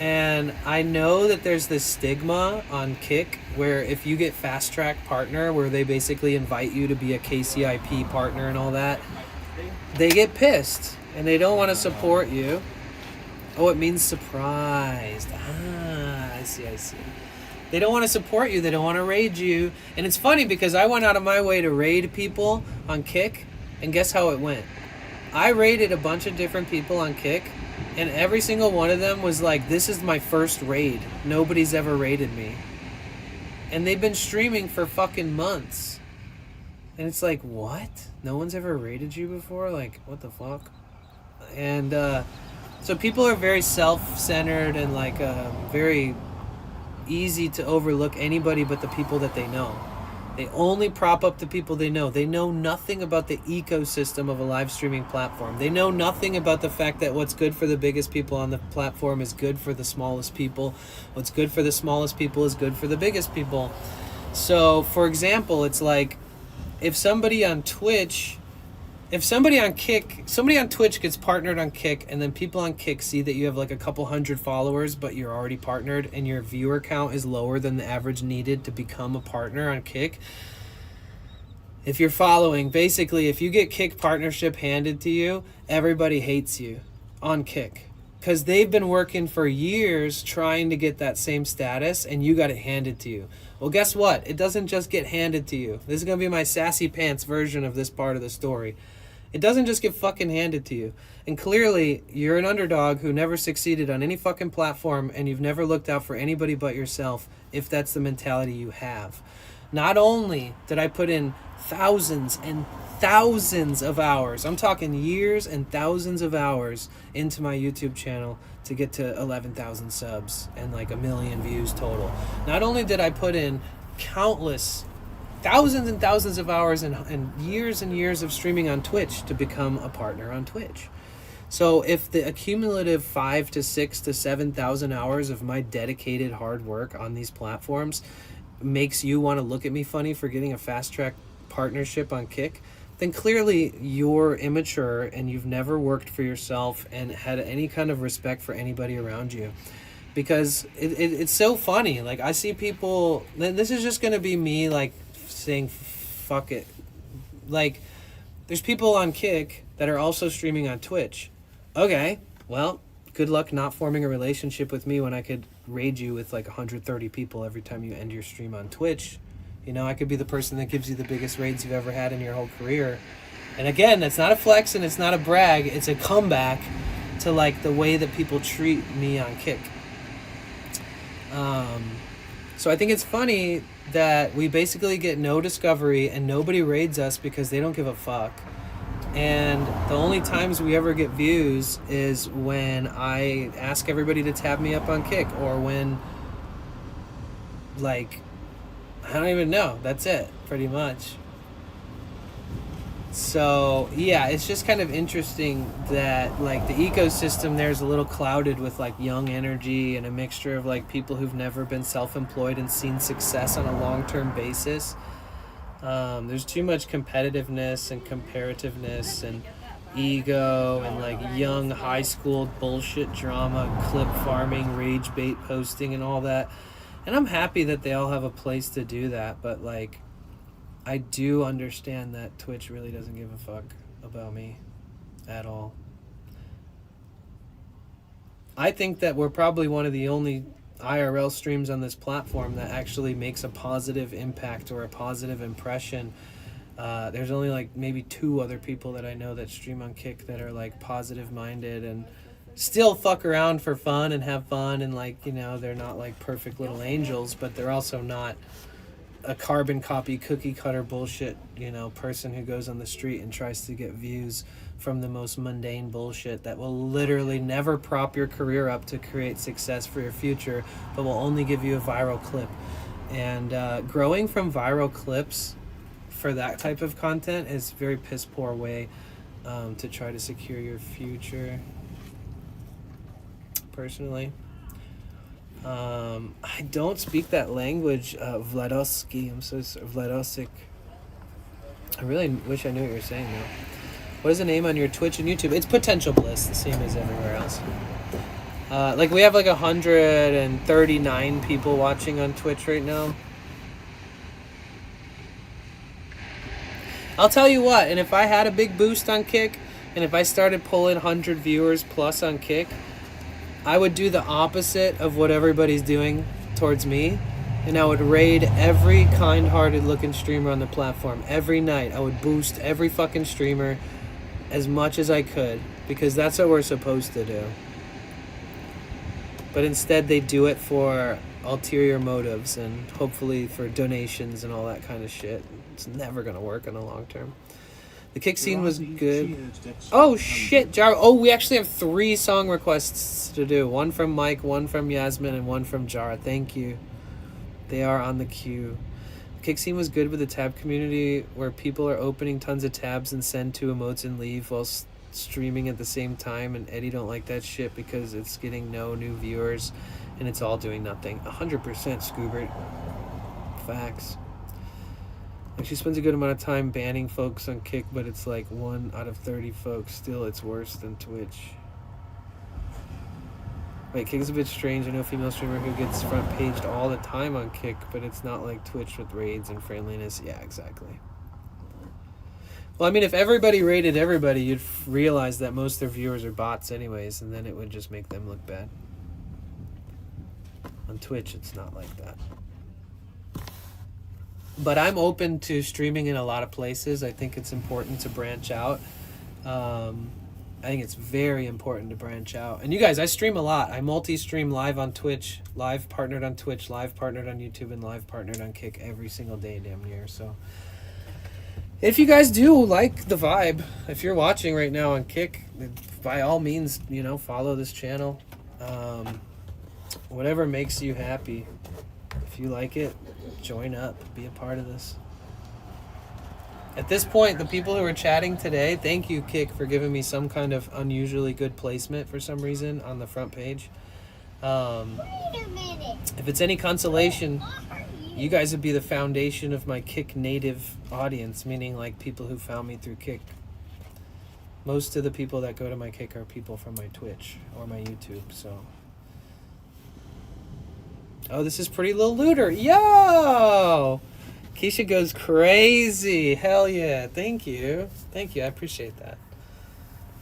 And I know that there's this stigma on Kick where if you get Fast Track Partner, where they basically invite you to be a KCIP partner and all that, they get pissed and they don't want to support you. Oh, it means surprised. I see. They don't want to support you. They don't want to raid you. And it's funny because I went out of my way to raid people on Kick, and guess how it went? I raided a bunch of different people on Kick, and every single one of them was like, this is my first raid. Nobody's ever raided me. And they've been streaming for fucking months. And it's like, what? No one's ever raided you before? Like, what the fuck? And so people are very self-centered and like very easy to overlook anybody but the people that they know. They only prop up the people they know. They know nothing about the ecosystem of a live streaming platform. They know nothing about the fact that what's good for the biggest people on the platform is good for the smallest people. What's good for the smallest people is good for the biggest people. So, for example, it's like if somebody on Twitch somebody on Twitch gets partnered on Kick, and then people on Kick see that you have like a couple hundred followers, but you're already partnered, and your viewer count is lower than the average needed to become a partner on Kick. If you're following, basically, if you get Kick partnership handed to you, everybody hates you on Kick. Because they've been working for years trying to get that same status, and you got it handed to you. Well, guess what? It doesn't just get handed to you. This is going to be my sassy pants version of this part of the story. It doesn't just get fucking handed to you. And clearly, you're an underdog who never succeeded on any fucking platform, and you've never looked out for anybody but yourself, if that's the mentality you have. Not only did I put in thousands and thousands of hours, I'm talking years and thousands of hours into my YouTube channel to get to 11,000 subs and like 1 million views total. Not only did I put in countless thousands and thousands of hours and years of streaming on Twitch to become a partner on Twitch. So if the accumulative 5 to 6 to 7,000 hours of my dedicated hard work on these platforms makes you want to look at me funny for getting a Fast Track partnership on Kick, then clearly you're immature and you've never worked for yourself and had any kind of respect for anybody around you. Because it's so funny. Like, I see people, this is just going to be me like saying fuck it. Like, there's people on Kick that are also streaming on Twitch. Okay, well, good luck not forming a relationship with me when I could raid you with like 130 people every time you end your stream on Twitch. You know, I could be the person that gives you the biggest raids you've ever had in your whole career. And again, that's not a flex and it's not a brag. It's a comeback to like the way that people treat me on Kick. So I think it's funny that we basically get no discovery and nobody raids us because they don't give a fuck. And the only times we ever get views is when I ask everybody to tab me up on Kick, or when, like, I don't even know. That's it, pretty much. So, yeah, it's just kind of interesting that, like, the ecosystem there's a little clouded with, like, young energy and a mixture of, like, people who've never been self-employed and seen success on a long-term basis. There's too much competitiveness and comparativeness and ego and, like, young high school bullshit drama, clip farming, rage bait posting and all that. And I'm happy that they all have a place to do that, but, like, I do understand that Twitch really doesn't give a fuck about me at all. I think that we're probably one of the only IRL streams on this platform that actually makes a positive impact or a positive impression There's only like maybe 2 other people that I know that stream on Kick that are like positive minded and still fuck around for fun and have fun, and like, you know, they're not like perfect little angels, but they're also not a carbon copy cookie cutter bullshit, you know, person who goes on the street and tries to get views from the most mundane bullshit that will literally never prop your career up to create success for your future, but will only give you a viral clip. And growing from viral clips for that type of content is a very piss poor way to try to secure your future, personally. I don't speak that language, Vladosky. I'm so sorry, Vladosik. I really wish I knew what you were saying now. What is the name on your Twitch and YouTube? It's Potential Bliss, the same as everywhere else. Like, we have like 139 people watching on Twitch right now. I'll tell you what, and if I had a big boost on Kick, and if I started pulling 100 viewers plus on Kick, I would do the opposite of what everybody's doing towards me, and I would raid every kind-hearted looking streamer on the platform. Every night, I would boost every fucking streamer as much as I could, because that's what we're supposed to do. But instead, they do it for ulterior motives and hopefully for donations and all that kind of shit. It's never going to work in the long term. The Kick scene was good. Oh, shit, Jar. Oh, we actually have 3 song requests to do. One from Mike, one from Yasmin, and one from Jara. Thank you. They are on the queue. The Kick scene was good with the tab community, where people are opening tons of tabs and send 2 emotes and leave while streaming at the same time, and Eddie don't like that shit because it's getting no new viewers and it's all doing nothing. 100% Scoobert. Facts. Like, she spends a good amount of time banning folks on Kick, but it's like 1 out of 30 folks. Still, it's worse than Twitch. Wait, Kick is a bit strange. I know a female streamer who gets front paged all the time on Kick, but it's not like Twitch with raids and friendliness. Yeah, exactly. Well, I mean, if everybody raided everybody, you'd realize that most of their viewers are bots anyways, and then it would just make them look bad. On Twitch, it's not like that. But I'm open to streaming in a lot of places. I think it's important to branch out. I think it's very important to branch out. And you guys, I stream a lot. I multi-stream live on Twitch, live partnered on Twitch, live partnered on YouTube, and live partnered on Kick every single day damn near. So if you guys do like the vibe, if you're watching right now on Kick, by all means, you know, follow this channel. Whatever makes you happy. If you like it, join up, be a part of this. At this point, the people who are chatting today, thank you, Kick, for giving me some kind of unusually good placement for some reason on the front page. Wait a minute. If it's any consolation, you guys would be the foundation of my Kick native audience, meaning like people who found me through Kick. Most of the people that go to my Kick are people from my Twitch or my YouTube, so... Oh, this is Pretty Little Looter. Yo! Keisha goes crazy. Hell yeah. Thank you. Thank you. I appreciate that.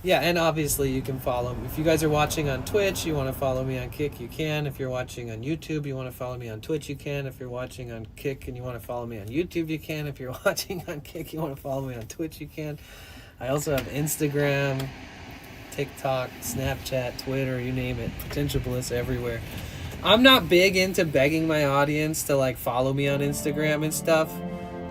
Yeah, and obviously you can follow me. If you guys are watching on Twitch, you want to follow me on Kick, you can. If you're watching on YouTube, you want to follow me on Twitch, you can. If you're watching on Kick and you want to follow me on YouTube, you can. If you're watching on Kick, you want to follow me on Twitch, you can. I also have Instagram, TikTok, Snapchat, Twitter, you name it. Potential Bliss everywhere. I'm not big into begging my audience to like follow me on Instagram and stuff,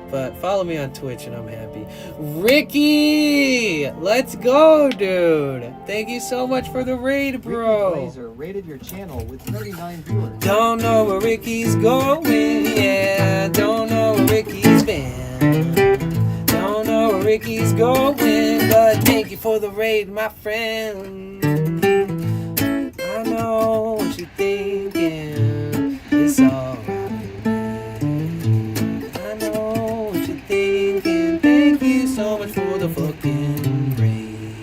but follow me on Twitch and I'm happy. Ricky, let's go, dude. Thank you so much for the raid, bro. Ricky Blazer rated your channel with 39 viewers. Don't know where Ricky's going, yeah. Don't know where Ricky's been. Don't know where Ricky's going, but thank you for the raid, my friend. I know what you're thinking, it's alright. I know what you're thinking, thank you so much for the fucking raid.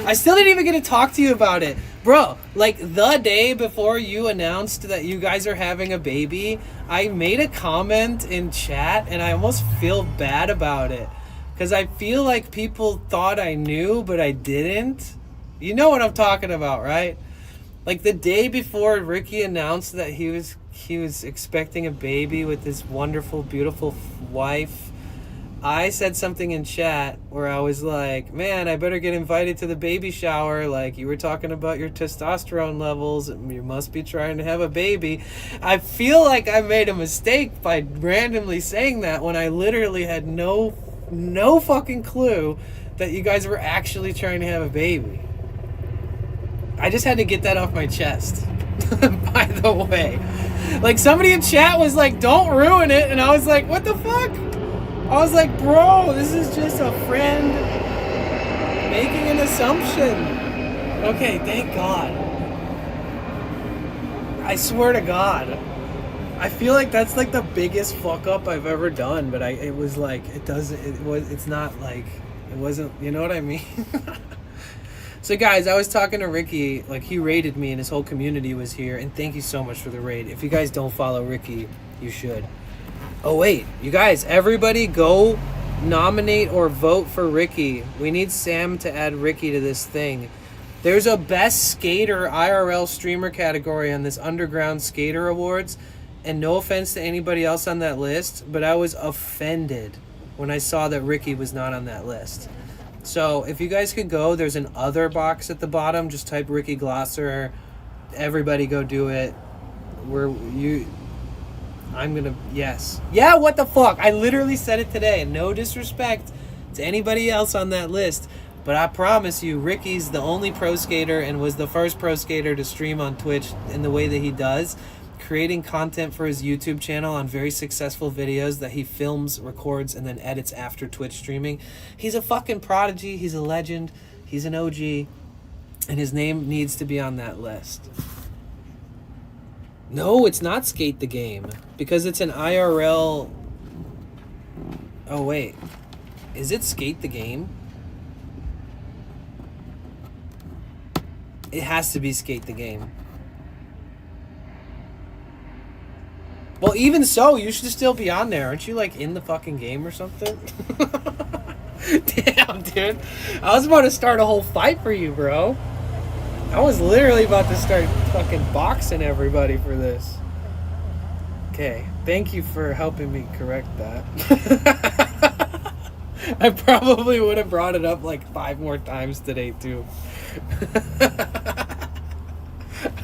I still didn't even get to talk to you about it. Bro, like the day before you announced that you guys are having a baby, I made a comment in chat and I almost feel bad about it. Because I feel like people thought I knew, but I didn't. You know what I'm talking about, right? Like the day before Ricky announced that he was he was expecting a baby with his wonderful, beautiful wife. I said something in chat where I was like, man, I better get invited to the baby shower. Like, you were talking about your testosterone levels and you must be trying to have a baby. I feel like I made a mistake by randomly saying that when I literally had no fucking clue that you guys were actually trying to have a baby. I just had to get that off my chest. By the way, like, somebody in chat was like, don't ruin it, and I was like, what the fuck? I was like, bro, this is just a friend making an assumption. Okay, thank God. I swear to God, I feel like that's like the biggest fuck up I've ever done, but it wasn't, you know what I mean? So guys, I was talking to Ricky, like, he raided me and his whole community was here, and thank you so much for the raid. If you guys don't follow Ricky, you should. Oh wait, you guys, everybody go nominate or vote for Ricky. We need Sam to add Ricky to this thing. There's a best skater IRL streamer category on this Underground Skater Awards, and no offense to anybody else on that list, but I was offended when I saw that Ricky was not on that list. So if you guys could go, there's an other box at the bottom. Just type Ricky Glosser. Everybody go do it. Yes. Yeah, what the fuck? I literally said it today. No disrespect to anybody else on that list, but I promise you, Ricky's the only pro skater and was the first pro skater to stream on Twitch in the way that he does, creating content for his YouTube channel on very successful videos that he films, records, and then edits after Twitch streaming. He's a fucking prodigy. He's a legend. He's an OG. And his name needs to be on that list. No, it's not Skate the Game. Because it's an IRL... Oh, wait. Is it Skate the Game? It has to be Skate the Game. Well, even so, you should still be on there. Aren't you, like, in the fucking game or something? Damn, dude. I was about to start a whole fight for you, bro. I was literally about to start fucking boxing everybody for this. Okay, thank you for helping me correct that. I probably would have brought it up like 5 more times today, too.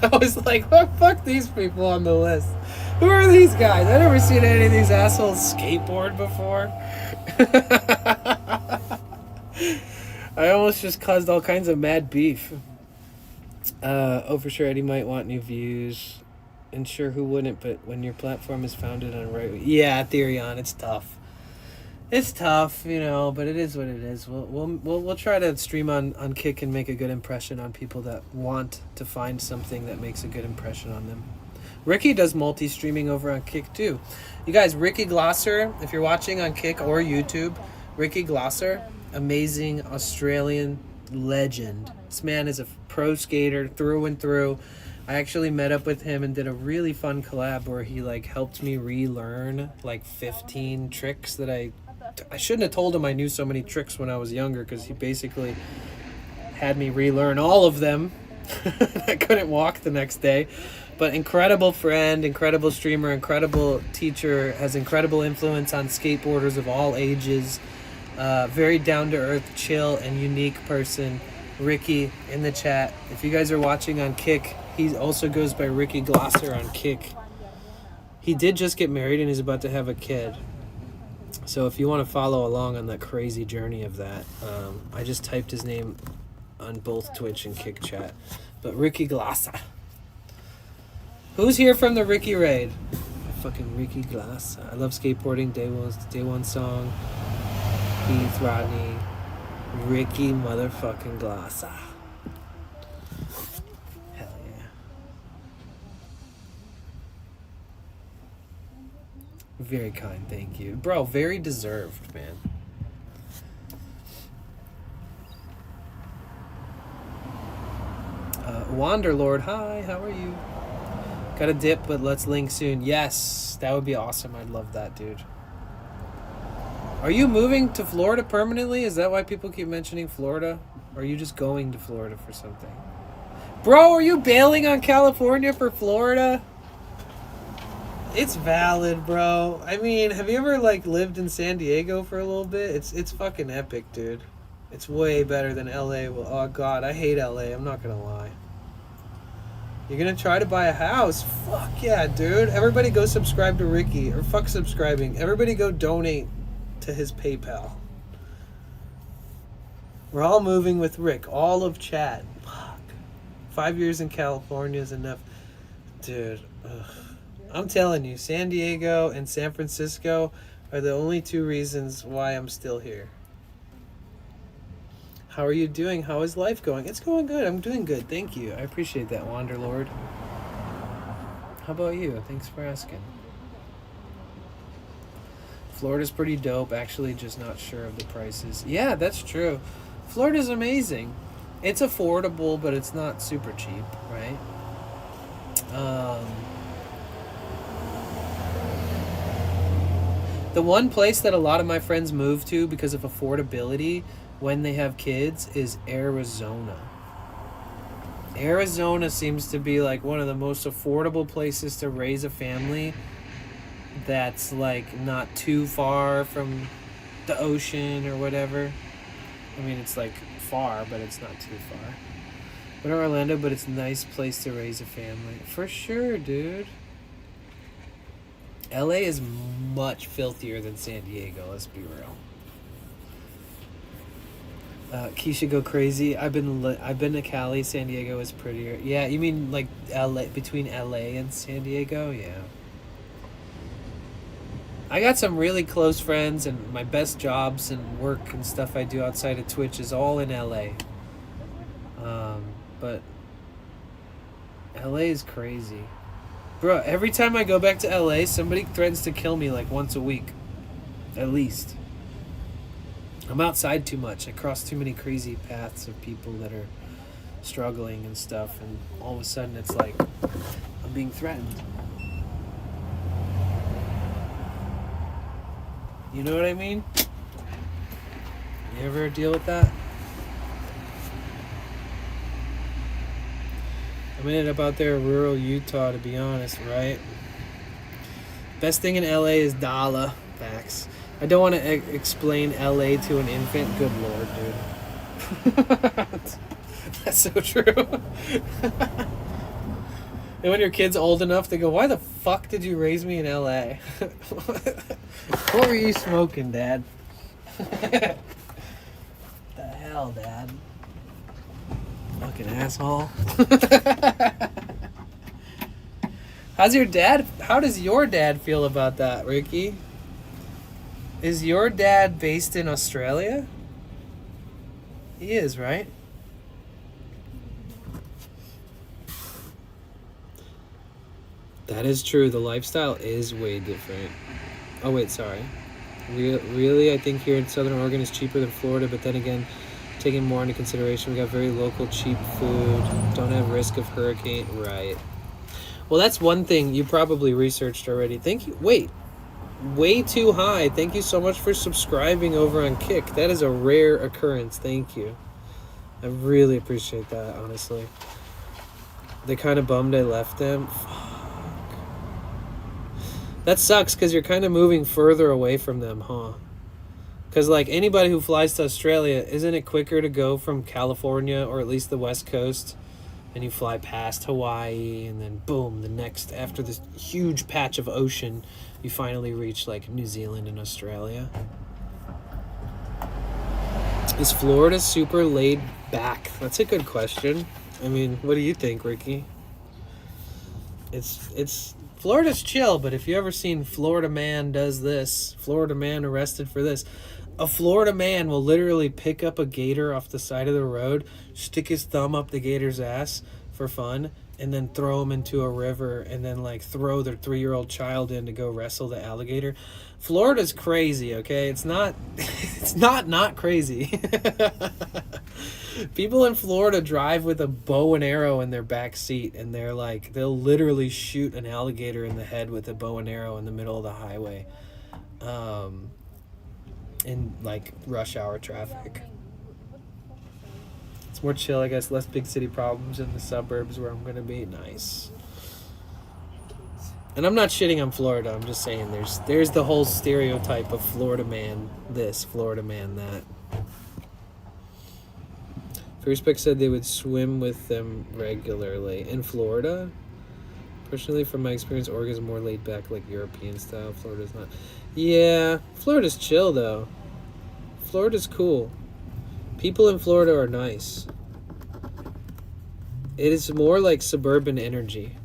I was like, what, fuck these people on the list. Who are these guys? I've never seen any of these assholes skateboard before. I almost just caused all kinds of mad beef. Oh, for sure, Eddie might want new views. And sure, who wouldn't? But when your platform is founded on right... Yeah, Therion, it's tough. It's tough, you know, but it is what it is. We'll try to stream on Kick and make a good impression on people that want to find something that makes a good impression on them. Ricky does multi-streaming over on Kick too. You guys, Ricky Glosser, if you're watching on Kick or YouTube, Ricky Glosser, amazing Australian legend. This man is a pro skater through and through. I actually met up with him and did a really fun collab where he like helped me relearn like 15 tricks that I shouldn't have told him I knew so many tricks when I was younger, because he basically had me relearn all of them. I couldn't walk the next day. But incredible friend, incredible streamer, incredible teacher, has incredible influence on skateboarders of all ages. Very down-to-earth, chill, and unique person. Ricky in the chat. If you guys are watching on Kick, he also goes by Ricky Glosser on Kick. He did just get married and he's about to have a kid. So if you want to follow along on that crazy journey of that, I just typed his name on both Twitch and Kick chat. But Ricky Glosser. Who's here from the Ricky raid? Fucking Ricky Glosser. I love skateboarding. Day one song. Heath Rodney. Ricky motherfucking Glosser. Hell yeah. Very kind, thank you. Bro, very deserved, man. Wanderlord, hi, how are you? Got a dip, but let's link soon. Yes, that would be awesome. I'd love that, dude. Are you moving to Florida permanently? Is that why people keep mentioning Florida? Or are you just going to Florida for something? Bro, are you bailing on California for Florida? It's valid, bro. I mean, have you ever like lived in San Diego for a little bit? It's fucking epic, dude. It's way better than LA. Well, oh god, I hate LA. I'm not gonna lie. You're gonna try to buy a house? Fuck yeah, dude. Everybody go subscribe to Ricky, or fuck subscribing. Everybody go donate to his PayPal. We're all moving with Rick. All of chat. Fuck. 5 years in California is enough, dude. Ugh. I'm telling you, San Diego and San Francisco are the only two reasons why I'm still here. How are you doing? How is life going? It's going good. I'm doing good. Thank you. I appreciate that, Wanderlord. How about you? Thanks for asking. Florida's pretty dope. Actually, just not sure of the prices. Yeah, that's true. Florida's amazing. It's affordable, but it's not super cheap, right? The one place that a lot of my friends move to because of affordability when they have kids is Arizona. Arizona seems to be like one of the most affordable places to raise a family that's like not too far from the ocean or whatever. I mean, it's like far, but it's not too far. But Orlando, but it's a nice place to raise a family. For sure, dude. LA is much filthier than San Diego, let's be real. Keisha go crazy. I've been to Cali. San Diego is prettier. Yeah, you mean like LA, between LA and San Diego? Yeah. I got some really close friends, and my best jobs and work and stuff I do outside of Twitch is all in LA. But LA is crazy. Bro, every time I go back to LA, somebody threatens to kill me like once a week. At least. I'm outside too much. I cross too many crazy paths of people that are struggling and stuff, and all of a sudden it's like I'm being threatened. You know what I mean? You ever deal with that? I'm in it about there in rural Utah, to be honest, right? Best thing in LA is Dala. Facts. I don't want to explain LA to an infant. Good lord, dude. That's so true. And when your kid's old enough, they go, why the fuck did you raise me in LA? What were you smoking, Dad? The hell, Dad? Fucking asshole. How does your dad feel about that, Ricky? Is your dad based in Australia? He is, right? That is true. The lifestyle is way different. Oh, wait, sorry. Really, I think here in Southern Oregon is cheaper than Florida, but then again, taking more into consideration, we got very local, cheap food, don't have risk of hurricane. Right. Well, that's one thing you probably researched already. Thank you. Wait. Way too high. Thank you so much for subscribing over on Kick. That is a rare occurrence. Thank you. I really appreciate that, honestly. They're kind of bummed I left them. That sucks because you're kind of moving further away from them, huh? Because, like, anybody who flies to Australia, isn't it quicker to go from California, or at least the West Coast, and you fly past Hawaii, and then, boom, after this huge patch of ocean, you finally reach, like, New Zealand and Australia? Is Florida super laid back? That's a good question. I mean, what do you think, Ricky? Florida's chill, but if you ever seen Florida Man does this, Florida Man arrested for this, a Florida man will literally pick up a gator off the side of the road, stick his thumb up the gator's ass for fun, and then throw him into a river, and then like throw their 3-year-old child in to go wrestle the alligator. Florida's crazy, okay? It's not crazy. People in Florida drive with a bow and arrow in their back seat, and they'll literally shoot an alligator in the head with a bow and arrow in the middle of the highway, in like rush hour traffic. It's more chill, I guess. Less big city problems in the suburbs where I'm gonna be. Nice. And I'm not shitting on Florida. I'm just saying there's the whole stereotype of Florida man this, Florida man that. Respect said they would swim with them regularly. In Florida? Personally, from my experience, Oregon's more laid back, like European style. Florida's not. Yeah, Florida's chill, though. Florida's cool. People in Florida are nice. It is more like suburban energy.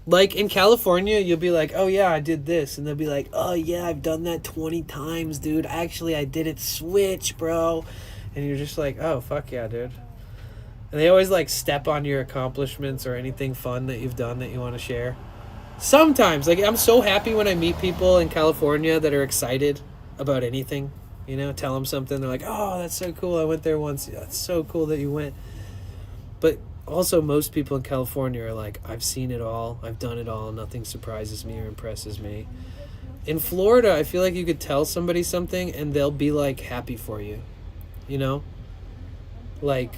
Like in California, you'll be like, oh yeah, I did this. And they'll be like, oh yeah, I've done that 20 times, dude. Actually, I did it switch, bro. And you're just like, oh, fuck yeah, dude. And they always like step on your accomplishments or anything fun that you've done that you want to share. Sometimes, like, I'm so happy when I meet people in California that are excited about anything. You know, tell them something. They're like, oh, that's so cool. I went there once. Yeah, it's so cool that you went. But also, most people in California are like, I've seen it all. I've done it all. Nothing surprises me or impresses me. In Florida, I feel like you could tell somebody something and they'll be like happy for you. You know? Like,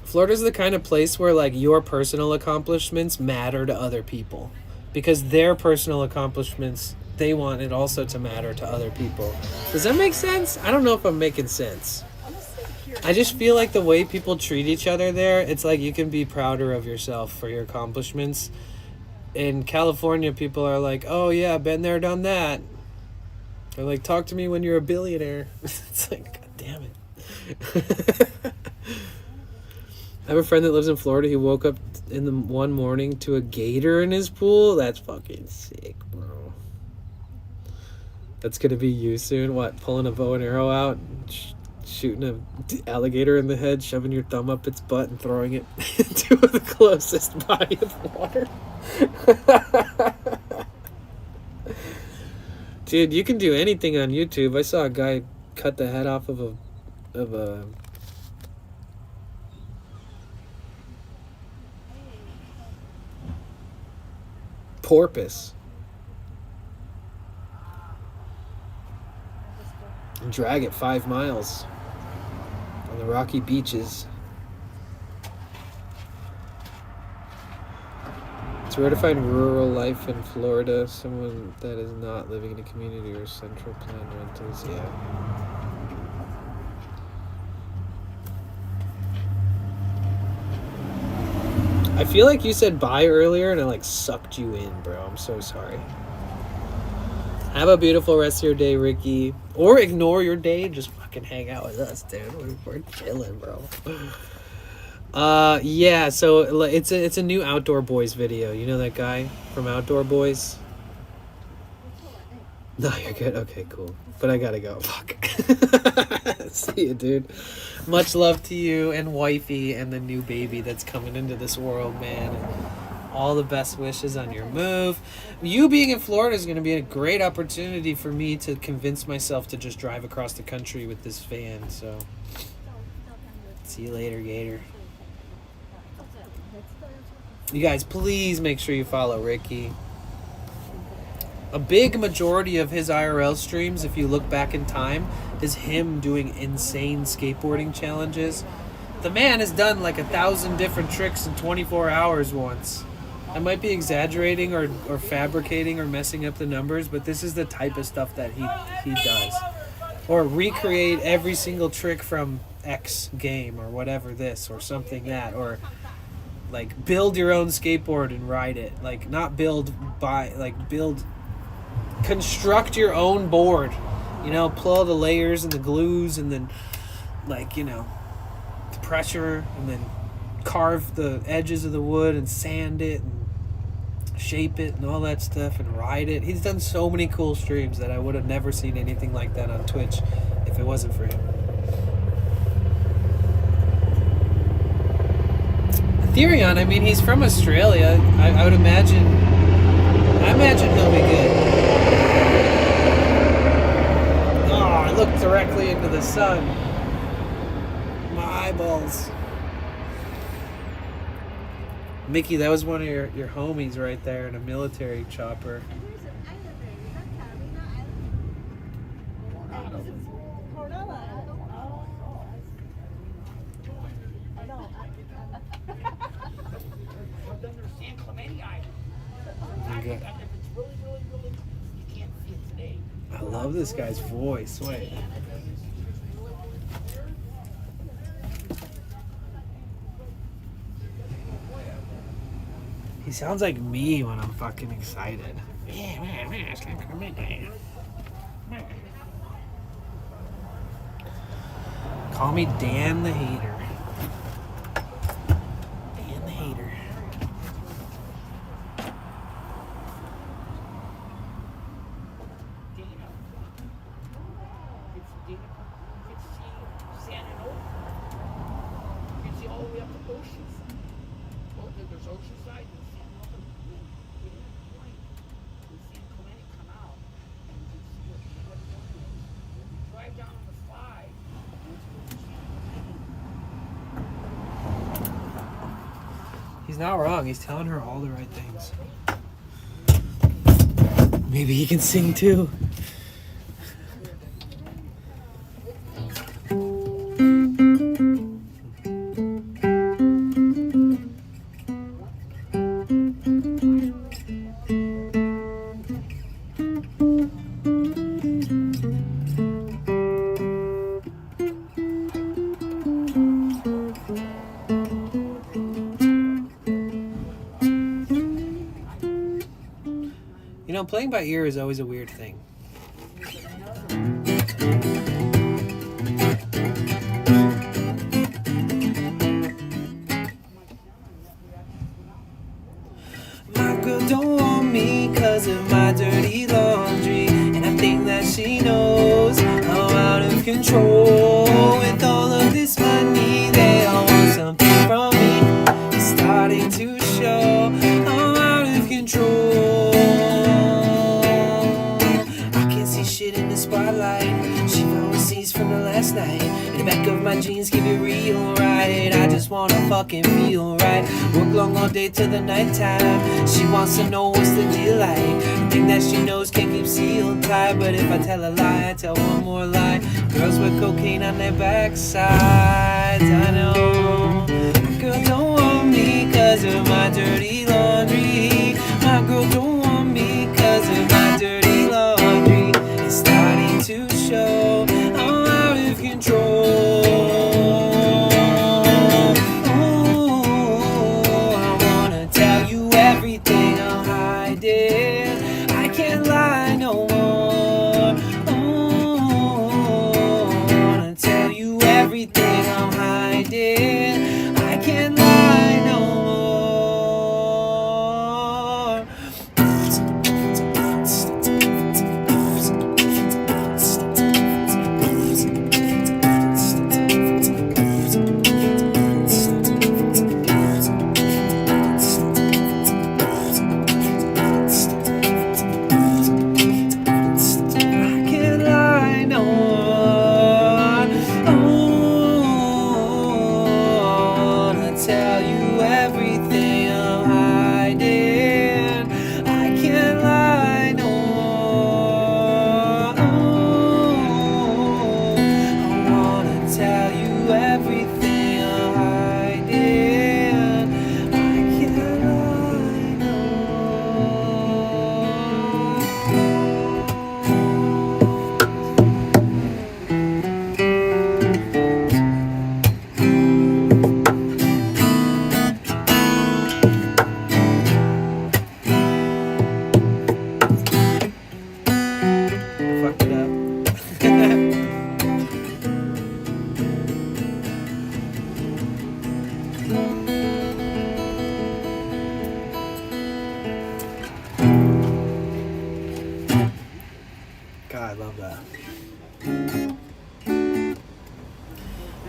Florida's the kind of place where like your personal accomplishments matter to other people. Because their personal accomplishments, they want it also to matter to other people. Does that make sense? I don't know if I'm making sense. I just feel like the way people treat each other there, it's like you can be prouder of yourself for your accomplishments. In California, people are like, oh yeah, been there, done that. They're like, talk to me when you're a billionaire. It's like, god damn it. I have a friend that lives in Florida. He woke up in the one morning to a gator in his pool. That's fucking sick, bro. That's gonna be you soon. What, pulling a bow and arrow out? Shooting an alligator in the head, shoving your thumb up its butt and throwing it into the closest body of water. Dude, you can do anything on YouTube. I saw a guy cut the head off of a porpoise and drag it 5 miles on the rocky beaches. It's rare to find rural life in Florida. Someone that is not living in a community or central plan rentals. Yeah. I feel like you said bye earlier and I like sucked you in, bro. I'm so sorry. Have a beautiful rest of your day, Ricky. Or ignore your day and just fucking hang out with us, dude. We're chilling, bro. Yeah, so it's a new Outdoor Boys video. You know that guy from Outdoor Boys? No, you're good. Okay, cool. But I gotta go. Fuck. See you, dude. Much love to you and wifey and the new baby that's coming into this world, man. All the best wishes on your move. You being in Florida is going to be a great opportunity for me to convince myself to just drive across the country with this van. So, see you later, Gator. You guys, please make sure you follow Ricky. A big majority of his IRL streams, if you look back in time, is him doing insane skateboarding challenges. The man has done like 1,000 different tricks in 24 hours once. I might be exaggerating or fabricating or messing up the numbers, but this is the type of stuff that he does. Or recreate every single trick from X game or whatever this or something that. Or like build your own skateboard and ride it. Like not build, construct your own board. You know, pull all the layers and the glues and then like, you know, the pressure and then carve the edges of the wood and sand it and shape it and all that stuff and ride it. He's done so many cool streams that I would have never seen anything like that on Twitch if it wasn't for him. Ethereon, I mean, he's from Australia. I would imagine he'll be good. Oh, I looked directly into the sun. My eyeballs. Mickey, that was one of your homies right there in a military chopper. good. I love this guy's voice. Wait. He sounds like me when I'm fucking excited. Call me Dan the Hater. Dan the Hater. He's not wrong. He's telling her all the right things. Maybe he can sing too. You know, playing by ear is always a weird thing. My girl don't want me 'cause of my dirty laundry, and I think that she knows I'm out of control. With all of this money, they all want something from me. It's starting to show I'm out of control. Shit in the spotlight. She always sees from the last night. In the back of my jeans, keep it real right. I just wanna fucking feel right. Work long all day till the nighttime. She wants to know what's the deal like. The thing that she knows can't keep sealed tight. But if I tell a lie, I tell one more lie. Girls with cocaine on their backsides. I know. Girl don't want me 'cause of my dirty laundry. My girl don't want me 'cause of my dirty laundry. Starting to show I'm out of control. Ooh, I wanna tell you everything I'm hiding. I can't lie no more. Ooh, I wanna tell you everything I'm hiding. I can't lie no more.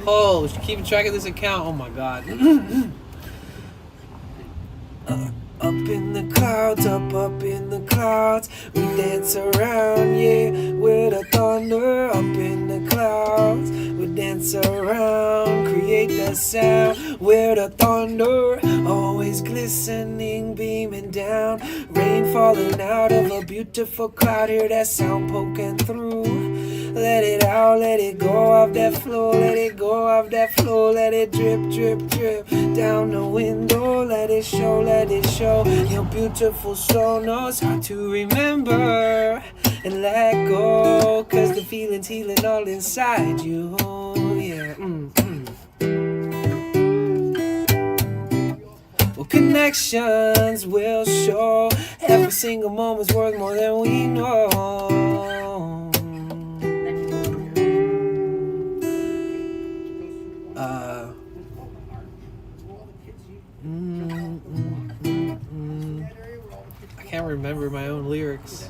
Oh, keeping track of this account. Oh my god. Up in the clouds, up in the clouds, we dance around, yeah, with the thunder. Up in the clouds, we dance around, create the sound, with the thunder, always glistening, beaming down, rain falling out of a beautiful cloud. Hear that sound poking through. Let it out, let it go off that floor, let it go off that floor, let it drip, drip, drip down the window, let it show, let it show. Your beautiful soul knows how to remember and let go, 'cause the feeling's healing all inside you. Yeah. Well, connections will show. Every single moment's worth more than we know. I can't remember my own lyrics.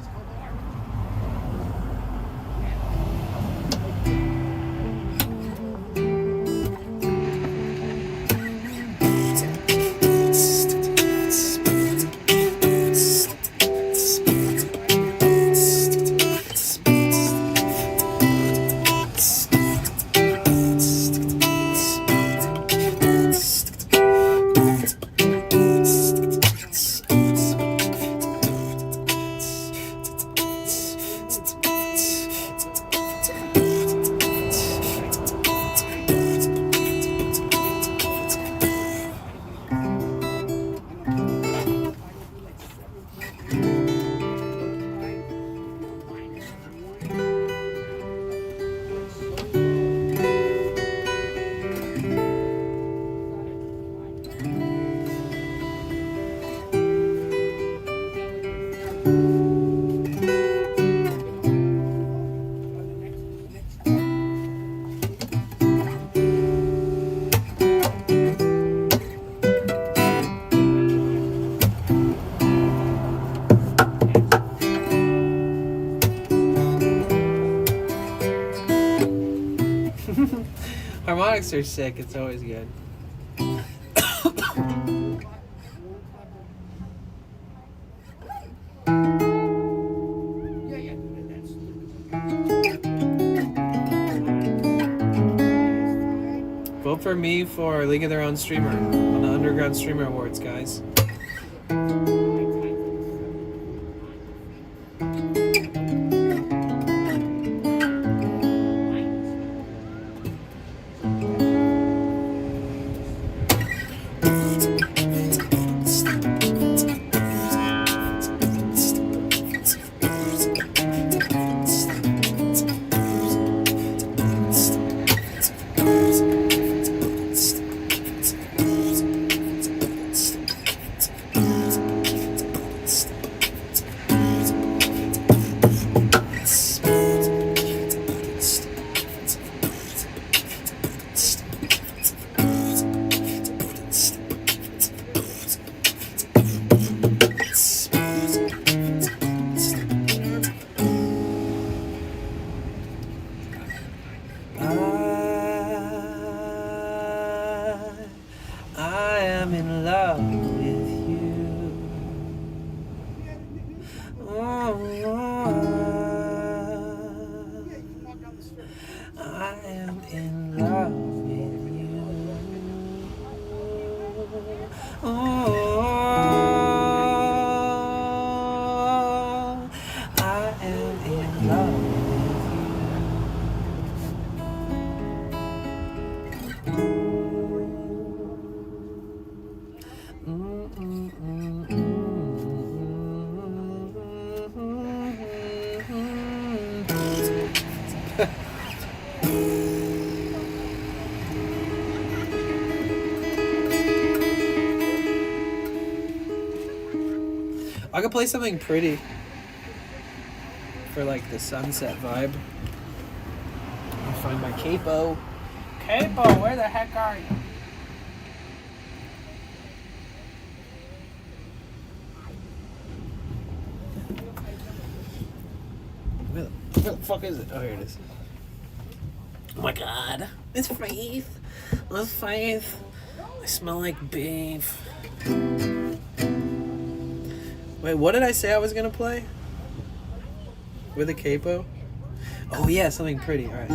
Harmonics are sick, it's always good. Vote for me for League of Their Own Streamer on the Underground Streamer Awards, guys. I am in love with you. I am in love with you. I am in love with you. I could play something pretty for like the sunset vibe. I'll find my capo. Capo, where the heck are you? Where the fuck is it? Oh, here it is. Oh my god. It's Faith. It's Faith. I smell like beef. Wait, what did I say I was gonna play? With a capo? Oh yeah, something pretty. Alright.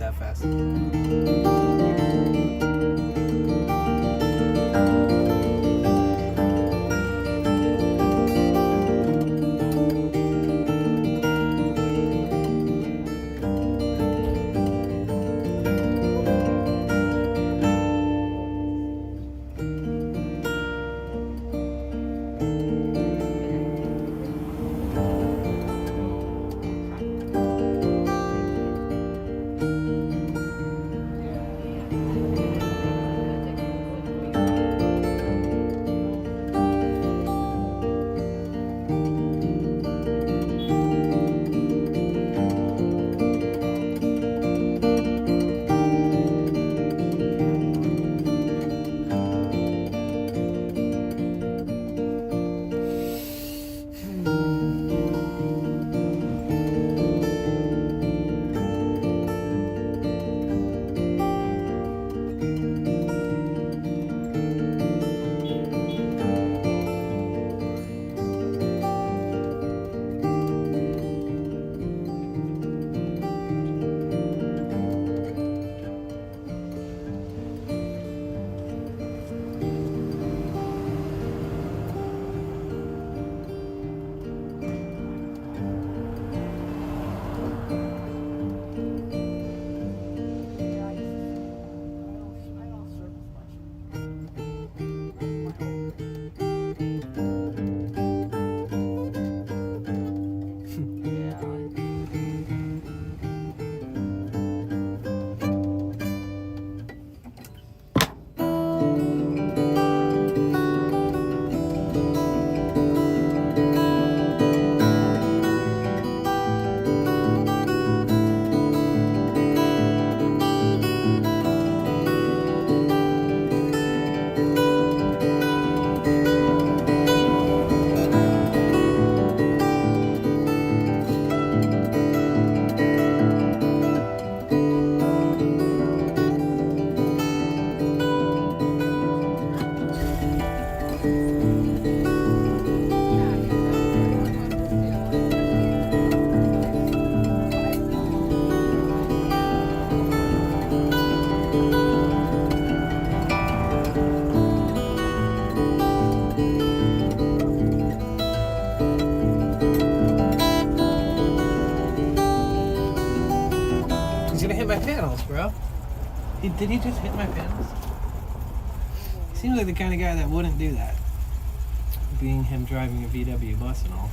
that fast. He's gonna hit my panels, bro. Did he just hit my panels? He seems like the kind of guy that wouldn't do that. Being him driving a VW bus and all.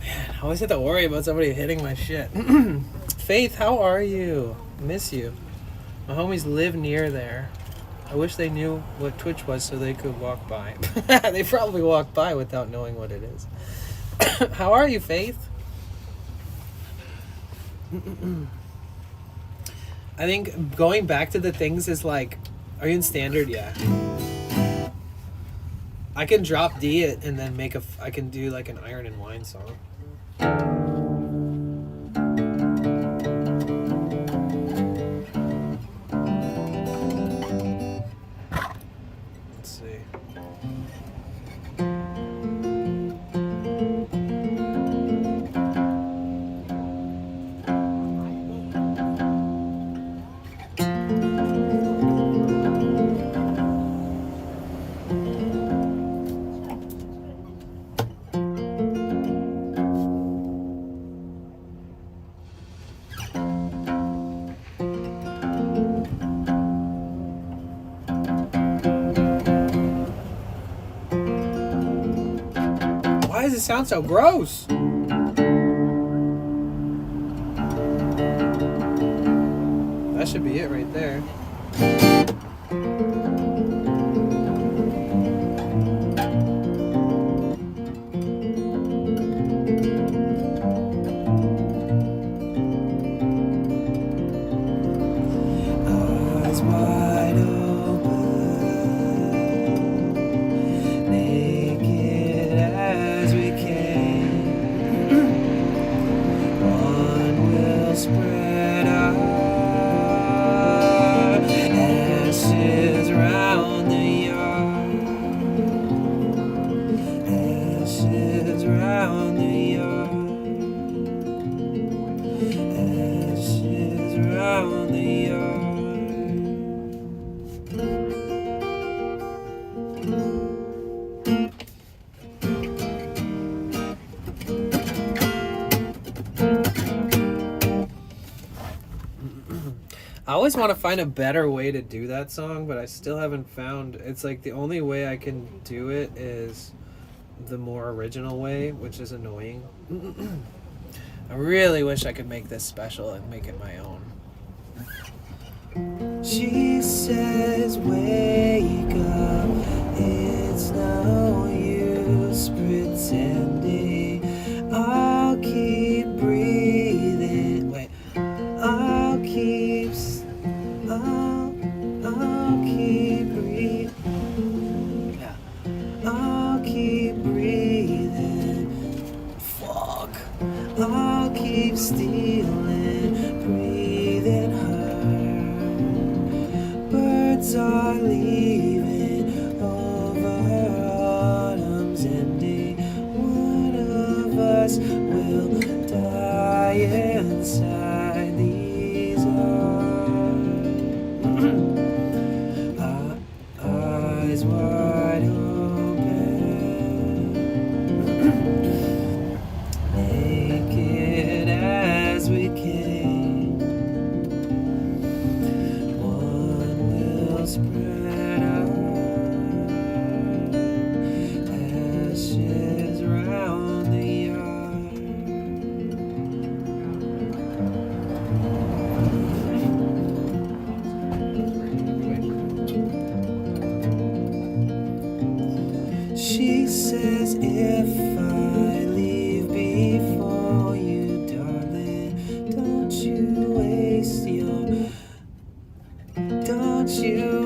Man, I always have to worry about somebody hitting my shit. Faith, how are you? Miss you. My homies live near there. I wish they knew what Twitch was so they could walk by. They probably walk by without knowing what it is. How are you, Faith? I think going back to the things is like, are you in standard? Yeah. I can drop D it and then I can do like an Iron and Wine song. Let's see. Why does it sound so gross? That should be it right there. Eyes wide open, naked as we came. One will spread our I always want to find a better way to do that song, but I still haven't found. It's like the only way I can do it is the more original way, which is annoying. I really wish I could make this special and make it my own. She says, wake up, it's no use pretending. I'll keep breathing. Wait, I'll keep breathing. Yeah. I'll keep breathing. Fuck. I'll keep stealing, breathing her. Birds are leaving over autumn's ending. One of us will die inside these eyes wide open, naked as we came. One will spread out ashes round the yard. She says, if I leave before you, darling, don't you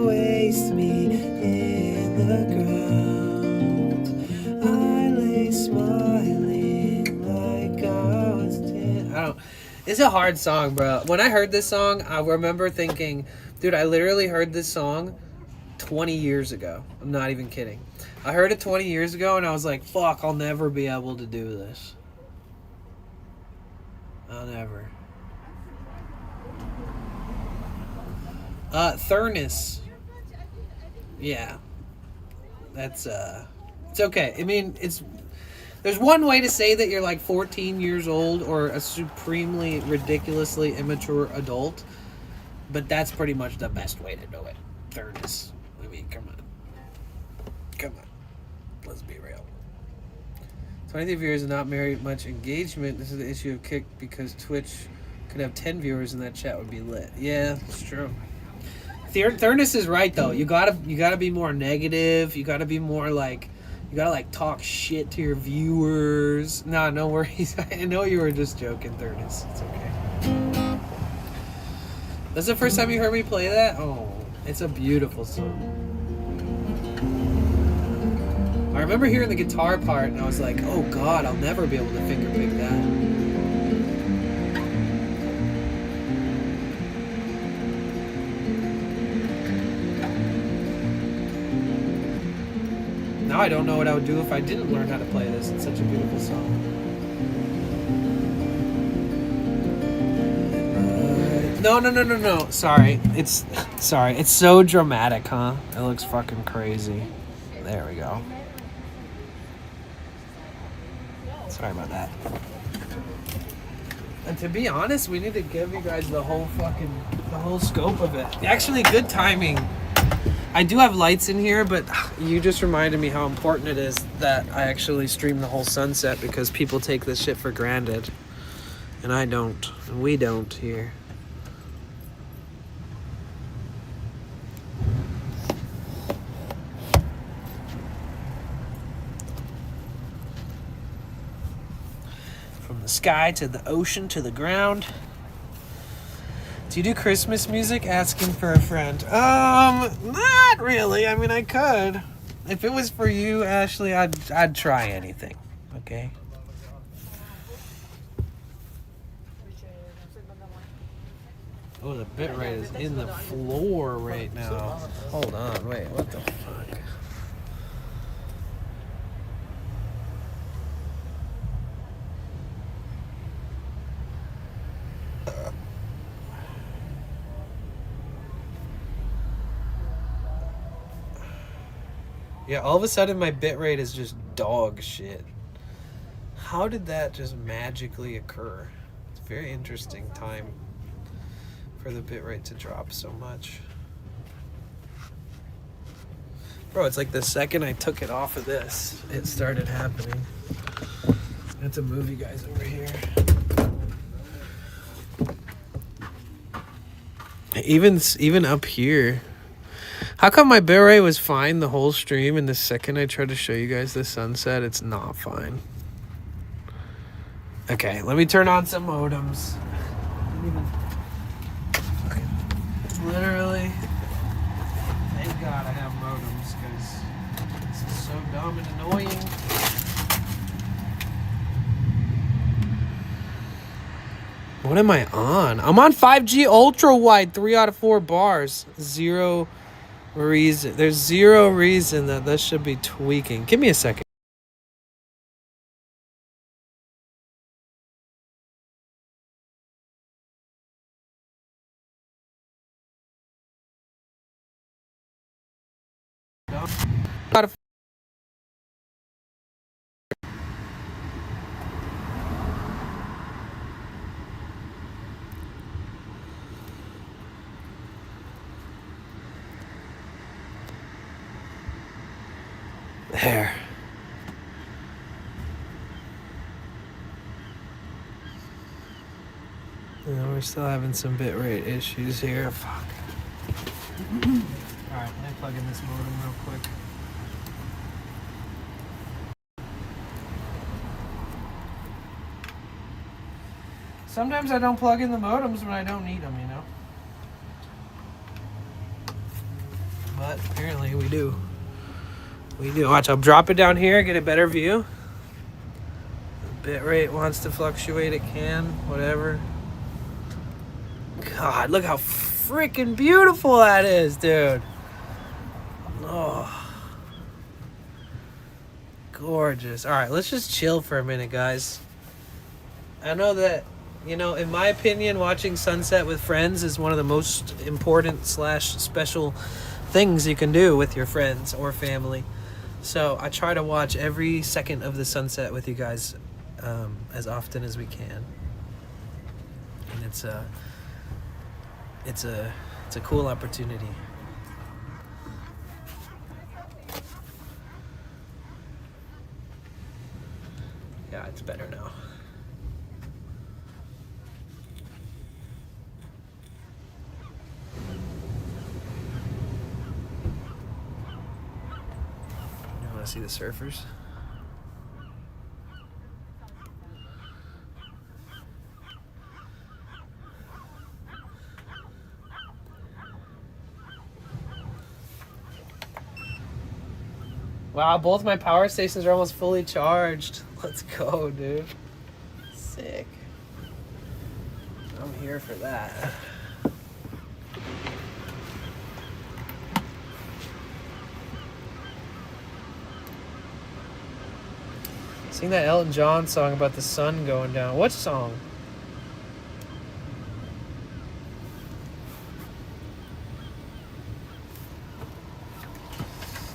waste me in the ground. I lay smiling like I was dead. It's a hard song, bro. When I heard this song, I remember thinking, dude, I literally heard this song 20 years ago. I'm not even kidding. I heard it 20 years ago and I was like, fuck, I'll never be able to do this. I'll never. Thurnis. Yeah. That's, it's okay. I mean, there's one way to say that you're like 14 years old or a supremely, ridiculously immature adult, but that's pretty much the best way to do it. Thurnis. I mean, come on. Come on. Let's be real. 23 viewers and not very much engagement. This is the issue of Kick because Twitch could have 10 viewers and that chat would be lit. Yeah, it's true. Thurnis is right though. You gotta be more negative. You gotta be more like, you gotta like talk shit to your viewers. Nah, no worries. I know you were just joking, Thurnis. It's okay. That's the first time you heard me play that? Oh, it's a beautiful song. I remember hearing the guitar part and I was like, oh god, I'll never be able to finger pick that. Now I don't know what I would do if I didn't learn how to play this. It's such a beautiful song. No. Sorry. It's so dramatic, huh? It looks fucking crazy. There we go. Sorry about that. And to be honest, we need to give you guys the whole scope of it. Actually, good timing. I do have lights in here, but you just reminded me how important it is that I actually stream the whole sunset because people take this shit for granted. And I don't. And we don't here. From the sky to the ocean to the ground. Do you do Christmas music? Asking for a friend. Not really. I mean, I could. If it was for you, Ashley, I'd try anything. Okay? Oh, the bitrate is in the floor right now. Hold on, wait, what the fuck? Yeah, all of a sudden my bitrate is just dog shit. How did that just magically occur? It's a very interesting time for the bitrate to drop so much. Bro, it's like the second I took it off of this, it started happening. That's a movie, guys, over here. Even up here. How come my bitrate was fine the whole stream, and the second I tried to show you guys the sunset, it's not fine? Okay, let me turn on some modems. Okay. Literally, thank God I have modems, because this is so dumb and annoying. What am I on? I'm on 5G ultra wide, 3 out of 4 bars. Zero reason. There's zero reason that this should be tweaking. Give me a second. There. You know, we're still having some bitrate issues here. Fuck. Alright, let me plug in this modem real quick. Sometimes I don't plug in the modems when I don't need them, you know? But apparently we do. We do. Watch, I'll drop it down here, get a better view. The bitrate wants to fluctuate, it can, whatever. God, look how freaking beautiful that is, dude. Oh. Gorgeous. Alright, let's just chill for a minute, guys. I know that, you know, in my opinion, watching sunset with friends is one of the most important / special things you can do with your friends or family. So I try to watch every second of the sunset with you guys as often as we can. And it's a cool opportunity. Yeah, it's better now. You want to see the surfers? Wow, both my power stations are almost fully charged. Let's go, dude. Sick. I'm here for that. Sing that Elton John song about the sun going down. What song?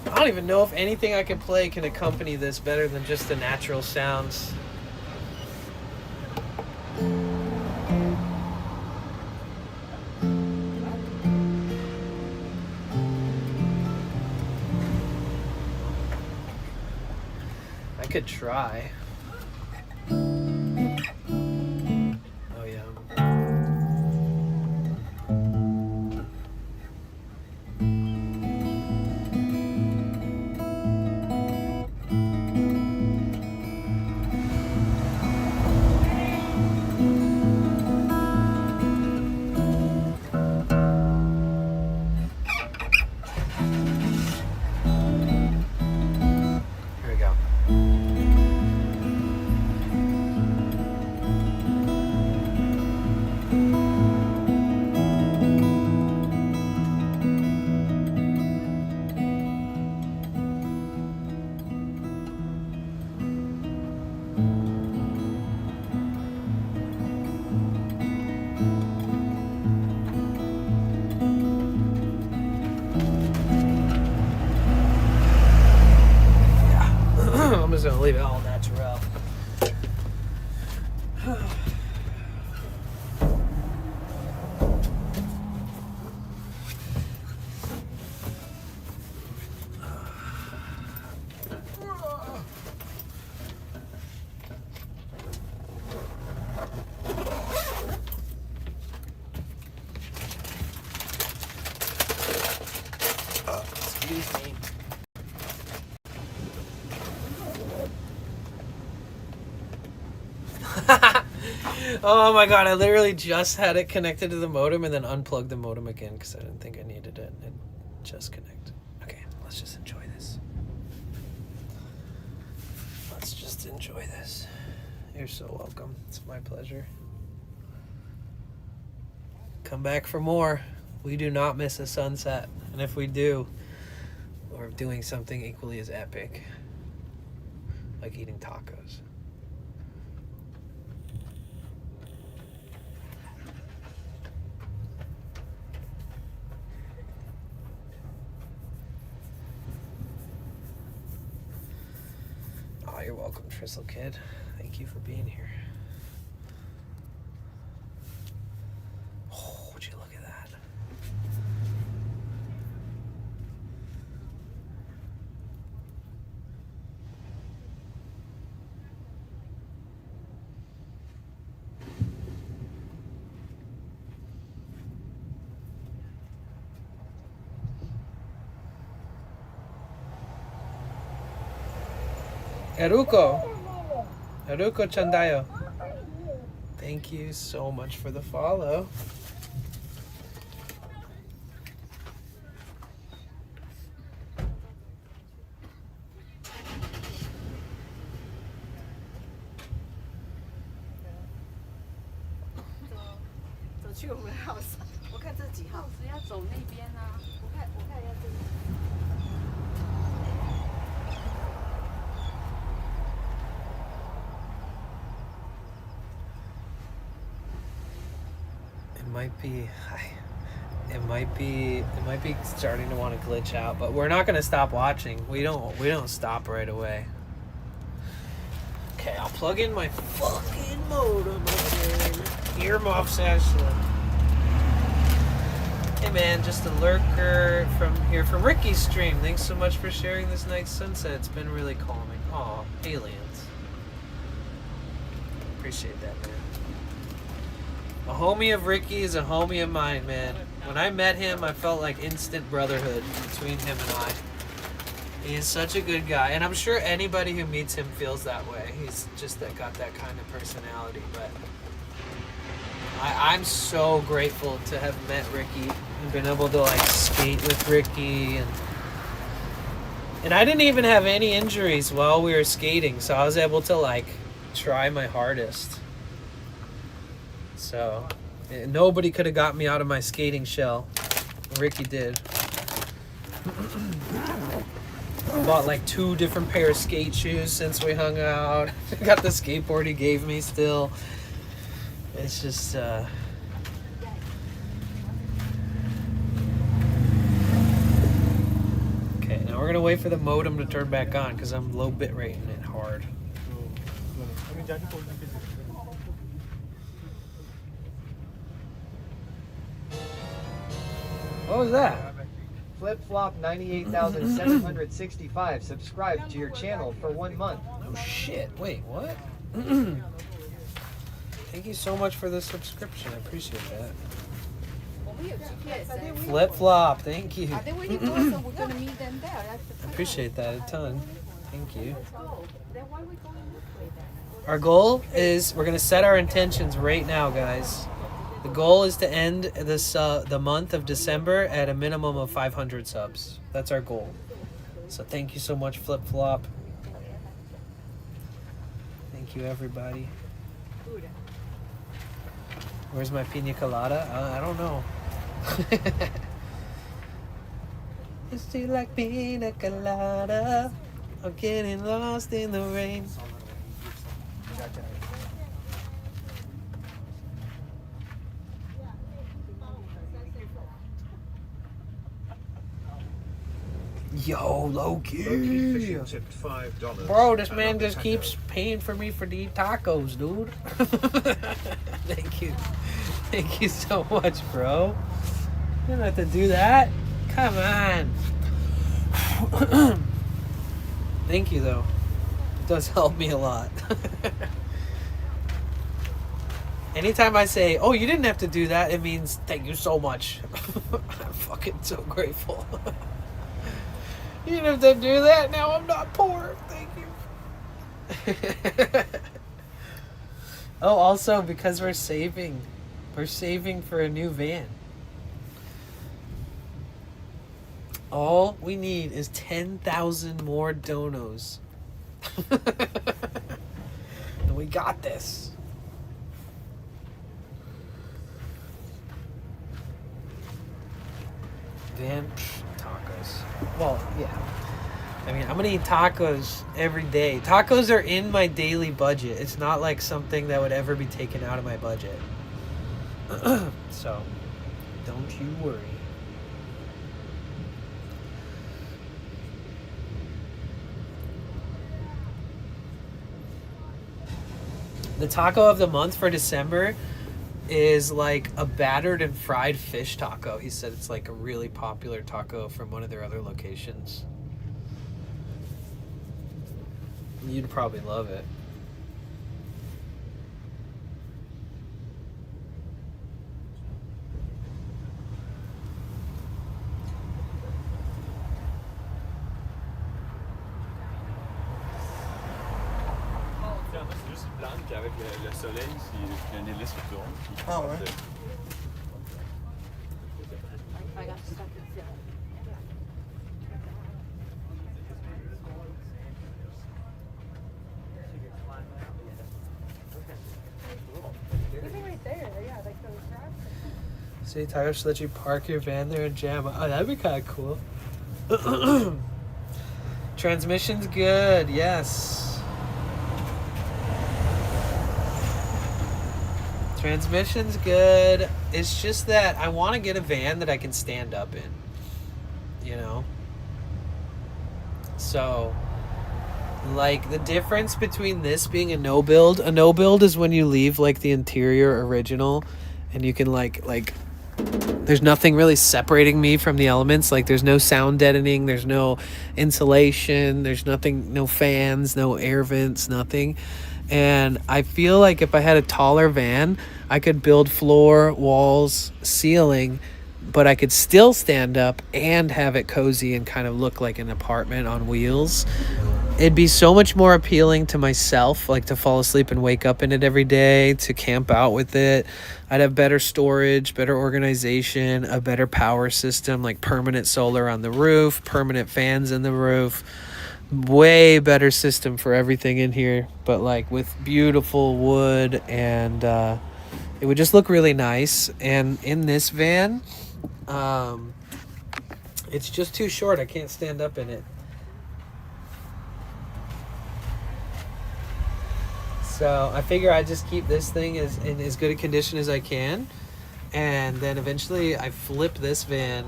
I don't even know if anything I can play can accompany this better than just the natural sounds. I could try. Oh yeah. Here we go. just gonna leave it all natural. Excuse me. Oh my god, I literally just had it connected to the modem and then unplugged the modem again because I didn't think I needed it. It just connected. Okay, let's just enjoy this. Let's just enjoy this. You're so welcome. It's my pleasure. Come back for more. We do not miss a sunset. And if we do, we're doing something equally as epic. Like eating tacos. Oh, you're welcome, Tristle Kid. Thank you for being here. Oh, would you look at that? Eruko Chandayo. Thank you so much for the follow. It might be starting to want to glitch out, but we're not going to stop watching. We don't stop right away. Okay, I'll plug in my fucking modem again. Earmuff session. Hey man, just a lurker from Ricky's stream. Thanks so much for sharing this night's sunset. It's been really calming. Aw, aliens. Appreciate that, man. A homie of Ricky is a homie of mine, man. When I met him, I felt like instant brotherhood between him and I. He is such a good guy, and I'm sure anybody who meets him feels that way. He's just got that kind of personality, but I'm so grateful to have met Ricky and been able to like skate with Ricky, and I didn't even have any injuries while we were skating, so I was able to like try my hardest. So nobody could have got me out of my skating shell. Ricky did. I bought like 2 different pair of skate shoes since we hung out. Got the skateboard he gave me still. It's just okay, now we're gonna wait for the modem to turn back on because I'm low bit rating it hard. What was that? Flip Flop 98,765 subscribed to your channel for 1 month. Oh shit! Wait, what? Thank you so much for the subscription. I appreciate that. Flip Flop, thank you. I appreciate that a ton. Thank you. Our goal is we're gonna set our intentions right now, guys. The goal is to end this the month of December at a minimum of 500 subs. That's our goal. So thank you so much, Flip Flop. Thank you, everybody. Where's my pina colada? I don't know. It's too like pina colada. I'm getting lost in the rain. Yo, Loki. Tipped $5. Bro, this man just keeps paying for me for these tacos, dude. Thank you. Thank you so much, bro. You don't have to do that. Come on. Thank you, though. It does help me a lot. Anytime I say, oh, you didn't have to do that, it means thank you so much. I'm fucking so grateful. You didn't have to do that. Now I'm not poor. Thank you. Oh, also, because we're saving for a new van. All we need is 10,000 more donos. And we got this. Van tacos. Well, yeah. I mean, I'm gonna eat tacos every day. Tacos are in my daily budget. It's not like something that would ever be taken out of my budget. So, don't you worry. The taco of the month for December is like a battered and fried fish taco. He said it's like a really popular taco from one of their other locations. You'd probably love it. Juste blanc qu'avec le soleil, il y a une hélice qui tourne. Ah ouais? I got stuck in the right there, yeah, like those rocks. See, Tyler should let you park your van there and jam. Oh, that'd be kind of cool. Transmission's good, yes. Transmission's good. It's just that I want to get a van that I can stand up in. You know? So, like, the difference between this being a no build is when you leave, like, the interior original and you can, like, there's nothing really separating me from the elements. Like, there's no sound deadening, there's no insulation, there's nothing, no fans, no air vents, nothing. And I feel like if I had a taller van, I could build floor, walls, ceiling, but I could still stand up and have it cozy and kind of look like an apartment on wheels. It'd be so much more appealing to myself, like to fall asleep and wake up in it every day, to camp out with it. I'd have better storage, better organization, a better power system, like permanent solar on the roof, permanent fans in the roof. Way better system for everything in here, but like with beautiful wood, and it would just look really nice. And in this van, it's just too short. I can't stand up in it. So I figure I just keep this thing in as good a condition as I can, and then eventually I flip this van.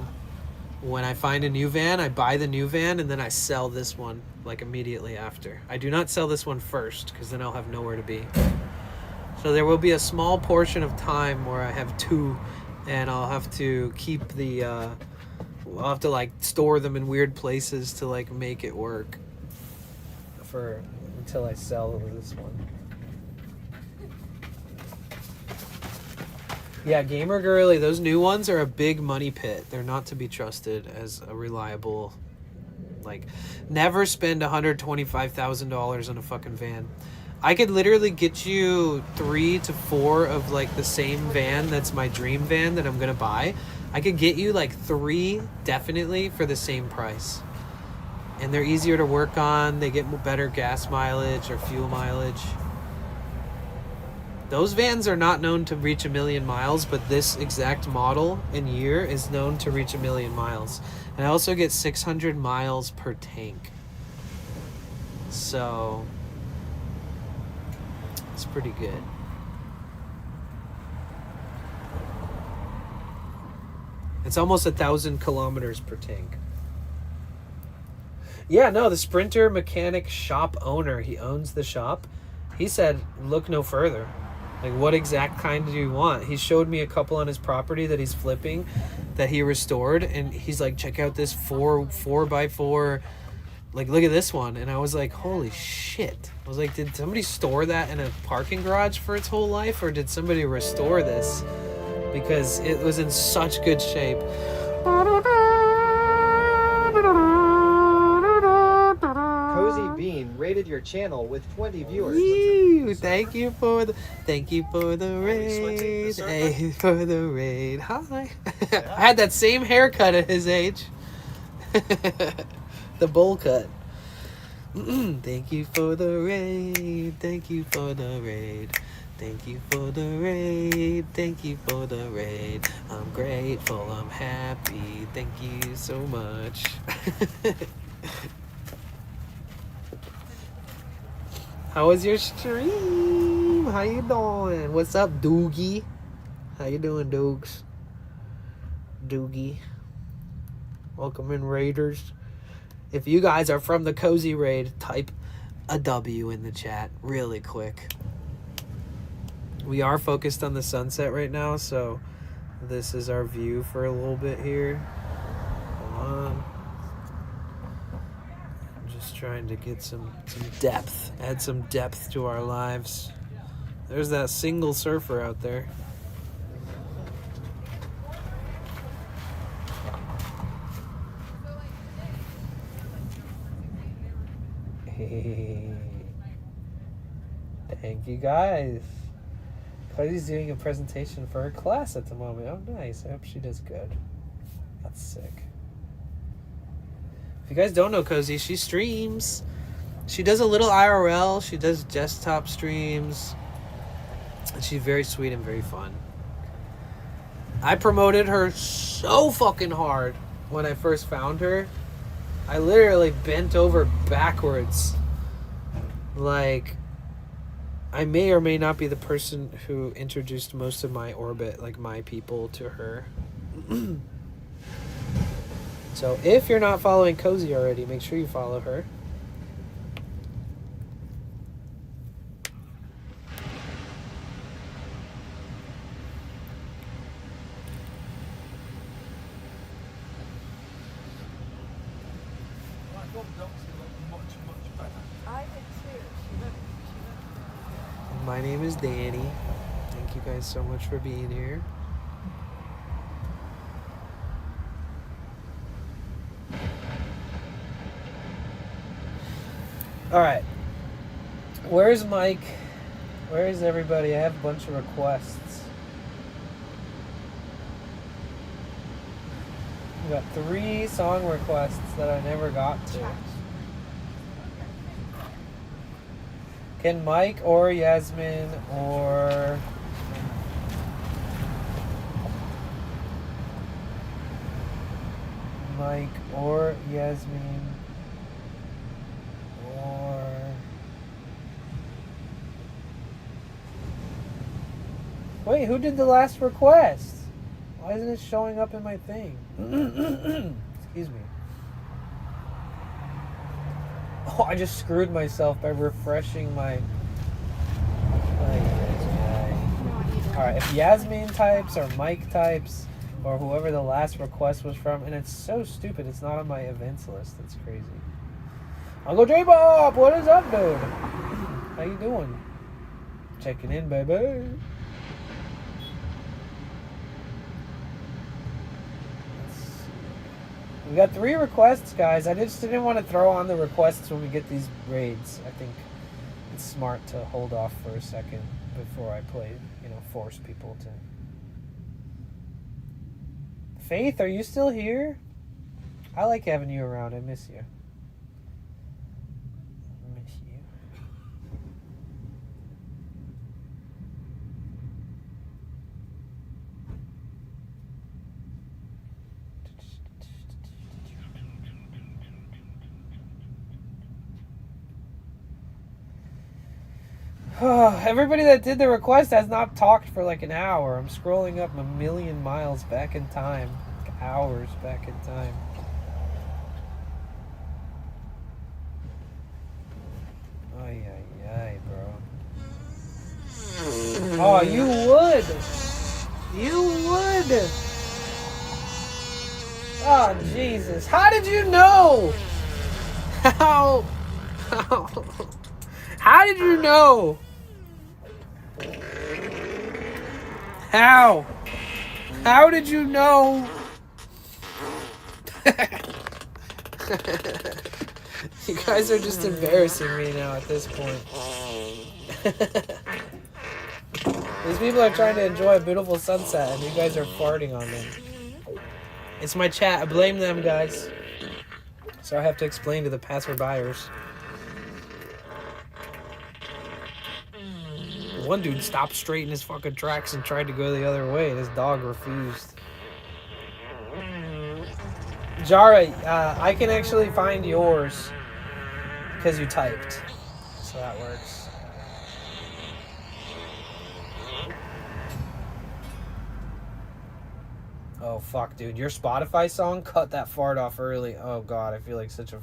When I find a new van, I buy the new van, and then I sell this one like immediately after. I do not sell this one first, because then I'll have nowhere to be. So there will be a small portion of time where I have two, and I'll have to keep the I'll have to like store them in weird places to like make it work for until I sell this one. Yeah, Gamer Girly, those new ones are a big money pit. They're not to be trusted as a reliable, like, never spend $125,000 on a fucking van. I could literally get you 3 to 4 of like the same van that's my dream van that I'm gonna buy. I could get you like 3 definitely for the same price. And they're easier to work on. They get better gas mileage or fuel mileage. Those vans are not known to reach 1 million miles, but this exact model and year is known to reach 1 million miles. And I also get 600 miles per tank. So it's pretty good. It's almost 1,000 kilometers per tank. Yeah, no, the Sprinter mechanic shop owner, he owns the shop. He said, look no further. Like, what exact kind do you want? He showed me a couple on his property that he's flipping, that he restored, and he's like, check out this 4x4. Like, look at this one. And I was like, holy shit. I was like, did somebody store that in a parking garage for its whole life, or did somebody restore this? Because it was in such good shape. Cozy Bean rated your channel with 20 viewers. Ew, thank you for the raid. Hey, for the raid. Hi. I had that same haircut at his age. The bowl cut. Thank you for the raid. Thank you for the raid. Thank you for the raid. Thank you for the raid. I'm grateful. I'm happy. Thank you so much. How was your stream? How you doing? What's up, Doogie? How you doing, Doogs? Doogie. Welcome in, Raiders. If you guys are from the Cozy Raid, type a W in the chat really quick. We are focused on the sunset right now, so this is our view for a little bit here. Hold on. I'm just trying to get some depth, add some depth to our lives. There's that single surfer out there. Hey. Thank you guys. Cody's doing a presentation for her class at the moment. Oh, nice. I hope she does good. That's sick. If you guys don't know Cozy, she streams. She does a little IRL. She does desktop streams. And she's very sweet and very fun. I promoted her so fucking hard when I first found her. I literally bent over backwards. Like, I may or may not be the person who introduced most of my orbit, like my people, to her. So if you're not following Cozy already, make sure you follow her. My name is Danny. Thank you guys so much for being here. All right. Where's Mike? Where is everybody? I have a bunch of requests. We got 3 song requests that I never got to. Can Mike or Yasmin or wait, who did the last request? Why isn't it showing up in my thing? Excuse me. Oh, I just screwed myself by refreshing my... Alright, if Yasmin types or Mike types or whoever the last request was from, and it's so stupid, it's not on my events list. That's crazy. Uncle J-Bob, what is up, dude? How you doing? Checking in, baby. We got 3 requests, guys. I just didn't want to throw on the requests when we get these raids. I think it's smart to hold off for a second before I play, force people to. Faith, are you still here? I like having you around. I miss you. Everybody that did the request has not talked for like an hour. I'm scrolling up a million miles back in time. Like hours back in time. Oh, you would. You would. Oh, Jesus. How did you know? How? How did you know? How? How did you know? You guys are just embarrassing me now at this point. These people are trying to enjoy a beautiful sunset and you guys are farting on them. It's my chat. I blame them, guys. So I have to explain to the passerbyers. One dude stopped straight in his fucking tracks and tried to go the other way, and his dog refused. Jara, I can actually find yours because you typed, so that works. Oh fuck, dude! Your Spotify song, cut that fart off early. Oh god, I feel like such a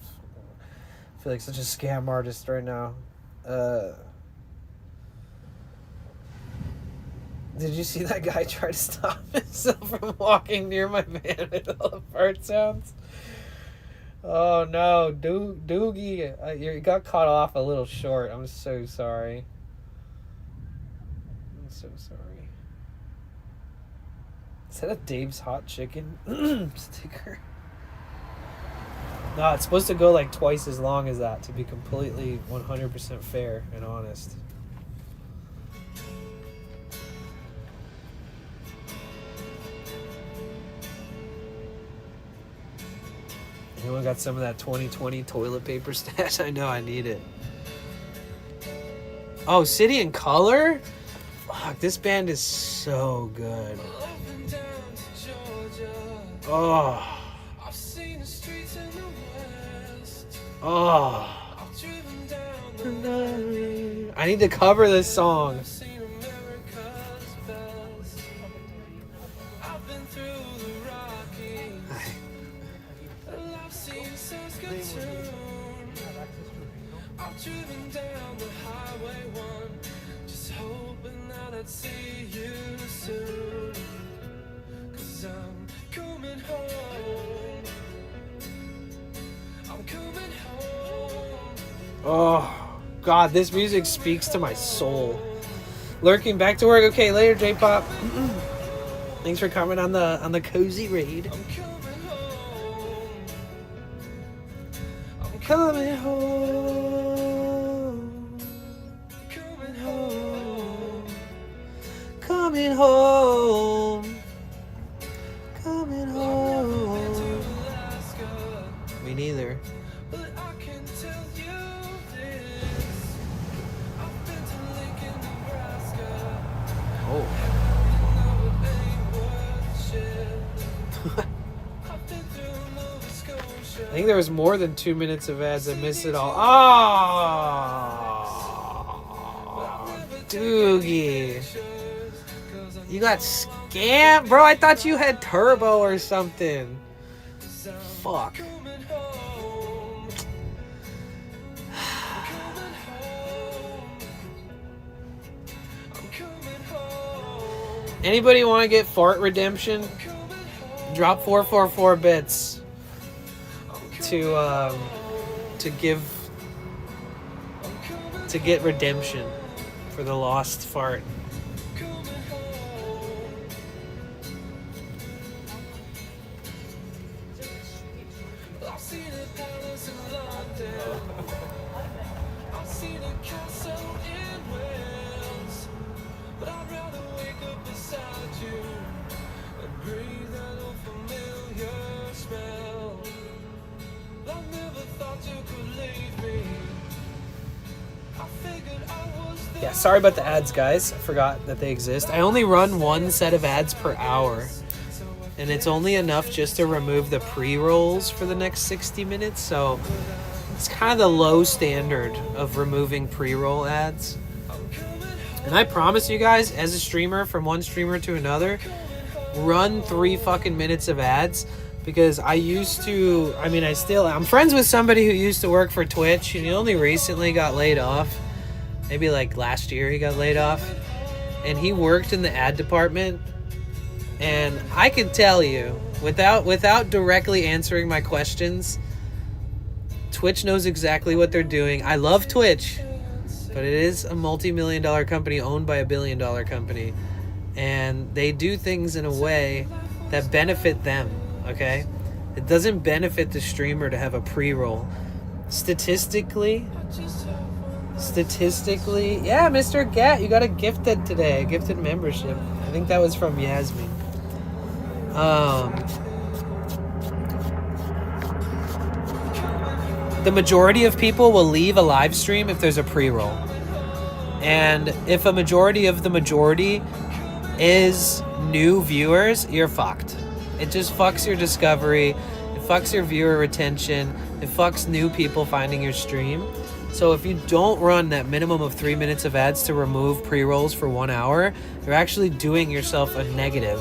scam artist right now. Did you see that guy try to stop himself from walking near my van with all the fart sounds? Oh no, Doogie, you got caught off a little short. I'm so sorry. I'm so sorry. Is that a Dave's Hot Chicken sticker? No, it's supposed to go like twice as long as that to be completely 100% fair and honest. Anyone got some of that 2020 toilet paper stash? I know I need it. Oh, City and Color? Fuck, this band is so good. Oh. Oh. I need to cover this song. Driven down the highway one, just hoping that I'd see you soon. 'Cause I'm coming home. I'm coming home. Oh god, this music speaks to my soul. Lurking back to work. Okay, later, J-Pop. Thanks for coming on the cozy raid. I'm coming home. Coming home. Coming home. Me neither. But I can tell you this. I've been to Lincoln, Nebraska. Oh. I think there was more than 2 minutes of ads. I missed it all. Oh, Doogie. You got scammed? Bro, I thought you had turbo or something. Fuck. Anybody want to get fart redemption? Drop 444 bits to get redemption for the lost fart. Yeah, sorry about the ads, guys. I forgot that they exist. I only run one set of ads per hour. And it's only enough just to remove the pre-rolls for the next 60 minutes. So it's kind of the low standard of removing pre-roll ads. And I promise you guys, as a streamer, from one streamer to another, run 3 fucking minutes of ads. Because I used to, I'm friends with somebody who used to work for Twitch. And he only recently got laid off. Maybe like last year he got laid off. and he worked in the ad department, and I can tell you, without directly answering my questions, Twitch knows exactly what they're doing. I love Twitch, but it is a multi-million-dollar company owned by a billion-dollar company, and they do things in a way that benefit them, okay? It doesn't benefit the streamer to have a pre-roll. Statistically, yeah, Mr. Gat, you got a gifted today, a gifted membership. I think that was from Yasmin. The majority of people will leave a live stream if there's a pre-roll. And if a majority of the majority is new viewers, you're fucked. It just fucks your discovery. It fucks your viewer retention. It fucks new people finding your stream. So if you don't run that minimum of 3 minutes of ads to remove pre-rolls for 1 hour, you're actually doing yourself a negative.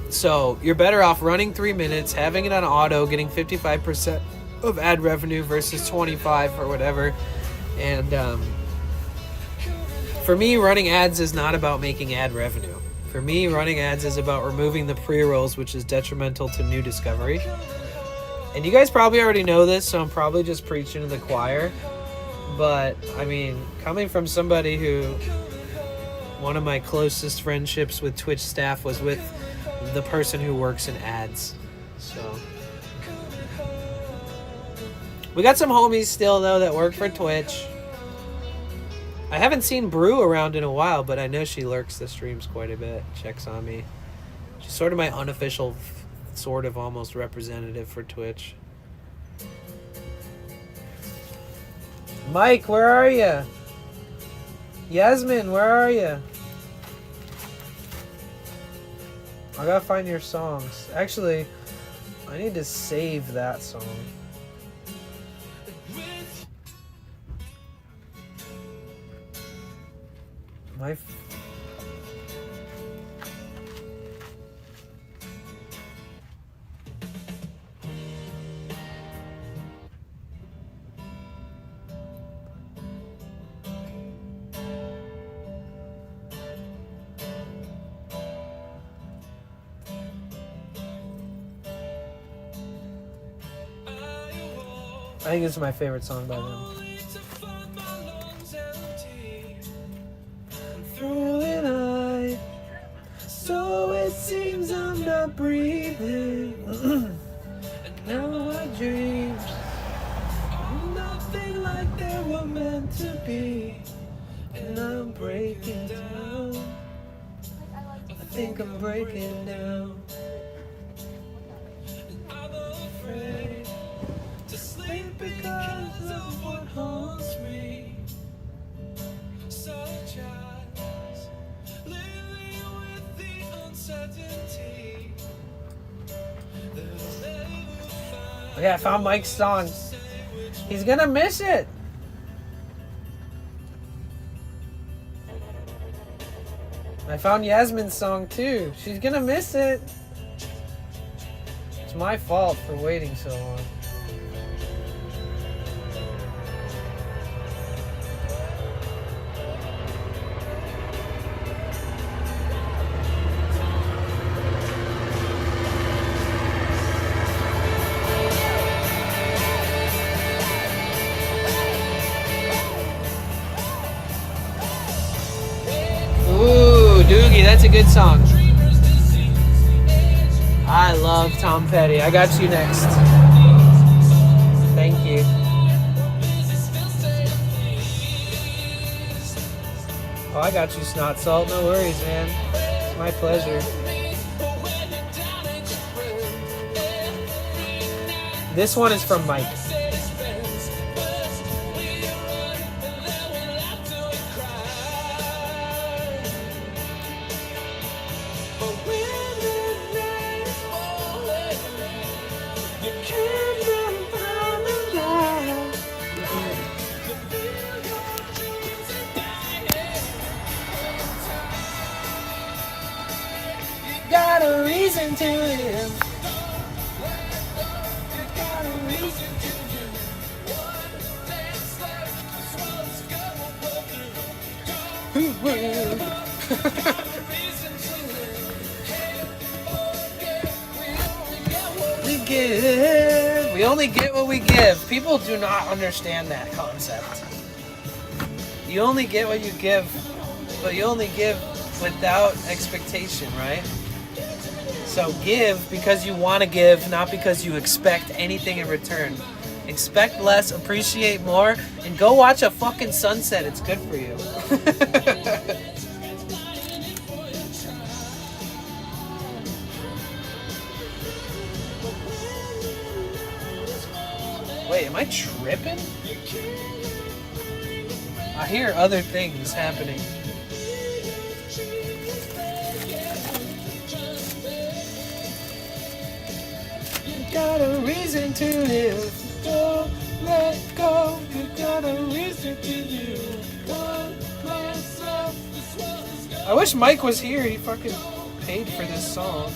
So you're better off running 3 minutes, having it on auto, getting 55% of ad revenue versus 25 or whatever. And for me, running ads is not about making ad revenue. For me, running ads is about removing the pre-rolls, which is detrimental to new discovery. And you guys probably already know this, so I'm probably just preaching to the choir. But, I mean, coming from somebody who, one of my closest friendships with Twitch staff was with the person who works in ads. So, we got some homies still, though, that work for Twitch. I haven't seen Brew around in a while, but I know she lurks the streams quite a bit, checks on me. She's sort of my unofficial, sort of almost representative for Twitch. Mike, where are you? Yasmin, where are you? I gotta find your songs. Actually, I need to save that song. I think this is my favorite song by them. Through it I, so it seems I'm not breathing. And now my dreams are nothing like they were meant to be. And I'm breaking down. I think I'm breaking down. And I'm afraid to sleep because of what haunts me. Such as living with the uncertainty. Okay, I found Mike's song. He's gonna miss it. I found Yasmin's song too. She's gonna miss it. It's my fault for waiting so long. Doogie, that's a good song. I love Tom Petty. I got you next. Thank you. Oh, I got you, Snot Salt. No worries, man. It's my pleasure. This one is from Mike. Got a reason to live. Got a reason to live. We only get what we give. People do not understand that concept. You only get what you give, but you only give without expectation, right? So give because you want to give, not because you expect anything in return. Expect less, appreciate more, and go watch a fucking sunset. It's good for you. Wait, am I tripping? I hear other things happening. You got a reason to live. Don't let go. You got a reason to live. Don't myself. I wish Mike was here. He fucking paid for this song.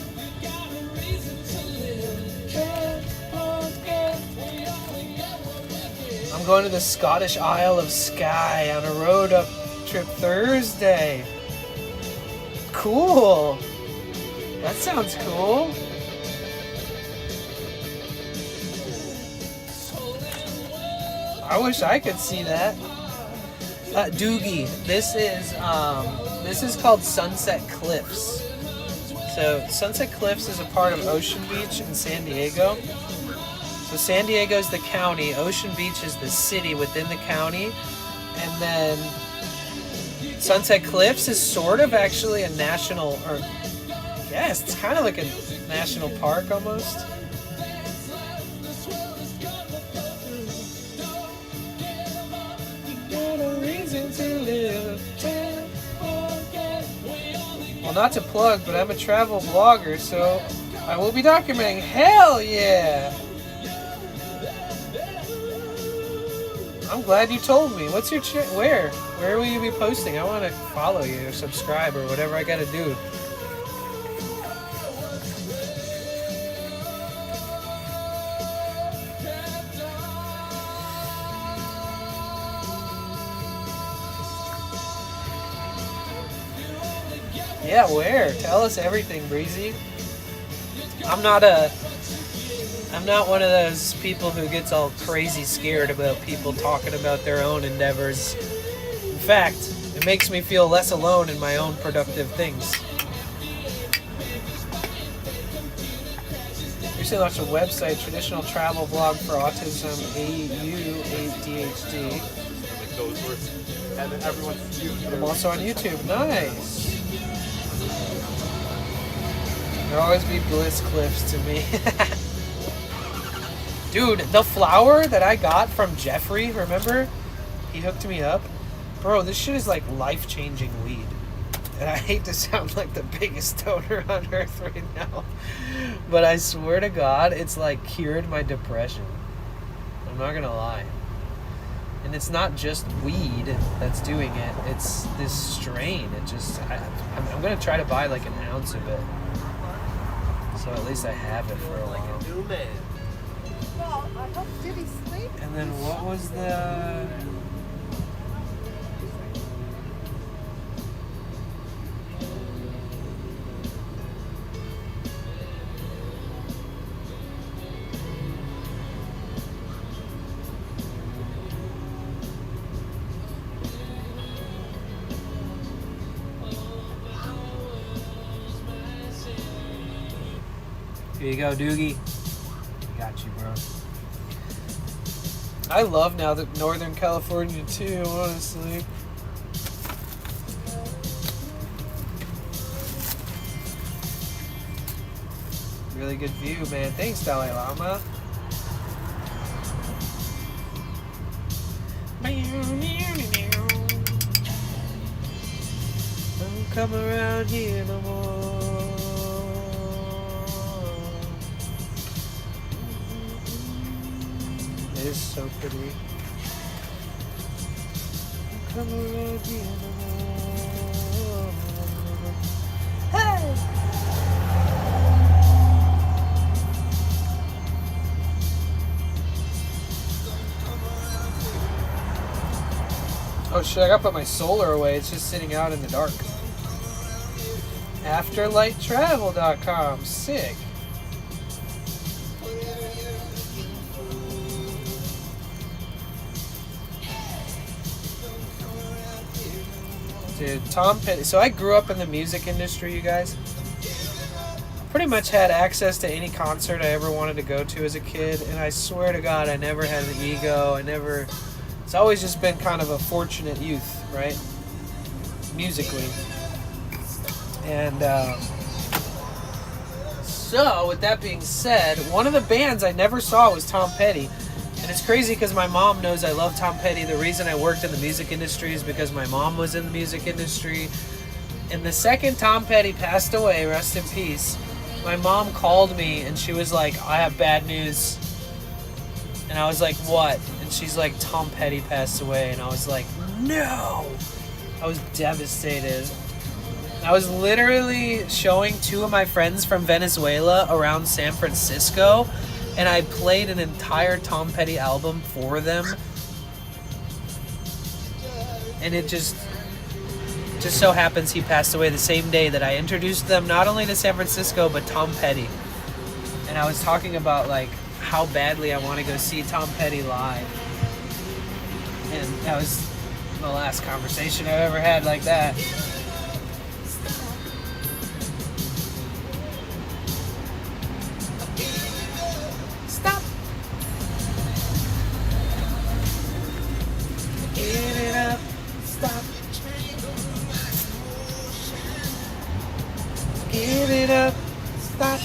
I'm going to the Scottish Isle of Skye on a road up trip Thursday. Cool. That sounds cool. I wish I could see that. Doogie. This is called Sunset Cliffs. So Sunset Cliffs is a part of Ocean Beach in San Diego. So San Diego is the county, Ocean Beach is the city within the county, and then Sunset Cliffs is sort of actually a national, or yes, it's kind of like a national park almost. Well, not to plug, but I'm a travel blogger, so I will be documenting. Hell yeah! I'm glad you told me. What's your where? Where will you be posting? I want to follow you or subscribe or whatever I gotta do. Yeah, where? Tell us everything, Breezy. I'm not one of those people who gets all crazy scared about people talking about their own endeavors. In fact, it makes me feel less alone in my own productive things. Recently launched a website, traditional travel blog for autism, ADHD. And everyone's YouTube. I'm also on YouTube. Nice. There'll always be Bliss Cliffs to me. Dude, the flower that I got from Jeffrey, remember? He hooked me up. Bro, this shit is like life-changing weed. And I hate to sound like the biggest stoner on earth right now. But I swear to God, it's like cured my depression. I'm not gonna lie. And it's not just weed that's doing it. It's this strain. It just, I'm gonna try to buy like an ounce of it. So at least I have it for a while. New man. Well, I hope, did he sleep? And then what was the... Here you go, Doogie. Got you, bro. I love now that Northern California too, honestly. Really good view, man. Thanks, Dalai Lama. Don't come around here no more. It is so pretty. Come around here no more. Hey! Oh shit, I gotta put my solar away. It's just sitting out in the dark. Afterlighttravel.com. Sick. Dude, Tom Petty. So I grew up in the music industry, you guys. Pretty much had access to any concert I ever wanted to go to as a kid, and I swear to God, I never had an ego. It's always just been kind of a fortunate youth, right? Musically. And so, with that being said, one of the bands I never saw was Tom Petty. And it's crazy because my mom knows I love Tom Petty. The reason I worked in the music industry is because my mom was in the music industry. And the second Tom Petty passed away, rest in peace, my mom called me and she was like, I have bad news. And I was like, what? And she's like, Tom Petty passed away. And I was like, no! I was devastated. I was literally showing two of my friends from Venezuela around San Francisco, and I played an entire Tom Petty album for them. And it just so happens he passed away the same day that I introduced them not only to San Francisco, but Tom Petty. And I was talking about like how badly I want to go see Tom Petty live. And that was the last conversation I've ever had like that. Stop. Give it up. Stop. Give it up. Stop.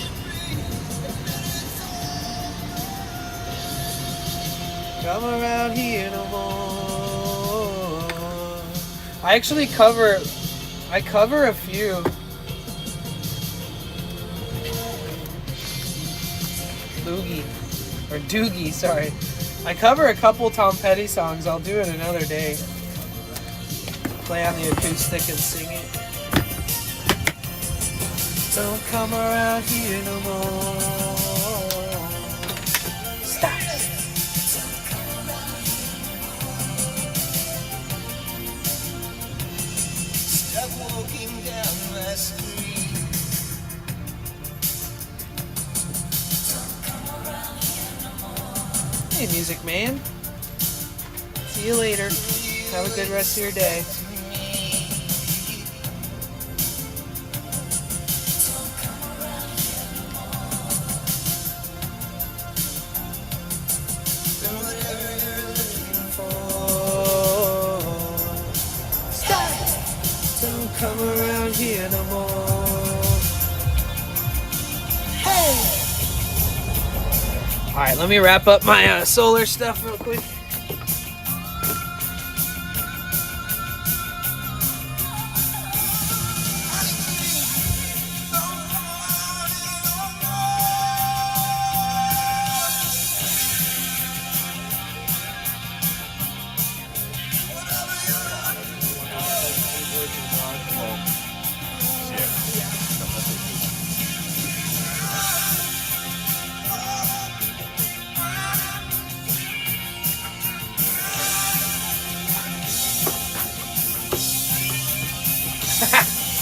Come around here no more. I actually cover a few. Doogie, sorry. I cover a couple Tom Petty songs. I'll do it another day. Play on the acoustic and sing it. Don't come around here no more. Stop. Stop walking down my street. Hey, music man. See you later. Have a good rest of your day. Come around here no more. Hey! Alright, let me wrap up my solar stuff real quick.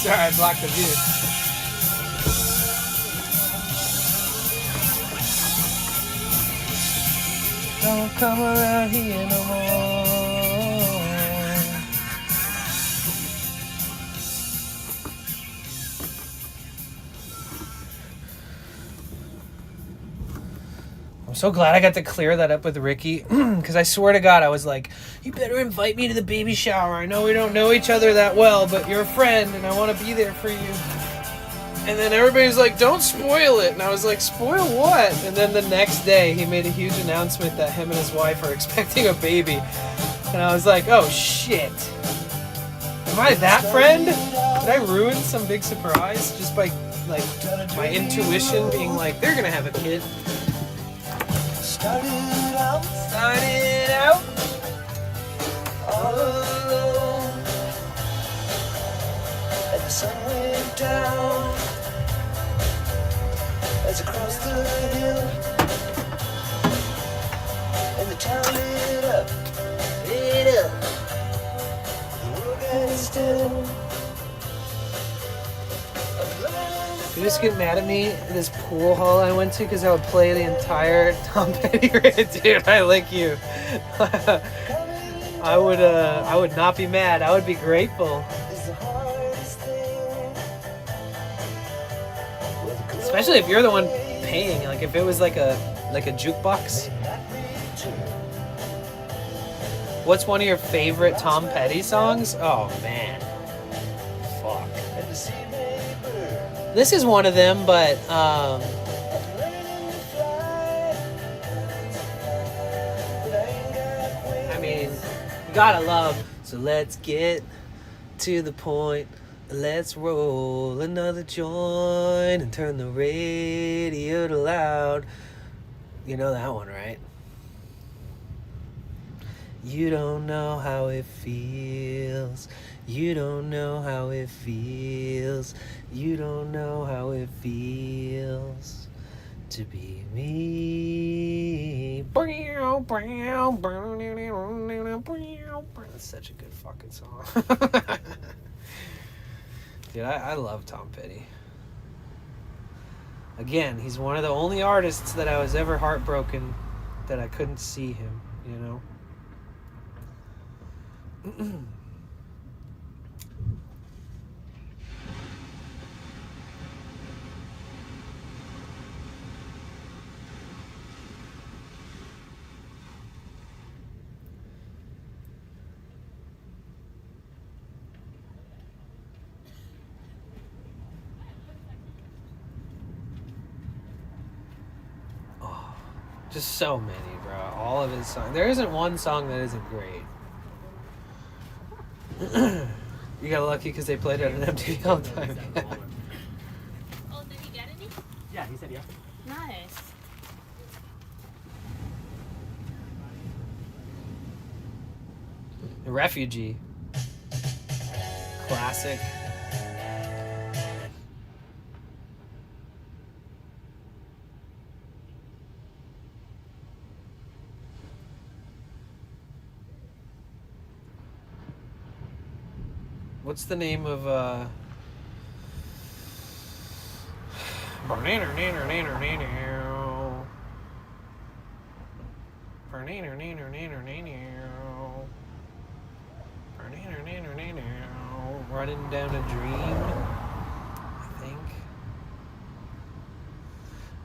Sorry, I blocked the view. Don't come around here no more. I'm so glad I got to clear that up with Ricky, because I swear to God, I was like, you better invite me to the baby shower. I know we don't know each other that well, but you're a friend, and I want to be there for you. And then everybody's like, don't spoil it. And I was like, spoil what? And then the next day, he made a huge announcement that him and his wife are expecting a baby. And I was like, oh, shit. Am I that friend? Did I ruin some big surprise just by, like, my intuition being like, they're going to have a kid? Started out all alone, and the sun went down as across the hill, and the town lit up, the world got still. A You just get mad at me at this pool hall I went to because I would play the entire Tom Petty. Dude, I like you. I would not be mad. I would be grateful. Especially if you're the one paying. Like if it was like a jukebox. What's one of your favorite Tom Petty songs? Oh man. Fuck. This is one of them, but I mean, you gotta love. So let's get to the point. Let's roll another joint and turn the radio to loud. You know that one, right? You don't know how it feels. You don't know how it feels. You don't know how it feels to be me. That's such a good fucking song. Dude, I love Tom Petty. Again, he's one of the only artists that I was ever heartbroken that I couldn't see him, you know? Just so many, bro. All of his songs. There isn't one song that isn't great. You got lucky because they played it on MTV all the time. Oh, did he get any? Yeah, he said yeah. Nice. The Refugee. Classic. What's the name of Running Down a Dream, I think.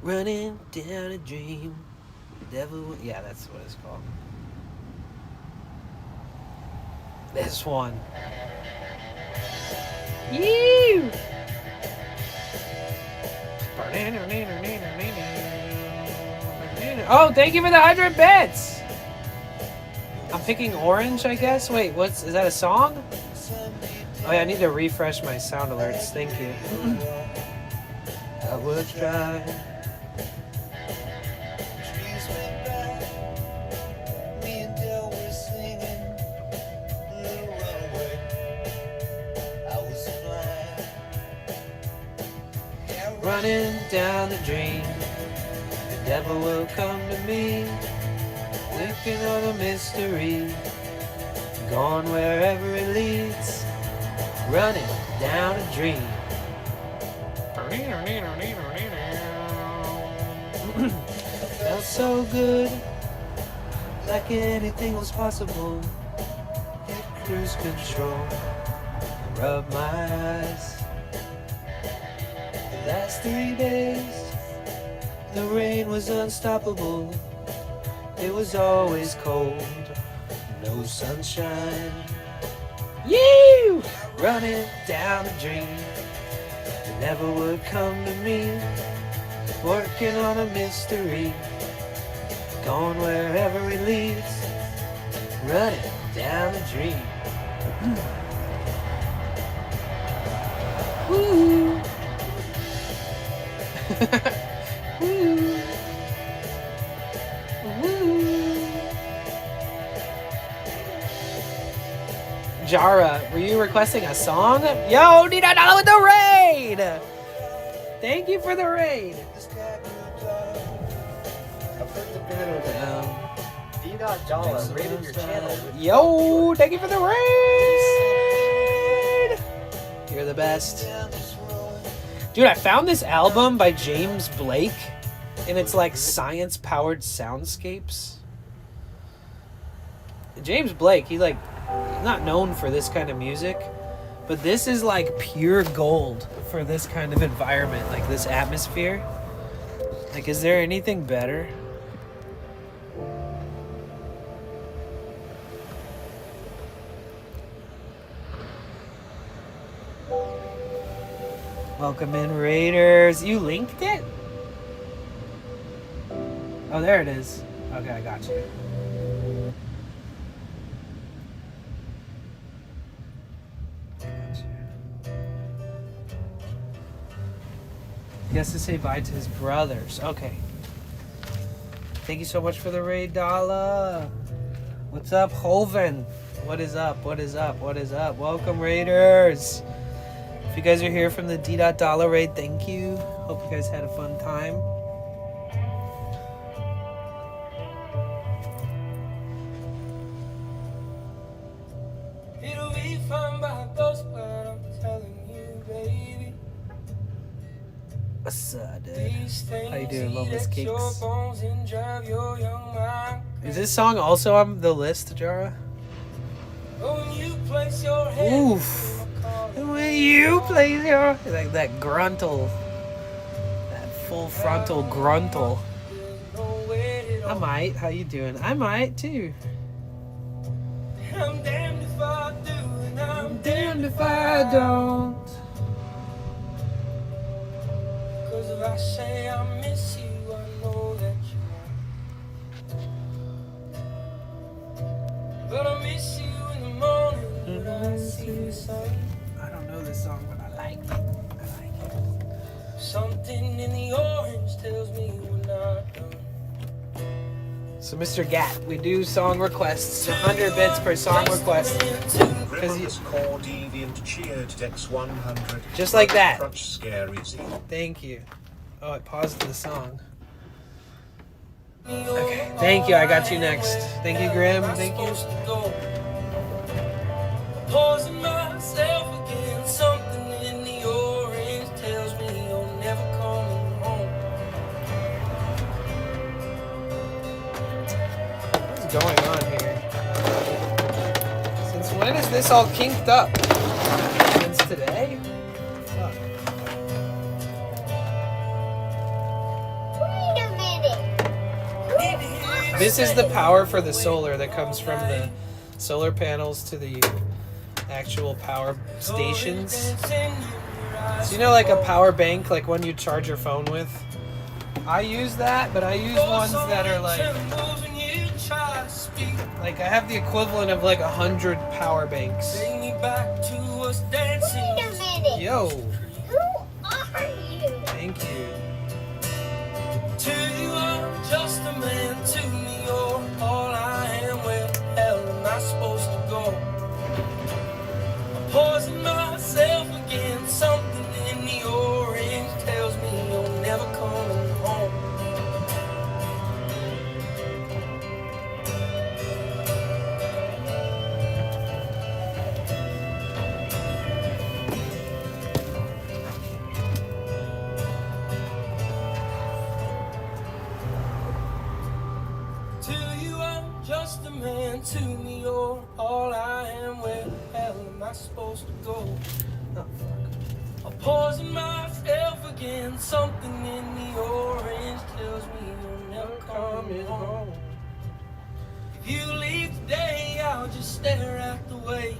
Running down a dream. Devil, yeah, that's what it's called. This one. You. Oh, thank you for the 100 bits. I'm picking Orange, I guess. Wait, is that a song? Oh yeah, I need to refresh my sound alerts. Thank you. I would try. Running down the dream, the devil will come to me, looking on a mystery, gone wherever it leads, running down a dream. Felt so good, like anything was possible. Hit cruise control, rub my eyes. The last 3 days, the rain was unstoppable. It was always cold, no sunshine. You running down a dream that never would come to me, working on a mystery, gone wherever it leads, running down a dream. Woo. Woo. Woo. Jara, were you requesting a song? Yo, need $1 with the raid! Thank you for the raid. D.Jala rated your channel. Yo, thank you for the raid! You're the best. Dude, I found this album by James Blake, and it's like science-powered soundscapes. James Blake, he's not known for this kind of music, but this is like pure gold for this kind of environment, like this atmosphere. Like, is there anything better? Welcome in, Raiders. You linked it? Oh, there it is. Okay, I got you. He has to say bye to his brothers. Okay. Thank you so much for the raid, Dala. What's up, Hoven? What is up? What is up? What is up? Welcome, Raiders. If you guys are here from the D.Dollar raid, thank you. Hope you guys had a fun time. It'll be fun by those, but I'm telling you, baby. What's up, dude? How you doing, Loveless Cakes? Is this song also on the list, Jara? Oof. When you place your... Like that gruntle. That full frontal gruntle. I might. How you doing? I might, too. I'm damned if I do, and I'm damned if I don't. Cause if I say I miss you, I know that you won't. But I miss you in the morning when I see the sun. I don't know this song, but I like it. I like it. Something in the orange tells me we're not done. So, Mr. Gat, we do song requests, 100 bits per song request. Core Deviant cheered Dex 100. Just like that. Crutch scare easy. Thank you. Oh, I paused the song. Okay, thank you. I got you next. Thank you, Grim. Thank you. Pausing myself again, something in the orange tells me you're never coming home. What's going on here? Since when is this all kinked up? Since today? Fuck. Wait a minute. This is the power for the solar that comes from the solar panels to the actual power stations. So you know, like a power bank, like one you charge your phone with? I use that, but I use ones that are like I have the equivalent of like 100 power banks. Yo. Who are you? Thank you. To you I'm just a man, to me you're all I am. Where the hell am I supposed to go? I'm pausing myself again, something in the orange tells me you're never coming home. Just a man, to me you're all I am. Where the hell am I supposed to go? Oh, fuck. I'm pausing myself again, something in the orange tells me you're never coming home. If you leave today, I'll just stare at the way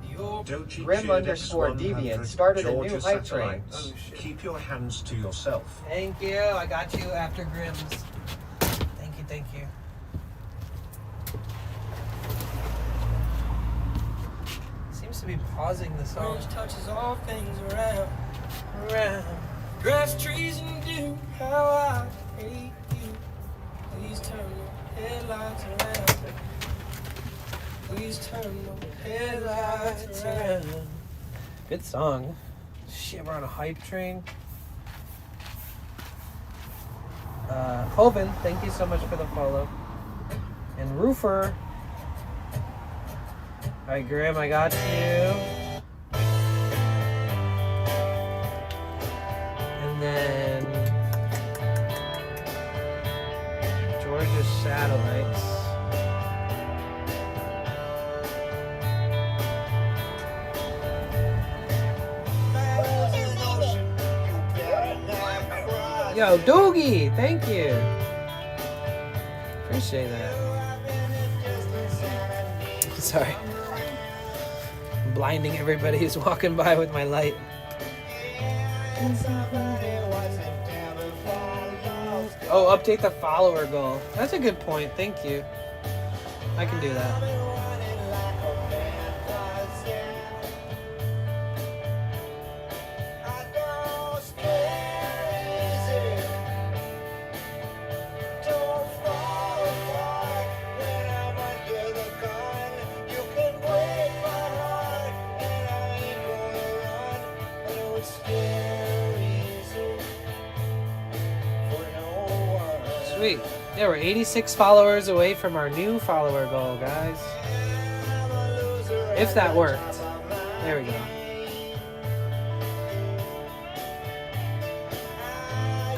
you're Grim_Deviant started a new hype train. Oh, shit. Keep your hands to yourself. Thank you. I got you after Grimm's. Thank you, thank you. Seems to be pausing the song. orange touches all things around. Grass, trees, and dew, how I hate you. Please turn the headlights around. Please turn the headlights around. Good song. Shit, we're on a hype train. Hoven, thank you so much for the follow. And Roofer. Alright, Graham, I got you. And then Georgia Satellites. Yo, Doogie, thank you. Appreciate that. Sorry. I'm blinding everybody who's walking by with my light. Oh, update the follower goal. That's a good point. Thank you. I can do that. Sweet. Yeah, we're 86 followers away from our new follower goal, guys. If that worked. There we go.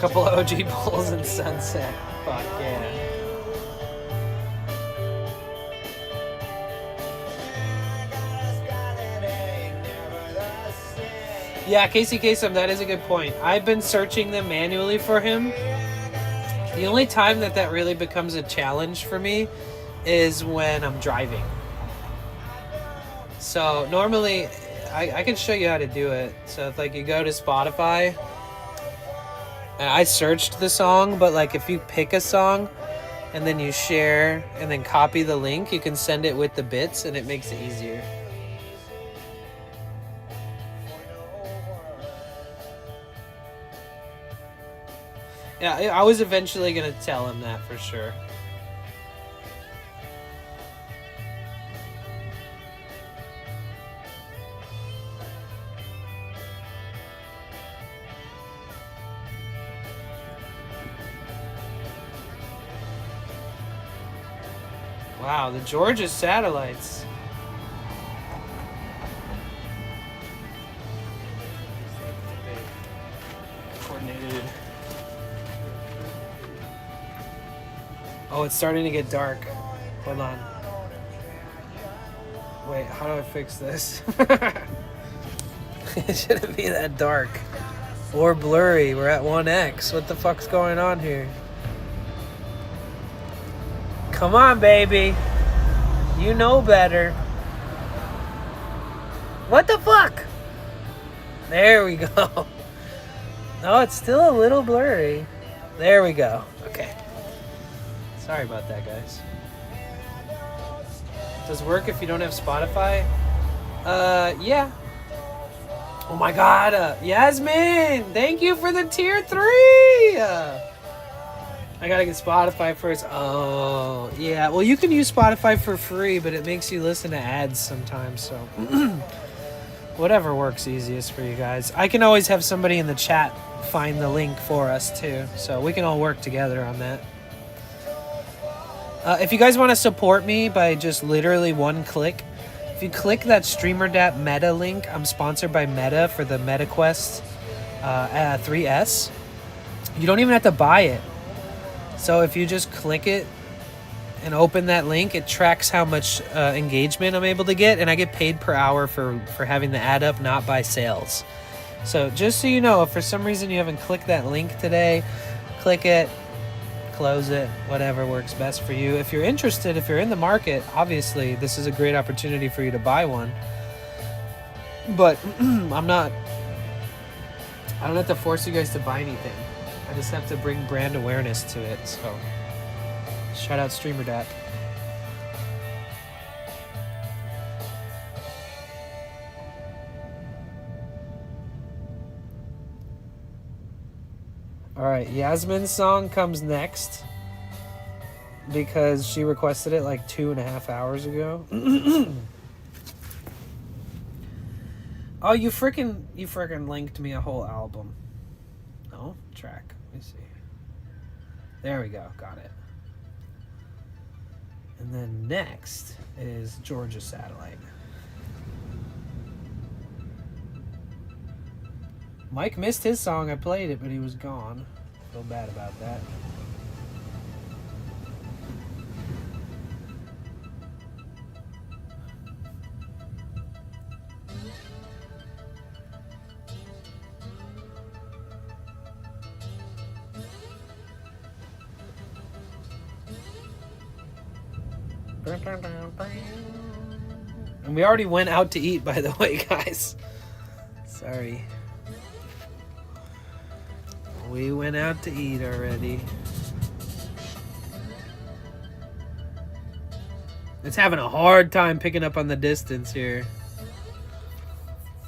Couple of OG Bulls and Sunset. Fuck yeah. Yeah, Casey Kasem, that is a good point. I've been searching them manually for him. The only time that really becomes a challenge for me is when I'm driving. So normally, I can show you how to do it. So if like you go to Spotify, and I searched the song, but like if you pick a song and then you share and then copy the link, you can send it with the bits and it makes it easier. Yeah, I was eventually going to tell him that for sure. Wow, the Georgia Satellites. Coordinated. Oh, it's starting to get dark. Hold on. Wait, how do I fix this? It shouldn't be that dark. Or blurry. We're at 1x. What the fuck's going on here? Come on, baby. You know better. What the fuck? There we go. No, it's still a little blurry. There we go. Okay. Sorry about that, guys. Does it work if you don't have Spotify? Yeah. Oh my god, Yasmin! Thank you for the tier 3! I gotta get Spotify first. Oh, yeah. Well, you can use Spotify for free, but it makes you listen to ads sometimes, so... Whatever works easiest for you guys. I can always have somebody in the chat find the link for us, too, so we can all work together on that. If you guys want to support me by just literally one click, if you click that StreamerDAP Meta link, I'm sponsored by Meta for the MetaQuest 3S. You don't even have to buy it. So if you just click it and open that link, it tracks how much engagement I'm able to get, and I get paid per hour for having the ad up, not by sales. So just so you know, if for some reason you haven't clicked that link today, click it. Close it, whatever works best for you. If you're interested, if you're in the market, obviously this is a great opportunity for you to buy one. But I don't have to force you guys to buy anything. I just have to bring brand awareness to it. So shout out StreamerDAP. All right, Yasmin's song comes next because she requested it like 2.5 hours ago. Oh, you freaking linked me a whole album. No, track. Let me see. There we go. Got it. And then next is Georgia Satellite. Mike missed his song. I played it, but he was gone. Feel bad about that. And we already went out to eat, by the way, guys. Sorry. We went out to eat already. It's having a hard time picking up on the distance here.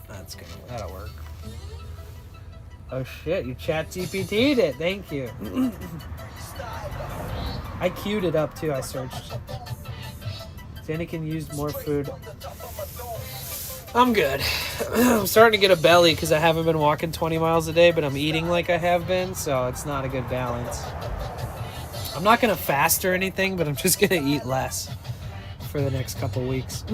That's good. That'll work. Oh shit, you ChatGPT'd it. Thank you. I queued it up too. I searched. Danny can use more food. I'm good. I'm starting to get a belly because I haven't been walking 20 miles a day, but I'm eating like I have been, so it's not a good balance. I'm not going to fast or anything, but I'm just going to eat less for the next couple weeks.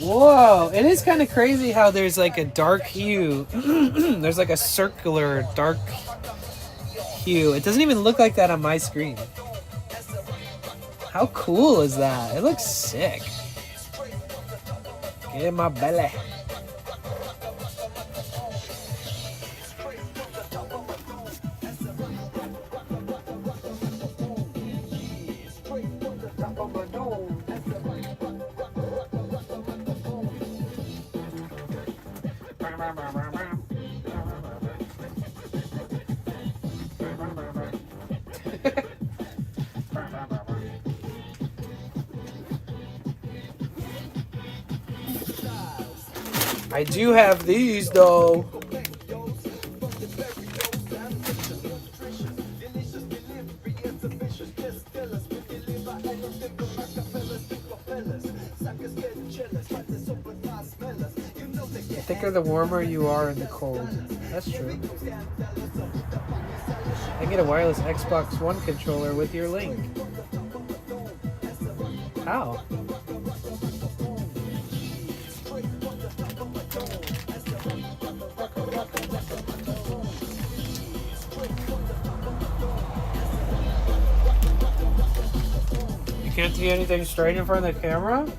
Whoa, it is kind of crazy how there's like a dark hue. There's like a circular dark hue. It doesn't even look like that on my screen. How cool is that? It looks sick. Get in my belly. I do have these though. The thicker the warmer you are in the cold. That's true. I can get a wireless Xbox One controller with your link. How? Can't see anything straight in front of the camera?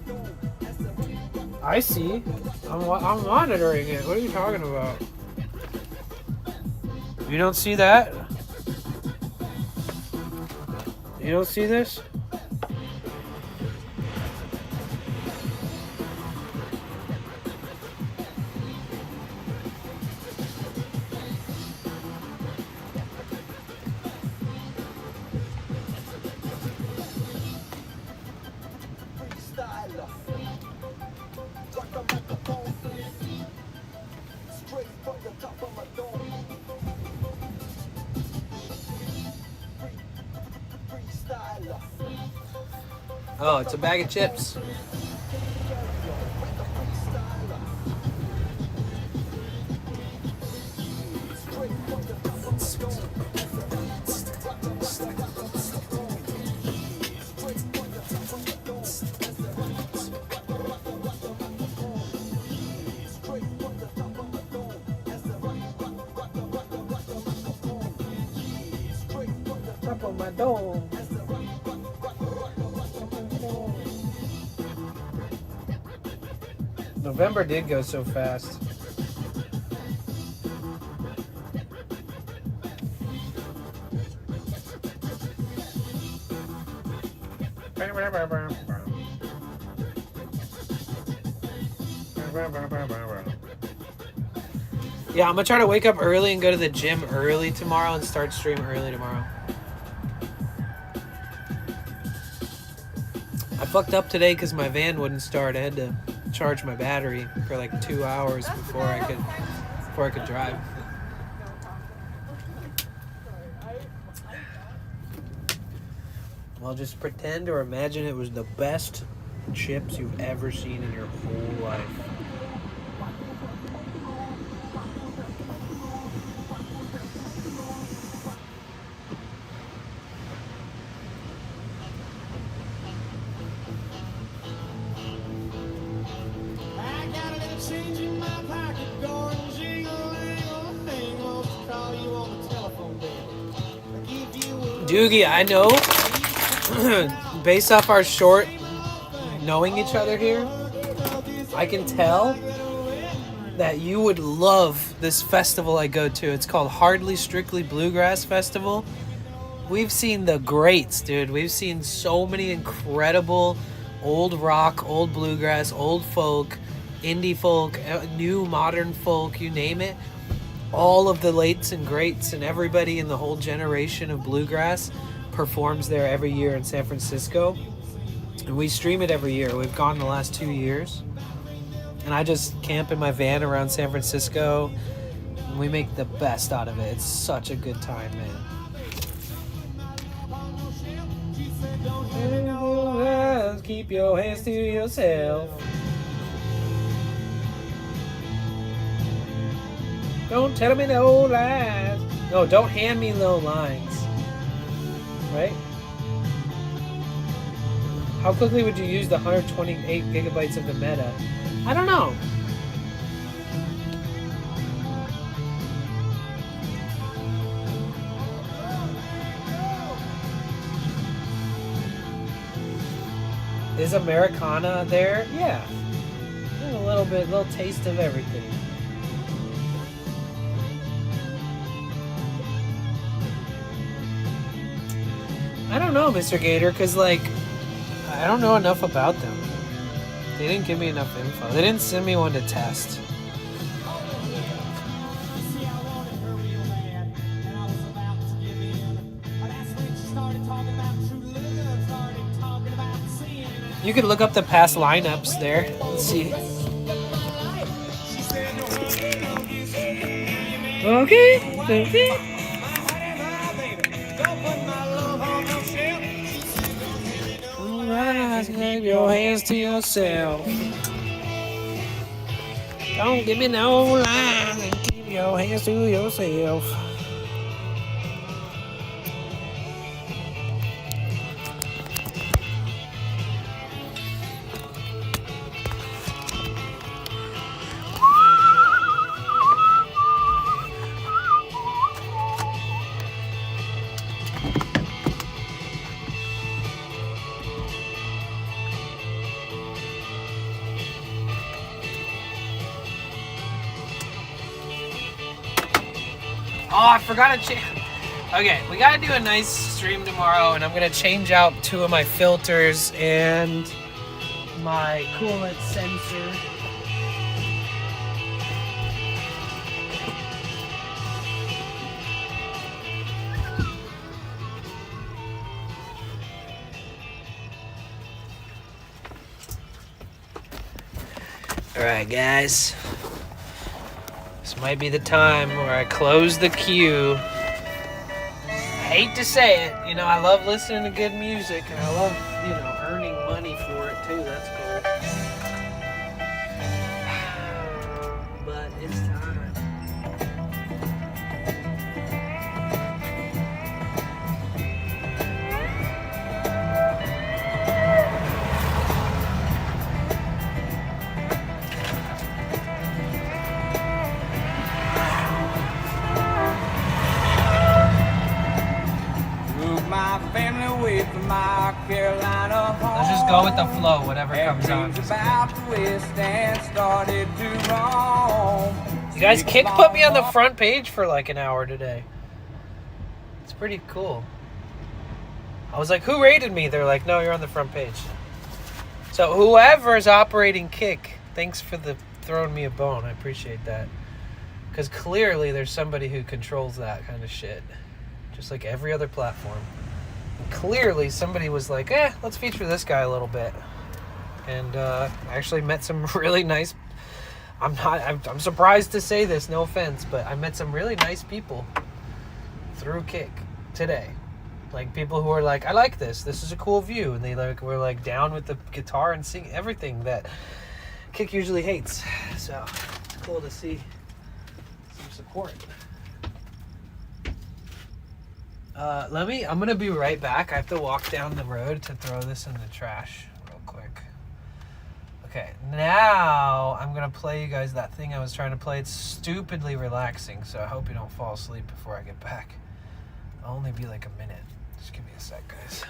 I see. I'm monitoring it. What are you talking about? You don't see that? You don't see this? Oh, it's a bag of chips. Up on my dome. November did go so fast. Yeah, I'm gonna try to wake up early and go to the gym early tomorrow and start stream early tomorrow. I fucked up today because my van wouldn't start. I had to charge my battery for like 2 hours before I could drive. Well, just pretend or imagine it was the best chips you've ever seen in your whole life. Doogie, I know, based off our short knowing each other here, I can tell that you would love this festival I go to. It's called Hardly Strictly Bluegrass Festival. We've seen the greats, dude. We've seen so many incredible old rock, old bluegrass, old folk, indie folk, new modern folk, you name it. All of the lates and greats and everybody in the whole generation of bluegrass performs there every year in San Francisco. And we stream it every year. We've gone the last 2 years. And I just camp in my van around San Francisco. And we make the best out of it. It's such a good time, man. Keep your hands to yourself. Don't tell me no lies. No, don't hand me no lines. Right? How quickly would you use the 128 gigabytes of the meta? I don't know. Is Americana there? Yeah. A little taste of everything. I don't know, Mr. Gator, because, like, I don't know enough about them. They didn't give me enough info. They didn't send me one to test. You could look up the past lineups there. Let's see. Okay. Keep your hands to yourself. Don't give me no lines and keep your hands to yourself. Oh, I forgot to change. Okay, we gotta do a nice stream tomorrow, and I'm gonna change out 2 of my filters and my coolant sensor. All right, guys. This might be the time where I close the queue. Hate to say it, you know, I love listening to good music, and I love, you know, earning money for it too. That's cool. But it's time. Let's just go with the flow, whatever comes on. You guys, Kick put me on the front page for like an hour today. It's pretty cool. I was like, who rated me? They're like, no, you're on the front page. So whoever's operating Kick, thanks for throwing me a bone. I appreciate that. Because clearly there's somebody who controls that kind of shit. Just like every other platform. Clearly somebody was like, let's feature this guy a little bit. And I actually met some really nice, I'm surprised to say this, no offense, but I met some really nice people through Kick today. Like people who are like, I like this is a cool view, and they like were like down with the guitar and sing everything that Kick usually hates. So it's cool to see some support. I'm gonna be right back. I have to walk down the road to throw this in the trash real quick. Okay, now I'm gonna play you guys that thing I was trying to play. It's stupidly relaxing, so I hope you don't fall asleep before I get back. It'll only be like a minute. Just give me a sec, guys.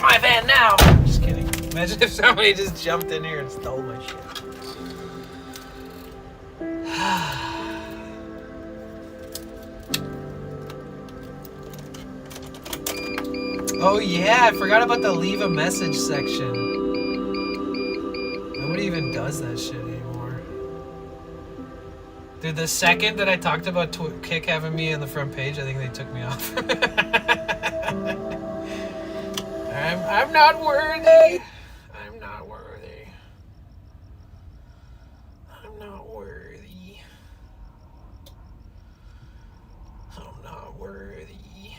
My van now! Just kidding. Imagine if somebody just jumped in here and stole my shit. Oh yeah, I forgot about the leave a message section. Nobody even does that shit anymore. Dude, the second that I talked about Kick having me on the front page, I think they took me off. I'm not worthy. I'm not worthy. I'm not worthy. I'm not worthy.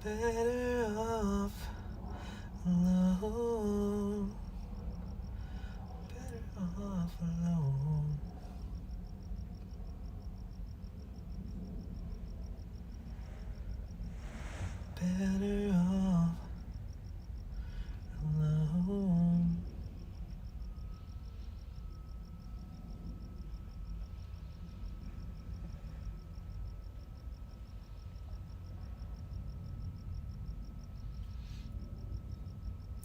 Better off alone. Better off alone. Better off alone.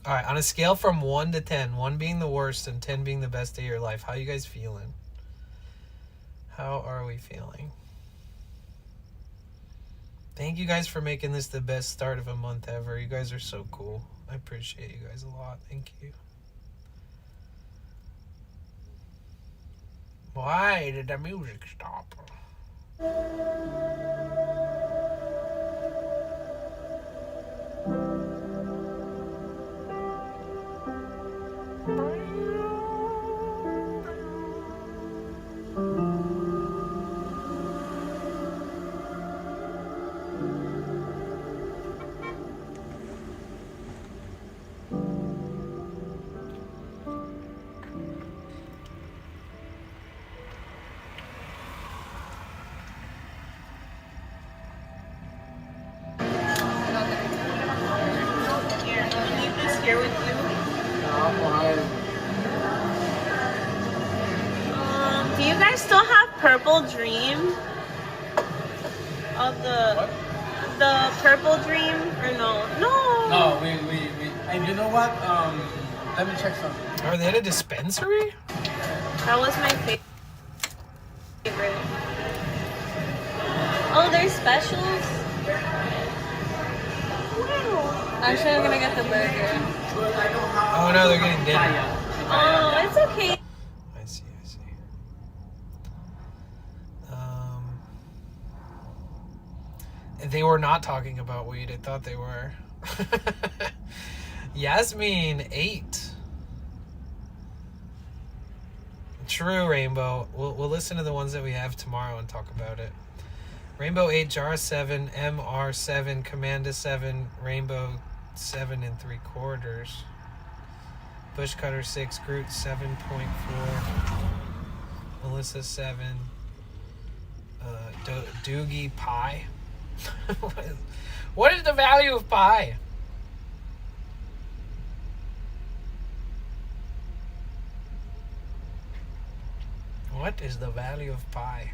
All right, on a scale from 1 to 10, 1 being the worst and 10 being the best day of your life, how are you guys feeling? How are we feeling? Thank you guys for making this the best start of a month ever. You guys are so cool. I appreciate you guys a lot. Thank you. Why did the music stop? guys still have Purple Dream? Of the Purple Dream or no? No. No, we and you know what? Let me check something. Are they at a dispensary? That was my favorite. Oh, there's specials? Actually, I'm gonna get the burger. Oh no, they're getting dinner. Oh, it's okay. I see. They were not talking about weed. I thought they were. Yasmin 8. True, Rainbow. We'll listen to the ones that we have tomorrow and talk about it. Rainbow 8, Jara 7, MR 7, Commanda 7, Rainbow 7 3/4. Bushcutter 6, Groot 7.4, Melissa 7, Doogie Pie. What is the value of pie? What is the value of pie?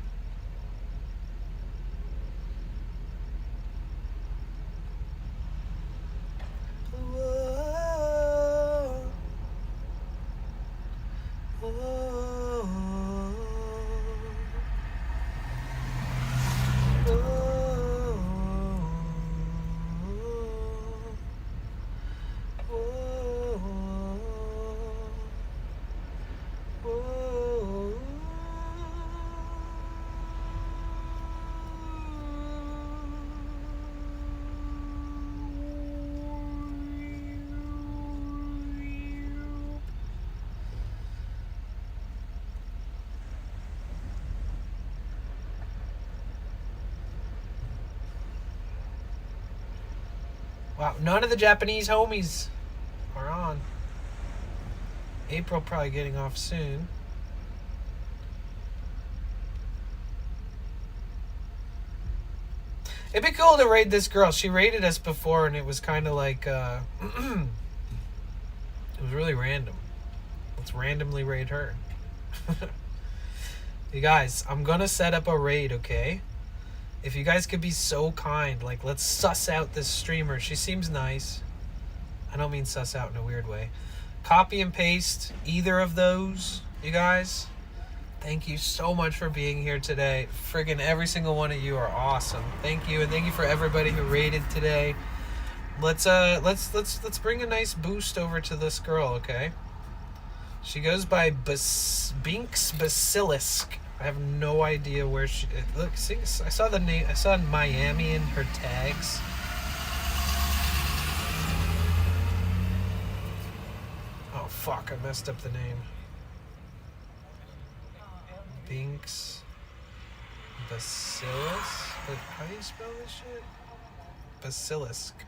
Wow, none of the Japanese homies are on. April probably getting off soon. It'd be cool to raid this girl. She raided us before and it was kind of like, it was really random. Let's randomly raid her. You guys, I'm gonna set up a raid, okay? If you guys could be so kind, like, let's suss out this streamer. She seems nice. I don't mean suss out in a weird way. Copy and paste either of those, you guys. Thank you so much for being here today. Friggin' every single one of you are awesome. Thank you, and thank you for everybody who raided today. Let's bring a nice boost over to this girl, okay? She goes by Binks Basilisk. I have no idea where she... Look, see, I saw the name. I saw Miami in her tags. Oh, fuck. I messed up the name. Binks Basilisk? How do you spell this shit? Basilisk.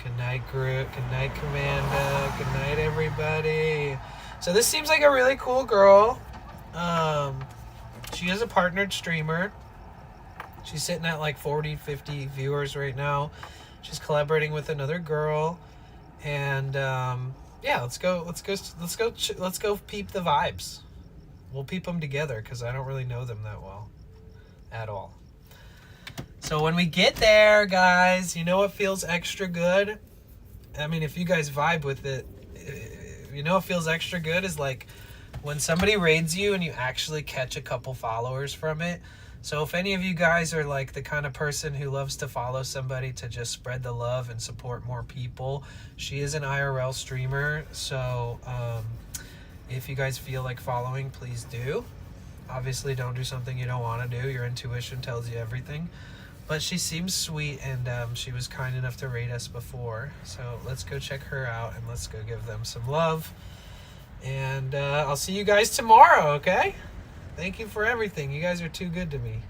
Good night, Groot. Good night, Commanda. Good night, everybody. So this seems like a really cool girl. She is a partnered streamer. She's sitting at like 40, 50 viewers right now. She's collaborating with another girl, and yeah, let's go peep the vibes. We'll peep them together because I don't really know them that well at all. So when we get there, guys, you know what feels extra good? I mean, if you guys vibe with it, you know what feels extra good is like when somebody raids you and you actually catch a couple followers from it. So if any of you guys are like the kind of person who loves to follow somebody to just spread the love and support more people, she is an IRL streamer. So if you guys feel like following, please do. Obviously, don't do something you don't want to do. Your intuition tells you everything. But she seems sweet, and she was kind enough to raid us before. So let's go check her out, and let's go give them some love. And I'll see you guys tomorrow, okay? Thank you for everything. You guys are too good to me.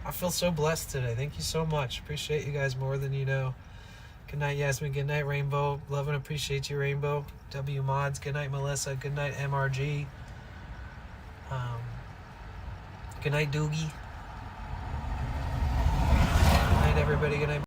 I feel so blessed today. Thank you so much. Appreciate you guys more than you know. Good night, Yasmin. Good night, Rainbow. Love and appreciate you, Rainbow. W Mods. Good night, Melissa. Good night, MRG. Good night, Doogie. Good night, everybody. Good night.